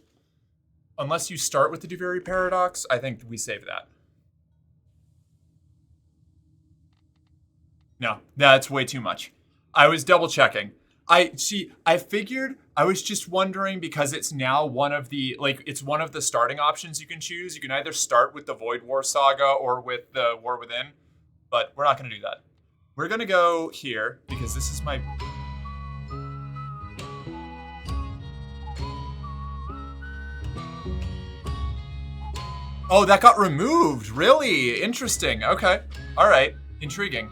Unless you start with the Duviri Paradox, I think we save that. No, that's way too much. I was double checking. I figured, I was just wondering because it's now one of the, it's one of the starting options you can choose. You can either start with the Void War Saga or with the War Within, but we're not going to do that. We're going to go here because this is my... Oh, that got removed. Really? Interesting. Okay. All right. Intriguing.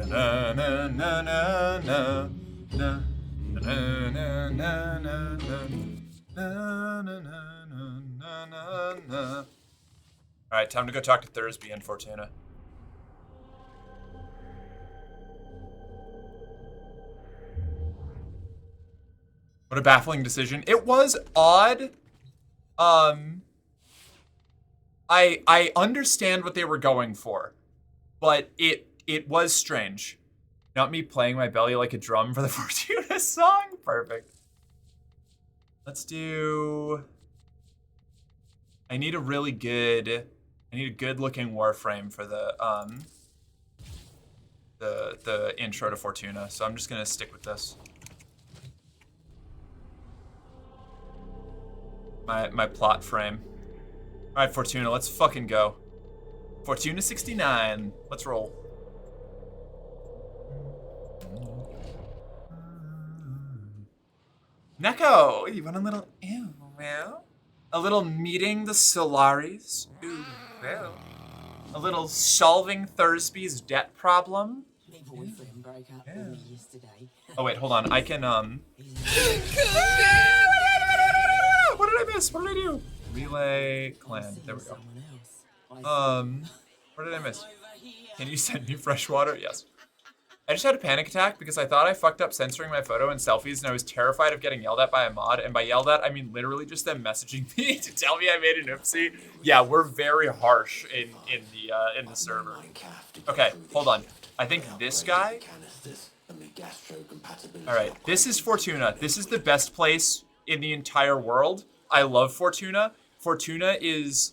Na na na na na na na na na na. All right, time to go talk to Thursby and Fortuna. What a baffling decision. It was odd. I understand what they were going for, but it was strange. Not me playing my belly like a drum for the Fortuna song. Perfect. Let's do... I need a good looking warframe for the intro to Fortuna. So I'm just gonna stick with this. My plot frame. All right, Fortuna, let's fucking go. Fortuna 69. Let's roll. Neko, you want a little a little meeting the Solaris? A little solving Thursby's debt problem? My boyfriend broke up with me yesterday. Oh wait, hold on. I can What did I miss? What did I do? Relay clan. There we go. What did I miss? Can you send me fresh water? Yes. I just had a panic attack because I thought I fucked up censoring my photo and selfies, and I was terrified of getting yelled at by a mod. And by yelled at, I mean literally just them messaging me to tell me I made an oopsie. Yeah, we're very harsh in the server. Okay, hold on. I think this guy. All right, this is Fortuna. This is the best place in the entire world. I love Fortuna. Fortuna is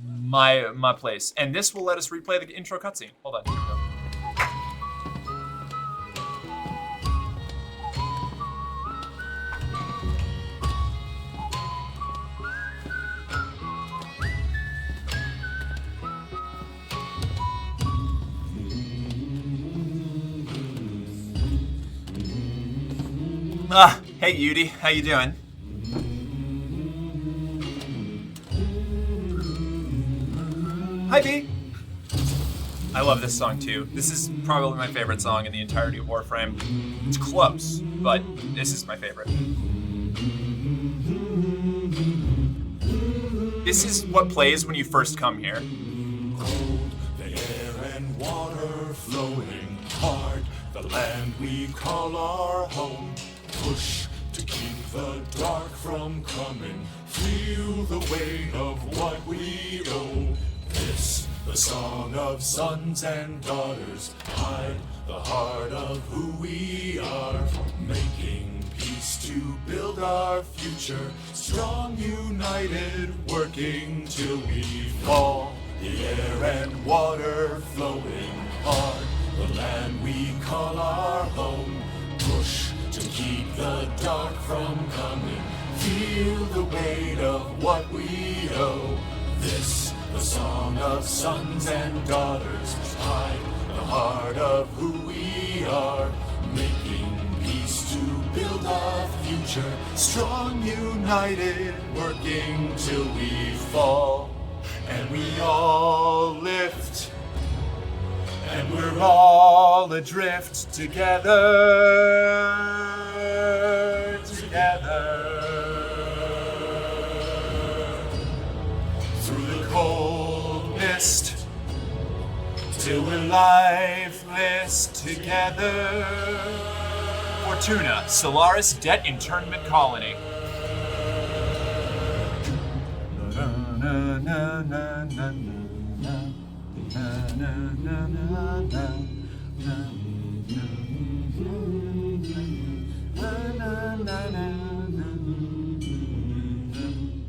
my place, and this will let us replay the intro cutscene. Hold on. Here we go. Hey Yudi, how you doing? Hi B. I love this song too. This is probably my favorite song in the entirety of Warframe. It's close, but this is my favorite. This is what plays when you first come here. Cold, the air and water flowing hard, the land we call our home. Push to keep the dark from coming. Feel the weight of what we owe. This, the song of sons and daughters. Hide the heart of who we are. Making peace to build our future. Strong, united, working till we fall. The air and water flowing hard. The land we call our home. Push to keep the dark from coming. Feel the weight of what we owe. This, the song of sons and daughters. Hide the heart of who we are. Making peace to build our future. Strong, united, working till we fall. And we all lift. And we're all adrift together, through the cold mist, till we're lifeless together. Fortuna, Solaris Debt Internment Colony.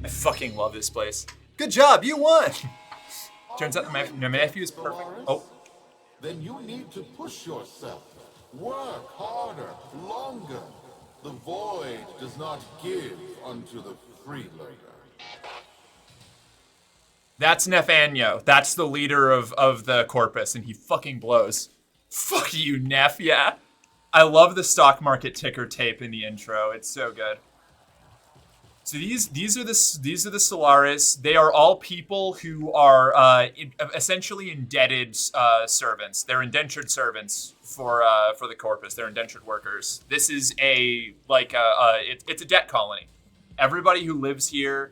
I fucking love this place. Good job, you won! Turns out my nephew is perfect. Oh. Then you need to push yourself. Work harder, longer. The void does not give unto the freeloader. That's Nathaniel. That's the leader of the Corpus, and he fucking blows. Fuck you, Neff, yeah. I love the stock market ticker tape in the intro. It's so good. So these are the Solaris. They are all people who are essentially indebted servants. They're indentured servants for the Corpus. They're indentured workers. This is it's a debt colony. Everybody who lives here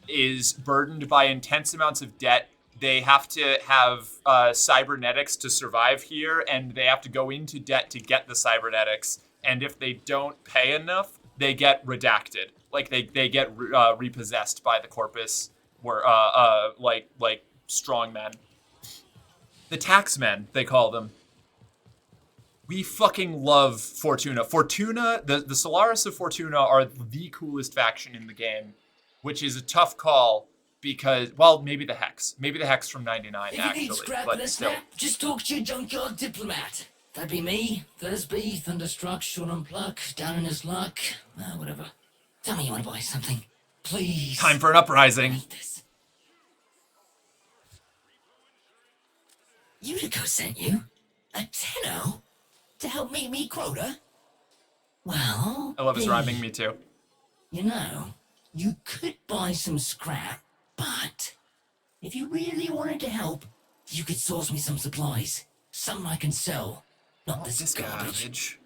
is burdened by intense amounts of debt. They have to have cybernetics to survive here, and they have to go into debt to get the cybernetics. And if they don't pay enough, they get redacted. Like they get repossessed by the Corpus, where like strong men. The taxmen, they call them. We fucking love Fortuna. Fortuna, the Solaris of Fortuna are the coolest faction in the game, which is a tough call because, well, maybe the Hex from '99 If actually. you need scrap But and a still. snap, just talk to your junkyard diplomat. That'd be me, Thursby, Thunderstruck, Sean and Pluck, down in his luck, whatever. Tell me you want to buy something, please. Time for an uprising. Utica sent you? A tenno? To help meet me quota? Well, I love his rhyming, me too. You know, you could buy some scrap, but if you really wanted to help, you could source me some supplies. Something I can sell. Not this garbage.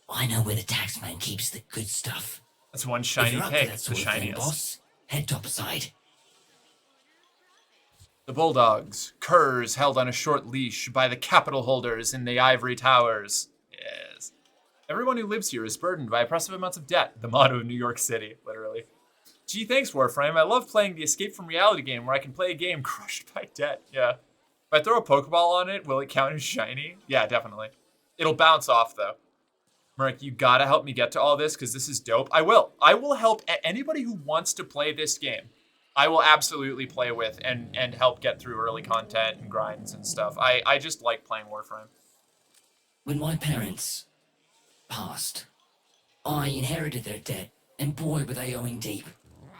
I know where the taxman keeps the good stuff. That's one If shiny you're up for pig, that the sort of thing, shiniest. boss, head topside. The bulldogs, curs held on a short leash by the capital holders in the ivory towers. Yes. Everyone who lives here is burdened by oppressive amounts of debt. The motto of New York City, literally. Gee, thanks, Warframe. I love playing the escape from reality game where I can play a game crushed by debt. Yeah. If I throw a Pokeball on it, will it count as shiny? Yeah, definitely. It'll bounce off, though. Merc, you gotta help me get to all this, because this is dope. I will. I will help anybody who wants to play this game. I will absolutely play with and help get through early content and grinds and stuff. I just like playing Warframe. When my parents passed, I inherited their debt, and boy were they owing deep.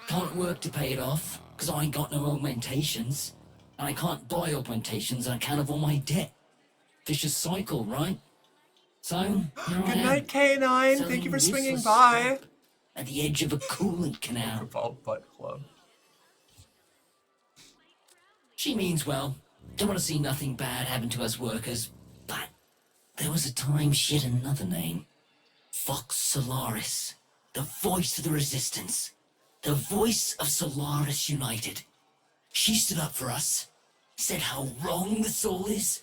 Can't work to pay it off, because I ain't got no augmentations. And I can't buy augmentations on account of all my debt. Vicious cycle, right? So, here I am. Good night, K9. Thank you for swinging by. At the edge of a coolant canal. Ball Butt Club. She means well. Don't want to see nothing bad happen to us workers. But there was a time she had another name. Fox Solaris. The voice of the resistance. The voice of Solaris United. She stood up for us. Said how wrong the soul is.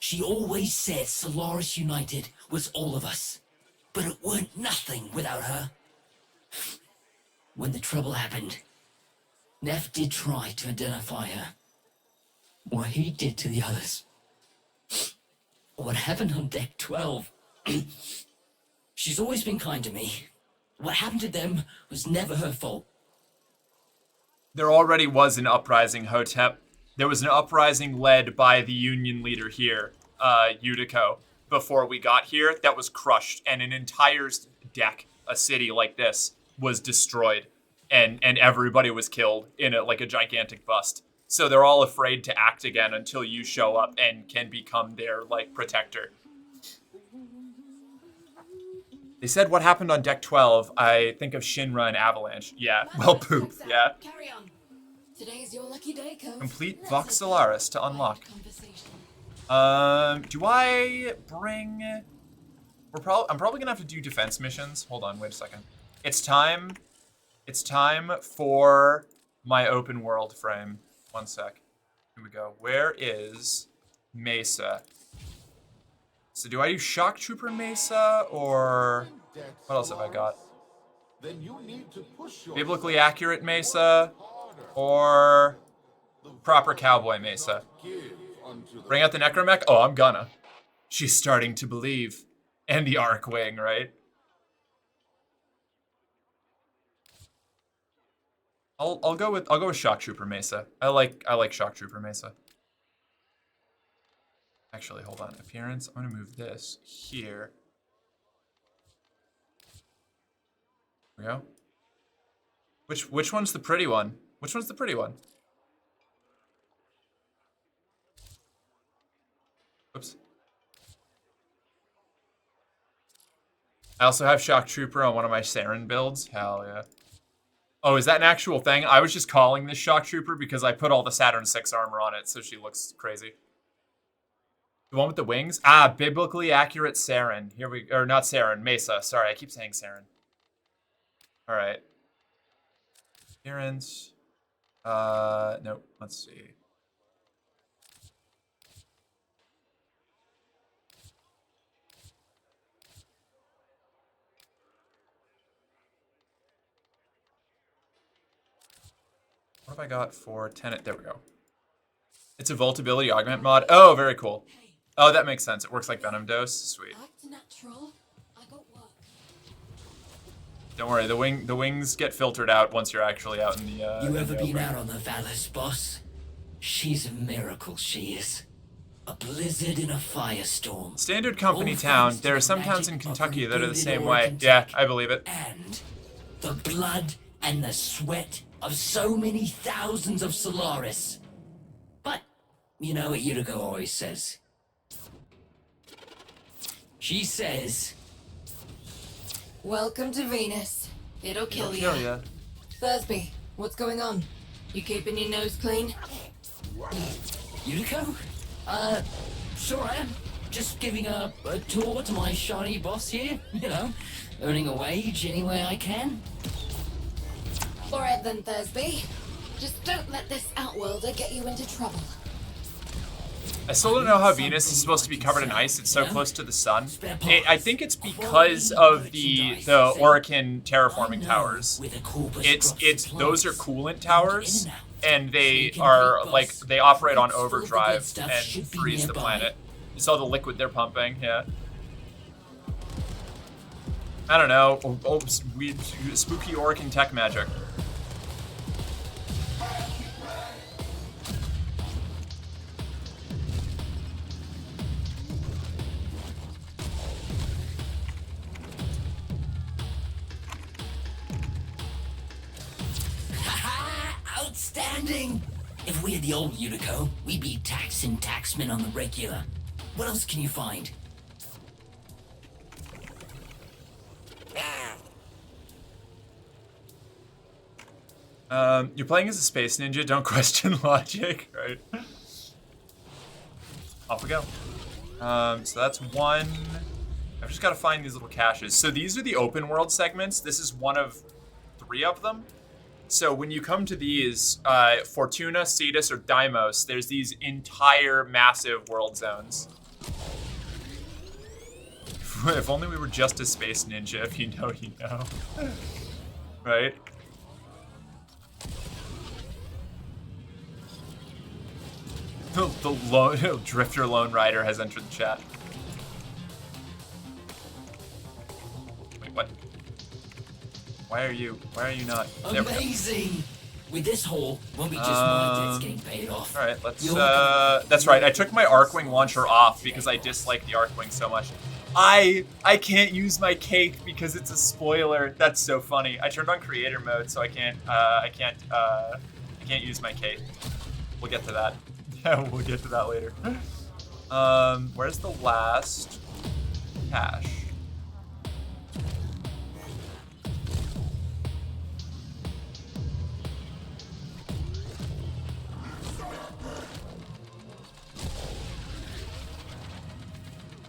She always said Solaris United was all of us. But it weren't nothing without her. When the trouble happened, Neff did try to identify her. What he did to the others. What happened on deck 12. She's always been kind to me. What happened to them was never her fault. There already was an uprising, Hotep. There was an uprising led by the union leader here, Yutiko, before we got here that was crushed, and an entire deck, a city like this, was destroyed, and everybody was killed in like a gigantic bust. So they're all afraid to act again until you show up and can become their, like, protector. They said what happened on deck 12, I think of Shinra and Avalanche. Yeah, well, poop, yeah. Carry on. Today's your lucky day, Cove. Complete Vox Solaris to unlock. Do I bring... I'm probably gonna have to do defense missions. Hold on, wait a second. It's time for my open world frame. One sec. Here we go. Where is Mesa? So do I do Shock Trooper Mesa, or what else have I got? Biblically accurate Mesa, or proper cowboy Mesa? Bring out the Necromech? Oh, I'm gonna. She's starting to believe. And the Arcwing, right? I'll go with Shock Trooper Mesa. I like Shock Trooper Mesa. Actually, hold on. Appearance. I'm gonna move this here. There we go. Which one's the pretty one? Which one's the pretty one? Oops. I also have Shock Trooper on one of my Saren builds. Hell yeah. Oh, is that an actual thing? I was just calling this Shock Trooper because I put all the Saturn 6 armor on it, so she looks crazy. The one with the wings? Ah, biblically accurate Saren. Here we... Or not Saren, Mesa. Sorry, I keep saying Saren. Alright. Appearance. Nope. Let's see. What have I got for Tenet? There we go. It's a Voltability Augment mod. Oh, very cool. Oh, that makes sense. It works like Venom Dose. Sweet. Don't worry, the wings get filtered out once you're actually out in the You ever been out on the Valus, boss? She's a miracle, she is. A blizzard in a firestorm. Standard company town. There are some towns in Kentucky that are the same way. Yeah, I believe it. And the blood and the sweat of so many thousands of Solaris. But, you know what Yutiko always says. She says... Welcome to Venus. It'll kill you. ya. Thursby, what's going on? You keeping your nose clean? Yutiko? Sure I am. just giving a tour to my shiny boss here. You know, earning a wage any way I can. Alright then, Thursby. Just don't let this outworlder get you into trouble. I still don't know how Venus is supposed to be covered in ice. It's so close to the sun. I think it's because of the Orican terraforming towers. It's those are coolant towers, and they are like they operate on overdrive and freeze the planet. You saw the liquid they're pumping, yeah. I don't know. Weird, spooky Orican tech magic. Outstanding! If we had the old Unico, we'd be taxing taxmen on the regular. What else can you find? You're playing as a space ninja, don't question logic, right? Off we go. So that's one. I've just got to find these little caches. So these are the open world segments. This is one of 3 of them. So when you come to these, Fortuna, Cetus, or Deimos, there's these entire massive world zones. If only we were just a space ninja, if you know, you know. Right? The Drifter Lone Rider has entered the chat. Wait, what? Why are you not? Amazing! With this haul, won't be just my debts getting paid off. Alright, let's, that's right, I took my Arcwing launcher off because I dislike the Arcwing so much. I can't use my cake because it's a spoiler. That's so funny. I turned on creator mode, so I can't use my cake. We'll get to that. Yeah, we'll get to that later. Where's the last cache?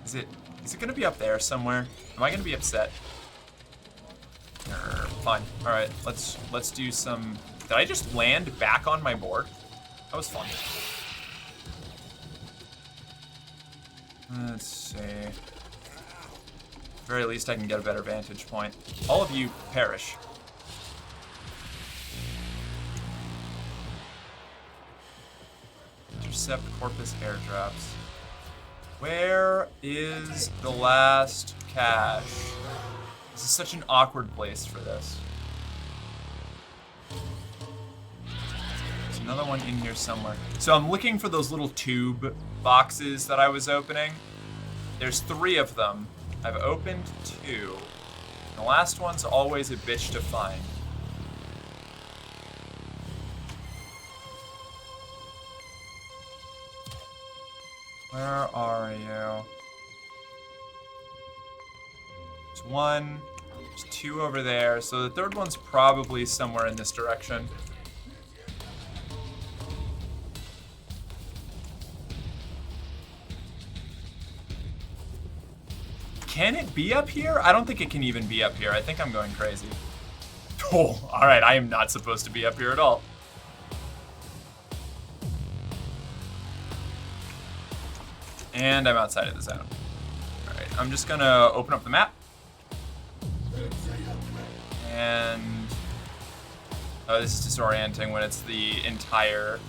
Is it gonna be up there somewhere? Am I gonna be upset? Fine. All right. Let's do some. Did I just land back on my board? That was fun. Let's see. At the very least, I can get a better vantage point. All of you perish. Intercept Corpus airdrops. Where is the last cache? This is such an awkward place for this. There's another one in here somewhere. So I'm looking for those little tube boxes that I was opening. There's 3 of them. I've opened 2. The last one's always a bitch to find. Where are you? There's 1, there's 2 over there, so the 3rd one's probably somewhere in this direction. Can it be up here? I don't think it can even be up here. I think I'm going crazy. Oh, alright, I am not supposed to be up here at all. And I'm outside of the zone. Alright, I'm just gonna open up the map. And... oh, this is disorienting when it's the entire...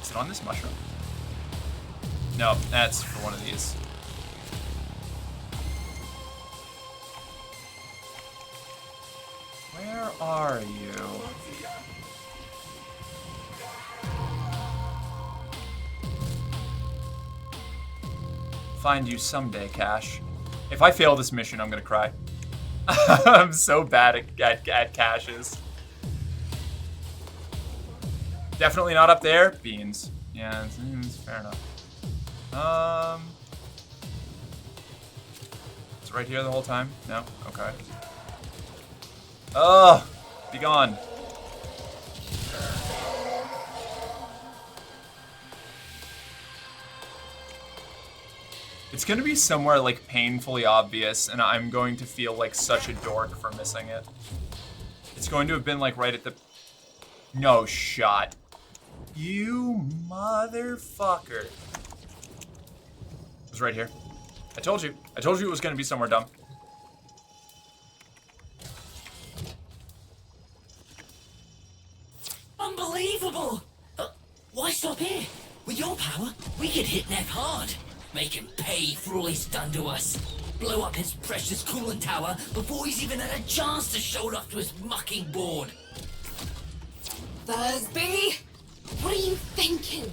Is it on this mushroom? No, that's for one of these. Where are you? Find you someday, Cash. If I fail this mission, I'm gonna cry. I'm so bad at caches. Definitely not up there. Beans. Yeah, it's fair enough. It's right here the whole time? No? Okay. Ugh! Be gone. It's gonna be somewhere like painfully obvious, and I'm going to feel like such a dork for missing it. It's going to have been like right at the... No shot. You motherfucker. It was right here. I told you. I told you it was gonna be somewhere dumb. Unbelievable! Why stop here? With your power, we could hit Neff hard. Make him pay for all he's done to us. Blow up his precious coolant tower before he's even had a chance to show it off to his mucking board. Thursby? What are you thinking?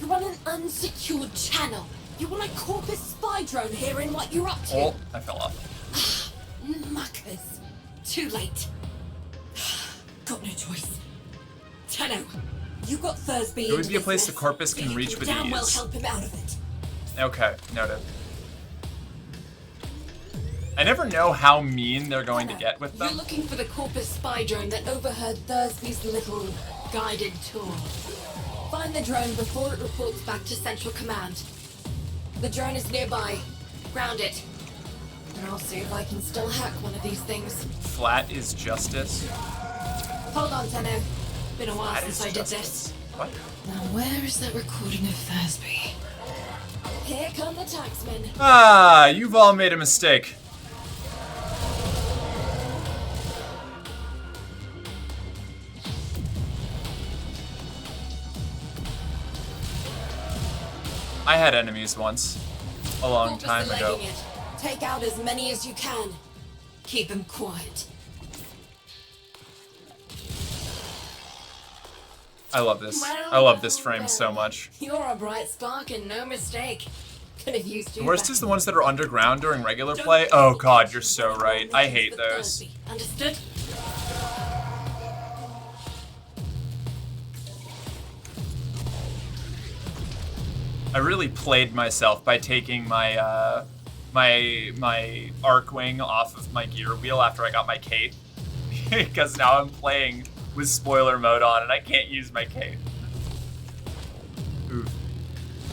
You're on an unsecured channel. You want a corpus spy drone hearing what you're up to? Oh, I fell off. Muckers. Too late. Got no choice. Tenno, you got Thursby. It would be a place the corpus can reach with damn well ease. help him out of it. Okay, noted. I never know how mean they're going to get with You're them. looking for the corpus spy drone that overheard Thursby's little guided tour. Find the drone before it reports back to Central Command. The drone is nearby. Ground it. And I'll see if I can still hack one of these things. Flat is justice. Hold on, Tenno. Been a while since I did this. What? Now where is that recording of Thursby? Here come the taxmen. Ah, you've all made a mistake. I had enemies once, a long time ago. It. Take out as many as you can. Keep them quiet. I love this. I love this frame so much. You're a bright spark and no mistake. Could have used you. The worst is the ones that are underground during regular play. Oh god, you're so right. I hate those. Understood? I really played myself by taking my my arc wing off of my gear wheel after I got my cape, because now I'm playing with spoiler mode on and I can't use my cape. Oof.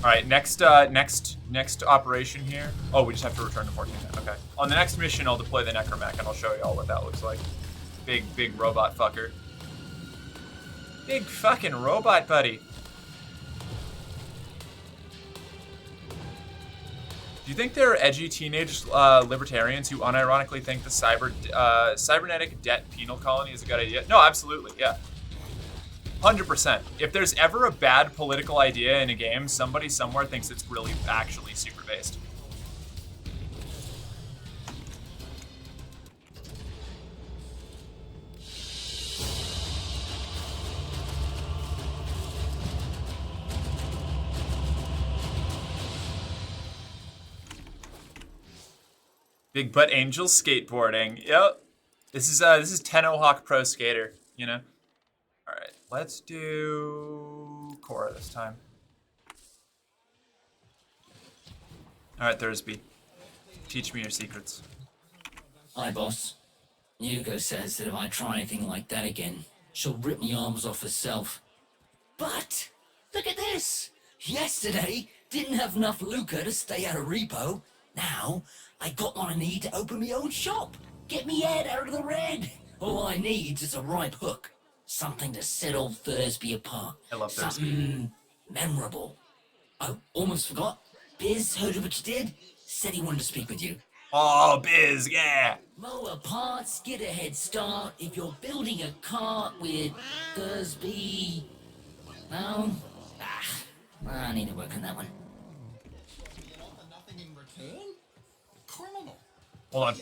All right, next operation here. Oh, we just have to return to 14. Okay. On the next mission, I'll deploy the Necromech and I'll show you all what that looks like. Big robot fucker. Big fucking robot buddy. Do you think there are edgy teenage libertarians who unironically think the cybernetic debt penal colony is a good idea? No, absolutely, yeah. 100%. If there's ever a bad political idea in a game, somebody somewhere thinks it's really actually super based. Big butt angel skateboarding. Yep. This is Tenno Hawk Pro Skater, you know? Alright, let's do Cora this time. Alright, Thursby. Teach me your secrets. Hi, boss. Yugo says that if I try anything like that again, she'll rip me arms off herself. But, look at this! Yesterday, didn't have enough lucre to stay out of repo. Now, I got what I need to open my own shop. Get me head out of the red. All I need is a ripe hook. Something to set old Thursby apart. I love Thursby. Something memorable. Oh, almost forgot. Biz heard of what you did. Said he wanted to speak with you. Oh, Biz, yeah. Mower parts, get a head start. If you're building a cart with Thursby... No? I need to work on that one. Hold on.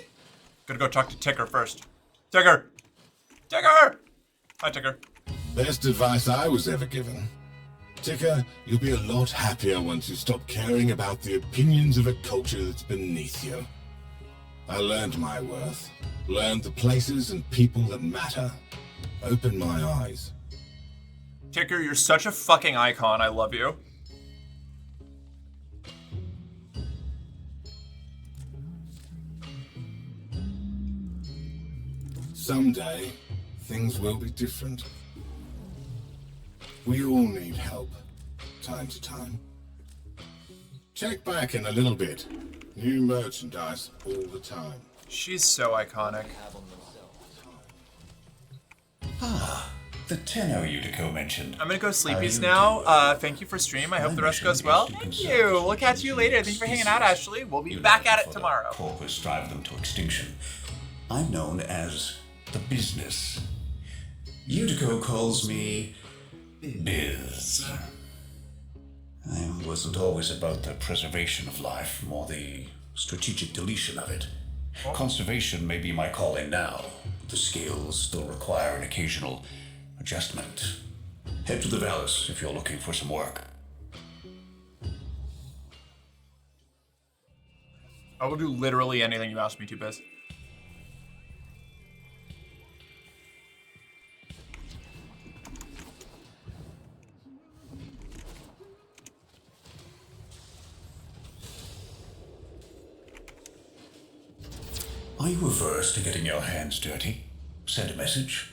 Gotta go talk to Ticker first. Ticker! Ticker! Hi, Ticker. Best advice I was ever given. Ticker, you'll be a lot happier once you stop caring about the opinions of a culture that's beneath you. I learned my worth. Learned the places and people that matter. Opened my eyes. Ticker, you're such a fucking icon. I love you. Someday, things will be different. We all need help, time to time. Check back in a little bit. New merchandise all the time. She's so iconic. Ah, the tenor Utico mentioned. I'm gonna go sleepies now. Thank you for stream. I hope the rest goes well. Thank you. We'll catch you later. Thank you for hanging out, Ashley. We'll be back at it tomorrow. Corpus drive them to extinction. I'm known as the business. Utico calls me Biz. I wasn't always about the preservation of life, more the strategic deletion of it. Conservation may be my calling now. The scales still require an occasional adjustment. Head to the Vallis if you're looking for some work. I will do literally anything you ask me to, Biz. Are you averse to getting your hands dirty? Send a message.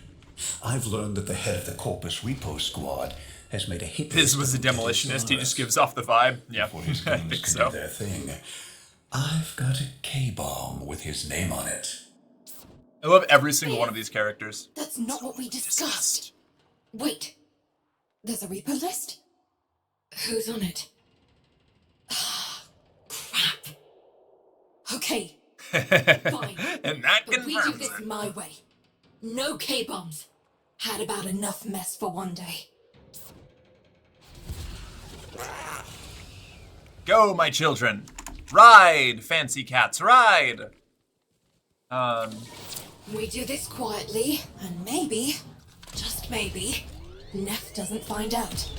I've learned that the head of the Corpus Repo Squad has made a hit. Biz was a demolitionist. He just gives off the vibe. Yeah, I think so. Their thing. I've got a K-bomb with his name on it. I love every single one of these characters. That's not what we discussed. Wait. There's a Reaper list? Who's on it? Crap. Okay. Fine. And that but we do confirms this it. my way. No K-bombs. Had about enough mess for one day. Go, my children. Ride, fancy cats, ride. We do this quietly, and maybe, just maybe, Neff doesn't find out.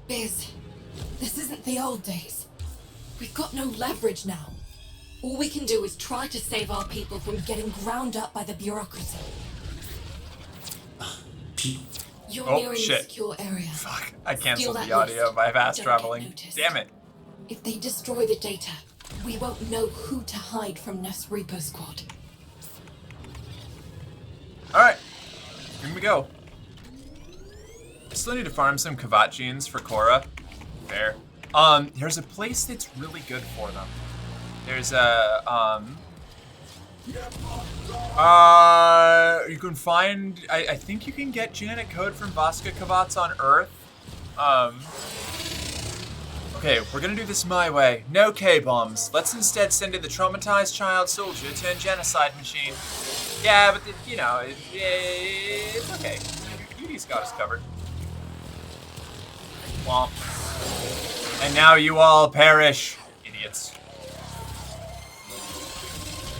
Biz, this isn't the old days. We've got no leverage now. All we can do is try to save our people from getting ground up by the bureaucracy. You're Oh, nearing shit. a secure area. Fuck, I canceled Steal the that audio list. by fast Don't traveling. get noticed. Damn it. If they destroy the data, we won't know who to hide from Neff's Reaper Squad. Alright, here we go. I still need to farm some Kavat genes for Korra. Fair. There's a place that's really good for them. There's a, you can find, I think you can get genetic code from Vasca Kavats on Earth. Okay, we're gonna do this my way. No K-bombs. Let's instead send in the traumatized child soldier turned genocide machine. Yeah, but, you know, it's okay. Beauty's got us covered. Womp. And now you all perish, idiots.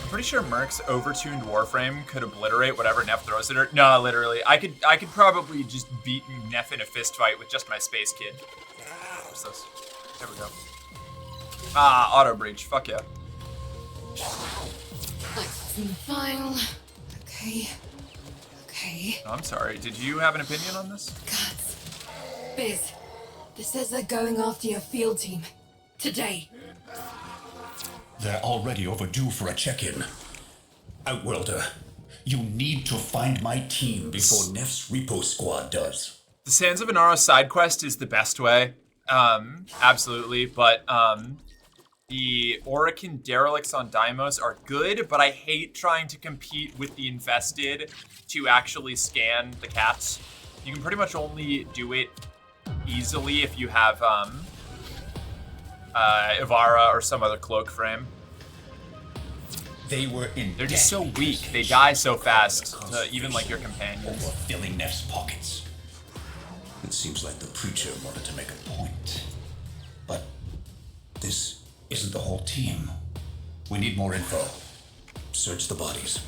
I'm pretty sure Merc's overtuned Warframe could obliterate whatever Neff throws at her. No, literally. I could probably just beat Neff in a fist fight with just my Space Kid. What's this? There we go. Ah, auto breach. Fuck yeah. Access in the file. Okay. Okay. Oh, I'm sorry. Did you have an opinion on this? Biz, this says they're going after your field team. Today. They're already overdue for a check-in. Outworlder, you need to find my team before Neff's Repo Squad does. The Sands of Inara side quest is the best way. Absolutely, but the Orican derelicts on Deimos are good, but I hate trying to compete with the Infested to actually scan the cats. You can pretty much only do it easily if you have Ivara or some other cloak frame. They were in They're just so weak. They die so fast, even like your companions. Filling Neff's pockets. It seems like the preacher wanted to make a point. But this isn't the whole team. We need more info. Search the bodies.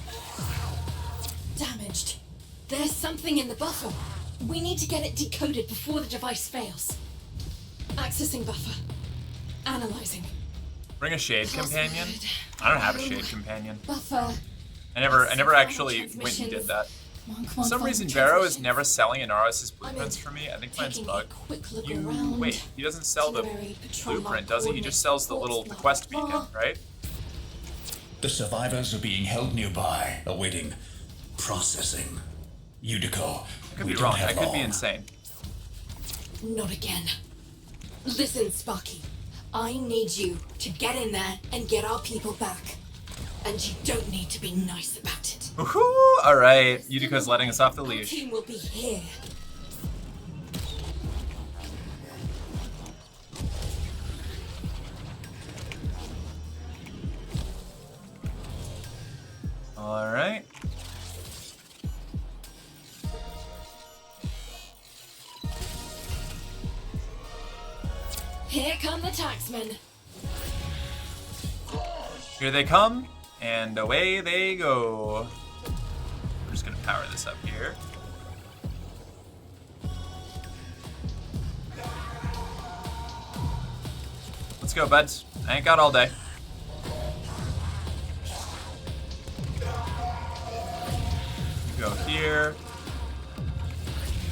Damaged. There's something in the buffer. We need to get it decoded before the device fails. Accessing buffer. Analyzing. Bring a shade companion? I don't have a shade companion. Buffer. I never actually went and did that. For some reason, Barrow is never selling Inaros' blueprints for me. I think mine's bug. Wait, he doesn't sell the blueprint, does he? He just sells the quest beacon, right? The survivors are being held nearby, awaiting processing. Utico, I could be wrong. I could be insane. Not again. Listen, Sparky. I need you to get in there and get our people back. And you don't need to be nice about it. Woohoo! Alright, Yutiko's letting us off the Our leash. team will be here. Alright. Here come the taxmen. Here they come, and away they go. We're just gonna power this up here. Let's go, buds. I ain't got all day. Go here.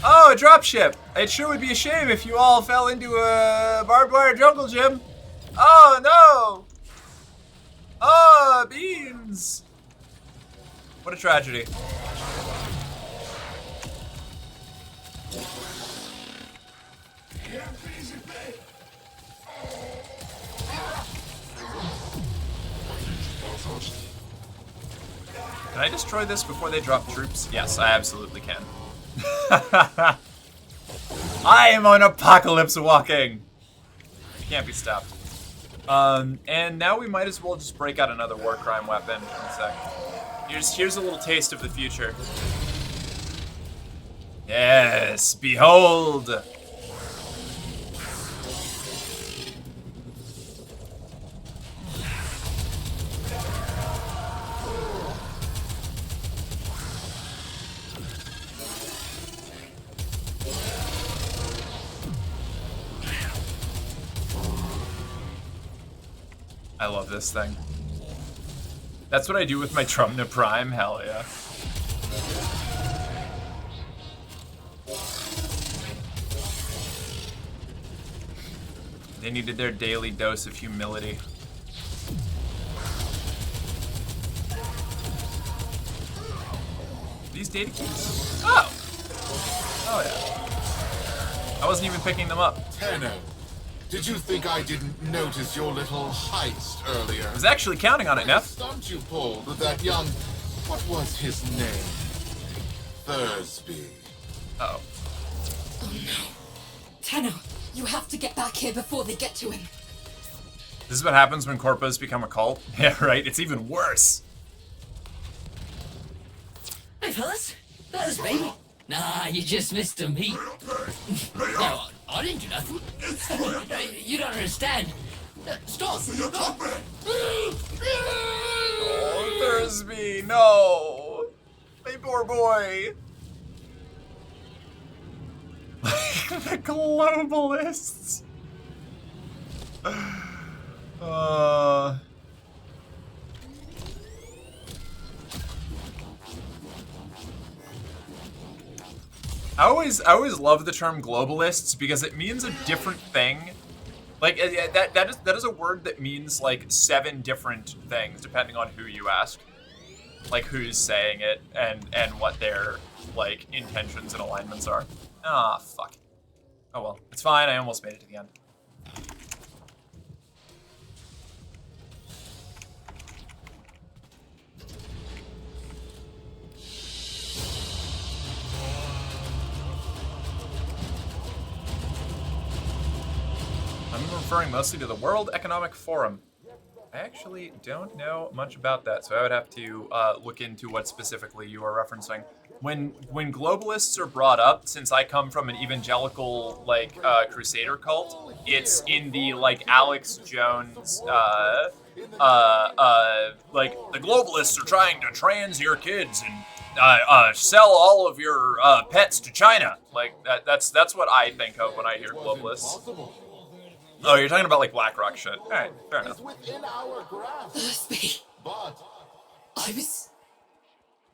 Oh, a dropship! It sure would be a shame if you all fell into a barbed wire jungle gym. Oh no! Oh, beans! What a tragedy. Can I destroy this before they drop troops? Yes, I absolutely can. I am on apocalypse walking! You can't be stopped. And now we might as well just break out another war crime weapon. One sec. Here's a little taste of the future. Yes, behold! I love this thing. That's what I do with my Trumna Prime, hell yeah. They needed their daily dose of humility. These data keys? Oh! Oh yeah. I wasn't even picking them up. Tenno, did you think I didn't notice your little heist earlier? I was actually counting on it, Neff. Stunt you pulled with that young... What was his name? Thursby. Uh-oh. Oh no. Tenno, you have to get back here before they get to him. This is what happens when corpos become a cult. Yeah, right? It's even worse. Hey, fellas. Thursby. Nah, you just missed a meet. No, I didn't do nothing. You don't understand. Stop! Stop! Oh, Thursby, no! My poor boy. The globalists. I always love the term globalists because it means a different thing. Like that is a word that means like 7 different things depending on who you ask. Like who's saying it and what their like intentions and alignments are. Ah, fuck. Oh well, it's fine. I almost made it to the end. I'm referring mostly to the World Economic Forum. I actually don't know much about that, so I would have to look into what specifically you are referencing. When globalists are brought up, since I come from an evangelical like crusader cult, it's in the like Alex Jones like the globalists are trying to trans your kids and sell all of your pets to China. Like that's what I think of when I hear globalists. Oh, you're talking about like BlackRock shit. All right, fair enough. Thursby.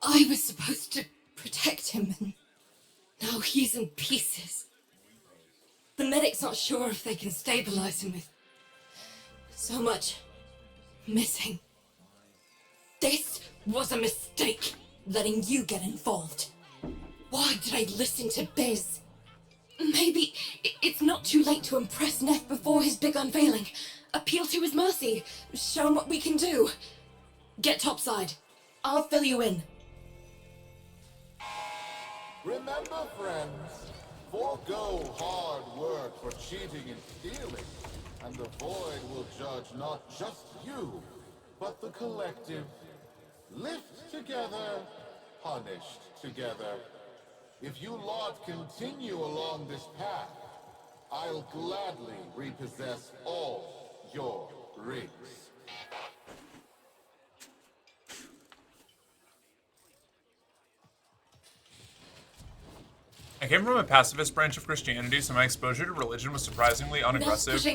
I was supposed to protect him, and now he's in pieces. The medic's not sure if they can stabilize him with so much missing. This was a mistake, letting you get involved. Why did I listen to Biz? Maybe it's not too late to impress Neff before his big unveiling. Appeal to his mercy. Show him what we can do. Get topside. I'll fill you in. Remember, friends, forego hard work for cheating and stealing, and the Void will judge not just you, but the collective. Lift together, punished together. If you lot continue along this path, I'll gladly repossess all your rings. I came from a pacifist branch of Christianity, so my exposure to religion was surprisingly unaggressive.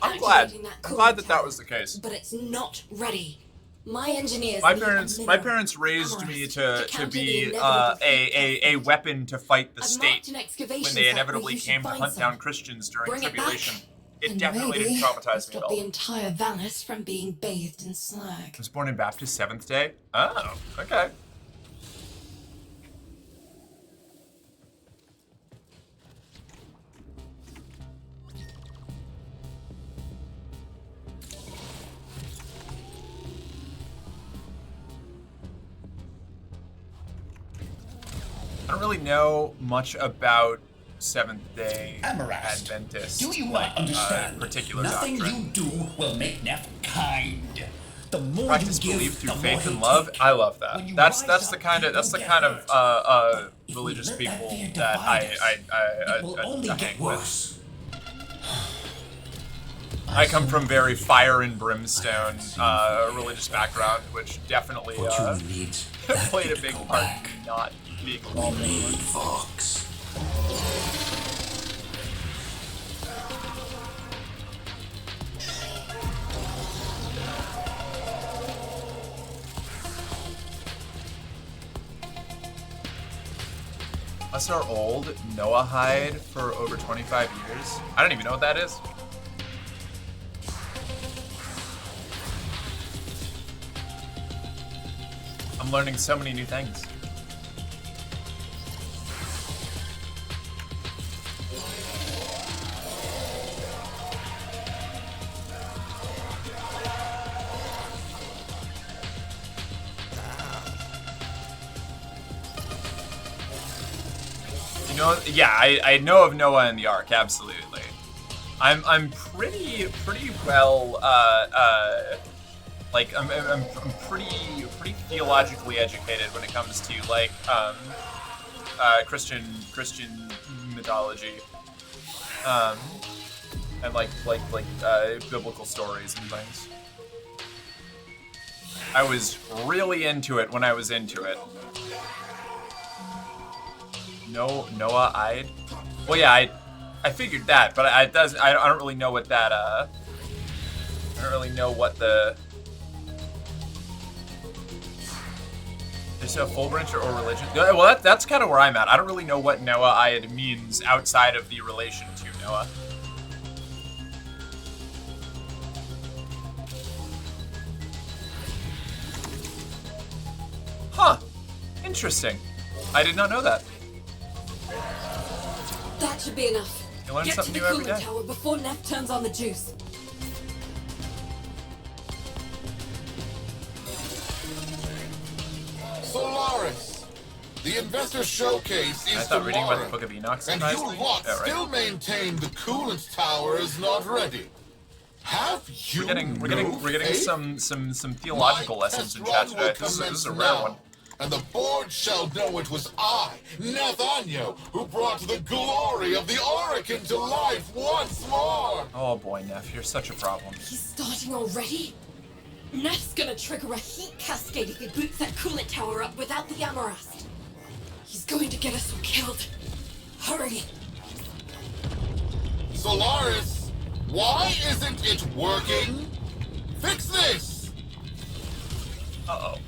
I'm glad that was the case. But it's not ready. My engineers. My parents raised me to be a weapon to fight the state when they inevitably came to hunt down Christians during tribulation. It definitely didn't traumatize me at all. The entire Valis from being bathed in slag. I was born in Baptist Seventh Day. Oh, okay. I don't really know much about Seventh-day Adventists. Do you not understand? Particular Nothing doctrine. you do will make Neff kind. The more Practice you give, belief through the more faith and he'll love. take. I love that. When you That's rise the up, kind of you get religious If you let that people fear that divide it will only I get hang worse. with. I come from very fire and brimstone religious background, which definitely played a big part in not being involved in one. Fox. Us are old Noahide for over 25 years. I don't even know what that is. I'm learning so many new things. You know, yeah, I know of Noah and the Ark, absolutely. I'm pretty well like I'm pretty theologically educated when it comes to like Christian mythology, and like biblical stories and things. I was really into it when I was into it. Noah-eyed? Well, yeah, I figured that, but I don't really know what that I don't really know what the. Is it a full branch or religion? Well, that's kind of where I'm at. I don't really know what Noah-eyed means outside of the relation to Noah. Huh. Interesting. I did not know that. That should be enough. You learn Get something to the new every cooling day. tower before Neff turns on the juice. Solaris, the investor showcase I is thought reading about the tomorrow, Book of Enoch and surprised you me. lot Yeah, right. still maintain the coolant tower is not ready. Have you We're getting some theological lessons in chat today. This is a rare one. And the board shall know it was I, Nathaniel, who brought the glory of the Oracle to life once more. Oh boy, Neff, you're such a problem. He's starting already? Neff's gonna trigger a heat cascade if he boots that coolant tower up without the Amarast. He's going to get us all killed. Hurry! Solaris, why isn't it working? Fix this! Uh-oh.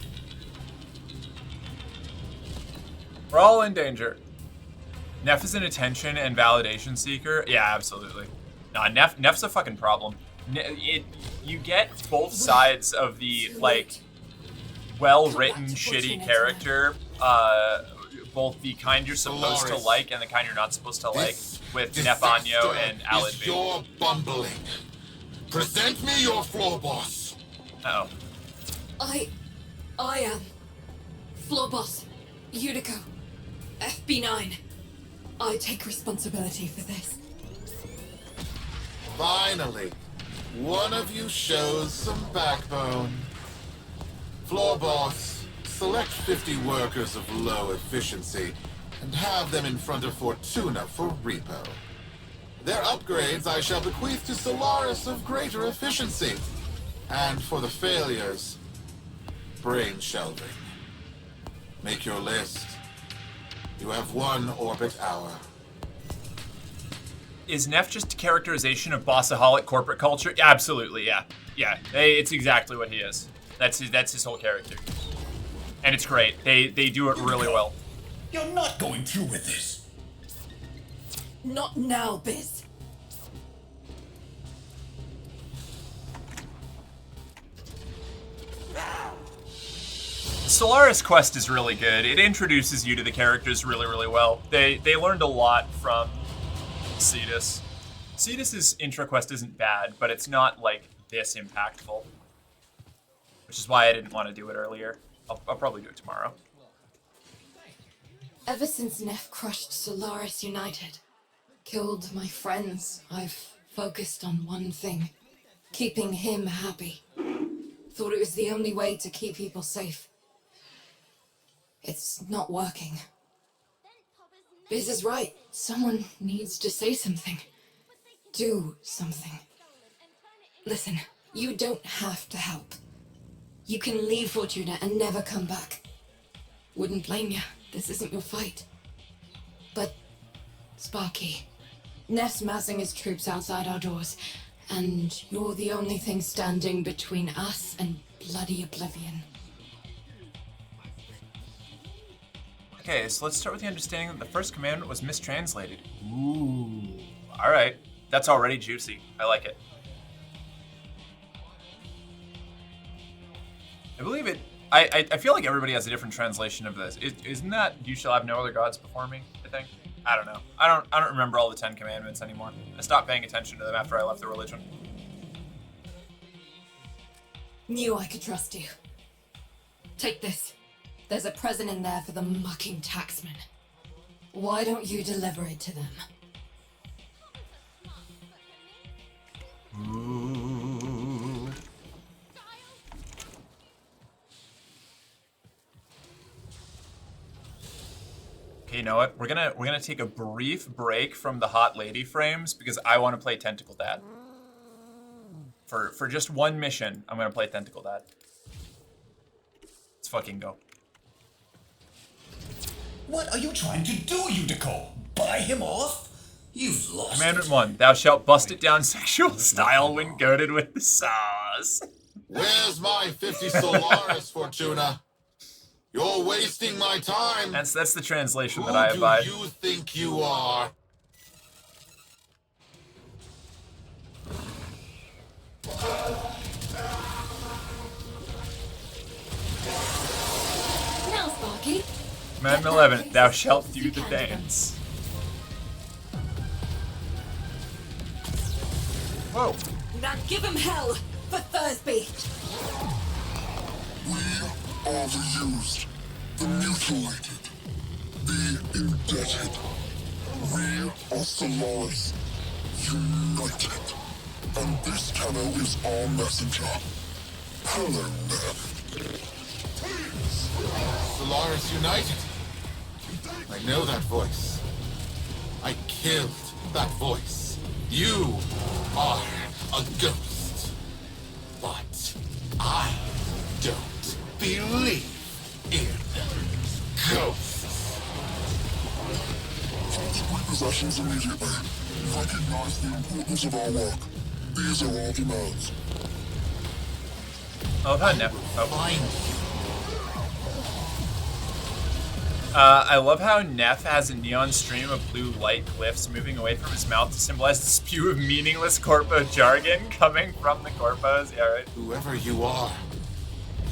We're all in danger. Neff is an attention and validation seeker. Yeah, absolutely. Nah, Neff's a fucking problem. You get both sides of the, like, well-written, shitty character, both the kind you're supposed to like and the kind you're not supposed to like, with Nefanyo and Alad. You're bumbling. Present me your floor boss. Uh-oh. I am floor boss Yuriko, FB9. I take responsibility for this. Finally, one of you shows some backbone. Floor boss, select 50 workers of low efficiency and have them in front of Fortuna for repo. Their upgrades I shall bequeath to Solaris of greater efficiency. And for the failures, brain shelving. Make your list. You have 1 orbit hour. Is Neff just a characterization of bossaholic corporate culture? Absolutely, yeah. Yeah, it's exactly what he is. That's his whole character. And it's great. They do it really well. You're not going through with this. Not now, Biz. The Solaris quest is really good. It introduces you to the characters really, really well. They learned a lot from Cetus. Cetus's intro quest isn't bad, but it's not like this impactful. Which is why I didn't want to do it earlier. I'll probably do it tomorrow. Ever since Neff crushed Solaris United, killed my friends, I've focused on one thing. Keeping him happy. Thought it was the only way to keep people safe. It's not working. Biz is right. Someone needs to say something. Do something. Listen, you don't have to help. You can leave Fortuna and never come back. Wouldn't blame you. This isn't your fight. But, Sparky, Neff's massing his troops outside our doors, and you're the only thing standing between us and bloody oblivion. Okay, so let's start with the understanding that the first commandment was mistranslated. Ooh. Alright. That's already juicy. I like it. I believe it. I feel like everybody has a different translation of this. Isn't that "You shall have no other gods before me"? I think. I don't know. I don't remember all the 10 commandments anymore. I stopped paying attention to them after I left the religion. Knew I could trust you. Take this. There's a present in there for the mucking taxman. Why don't you deliver it to them? Ooh. Okay, you know what? We're gonna take a brief break from the hot lady frames because I want to play Tentacle Dad. For just one mission, I'm gonna play Tentacle Dad. Let's fucking go. What are you trying to do, Yuriko? Buy him off? You've lost Commandment 1, thou shalt bust it down sexual style when goaded with the sauce. Where's my 50 Solaris, Fortuna? You're wasting my time. That's the translation that I abide. Who do you think you are? Now, Sparky. Commandment 11, thou shalt do the dance. Whoa. Now give him hell for Thursby. We are the used, the mutilated, the indebted. We are Solaris, united. And this Tenno is our messenger. Hello, Neff. Solaris United. I know that voice. I killed that voice. You are a ghost. But I don't believe in ghosts. Take repossessions immediately. Recognize the importance of our work. These are our demands. Oh, hi, Neff. I love how Neff has a neon stream of blue light glyphs moving away from his mouth to symbolize the spew of meaningless corpo jargon coming from the corpos. Yeah, right. Whoever you are,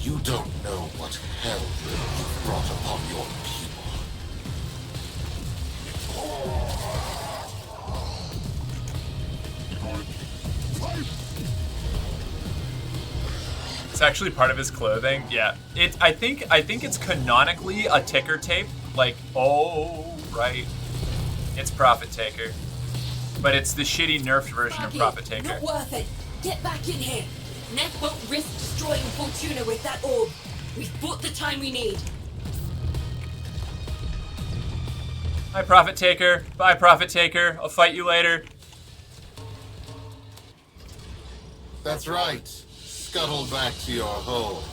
you don't know what hell you've brought upon your people. It's actually part of his clothing. Yeah. I think it's canonically a ticker tape. Like, oh right. It's Profit Taker. But it's the shitty nerfed version of Profit Taker. Not worth it. Get back in here. Neff won't risk destroying Fortuna with that orb. We've bought the time we need. Bye, Profit Taker. Bye, Profit Taker. I'll fight you later. That's right. Scuttle back to your hole.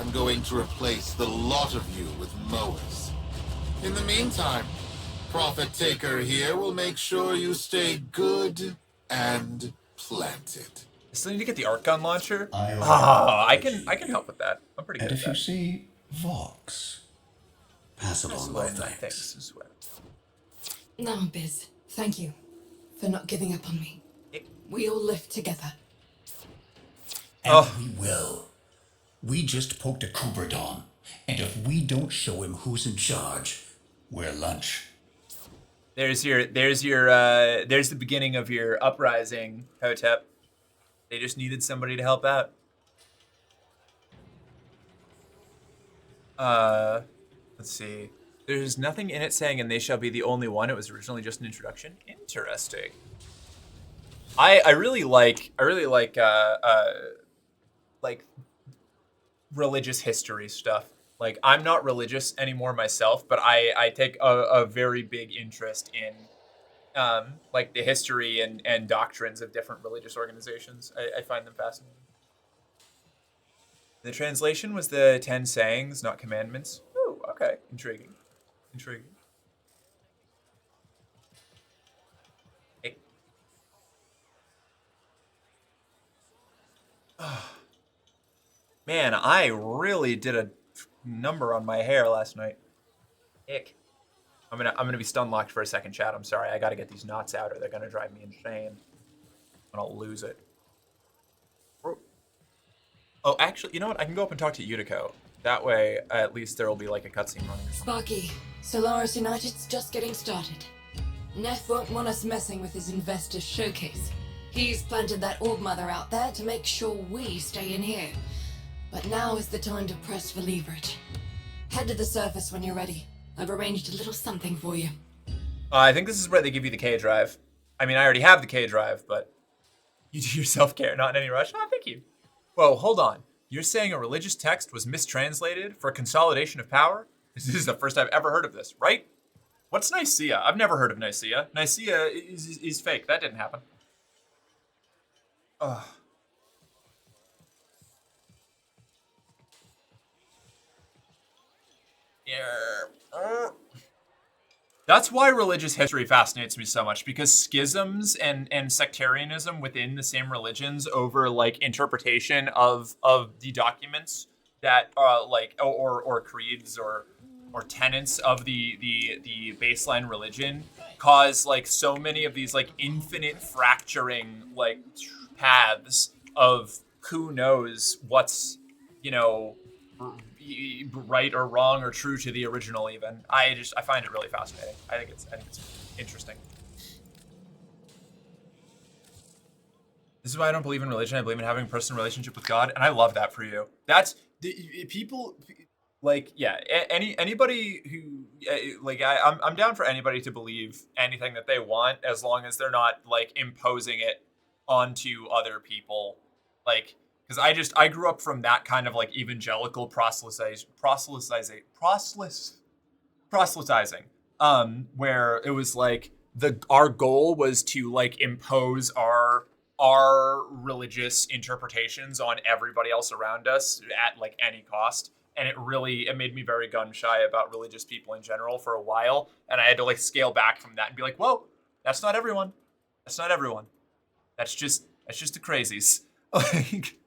I'm going to replace the lot of you with mowers. In the meantime, Profit Taker here will make sure you stay good and planted. I still need to get the arc gun launcher. I can help with that. I'm pretty good And at if you that. see Vox, pass along my thanks. as well. No, Biz. Thank you for not giving up on me. We all live together. And we will. We just poked a Cooperdon, and if we don't show him who's in charge, we're lunch. There's the beginning of your uprising, Hotep. They just needed somebody to help out. Let's see. There's nothing in it saying, and they shall be the only one. It was originally just an introduction. Interesting. I really like religious history stuff. Like, I'm not religious anymore myself, but I take a very big interest in like the history and doctrines of different religious organizations. I find them fascinating. The translation was the 10 sayings, not commandments. Ooh, okay. Intriguing. Hey. Man, I really did a number on my hair last night. Ick. I'm gonna be stun locked for a second, chat. I'm sorry. I gotta get these knots out, or they're gonna drive me insane. And I'll lose it. Oh, actually, you know what? I can go up and talk to Yutiko. That way, at least there will be like a cutscene running. Sparky, Solaris United's just getting started. Neff won't want us messing with his investors' showcase. He's planted that orb mother out there to make sure we stay in here. But now is the time to press for leverage. Head to the surface when you're ready. I've arranged a little something for you. I think this is where they give you the K drive. I mean, I already have the K drive, but you do your self-care, not in any rush. Oh, thank you. Whoa, hold on. You're saying a religious text was mistranslated for consolidation of power? This is the first I've ever heard of this, right? What's Nicaea? I've never heard of Nicaea. Nicaea is fake. That didn't happen. Ugh. Yeah. That's why religious history fascinates me so much, because schisms and sectarianism within the same religions over like interpretation of the documents that like or creeds or tenets of the baseline religion cause like so many of these like infinite fracturing like paths of who knows what's, you know, right or wrong or true to the original. Even I find it really fascinating. I think it's interesting. This is why I don't believe in religion. I believe in having a personal relationship with God, and I love that for you. That's people like, yeah, anybody who like I'm down for anybody to believe anything that they want, as long as they're not like imposing it onto other people, like. Because I grew up from that kind of like evangelical proselytizing, where it was like our goal was to like impose our religious interpretations on everybody else around us at like any cost, and it made me very gun shy about religious people in general for a while, and I had to like scale back from that and be like, whoa, that's not everyone, that's just the crazies, like.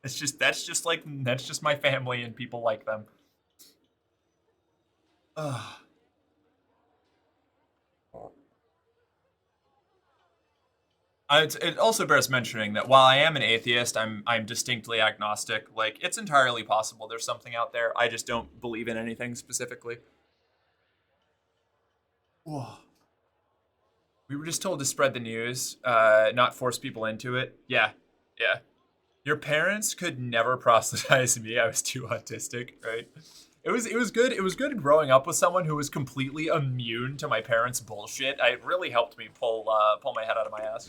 That's just my family and people like them. It also bears mentioning that while I am an atheist, I'm distinctly agnostic. Like, it's entirely possible there's something out there. I just don't believe in anything specifically. Whoa. We were just told to spread the news, not force people into it. Yeah. Your parents could never proselytize me. I was too autistic, right? It was good. It was good growing up with someone who was completely immune to my parents' bullshit. It really helped me pull my head out of my ass.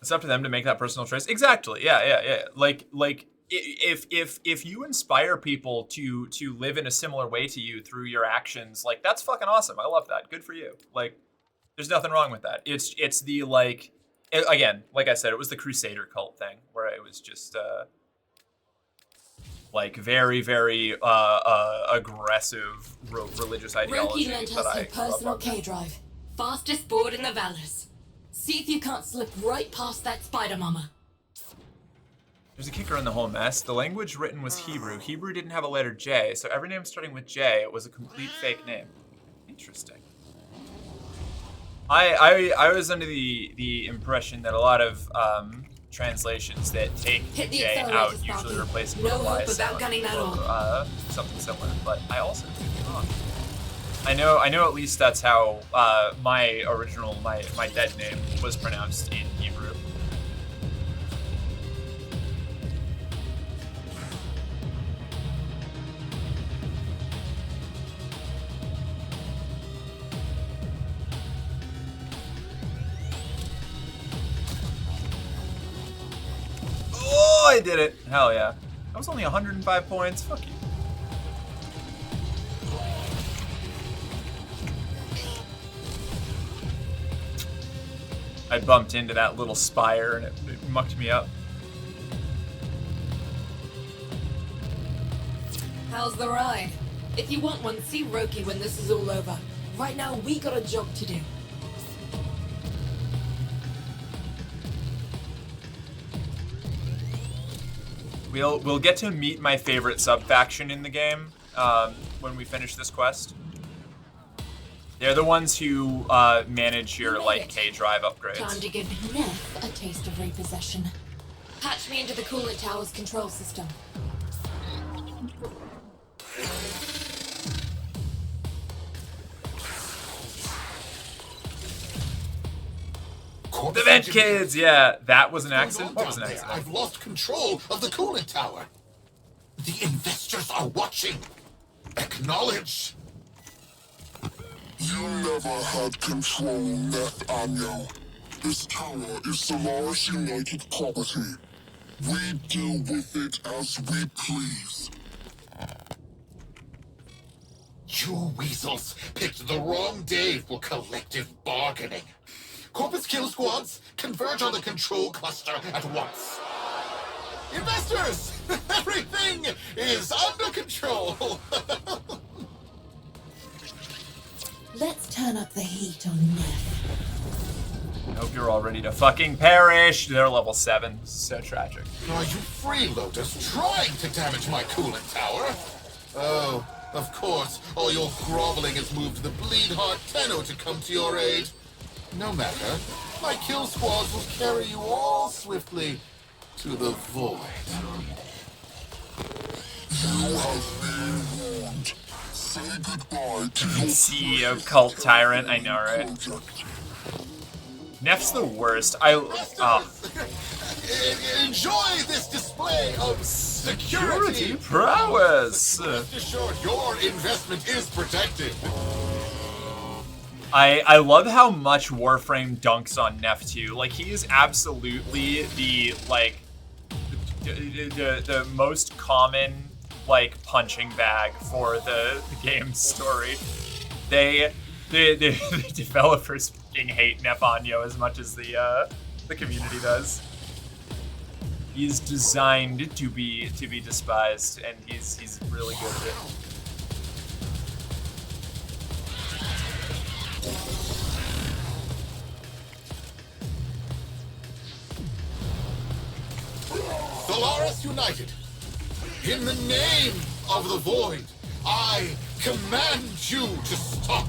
It's up to them to make that personal choice. Exactly. Yeah. Like if you inspire people to live in a similar way to you through your actions, like that's fucking awesome. I love that. Good for you. Like there's nothing wrong with that. It's the like again, like I said, it was the Crusader cult thing where it was just like very, very aggressive religious ideology Roki lent that us I her personal K-drive. Fastest board in the Valors. See if you can't slip right past that spider mama. There's a kicker in the whole mess. The language written was Hebrew. Hebrew didn't have a letter J, so every name starting with J was a complete fake name. Interesting. I was under the impression that a lot of translations that take J out usually replace it with a Y sound or something similar, but I also could be wrong. I know at least that's how my dead name was pronounced in Hebrew. Oh, I did it! Hell yeah. That was only 105 points. Fuck you. I bumped into that little spire and it mucked me up. How's the ride? If you want one, see Roki when this is all over. Right now, we got a job to do. We'll get to meet my favorite sub-faction in the game when we finish this quest. They're the ones who manage your like K-drive upgrades. Time to give Neff a taste of repossession. Patch me into the coolant tower's control system. The vent kids, yeah, that was an accident. What was an accident? I've lost control of the coolant tower. The investors are watching. Acknowledge. You never had control, Neth Anyo. This tower is Solaris United property. We deal with it as we please. You weasels picked the wrong day for collective bargaining. Corpus kill squads, converge on the control cluster at once. Investors! Everything is under control! Let's turn up the heat on Neff. I hope you're all ready to fucking perish. They're level 7. So tragic. Are you freeloaders trying to damage my coolant tower? Oh, of course, all your groveling has moved the bleed-heart Tenno to come to your aid. No matter, my kill squads will carry you all swiftly to the void. You have been warned. Say goodbye to your CEO cult tyrant, I know, right? Neff's the worst. Enjoy this display of security prowess. Rest assured, your investment is protected. I love how much Warframe dunks on Neff too. Like he is absolutely the like the most common like punching bag for the game's story. The developers fucking hate Neff Anyo as much as the community does. He's designed to be despised, and he's really good at it. Solaris United, in the name of the Void, I command you to stop.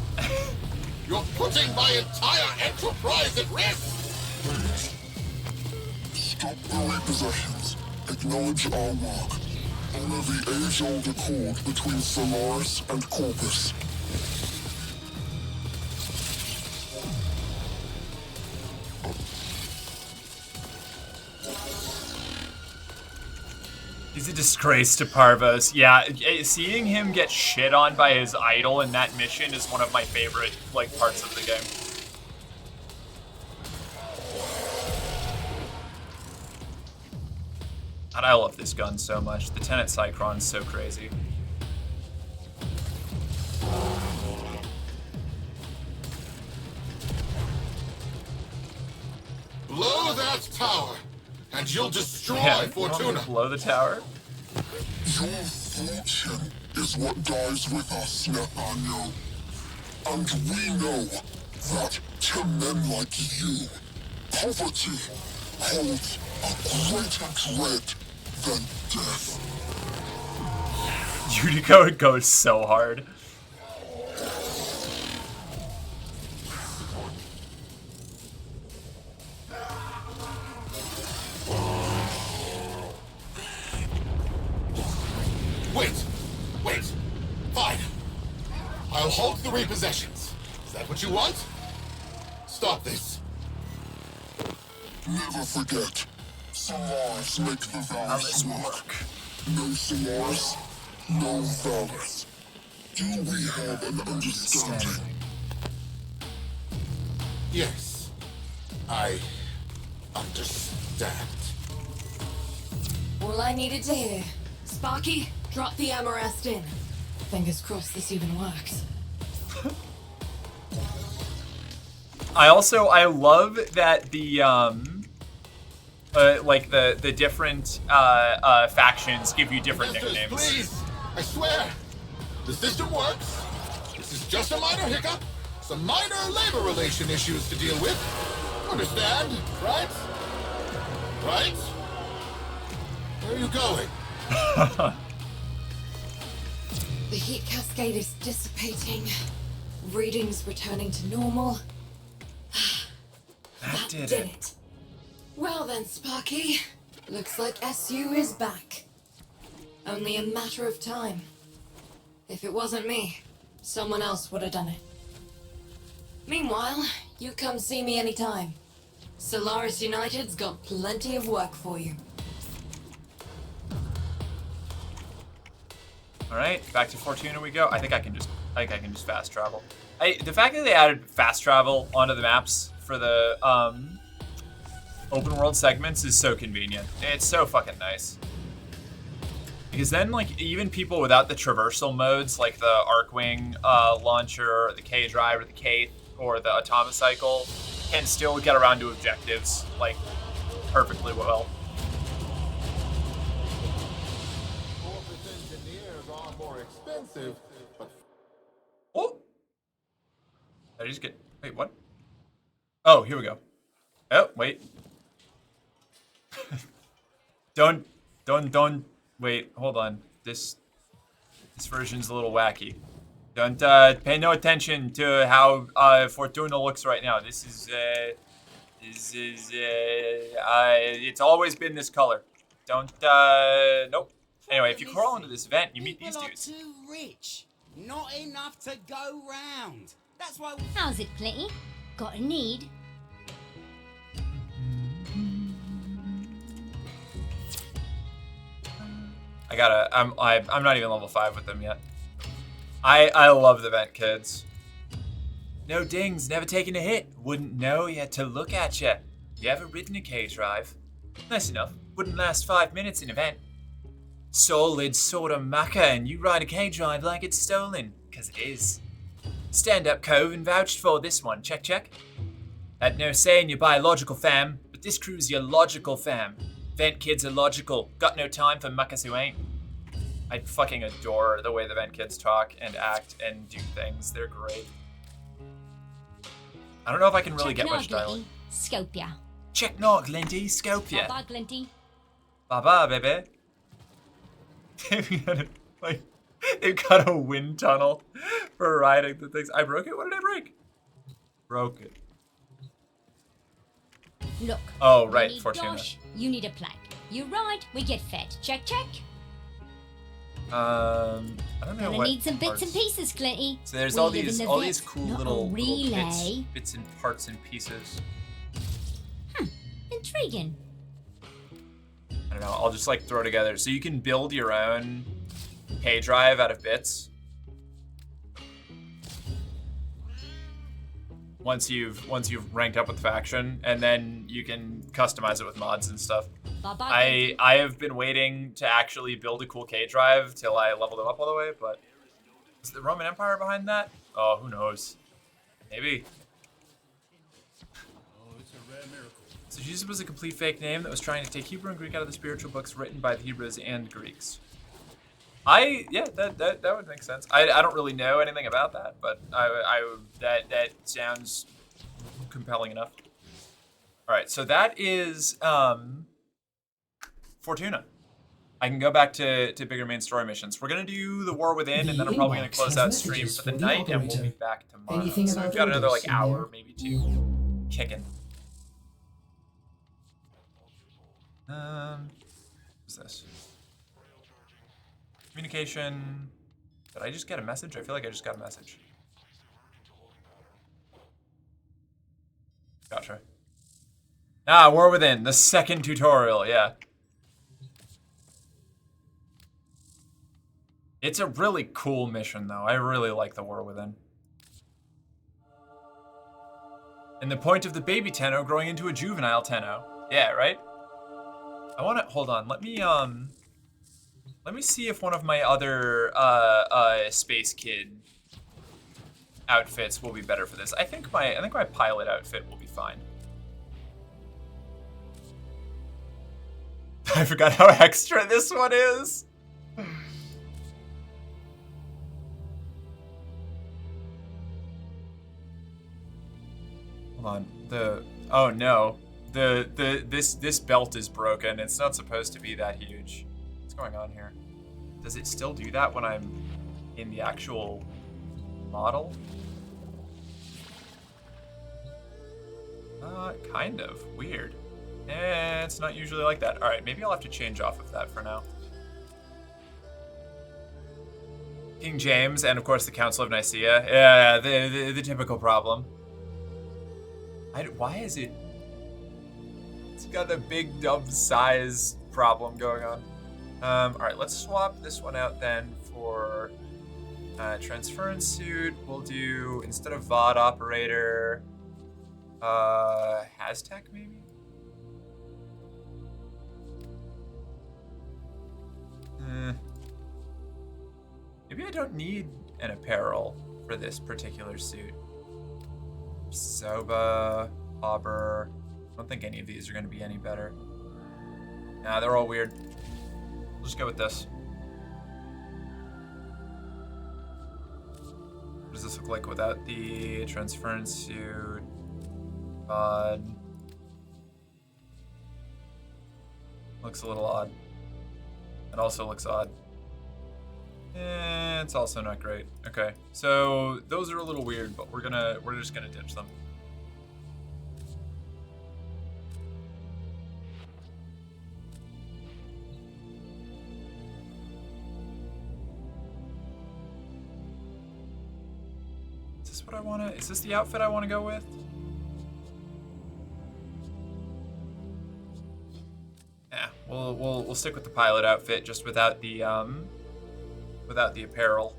You're putting my entire enterprise at risk. Please. Stop the repossessions. Acknowledge our work. Honor the age-old accord between Solaris and Corpus. He's a disgrace to Parvos. Yeah, seeing him get shit on by his idol in that mission is one of my favorite like parts of the game. And I love this gun so much. The Tenet Cycron's so crazy. Blow that tower, and you'll destroy Fortuna. Blow the tower? Your fortune is what dies with us, Nathaniel. And we know that to men like you, poverty holds a greater dread than death. Yuriko goes so hard. Wait. Fine. I'll halt the repossessions. Is that what you want? Stop this. Never forget, Solars make the Valors work. No Solars, no Valors. Do we have an understanding? Yes, I understand. All I needed to hear. Sparky, drop the Amarest in. Fingers crossed this even works. I love that the like the different factions give you different Sisters, nicknames. Please, I swear, the system works. This is just a minor hiccup. Some minor labor relation issues to deal with. Understand, right? Right? Where are you going? The heat cascade is dissipating. Readings returning to normal. That did it. Well then, Sparky. Looks like SU is back. Only a matter of time. If it wasn't me, someone else would have done it. Meanwhile, you come see me anytime. Solaris United's got plenty of work for you. All right, back to Fortuna we go. I think I can just fast travel. The fact that they added fast travel onto the maps for the open world segments is so convenient. It's so fucking nice. Because then, like, even people without the traversal modes, like the Arcwing launcher, or the K-Drive, or the K, or the Atomocycle, can still get around to objectives, like, perfectly well. Engineers are more expensive, but Oh! Did I just get... Wait, what? Oh, here we go. Oh, wait. Don't... Wait, hold on. This version's a little wacky. Don't pay no attention to how Fortuna looks right now. This is it's always been this color. Don't nope. Anyway, if you crawl into this vent, you meet these dudes. Too rich. Not enough to go round. That's why. How's it, Clinty? Got a need? I'm not even level 5 with them yet. I love the vent kids. No dings, never taken a hit. Wouldn't know you to look at you. You ever ridden a K-Drive? Nice enough. Wouldn't last 5 minutes in a vent. Solid sort of maca, and you ride a K-Drive like it's stolen. 'Cause it is. Stand up, Cove, and vouched for this one. Check, check. Had no say in your biological fam, but this crew's your logical fam. Vent kids are logical. Got no time for muckers who ain't. I fucking adore the way the vent kids talk and act and do things. They're great. I don't know if I can really get much dialogue. Scope ya. Check nog, Glinty. Scope ya. Bye-bye, Glinty. Bye-bye, baby. They've got a wind tunnel for riding the things. I broke it? What did I break? Broke it. Look. Oh, right, you need Fortuna. dosh, you need a plank. You ride, we get fed. Check, check. I don't know Gonna what need some bits parts. and pieces, Clinty. So there's We all live in these the these vet, cool not a little relay. bits and parts and pieces. Intriguing. I don't know, I'll just like throw together. So you can build your own K drive out of bits. Once you've ranked up with the faction, and then you can customize it with mods and stuff. I have been waiting to actually build a cool K drive till I leveled it up all the way, but is the Roman Empire behind that? Oh, who knows? Maybe. So Jesus was a complete fake name that was trying to take Hebrew and Greek out of the spiritual books written by the Hebrews and Greeks. Yeah, that would make sense. I don't really know anything about that, but that sounds compelling enough. All right, so that is Fortuna. I can go back to bigger main story missions. We're gonna do the War Within, and then I'm probably gonna close out stream for the night, and we'll be back tomorrow. Anything So we've about got another orders like in hour, there? maybe 2, kicking. What's this? Communication. Did I just get a message? I feel like I just got a message. Gotcha. Ah, War Within, the second tutorial, yeah. It's a really cool mission, though. I really like the War Within. And the point of the baby Tenno growing into a juvenile Tenno. Yeah, right? I wanna, hold on, let me see if one of my other Space Kid outfits will be better for this. I think my pilot outfit will be fine. I forgot how extra this one is. Hold on. Oh no. This belt is broken. It's not supposed to be that huge. What's going on here? Does it still do that when I'm in the actual model? Kind of. Weird. It's not usually like that. Alright, maybe I'll have to change off of that for now. King James and, of course, the Council of Nicaea. Yeah, the typical problem. Why is it... It's got a big dumb size problem going on. Alright, let's swap this one out then for transference suit. We'll do, instead of VOD operator, Haztech maybe? Maybe I don't need an apparel for this particular suit. Soba, Auber. I don't think any of these are going to be any better. Nah, they're all weird. We'll just go with this. What does this look like without the transference suit? Looks a little odd. It also looks odd. It's also not great. Okay, so those are a little weird, but we're just gonna ditch them. Is this what I wanna? Is this the outfit I wanna go with? Yeah, we'll stick with the pilot outfit just without the apparel.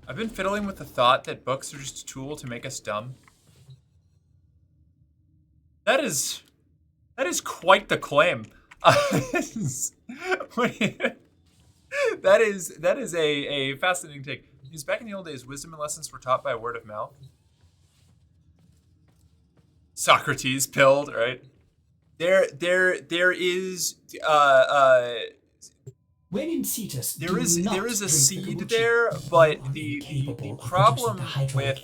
I've been fiddling with the thought that books are just a tool to make us dumb. That is quite the claim. That is a fascinating take. Because back in the old days, wisdom and lessons were taught by word of mouth. Socrates pilled, right? There is when in Cetus, there is a seed there, but the problem with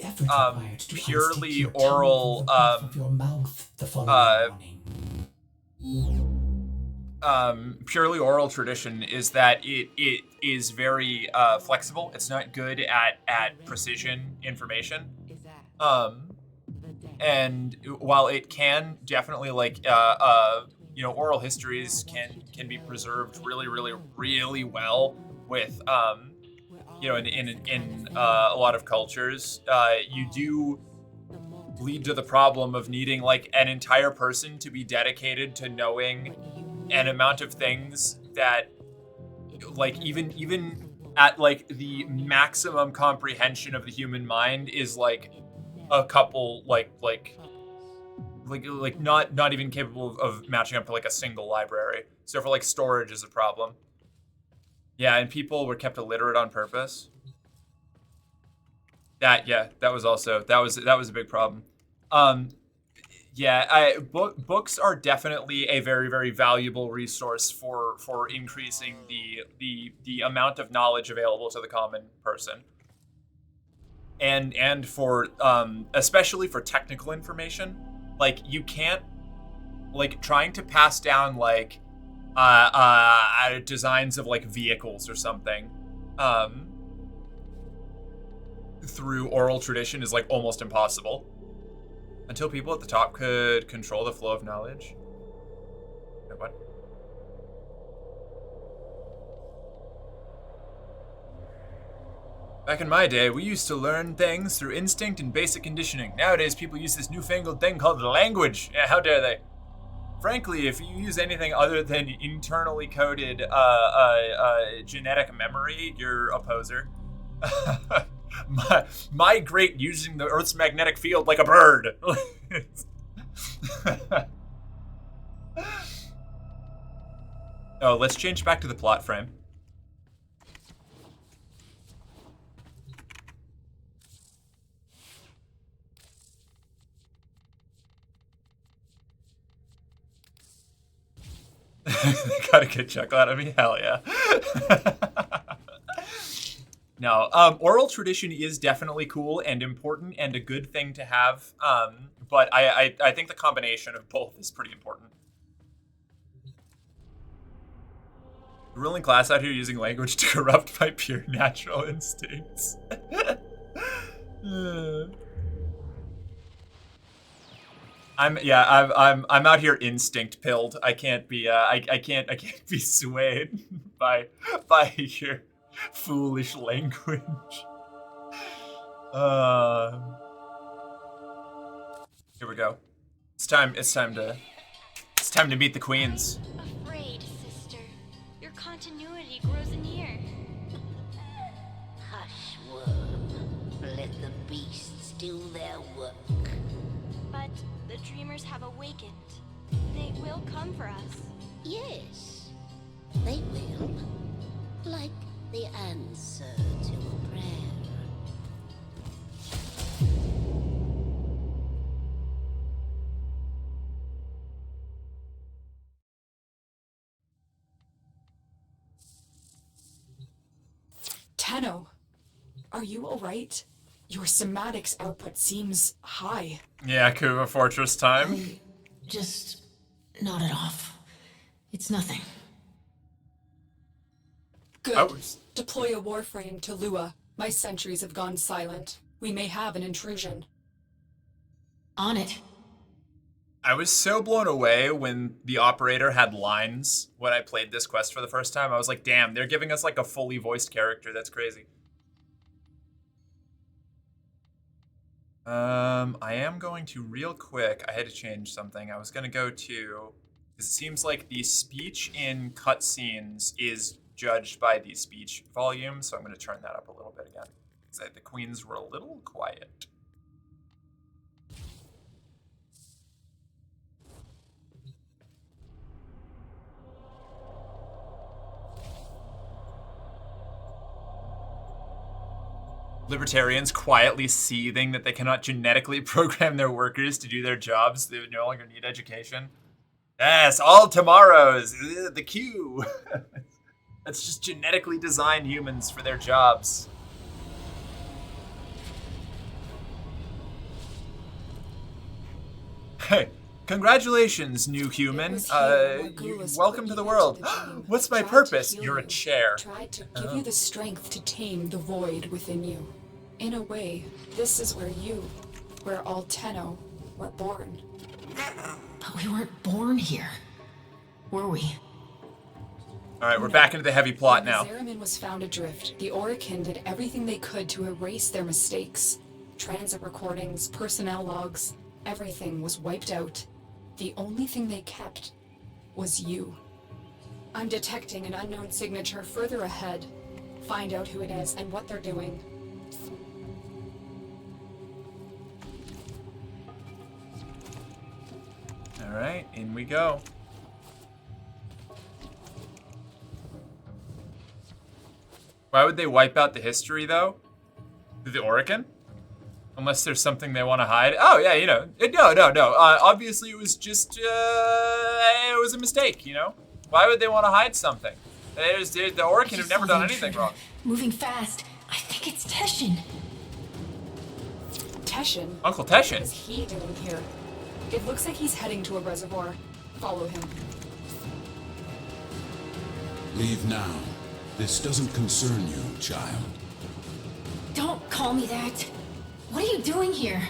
purely oral purely oral tradition is that it is very flexible. It's not good at precision information. And while it can definitely oral histories can be preserved really well with you know, in a lot of cultures, you do lead to the problem of needing like an entire person to be dedicated to knowing an amount of things that, like, even at like the maximum comprehension of the human mind is like a couple like not even capable of matching up to like a single library. So for like storage is a problem. Yeah, and people were kept illiterate on purpose. That was a big problem. Books are definitely a very, very valuable resource for increasing the amount of knowledge available to the common person. And for especially for technical information, like you can't, like, trying to pass down like designs of like vehicles or something through oral tradition is like almost impossible until people at the top could control the flow of knowledge. Wait, what? Back in my day, we used to learn things through instinct and basic conditioning. Nowadays, people use this newfangled thing called language. Yeah, how dare they? Frankly, if you use anything other than internally coded genetic memory, you're a poser. Migrate using the Earth's magnetic field like a bird. Oh, let's change back to the plot frame. Got a good chuckle out of me. Hell yeah. No, oral tradition is definitely cool and important and a good thing to have. But I think the combination of both is pretty important. The ruling class out here using language to corrupt by pure natural instincts. I'm out here instinct pilled. I can't be I can't be swayed by your foolish language. Here we go. It's time to meet the queens. Afraid, sister. Your continuity grows in here. Hush, worm. Let the beasts do their work. But the dreamers have awakened. They will come for us. Yes, they will. Like the answer to a prayer. Tenno, are you alright? Your somatics output seems high. Yeah, Kuva Fortress time. Just nodded off. It's nothing. Good. Deploy a warframe to Lua. My sentries have gone silent. We may have an intrusion. On it. I was so blown away when the operator had lines when I played this quest for the first time. I was like, damn, they're giving us like a fully voiced character. That's crazy. I am going to real quick. I had to change something. I was going to go to, it seems like the speech in cutscenes is judged by the speech volume, so I'm going to turn that up a little bit again. Because the queens were a little quiet. Libertarians quietly seething that they cannot genetically program their workers to do their jobs. They no longer need education. Yes, all tomorrows. The queue. Let's just genetically design humans for their jobs. Hey, congratulations, new human. Welcome to the world. What's my purpose? You're a chair. Tried to give you the strength to tame the void within you. In a way, this is where all Tenno were born. But we weren't born here, were we? All right, we're back into the heavy plot now. When the Zeramin was found adrift, the Orokin did everything they could to erase their mistakes. Transit recordings, personnel logs, everything was wiped out. The only thing they kept was you. I'm detecting an unknown signature further ahead. Find out who it is and what they're doing. All right, in we go. Why would they wipe out the history, though? The Orokin? Unless there's something they want to hide. Oh, yeah, you know. No. Obviously, it was just, it was a mistake, you know? Why would they want to hide something? The Orokin have never done anything wrong. Moving fast. I think it's Teshin. Teshin? Uncle Teshin? What is he doing here? It looks like he's heading to a reservoir. Follow him. Leave now. This doesn't concern you, child. Don't call me that. What are you doing here?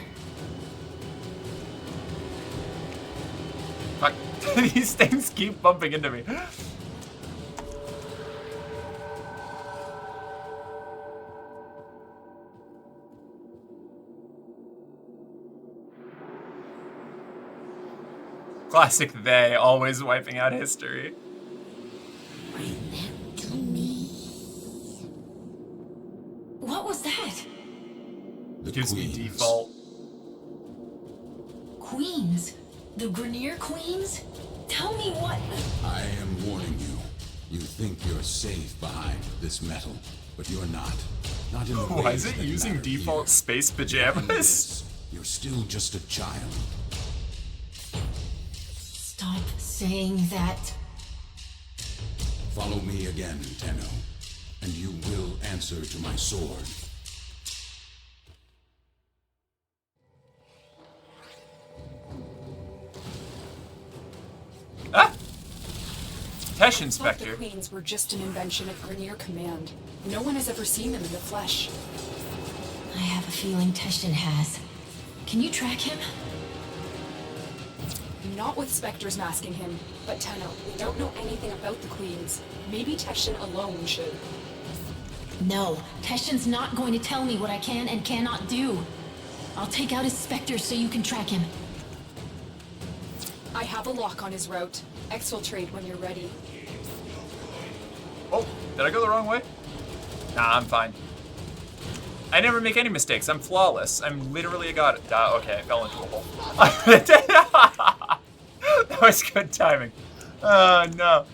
Fuck. These things keep bumping into me. Classic they, always wiping out history. What was that? The Gives me Queens. default. Queens? The Grenier Queens? Tell me what... I am warning you. You think you're safe behind this metal, but you're not. Not in the Why ways is it that using matter default here. space Behind pajamas? this, you're still just a child. Stop saying that. Follow me again, Tenno, and you will answer to my sword. Ah! Tesh I thought Inspector. the Queens were just an invention of Grenier Command. No one has ever seen them in the flesh. I have a feeling Teshin has. Can you track him? Not with Spectres masking him, but Tenno, we don't know anything about the Queens. Maybe Teshin alone should. No, Teshin's not going to tell me what I can and cannot do. I'll take out his specters so you can track him. I have a lock on his route. Exfiltrate when you're ready. Oh, did I go the wrong way? Nah, I'm fine. I never make any mistakes. I'm flawless. I'm literally a god. Okay, I fell into a hole. That was good timing. Oh, no.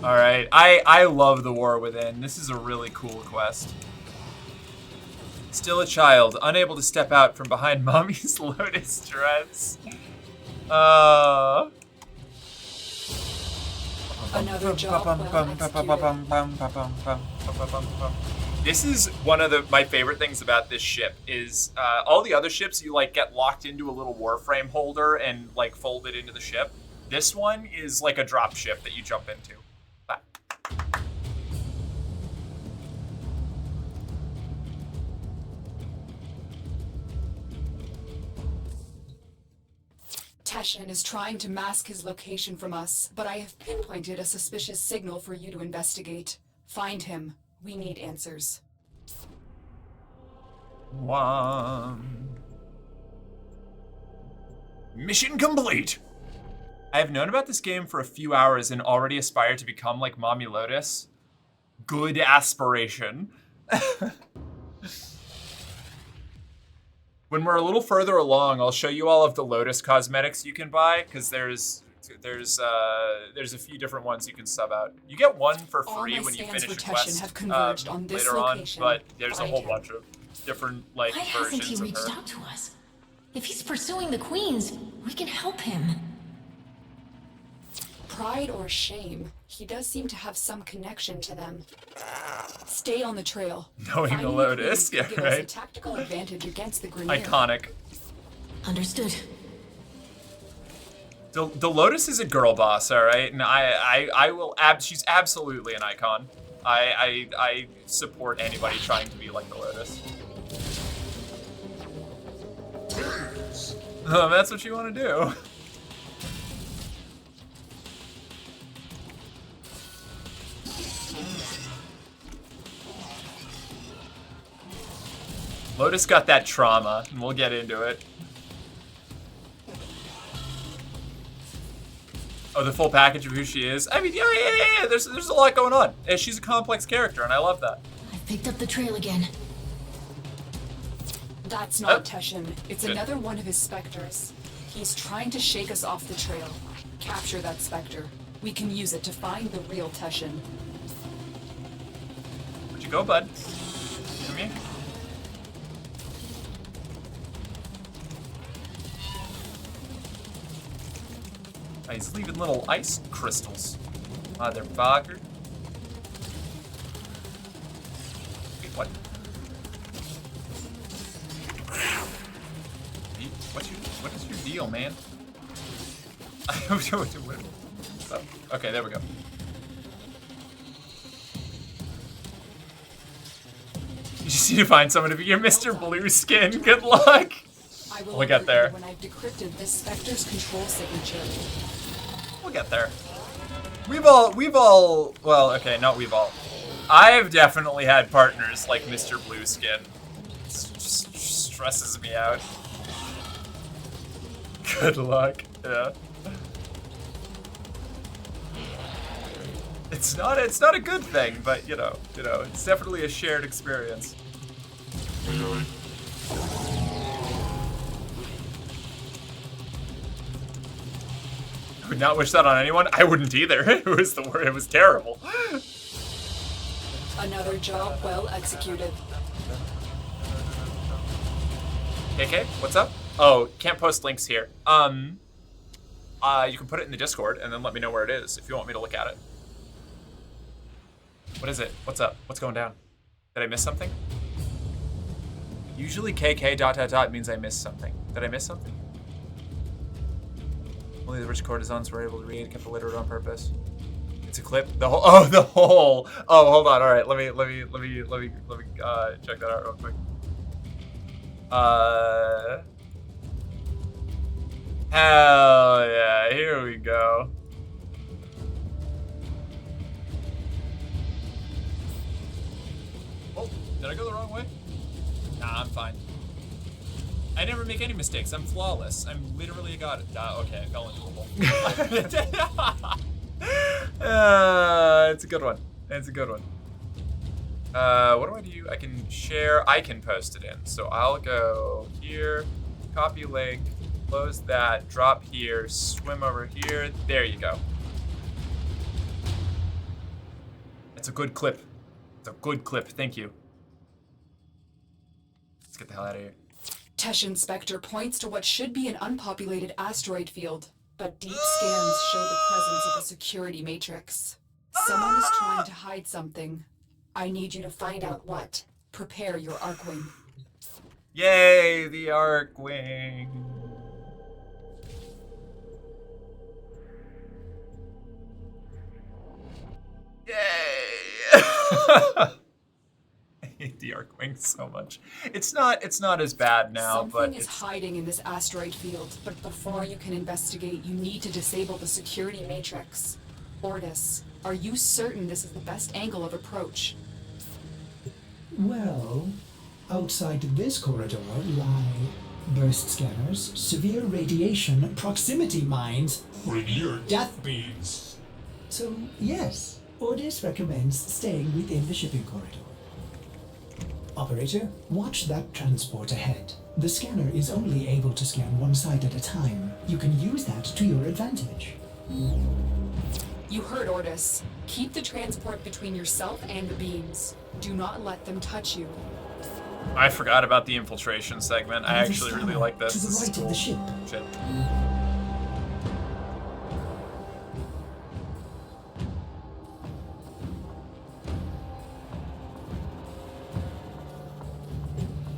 All right, I love the War Within. This is a really cool quest. Still a child, unable to step out from behind mommy's lotus dress. Another job well executed. This is one of my favorite things about this ship is all the other ships you like get locked into a little warframe holder and like fold it into the ship. This one is like a drop ship that you jump into. Bye. Teshin is trying to mask his location from us, but I have pinpointed a suspicious signal for you to investigate. Find him. We need answers. Mission complete! I have known about this game for a few hours and already aspire to become like Mommy Lotus. Good aspiration. When we're a little further along, I'll show you all of the Lotus cosmetics you can buy, because there's a few different ones you can sub out. You get one for free when you finish a quest have converged on this later on, location. but there's a Find whole him. bunch of different like Why hasn't he versions of reached her. out to us? If he's pursuing the Queens, we can help him. Pride or shame, he does seem to have some connection to them. Stay on the trail. Knowing the Finding Lotus, Queens yeah, will give us a right. tactical advantage against the Grenier. Iconic. Understood. The Lotus is a girl boss, all right, and I will she's absolutely an icon. I support anybody trying to be like the Lotus. Please, That's what you want to do. Lotus got that trauma, and we'll get into it. Oh, the full package of who she is? I mean, yeah. There's a lot going on. And she's a complex character, and I love that. I've picked up the trail again. That's not Teshin. It's another one of his specters. He's trying to shake us off the trail. Capture that specter. We can use it to find the real Teshin. Where'd you go, bud? Come here. He's leaving little ice crystals. Motherfucker. Wait, what? What is your deal, man? Okay, there we go. You just need to find someone to be your Mr. Blue Skin. Good luck. We'll get there. When I've decrypted this specter's control signature. We'll get there. We've all, well, okay, not we've all. I've definitely had partners like Mr. Blue Skin. It just stresses me out. Good luck, yeah. It's not a good thing, but you know, it's definitely a shared experience. I would not wish that on anyone. I wouldn't either. It was it was terrible. Another job well executed. KK, what's up? Oh, can't post links here. You can put it in the Discord and then let me know where it is if you want me to look at it. What is it? What's up? What's going down? Did I miss something? Usually KK ... means I missed something. Did I miss something? Only the rich courtesans were able to read, kept illiterate on purpose. It's a clip. The whole. Oh, the whole. Oh, hold on. All right, let me check that out real quick. Hell yeah! Here we go. Oh, did I go the wrong way? Nah, I'm fine. I never make any mistakes. I'm flawless. I'm literally a god. Okay, I fell into a hole. It's a good one. It's a good one. What do I do? I can share. I can post it in. So I'll go here, copy link, close that, drop here, swim over here. There you go. It's a good clip. It's a good clip. Thank you. Let's get the hell out of here. Teshin Spectre points to what should be an unpopulated asteroid field, but deep scans show the presence of a security matrix. Someone is trying to hide something. I need you to find out what. Prepare your Arcwing. Yay, the Arcwing. Yay. I hate the Arcwing so much. It's not as bad now, Something but is hiding in this asteroid field, but before you can investigate, you need to disable the security matrix. Ordis, are you certain this is the best angle of approach? Well, outside this corridor lie burst scanners, severe radiation, proximity mines, Rainier death beams. So, yes, Ordis recommends staying within the shipping corridor. Operator, watch that transport ahead. The scanner is only able to scan one side at a time. You can use that to your advantage. You heard Ordis. Keep the transport between yourself and the beams. Do not let them touch you. I forgot about the infiltration segment. I actually really like this. To the right of the ship. Shit.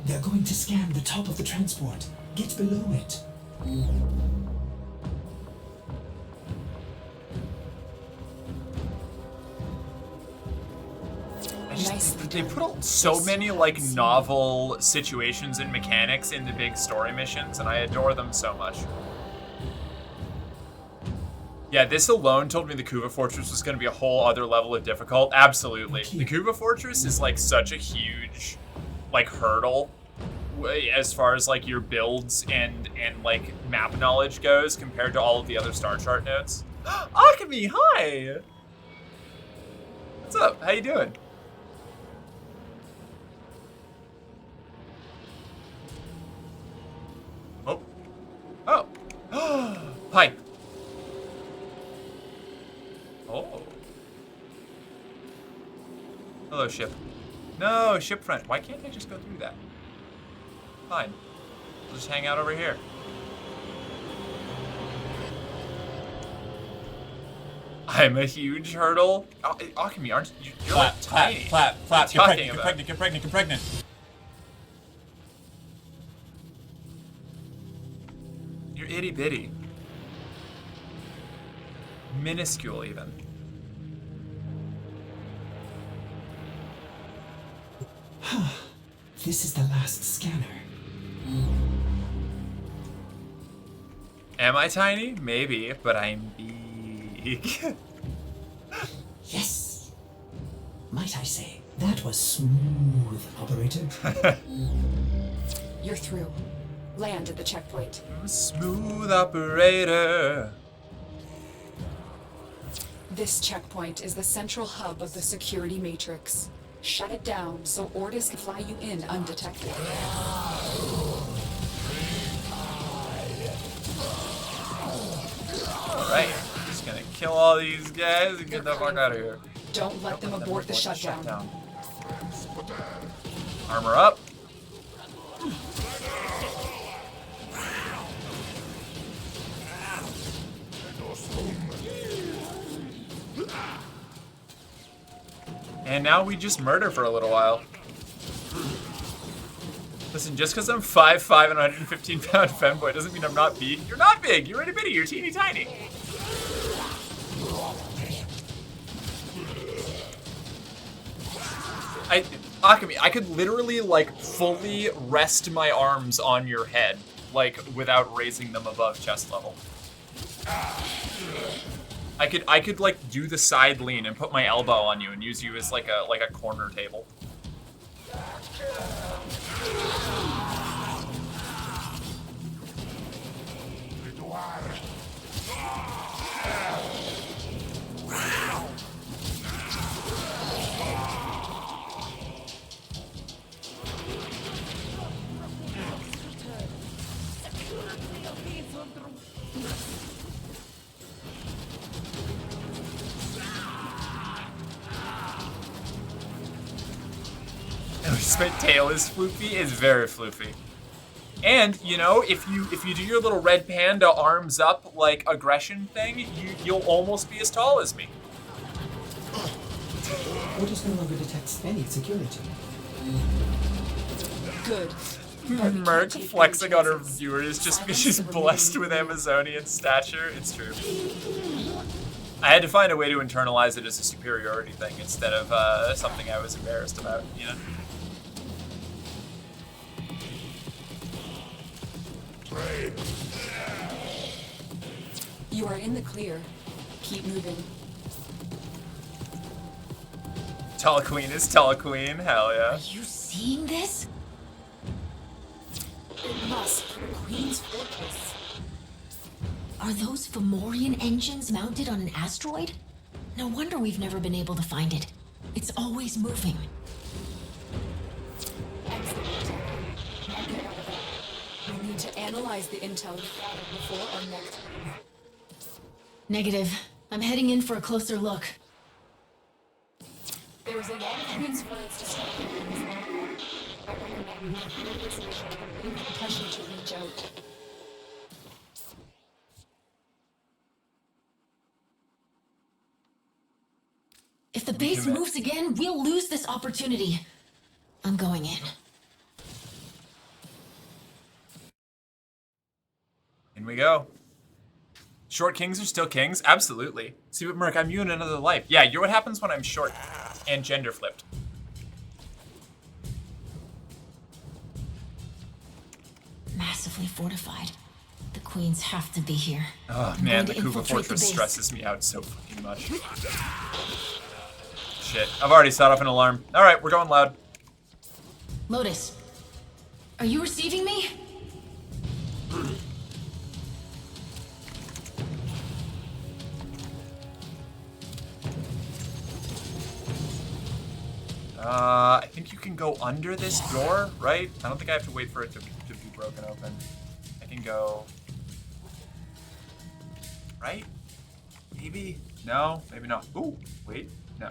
They're going to scan the top of the transport. Get below it. I just Nicely They done. put so many like novel situations and mechanics in the big story missions, and I adore them so much. Yeah, this alone told me the Kuva Fortress was going to be a whole other level of difficult. Absolutely. The Kuva Fortress is like such a huge like hurdle as far as like your builds and like map knowledge goes compared to all of the other star chart nodes. Akemi, hi! What's up? How you doing? Oh. Oh. Hi. Oh. Hello, ship. No, ship friend. Why can't I just go through that? Fine. We'll just hang out over here. I'm a huge hurdle. Akemi, aren't you? You're like tiny. Flap. What Get are pregnant, you get talking pregnant, get pregnant, get pregnant. You're itty bitty. Minuscule, even. This is the last scanner. Am I tiny? Maybe, but I'm big. Yes. Might I say, that was smooth, operator. You're through. Land at the checkpoint. Smooth operator. This checkpoint is the central hub of the security matrix. Shut it down so orders can fly you in undetected. Alright, just gonna kill all these guys and get the fuck out of here. Don't let them abort the shutdown. Armor up. And now we just murder for a little while. Listen, just because I'm 5'5" and 115-pound femboy doesn't mean I'm not big. You're not big. You're itty bitty. You're teeny tiny. Akemi, I could literally like fully rest my arms on your head, like without raising them above chest level. I could like do the side lean and put my elbow on you and use you as like a corner table. My tail is floofy, is very floofy. And, you know, if you do your little red panda arms up like aggression thing, you'll almost be as tall as me. Orders no longer detects any security. Good. Merc flexing on her viewers just because she's blessed with Amazonian stature. It's true. I had to find a way to internalize it as a superiority thing instead of something I was embarrassed about, you know? You are in the clear. Keep moving. Telequeen is Telequeen, hell yeah. Are you seeing this? It must be the Queen's fortress. Are those Fomorian engines mounted on an asteroid? No wonder we've never been able to find it. It's always moving. We need to analyze the intel we gathered before our next move. Negative. I'm heading in for a closer look. There is a lot of Queen's flights to stop. I recommend you this mission and leave the pressure to reach out. If the base moves again, we'll lose this opportunity. I'm going in. In we go. Short kings are still kings? Absolutely. See, but Merc, I'm you in another life. Yeah, you're what happens when I'm short and gender flipped. massively fortified. The queens have to be here. Oh I'm man, going the to Kuva infiltrate the Fortress base. stresses me out so fucking much. Shit, I've already set off an alarm. Alright, we're going loud. Lotus, are you receiving me? I think you can go under this door, right? I don't think I have to wait for it to be broken open. I can go... Right? Maybe? No? Maybe not. Ooh, wait. No.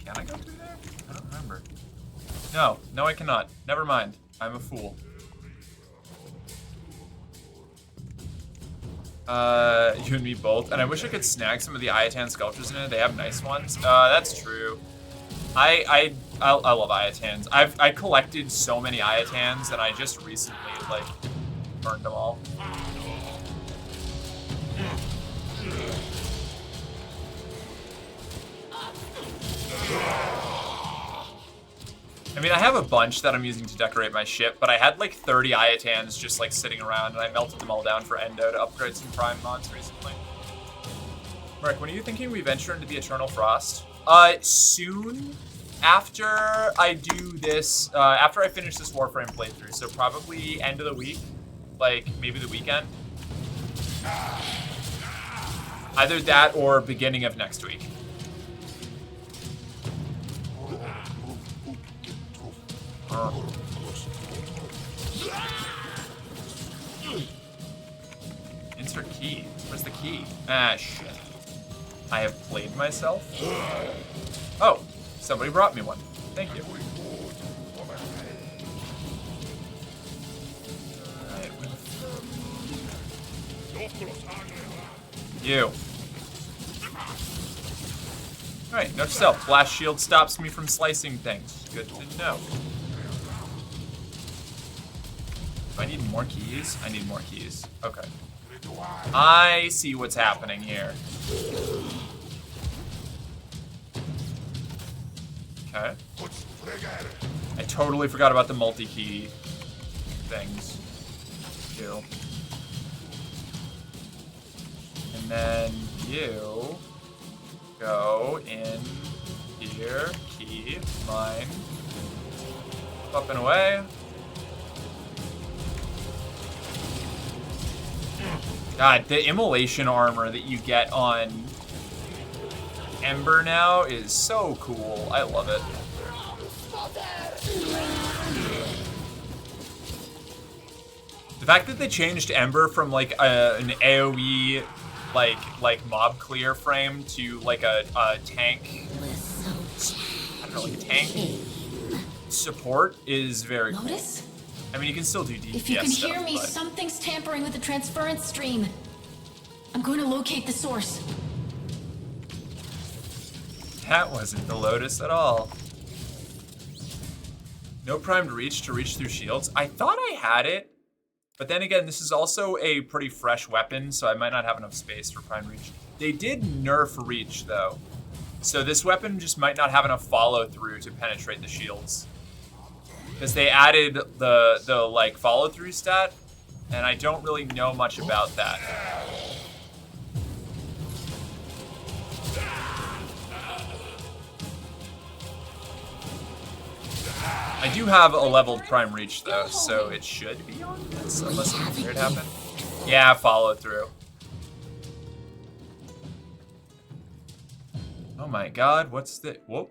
Can I go through there? I don't remember. No. No, I cannot. Never mind. I'm a fool. You and me both. And I wish I could snag some of the Ayatan sculptures in it. They have nice ones. That's true. I love Ayatans. I collected so many Ayatans, and I just recently, like, burned them all. I mean, I have a bunch that I'm using to decorate my ship, but I had like 30 Ayatans just like sitting around, and I melted them all down for Endo to upgrade some Prime mods recently. Mark, when are you thinking we venture into the Eternal Frost? Soon after I do this, after I finish this Warframe playthrough, so probably end of the week, like maybe the weekend. Either that or beginning of next week. Insert key. Where's the key? Ah, shit. I have played myself? Oh, somebody brought me one. Thank you. You. Alright, note to self. Blast shield stops me from slicing things. Good to know. Do I need more keys? I need more keys. Okay. I see what's happening here. Okay. I totally forgot about the multi-key things. You. And then you go in here, key, mine. Up and away. God, the immolation armor that you get on Ember now is so cool. I love it. The fact that they changed Ember from like an AoE like mob clear frame to like a tank, I don't know, like a tank support is very cool. Lotus? I mean, you can still do DPS If you can stuff, hear me, but... something's tampering with the transference stream. I'm going to locate the source. That wasn't the Lotus at all. No primed reach to reach through shields. I thought I had it, but then again, this is also a pretty fresh weapon, so I might not have enough space for primed reach. They did nerf reach, though. So this weapon just might not have enough follow-through to penetrate the shields. Because they added the like follow-through stat, and I don't really know much about that. I do have a leveled prime reach though, so it should be on this, unless something weird happened. Yeah, follow through. Oh my god, what's the... Whoa.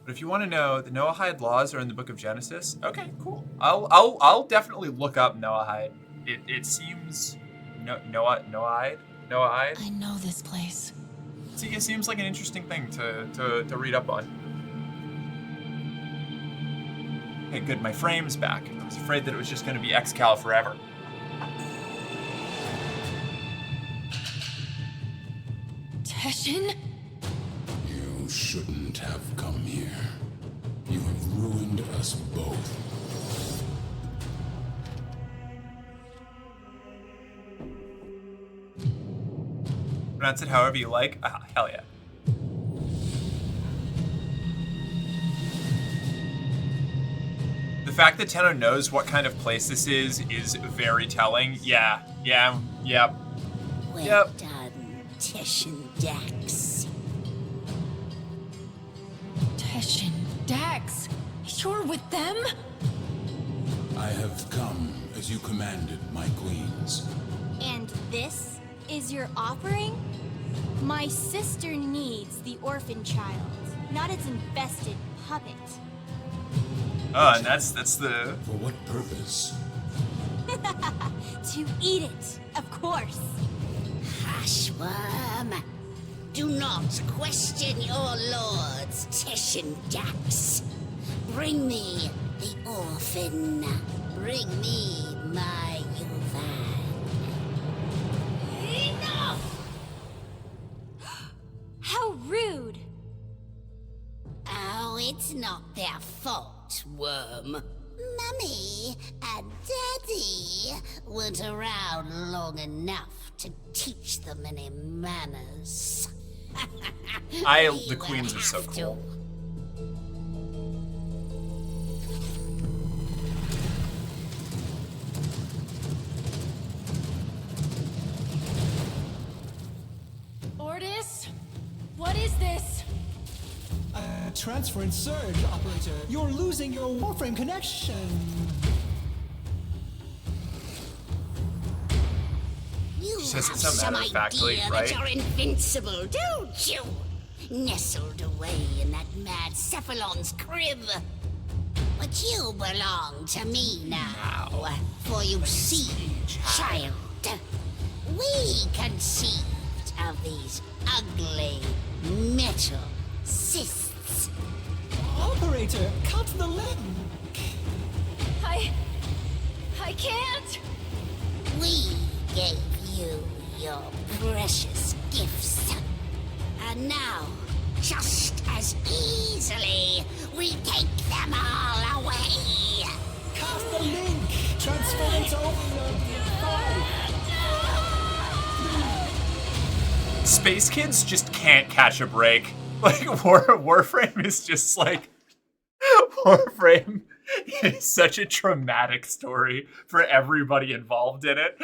But if you want to know, the Noahide laws are in the Book of Genesis. Okay, cool. I'll definitely look up Noahide. It seems Noahide. I know this place. See, it seems like an interesting thing to read up on. Okay, good. My frame's back. I was afraid that it was just going to be Excal forever. Teshin? You shouldn't have come here. You have ruined us both. Pronounce it however you like. Ah, hell yeah. fact that Tenno knows what kind of place this is very telling. Yeah. Yep. Well done, Tesh and Dax. Tesh and Dax, you're with them? I have come as you commanded, my queens. And this is your offering? My sister needs the orphan child, not its infested puppet. Oh, and that's the... For what purpose? To eat it, of course. Hushworm, do not question your lords, Tesh and Dax. Bring me the orphan. Bring me my Yuvan. Enough! How rude. Oh, it's not their fault, Worm. Mummy and Daddy weren't around long enough to teach them any manners. The queens are so cool. Ordis? What is this? Transfer and surge, operator. You're losing your warframe connection. You Says have it's a some matter of factly, idea right? that you're invincible, don't you? Nestled away in that mad Cephalon's crib. But you belong to me now. For you see, child, we conceived of these ugly metal cysts. Operator, cut the link. I can't. We gave you your precious gifts. And now, just as easily, we take them all away. Cut the link. Transference overload. Space kids just can't catch a break. Like, Warframe is just like... Warframe is such a traumatic story for everybody involved in it.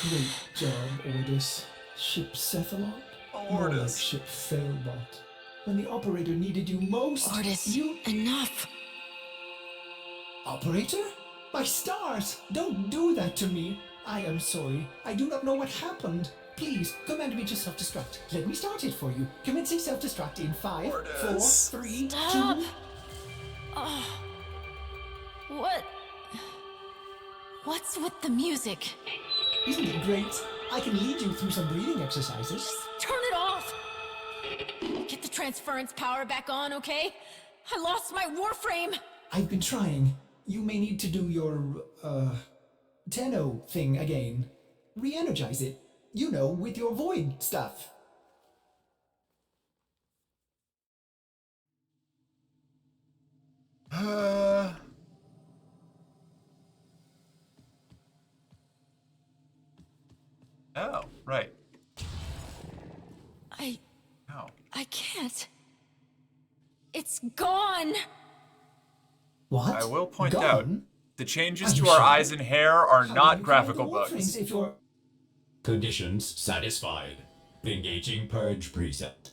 Great job, Ordis. Ship Cephalon? More like ship Failbot. When the operator needed you most, Ordis, enough. Operator? My stars! Don't do that to me. I am sorry. I do not know what happened. Please, command me to self-destruct. Let me start it for you. Commencing self-destruct in 5, 4, 3, 2... Oh. What's with the music? Isn't it great? I can lead you through some breathing exercises. Just turn it off! Get the transference power back on, okay? I lost my warframe! I've been trying. You may need to do your, Tenno thing again. Re-energize it. You know, with your void stuff. Oh, right. I can't. It's gone! What? I will point Gone? out, the changes Are to you our sure? eyes and hair are How not do you graphical find the bugs. warframes if you're... Conditions satisfied. Engaging purge preset.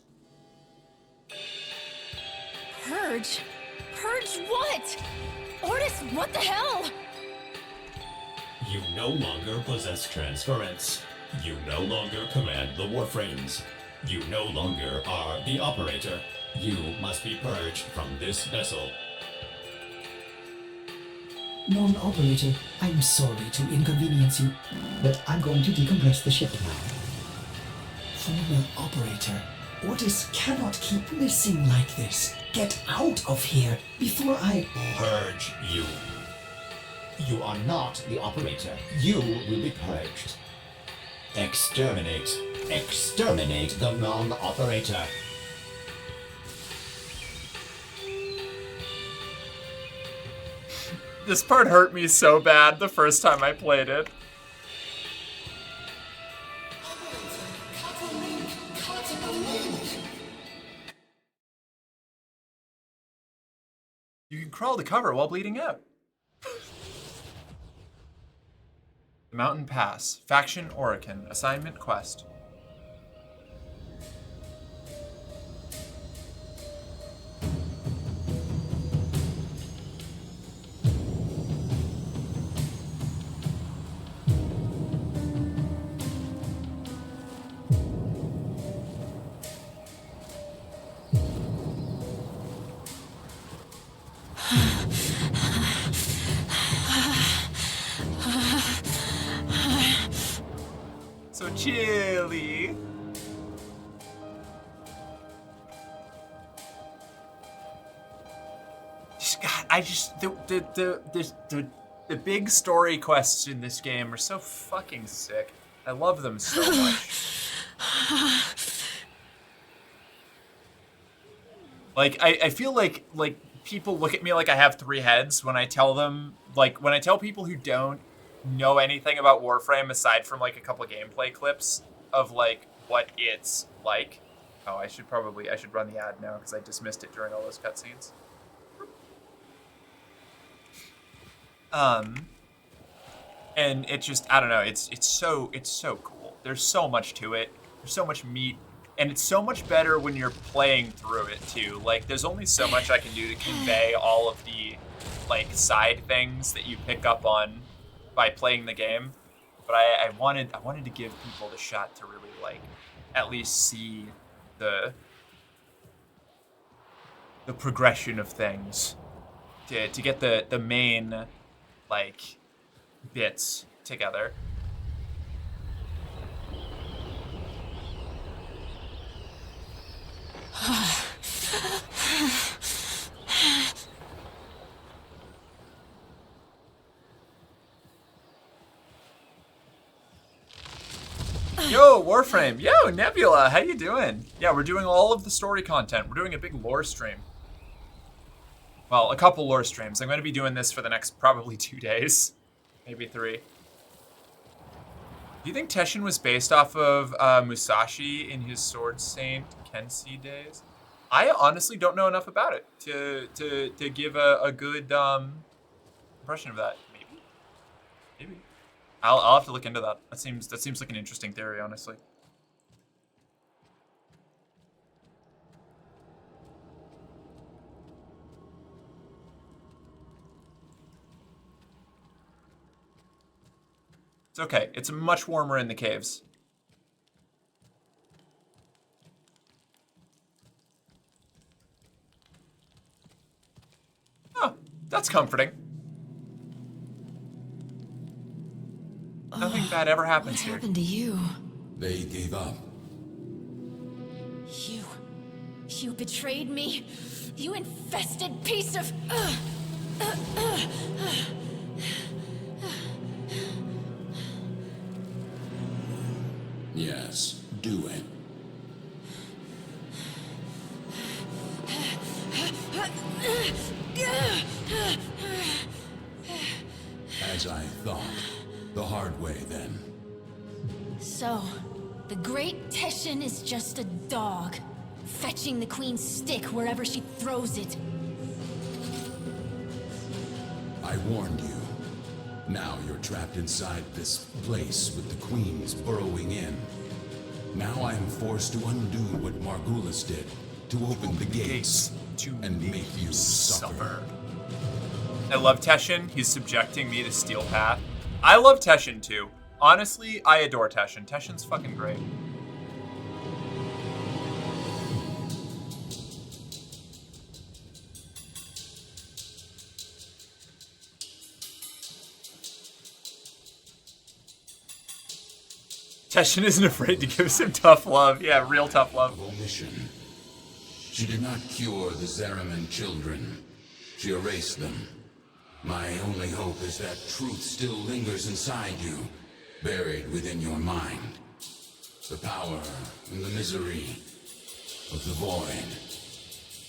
Purge? Purge what? Ordis, what the hell? You no longer possess transference. You no longer command the warframes. You no longer are the operator. You must be purged from this vessel. Non-operator, I'm sorry to inconvenience you, but I'm going to decompress the ship now. Former operator, Orders cannot keep missing like this. Get out of here before I... Purge you. You are not the operator. You will be purged. Exterminate. Exterminate the non-operator. This part hurt me so bad the first time I played it. You can crawl to cover while bleeding out. The Mountain Pass. Faction Orican. Assignment Quest. So chilly. The big story quests in this game are so fucking sick. I love them so much. Like I feel like people look at me like I have 3 heads when I tell them, like when I tell people who don't know anything about Warframe aside from like a couple gameplay clips of like what it's like. Oh, I should run the ad now because I dismissed it during all those cutscenes. And it just, I don't know, it's so cool. There's so much to it. There's so much meat, and it's so much better when you're playing through it too. Like there's only so much I can do to convey all of the like side things that you pick up on by playing the game, but I wanted to give people the shot to really like at least see the progression of things, to get the main like bits together. Yo, Warframe. Yo, Nebula. How you doing? Yeah, we're doing all of the story content. We're doing a big lore stream. Well, a couple lore streams. I'm going to be doing this for the next probably 2 days. Maybe 3. Do you think Teshin was based off of Musashi in his Sword Saint Kenshi days? I honestly don't know enough about it to give a good impression of that. Maybe. I'll have to look into that. That seems like an interesting theory, honestly. It's okay. It's much warmer in the caves. Oh, that's comforting. Nothing bad ever happens here. What happened to you? They gave up. You betrayed me. You infested piece of... Yes, do it. As I thought. The hard way, then. So, the great Teshin is just a dog, fetching the queen's stick wherever she throws it. I warned you. Now you're trapped inside this place with the queens burrowing in. Now I am forced to undo what Margulis did, to open the gates and make you suffer. I love Teshin. He's subjecting me to Steel Path. I love Teshin too. Honestly, I adore Teshin. Teshin's fucking great. Teshin isn't afraid to give some tough love. Yeah, real tough love. Omission. She did not cure the Zeraman children. She erased them. My only hope is that truth still lingers inside you, buried within your mind. The power and the misery of the void.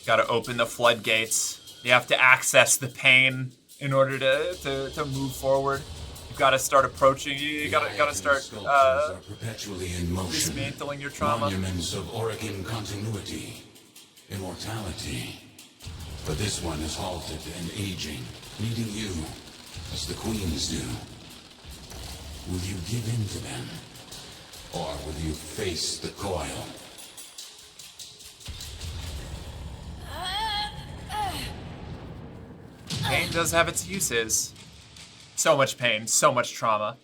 Gotta open the floodgates. You have to access the pain in order to move forward. You gotta start approaching. You gotta start are perpetually in motion. dismantling your trauma. Monuments of Orican continuity, immortality. But this one is halted and aging, needing you, as the queens do. Will you give in to them? Or will you face the coil? Pain does have its uses. So much pain, so much trauma.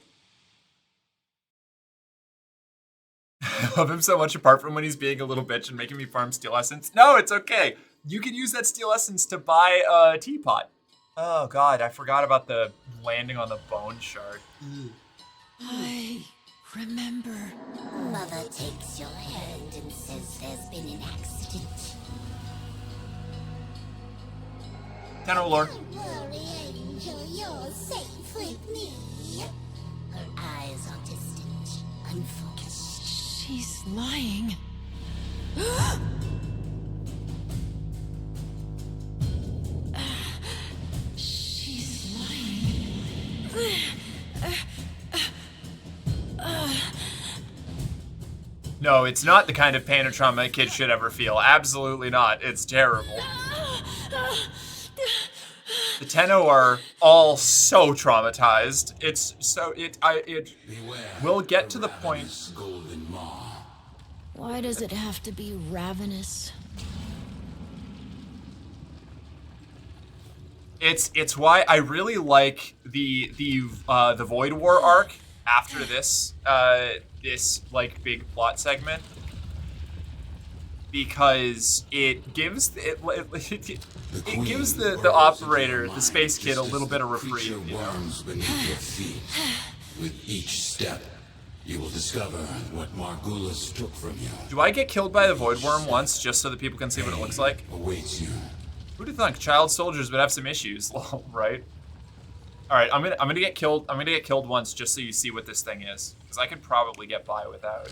I love him so much apart from when he's being a little bitch and making me farm steel essence. No, it's okay. You can use that steel essence to buy a teapot. Oh god, I forgot about the landing on the bone shard. I remember. Mother takes your hand and says there's been an accident. Tenno Lord. Don't worry, Angel, you're safe with me. Her eyes are distant, unfocused. She's lying. She's lying. No, it's not the kind of pain or trauma a kid should ever feel. Absolutely not. It's terrible. The Tenno are all so traumatized. It's so it will get to the point. Why does it have to be ravenous? It's why I really like the Void War arc after this this like big plot segment, because it gives it gives the operator, the space kid, a little bit of reprieve. You know? Worms beneath your feet. With each step, you will discover what Margulis took from you. Do I get killed by the Void Worm once just so that people can see what it looks like? Awaits you. Who'd have thunk child soldiers would have some issues, right? All right, I'm gonna get killed. I'm gonna get killed once just so you see what this thing is, because I could probably get by without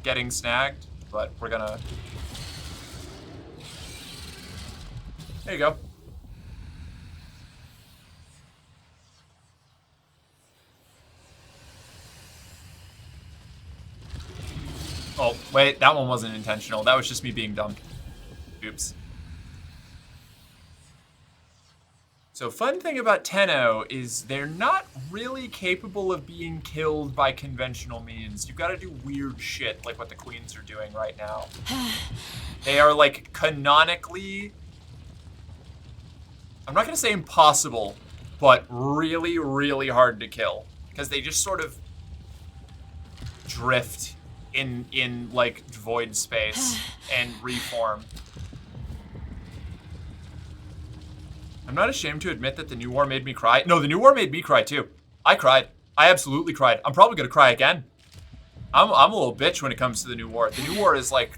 getting snagged. But we're gonna. There you go. Oh, wait, that one wasn't intentional. That was just me being dumb. Oops. So fun thing about Tenno is they're not really capable of being killed by conventional means. You've got to do weird shit like what the queens are doing right now. They are like canonically, I'm not going to say impossible, but really, really hard to kill. Because they just sort of drift in like void space and reform. I'm not ashamed to admit that the new war made me cry. No, the new war made me cry too. I cried. I absolutely cried. I'm probably gonna cry again. I'm a little bitch when it comes to the new war. The new war is like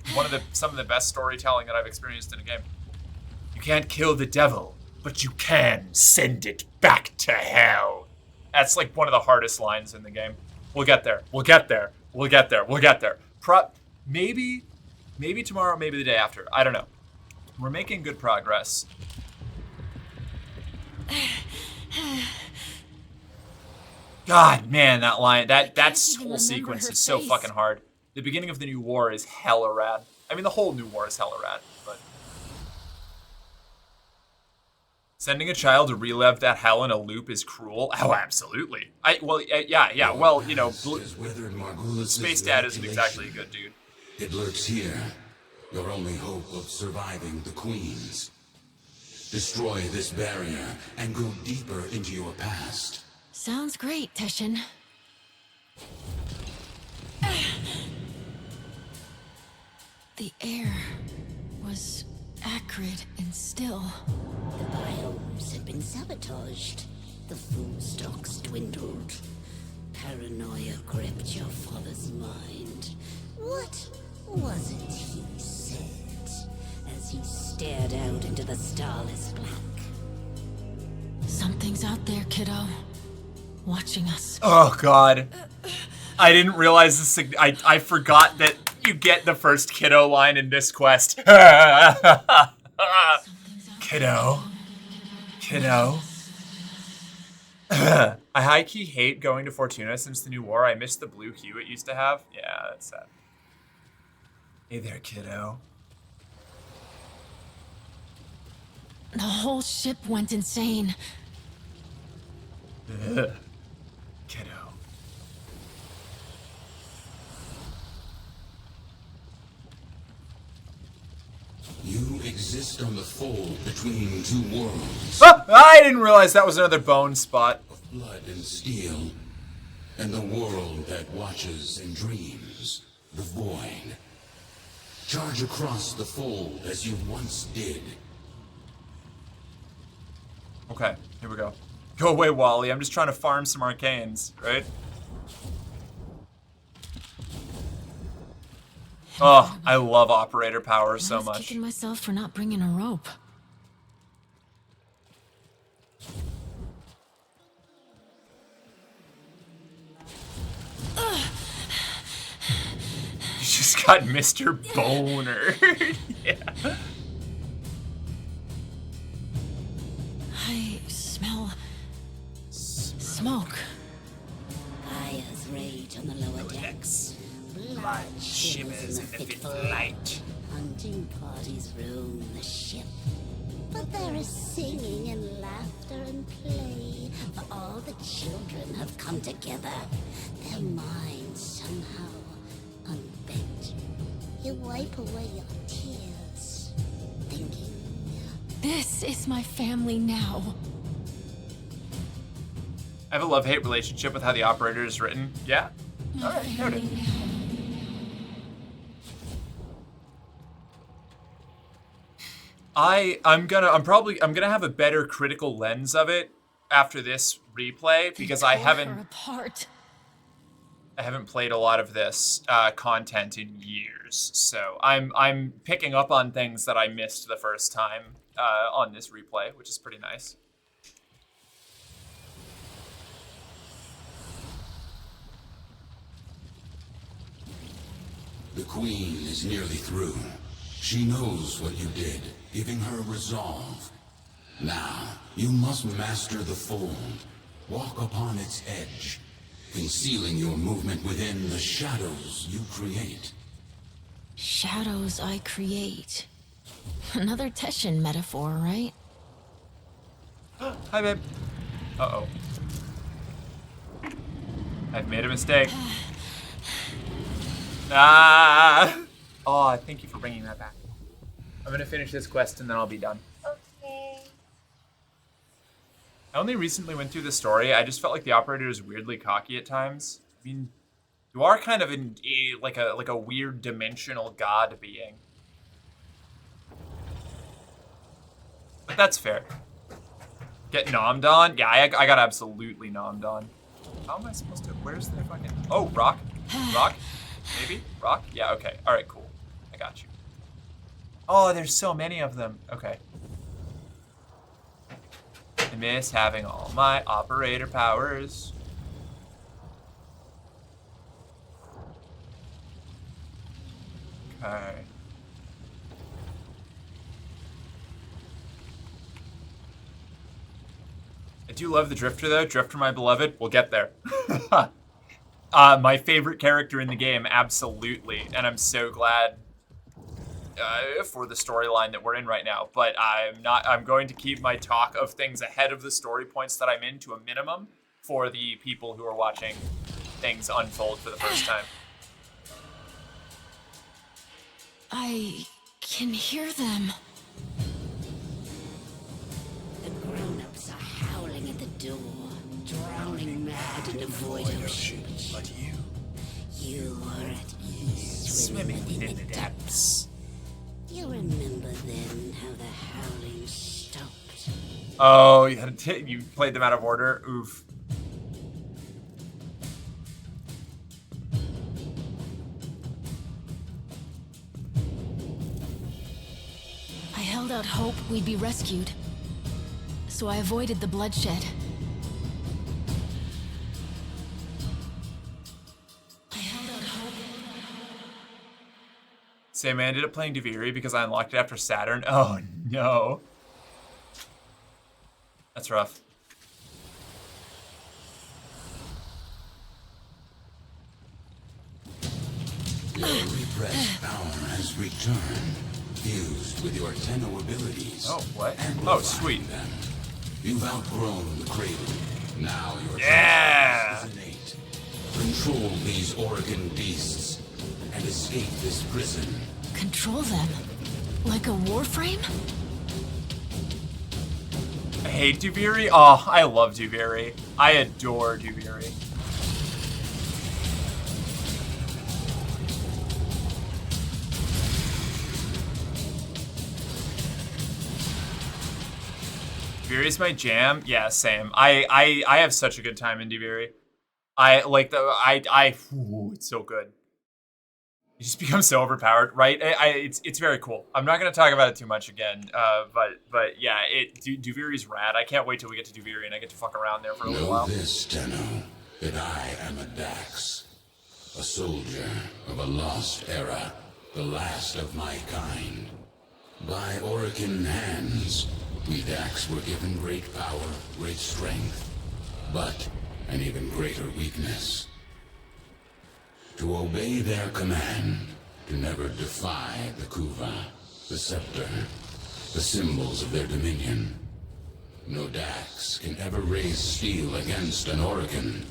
some of the best storytelling that I've experienced in a game. You can't kill the devil, but you can send it back to hell. That's like one of the hardest lines in the game. We'll get there. We'll get there. We'll get there. We'll get there. Maybe tomorrow, maybe the day after. I don't know. We're making good progress. God, man, that line, that whole sequence is so fucking hard. The beginning of the new war is hella rad. I mean, the whole new war is hella rad, but sending a child to relive that hell in a loop is cruel. Oh, absolutely. Yeah. Well, you know, Space Dad isn't exactly a good dude. It lurks here. Your only hope of surviving the queens. Destroy this barrier and go deeper into your past. Sounds great, Teshin. The air was acrid and still. The biomes had been sabotaged. The food stocks dwindled. Paranoia gripped your father's mind. What was it he said as he stared out into the starless black? Something's out there, kiddo. Watching us. Oh, God. I didn't realize this. I forgot that you get the first kiddo line in this quest. Kiddo. Kiddo. I high-key hate going to Fortuna since the new war. I miss the blue hue it used to have. Yeah, that's sad. Hey there, kiddo. The whole ship went insane. Ugh. Kiddo. You exist on the fold between two worlds. Ah, I didn't realize that was another bone spot. Of blood and steel. And the world that watches and dreams. The void. Charge across the fold as you once did. Okay, here we go. Go away, Wally. I'm just trying to farm some arcanes, right? Oh, I love operator power so much. Kicking myself for not bringing a rope. You just got Mr. Boner. Yeah. I smell smoke. Fire's rage on the lower decks. Blood shimmers in the fitful light. Hunting parties roam the ship. But there is singing and laughter and play. For all the children have come together. Their minds somehow unbent. You wipe away your tears, thinking. This is my family now. I have a love-hate relationship with how the operator is written. Yeah? Alright, noted. I'm gonna have a better critical lens of it after this replay because I haven't played a lot of this content in years, so I'm picking up on things that I missed the first time on this replay, which is pretty nice. The Queen is nearly through. She knows what you did, giving her resolve. Now, you must master the fold. Walk upon its edge, concealing your movement within the shadows you create. Shadows I create. Another Teshin metaphor, right? Hi, babe. Uh-oh. I've made a mistake. Ah! Oh, thank you for bringing that back. I'm gonna finish this quest and then I'll be done. Okay. I only recently went through the story. I just felt like the operator is weirdly cocky at times. I mean, you are kind of like a weird dimensional god being. But that's fair. Get nommed on? Yeah, I got absolutely nommed on. How am I supposed to? Where's the fucking? Oh, rock, rock, maybe rock. Yeah, okay. All right, cool. I got you. Oh, there's so many of them. Okay. I miss having all my operator powers. Okay. I do love the Drifter, though. Drifter, my beloved. We'll get there. My favorite character in the game, absolutely. And I'm so glad for the storyline that we're in right now. But I'm going to keep my talk of things ahead of the story points that I'm in to a minimum for the people who are watching things unfold for the first time. I can hear them. The grown-ups are howling at the door, drowning mad in the void ocean. But You are at ease swimming within the depths. You remember then how the howling stopped. Oh, you played them out of order. Oof. held out hope we'd be rescued. So I avoided the bloodshed. Same, I ended up playing Duviri because I unlocked it after Saturn. Oh no. That's rough. Your repressed power has returned, fused with your Tenno abilities. Oh, what? Oh, sweet. Them. You've outgrown the cradle. Now your yeah. is innate. Control these Oregon beasts and escape this prison. Control them? Like a warframe? I hate Duviri. Oh, I love Duviri. I adore Duviri. Duviri's my jam. Yeah, same. I have such a good time in Duviri. I like the ooh, it's so good. You just become so overpowered, right? It's very cool. I'm not gonna talk about it too much again, but yeah, Duviri's rad. I can't wait till we get to Duviri and I get to fuck around there for a little while. Know this, Tenno, that I am a Dax, a soldier of a lost era, the last of my kind. By Orican hands, we Dax were given great power, great strength, but an even greater weakness. To obey their command, to never defy the Kuva, the scepter, the symbols of their dominion. No Dax can ever raise steel against an Oregon.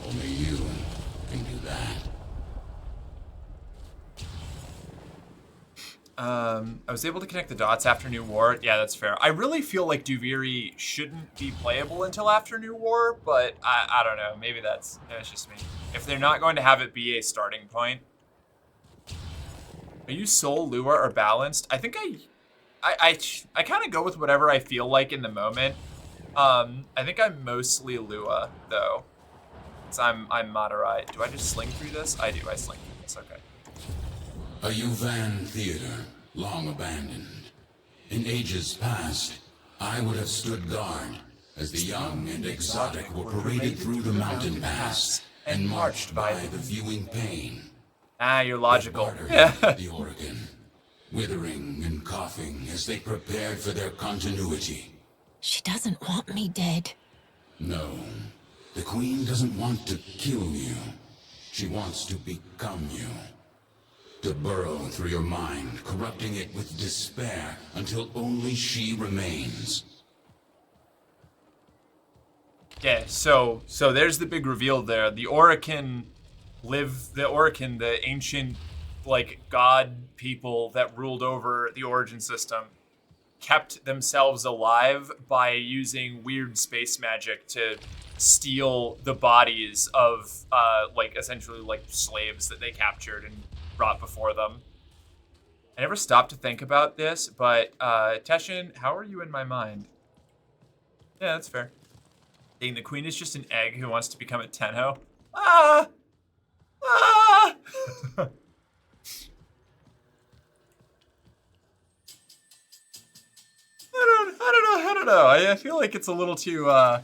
Only you can do that. I was able to connect the dots after New War. Yeah, that's fair. I really feel like Duviri shouldn't be playable until after New War, but I don't know. Maybe that's just me. If they're not going to have it be a starting point. Are you Soul, Lua, or Balanced? I think I kind of go with whatever I feel like in the moment. I think I'm mostly Lua, though. Because I'm Madurai. Do I just sling through this? I do. I sling through this. Okay. A Yuvan theater, long abandoned. In ages past, I would have stood guard as the young and exotic were paraded through the mountain pass and marched by the viewing pain. Ah, you're logical. The Oregon, withering and coughing as they prepared for their continuity. She doesn't want me dead. No, the Queen doesn't want to kill you. She wants to become you. To burrow through your mind, corrupting it with despair until only she remains. Yeah, so there's the big reveal there. The Orokin, the ancient, like, god people that ruled over the Origin system, kept themselves alive by using weird space magic to steal the bodies of, like, essentially, like, slaves that they captured and brought before them. I never stopped to think about this, but, Teshin, how are you in my mind? Yeah, that's fair. Dang, the Queen is just an egg who wants to become a Tenno. Ah! Ah! I don't know. I feel like it's a little too, I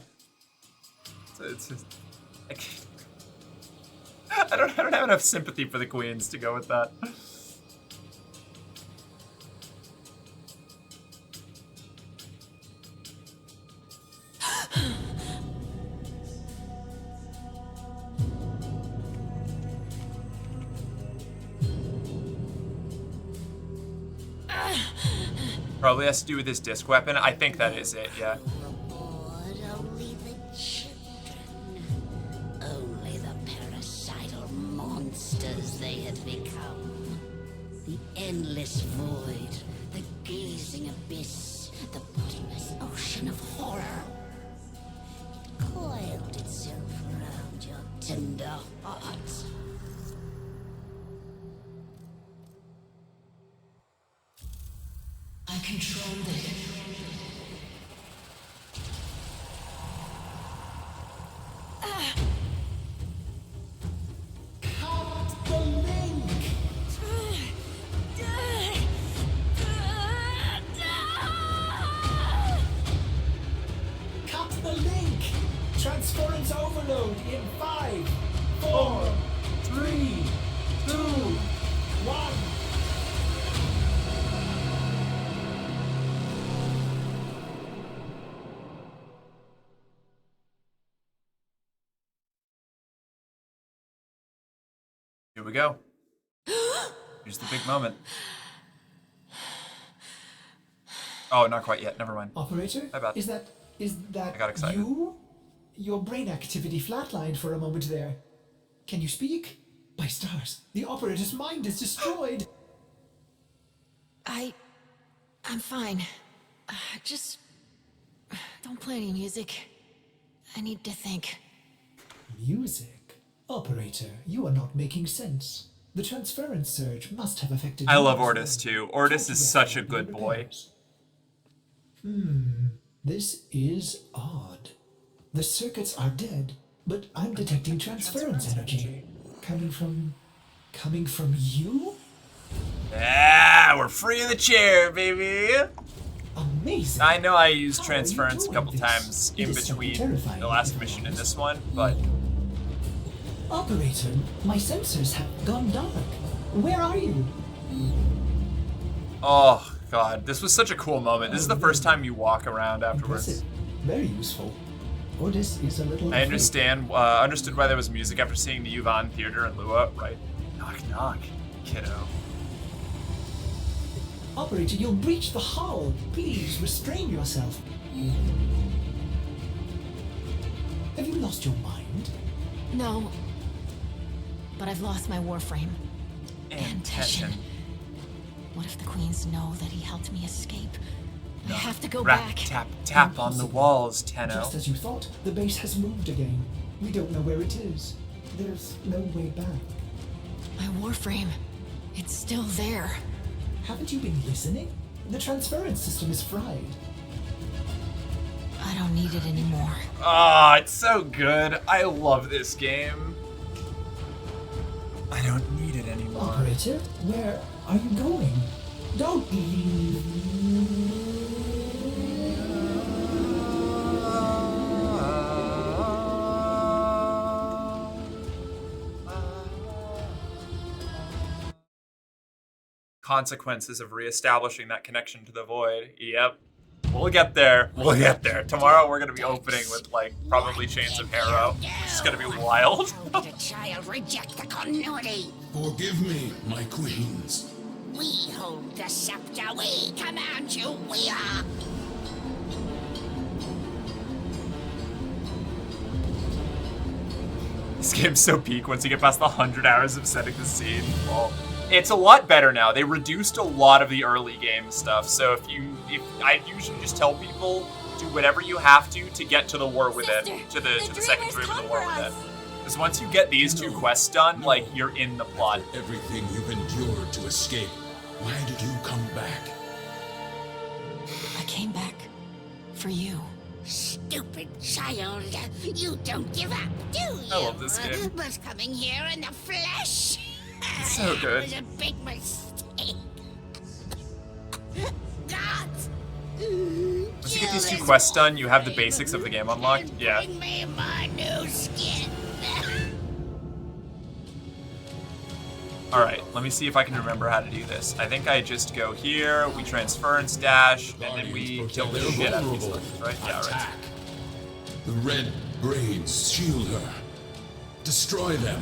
don't have enough sympathy for the Queens to go with that. Probably has to do with his disc weapon. I think that is it, yeah. Only the children. Only the parasital monsters they had become. The endless void. The gazing abyss. The bottomless ocean of horror. It coiled itself around your tender heart. I controlled it. Count the link! Download in 5, 4, 3, 2, 1. Here we go. Here's the big moment. Oh, not quite yet. Never mind. Operator, My bad. is that I got excited. you? Your brain activity flatlined for a moment there. Can you speak? By stars, the operator's mind is destroyed. I'm fine. Just don't play any music. I need to think. Music? Operator, you are not making sense. The transference surge must have affected I you love as well. Ortis too. Ortis is such a good boy. This is odd. The circuits are dead, but I'm detecting transference energy. Coming from you? Yeah, we're free of the chair, baby. Amazing. I know I used transference a couple times in between the last mission and this one, but Operator, my sensors have gone dark. Where are you? oh god, this was such a cool moment. This is the first time you walk around afterwards. Impressive. Very useful. Ortis is a little I understood why there was music after seeing the Yuvan Theater in Lua, right? Knock knock, kiddo. Operator, you'll breach the hull. Please restrain yourself. Have you lost your mind? No. But I've lost my warframe. And tension. What if the queens know that he helped me escape? I have to go Rap, back. tap, tap on the walls, Tenno. Just as you thought, the base has moved again. We don't know where it is. There's no way back. My warframe. It's still there. Haven't you been listening? The transference system is fried. I don't need it anymore. Ah, it's so good. I love this game. I don't need it anymore. Operator, where are you going? Don't leave. Consequences of reestablishing that connection to the void. Yep. We'll get there. We'll get there. Tomorrow we're gonna be opening with like probably Chains of Harrow. It's gonna be wild. How did a child reject the continuity? Forgive me, my queens. We hold the scepter. We command you. We are. This game's so peak once you get past the 100 hours of setting the scene. Well, it's a lot better now. They reduced a lot of the early game stuff. So if I usually just tell people, do whatever you have to get to the war within, to the second dream of the war within. Because once you get these two quests done, like you're in the plot. Everything you've endured to escape. Why did you come back? I came back for you. Stupid child. You don't give up, do you? I love this game. But coming here in the flesh. It's so good. It was a big mistake. God. Once you get these two quests done, you have the basics of the game unlocked. Yeah. Bring me my new skin. Alright, let me see if I can remember how to do this. I think I just go here, we transference dash, and then we kill the shit out of these things, right? Yeah, right. The red braids shield her. Destroy them.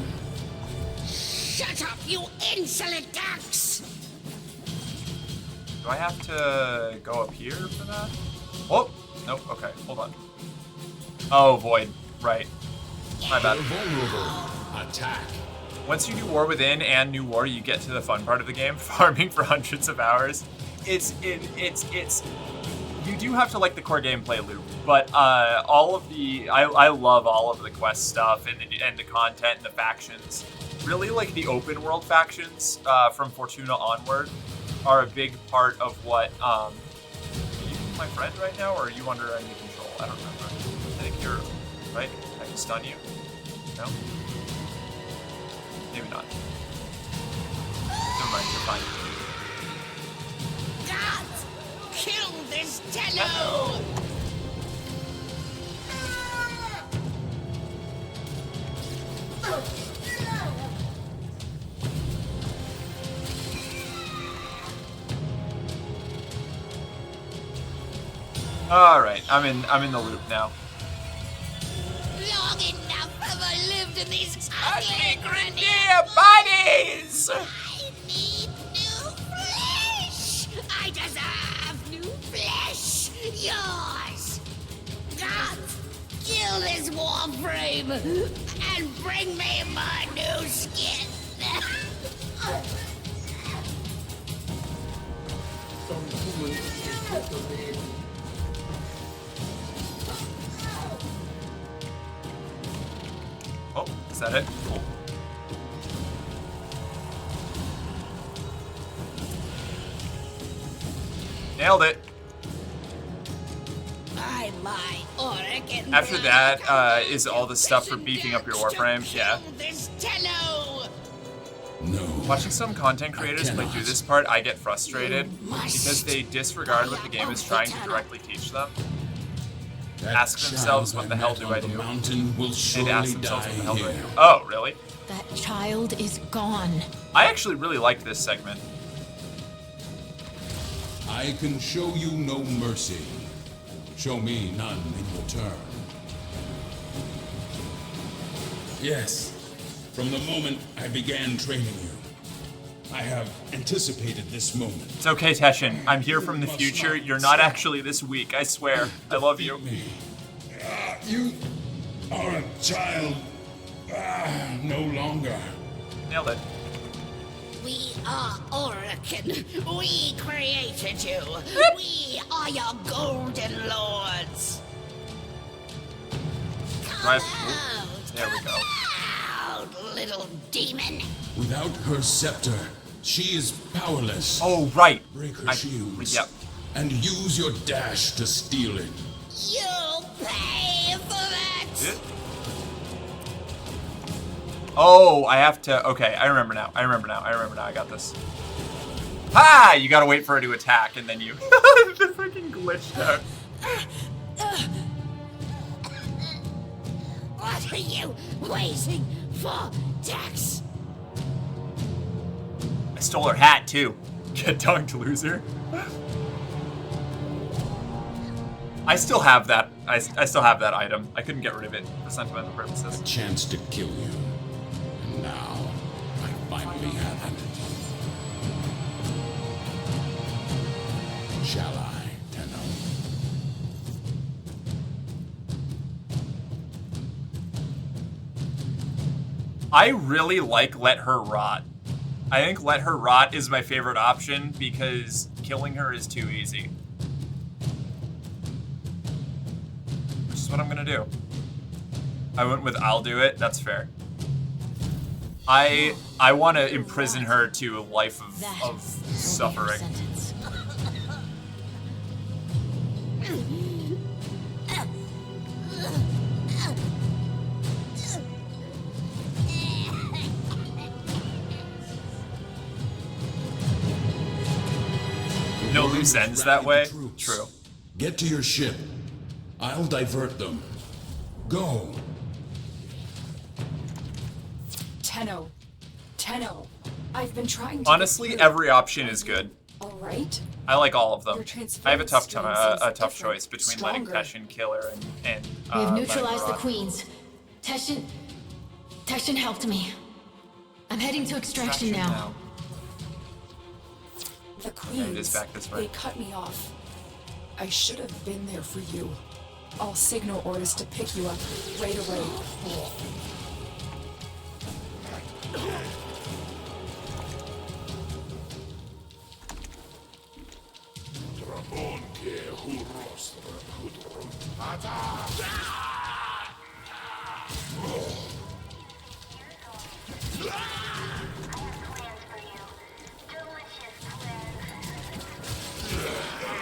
Shut up, you insolent ducks! Do I have to go up here for that? Oh, nope, okay, hold on. Oh, void, right. My bad. Vulnerable. Attack. Once you do War Within and New War, you get to the fun part of the game, farming for hundreds of hours. It's you do have to like the core gameplay loop, but all of the I love all of the quest stuff and the content and the factions. Really, like the open world factions from Fortuna onward are a big part of what. Are you my friend right now, or are you under enemy control? I don't remember. I think you're right. I can stun you. No. Maybe not. Never mind, you're fine. God! Kill this Tenno! All right, I'm in the loop now. Long enough have I lived in these ugly Grenier bodies! I need new flesh! I deserve new flesh! Yours! Gods, kill this warframe and bring me my new skin! Oh, is that it? Cool. Nailed it. I lie, Oric, After that, is all the stuff for beefing up your warframe. Yeah. this Tenno! No. Watching some content creators play through this part, I get frustrated because they disregard what the game is trying to directly teach them. Ask themselves, what the hell do I do? And ask themselves, what the hell do I do? Oh, really? That child is gone. I actually really like this segment. I can show you no mercy. Show me none in return. Yes, from the moment I began training you, I have anticipated this moment. It's okay, Teshin. I'm here from the future. You're not actually this weak, I swear. I love you. You are a child. No longer. Nailed it. We are Orican. We created you. We are your golden lords. Right. There we go. Out, little demon. Without her scepter, she is powerless. Oh, right. Break her shields. Yep. And use your dash to steal it. You'll pay for that. Oh, I have to. Okay, I remember now. I got this. Ah! You gotta wait for her to attack, and then you. The freaking glitched out. What are you waiting for, Dex? I stole her hat too. Get dunked, loser. I still have that. I still have that item. I couldn't get rid of it for sentimental purposes. A chance to kill you. And now, I finally have it. Shall I, Tenno? I really like Let Her Rot. I think Let Her Rot is my favorite option because killing her is too easy. Which is what I'm gonna do. I went with I'll do it, that's fair. I want to imprison her to a life of suffering. No loose ends that way? True. Get to your ship. I'll divert them. Go. Tenno. I've been trying to. Honestly, every option is good. All right. I like all of them. I have a tough choice between stronger. letting Teshin kill her and We have letting neutralized her the rot. queens. Teshin helped me. I'm heading to extraction now. The There it is, queens. back this way. They cut me off. I should have been there for you. I'll signal orders to pick you up right away.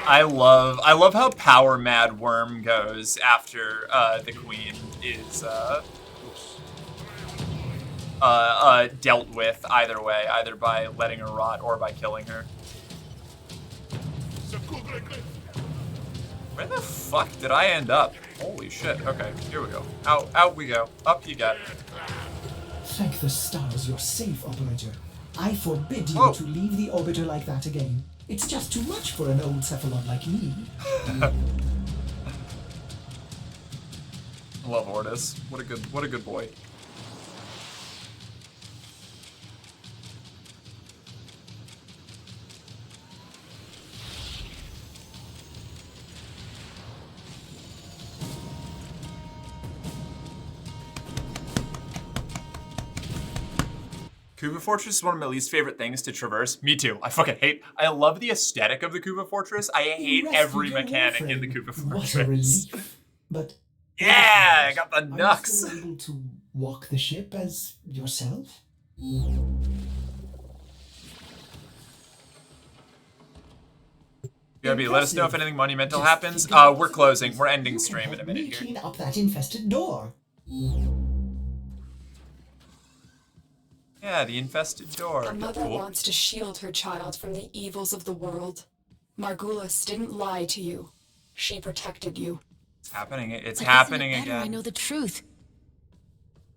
I love how power mad Worm goes after the queen is dealt with either way, either by letting her rot or by killing her. Where the fuck did I end up? Holy shit. Okay, here we go. Out we go. Up you get. Thank the stars you're safe, Operator. I forbid you to leave the orbiter like that again. It's just too much for an old cephalon like me. I love Ordis. What a good boy. Kuva Fortress is one of my least favorite things to traverse. Me too. I love the aesthetic of the Kuva Fortress. I hate every mechanic in the Kuva Fortress. What a relief. But yeah, I got the are you Nux. still able to walk the ship as yourself? BRB, let us know if anything monumental happens. We're closing. We're ending stream in a minute here. Clean up that infested door. Yeah, the infested door. A mother wants to shield her child from the evils of the world. Margulis didn't lie to you. She protected you. It's happening. It's But happening isn't it better again. I know the truth.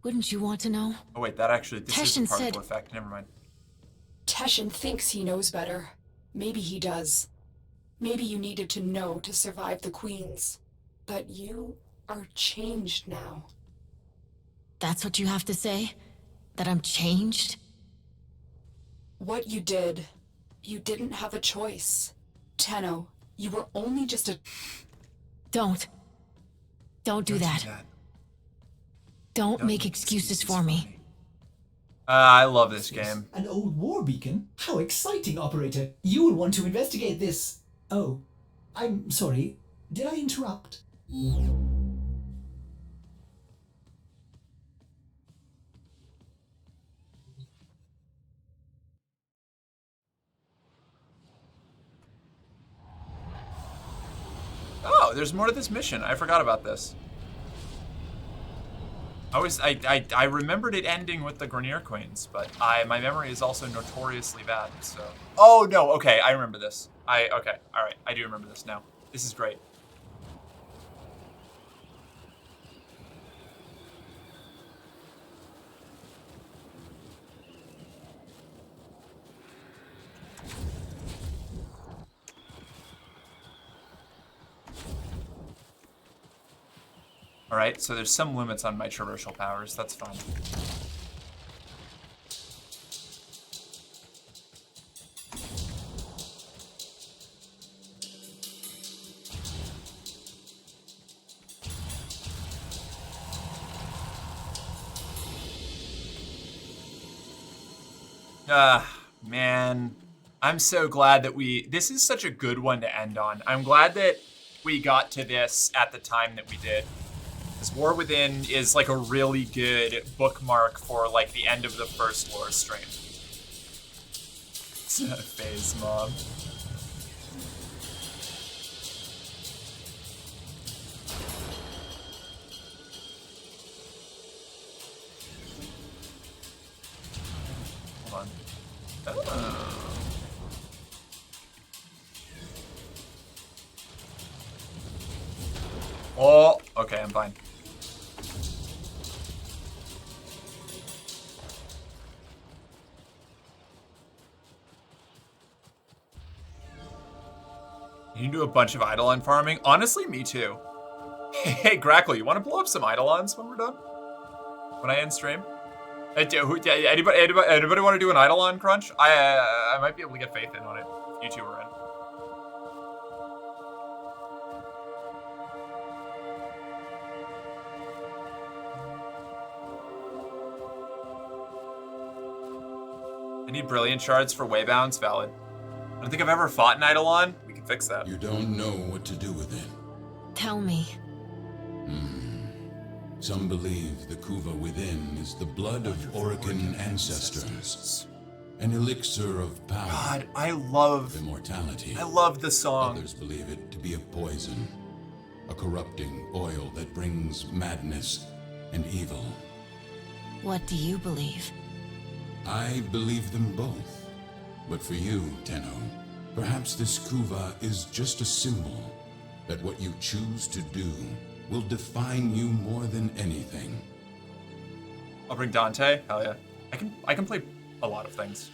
Wouldn't you want to know? Oh wait, that actually this is a Teshin particle said- effect. Never mind. Teshin thinks he knows better. Maybe he does. Maybe you needed to know to survive the Queens. But you are changed now. That's what you have to say? That I'm changed? What you did, you didn't have a choice. Tenno, you were only just a... Don't do that. Don't make excuses for me. I love this game. An old war beacon? How exciting, Operator. You will want to investigate this. Oh, I'm sorry. Did I interrupt? Oh, there's more to this mission. I forgot about this. I remembered it ending with the Grenier Queens, but my memory is also notoriously bad, so. Oh no, okay, I remember this. Okay, alright, I do remember this now. This is great. Alright, so there's some limits on my traversal powers, that's fine. Man. I'm so glad that this is such a good one to end on. I'm glad that we got to this at the time that we did. Because War Within is like a really good bookmark for like the end of the first lore stream. It's a phase mob. Hold on. Oh. Oh, okay, I'm fine. You can do a bunch of Eidolon farming? Honestly, me too. Hey, Grackle, you want to blow up some Eidolons when we're done? When I end stream? Anybody want to do an Eidolon crunch? I might be able to get Faith in on it. You two are in. I need brilliant shards for waybounds. Valid. I don't think I've ever fought an Eidolon. We can fix that. You don't know what to do with it. Tell me. Some believe the Kuva within is the blood of Orokin ancestors. An elixir of power. God, I love immortality. I love the song. Others believe it to be a poison. A corrupting oil that brings madness and evil. What do you believe? I believe them both. But for you, Tenno, perhaps this Kuva is just a symbol that what you choose to do will define you more than anything. I'll bring Dante. Hell yeah. I can play a lot of things.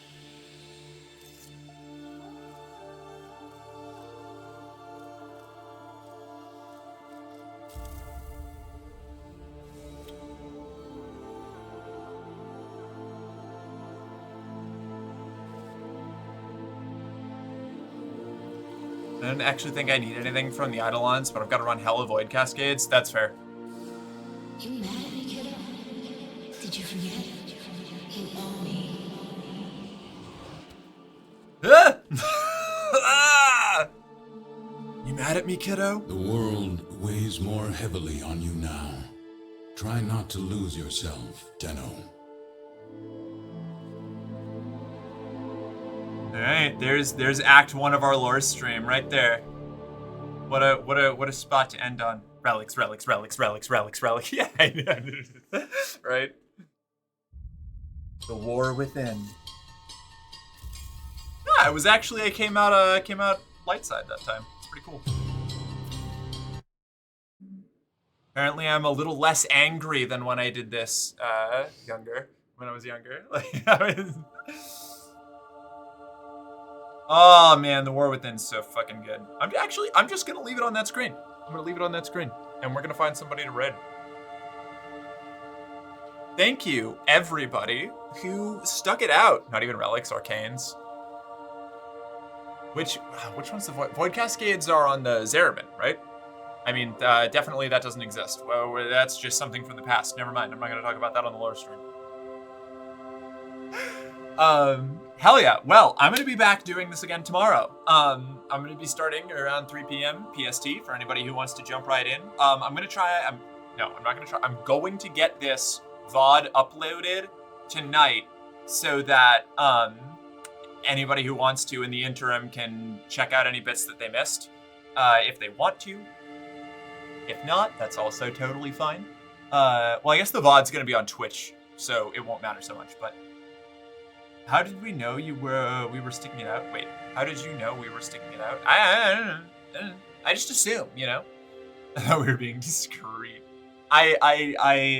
I don't actually think I need anything from the Eidolons, but I've got to run hella Void Cascades. That's fair. You mad at me, kiddo? Did you forget? You owe me. Ah! Ah! You mad at me, kiddo? The world weighs more heavily on you now. Try not to lose yourself, Tenno. Alright, there's Act 1 of our lore stream right there. What a spot to end on. Relics. Yeah, I know. Right? The war within. Yeah, it was actually I came out light side that time. It's pretty cool. Apparently I'm a little less angry than when I did this when I was younger. Oh man, the war within's so fucking good. I'm just gonna leave it on that screen. I'm gonna leave it on that screen, and we're gonna find somebody to raid. Thank you, everybody who stuck it out. Not even relics, arcanes. Which one's the Void Cascades are on the Zeramin, right? I mean, definitely that doesn't exist. Well, that's just something from the past. Never mind. I'm not gonna talk about that on the lore stream. Hell yeah. Well, I'm going to be back doing this again tomorrow. I'm going to be starting around 3 p.m. PST for anybody who wants to jump right in. I'm going to try, I'm not going to try. I'm going to get this VOD uploaded tonight so that, anybody who wants to in the interim can check out any bits that they missed, if they want to. If not, that's also totally fine. Well, I guess the VOD's going to be on Twitch, so it won't matter so much, but how did we know we were sticking it out? Wait, how did you know we were sticking it out? I don't know. I just assume, you know? I thought we were being discreet. I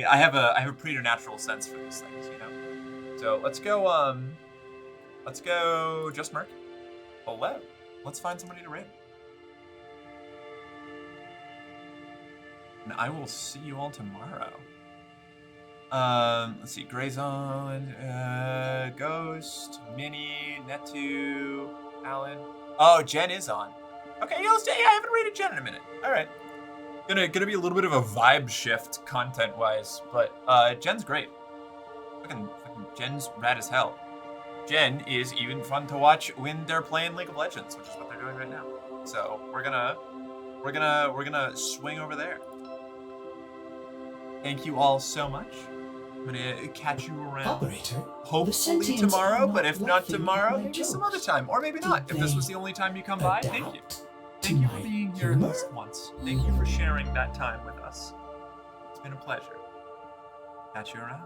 have a preternatural sense for these things, you know? So let's go Just Merc. Hello. Let's find somebody to raid. And I will see you all tomorrow. Let's see, Grayzone, Ghost, Minnie, Netu, Alan. Oh, Jen is on. Okay, yeah, I haven't rated Jen in a minute. All right. Gonna be a little bit of a vibe shift content-wise, but Jen's great. Fucking Jen's rad as hell. Jen is even fun to watch when they're playing League of Legends, which is what they're doing right now. So we're gonna swing over there. Thank you all so much. I'm gonna catch you around. Operator, hopefully tomorrow, but if not tomorrow, maybe some other time, or maybe not. If this was the only time you come by, thank you. Thank you for being here at least once. Thank you for sharing that time with us. It's been a pleasure. Catch you around.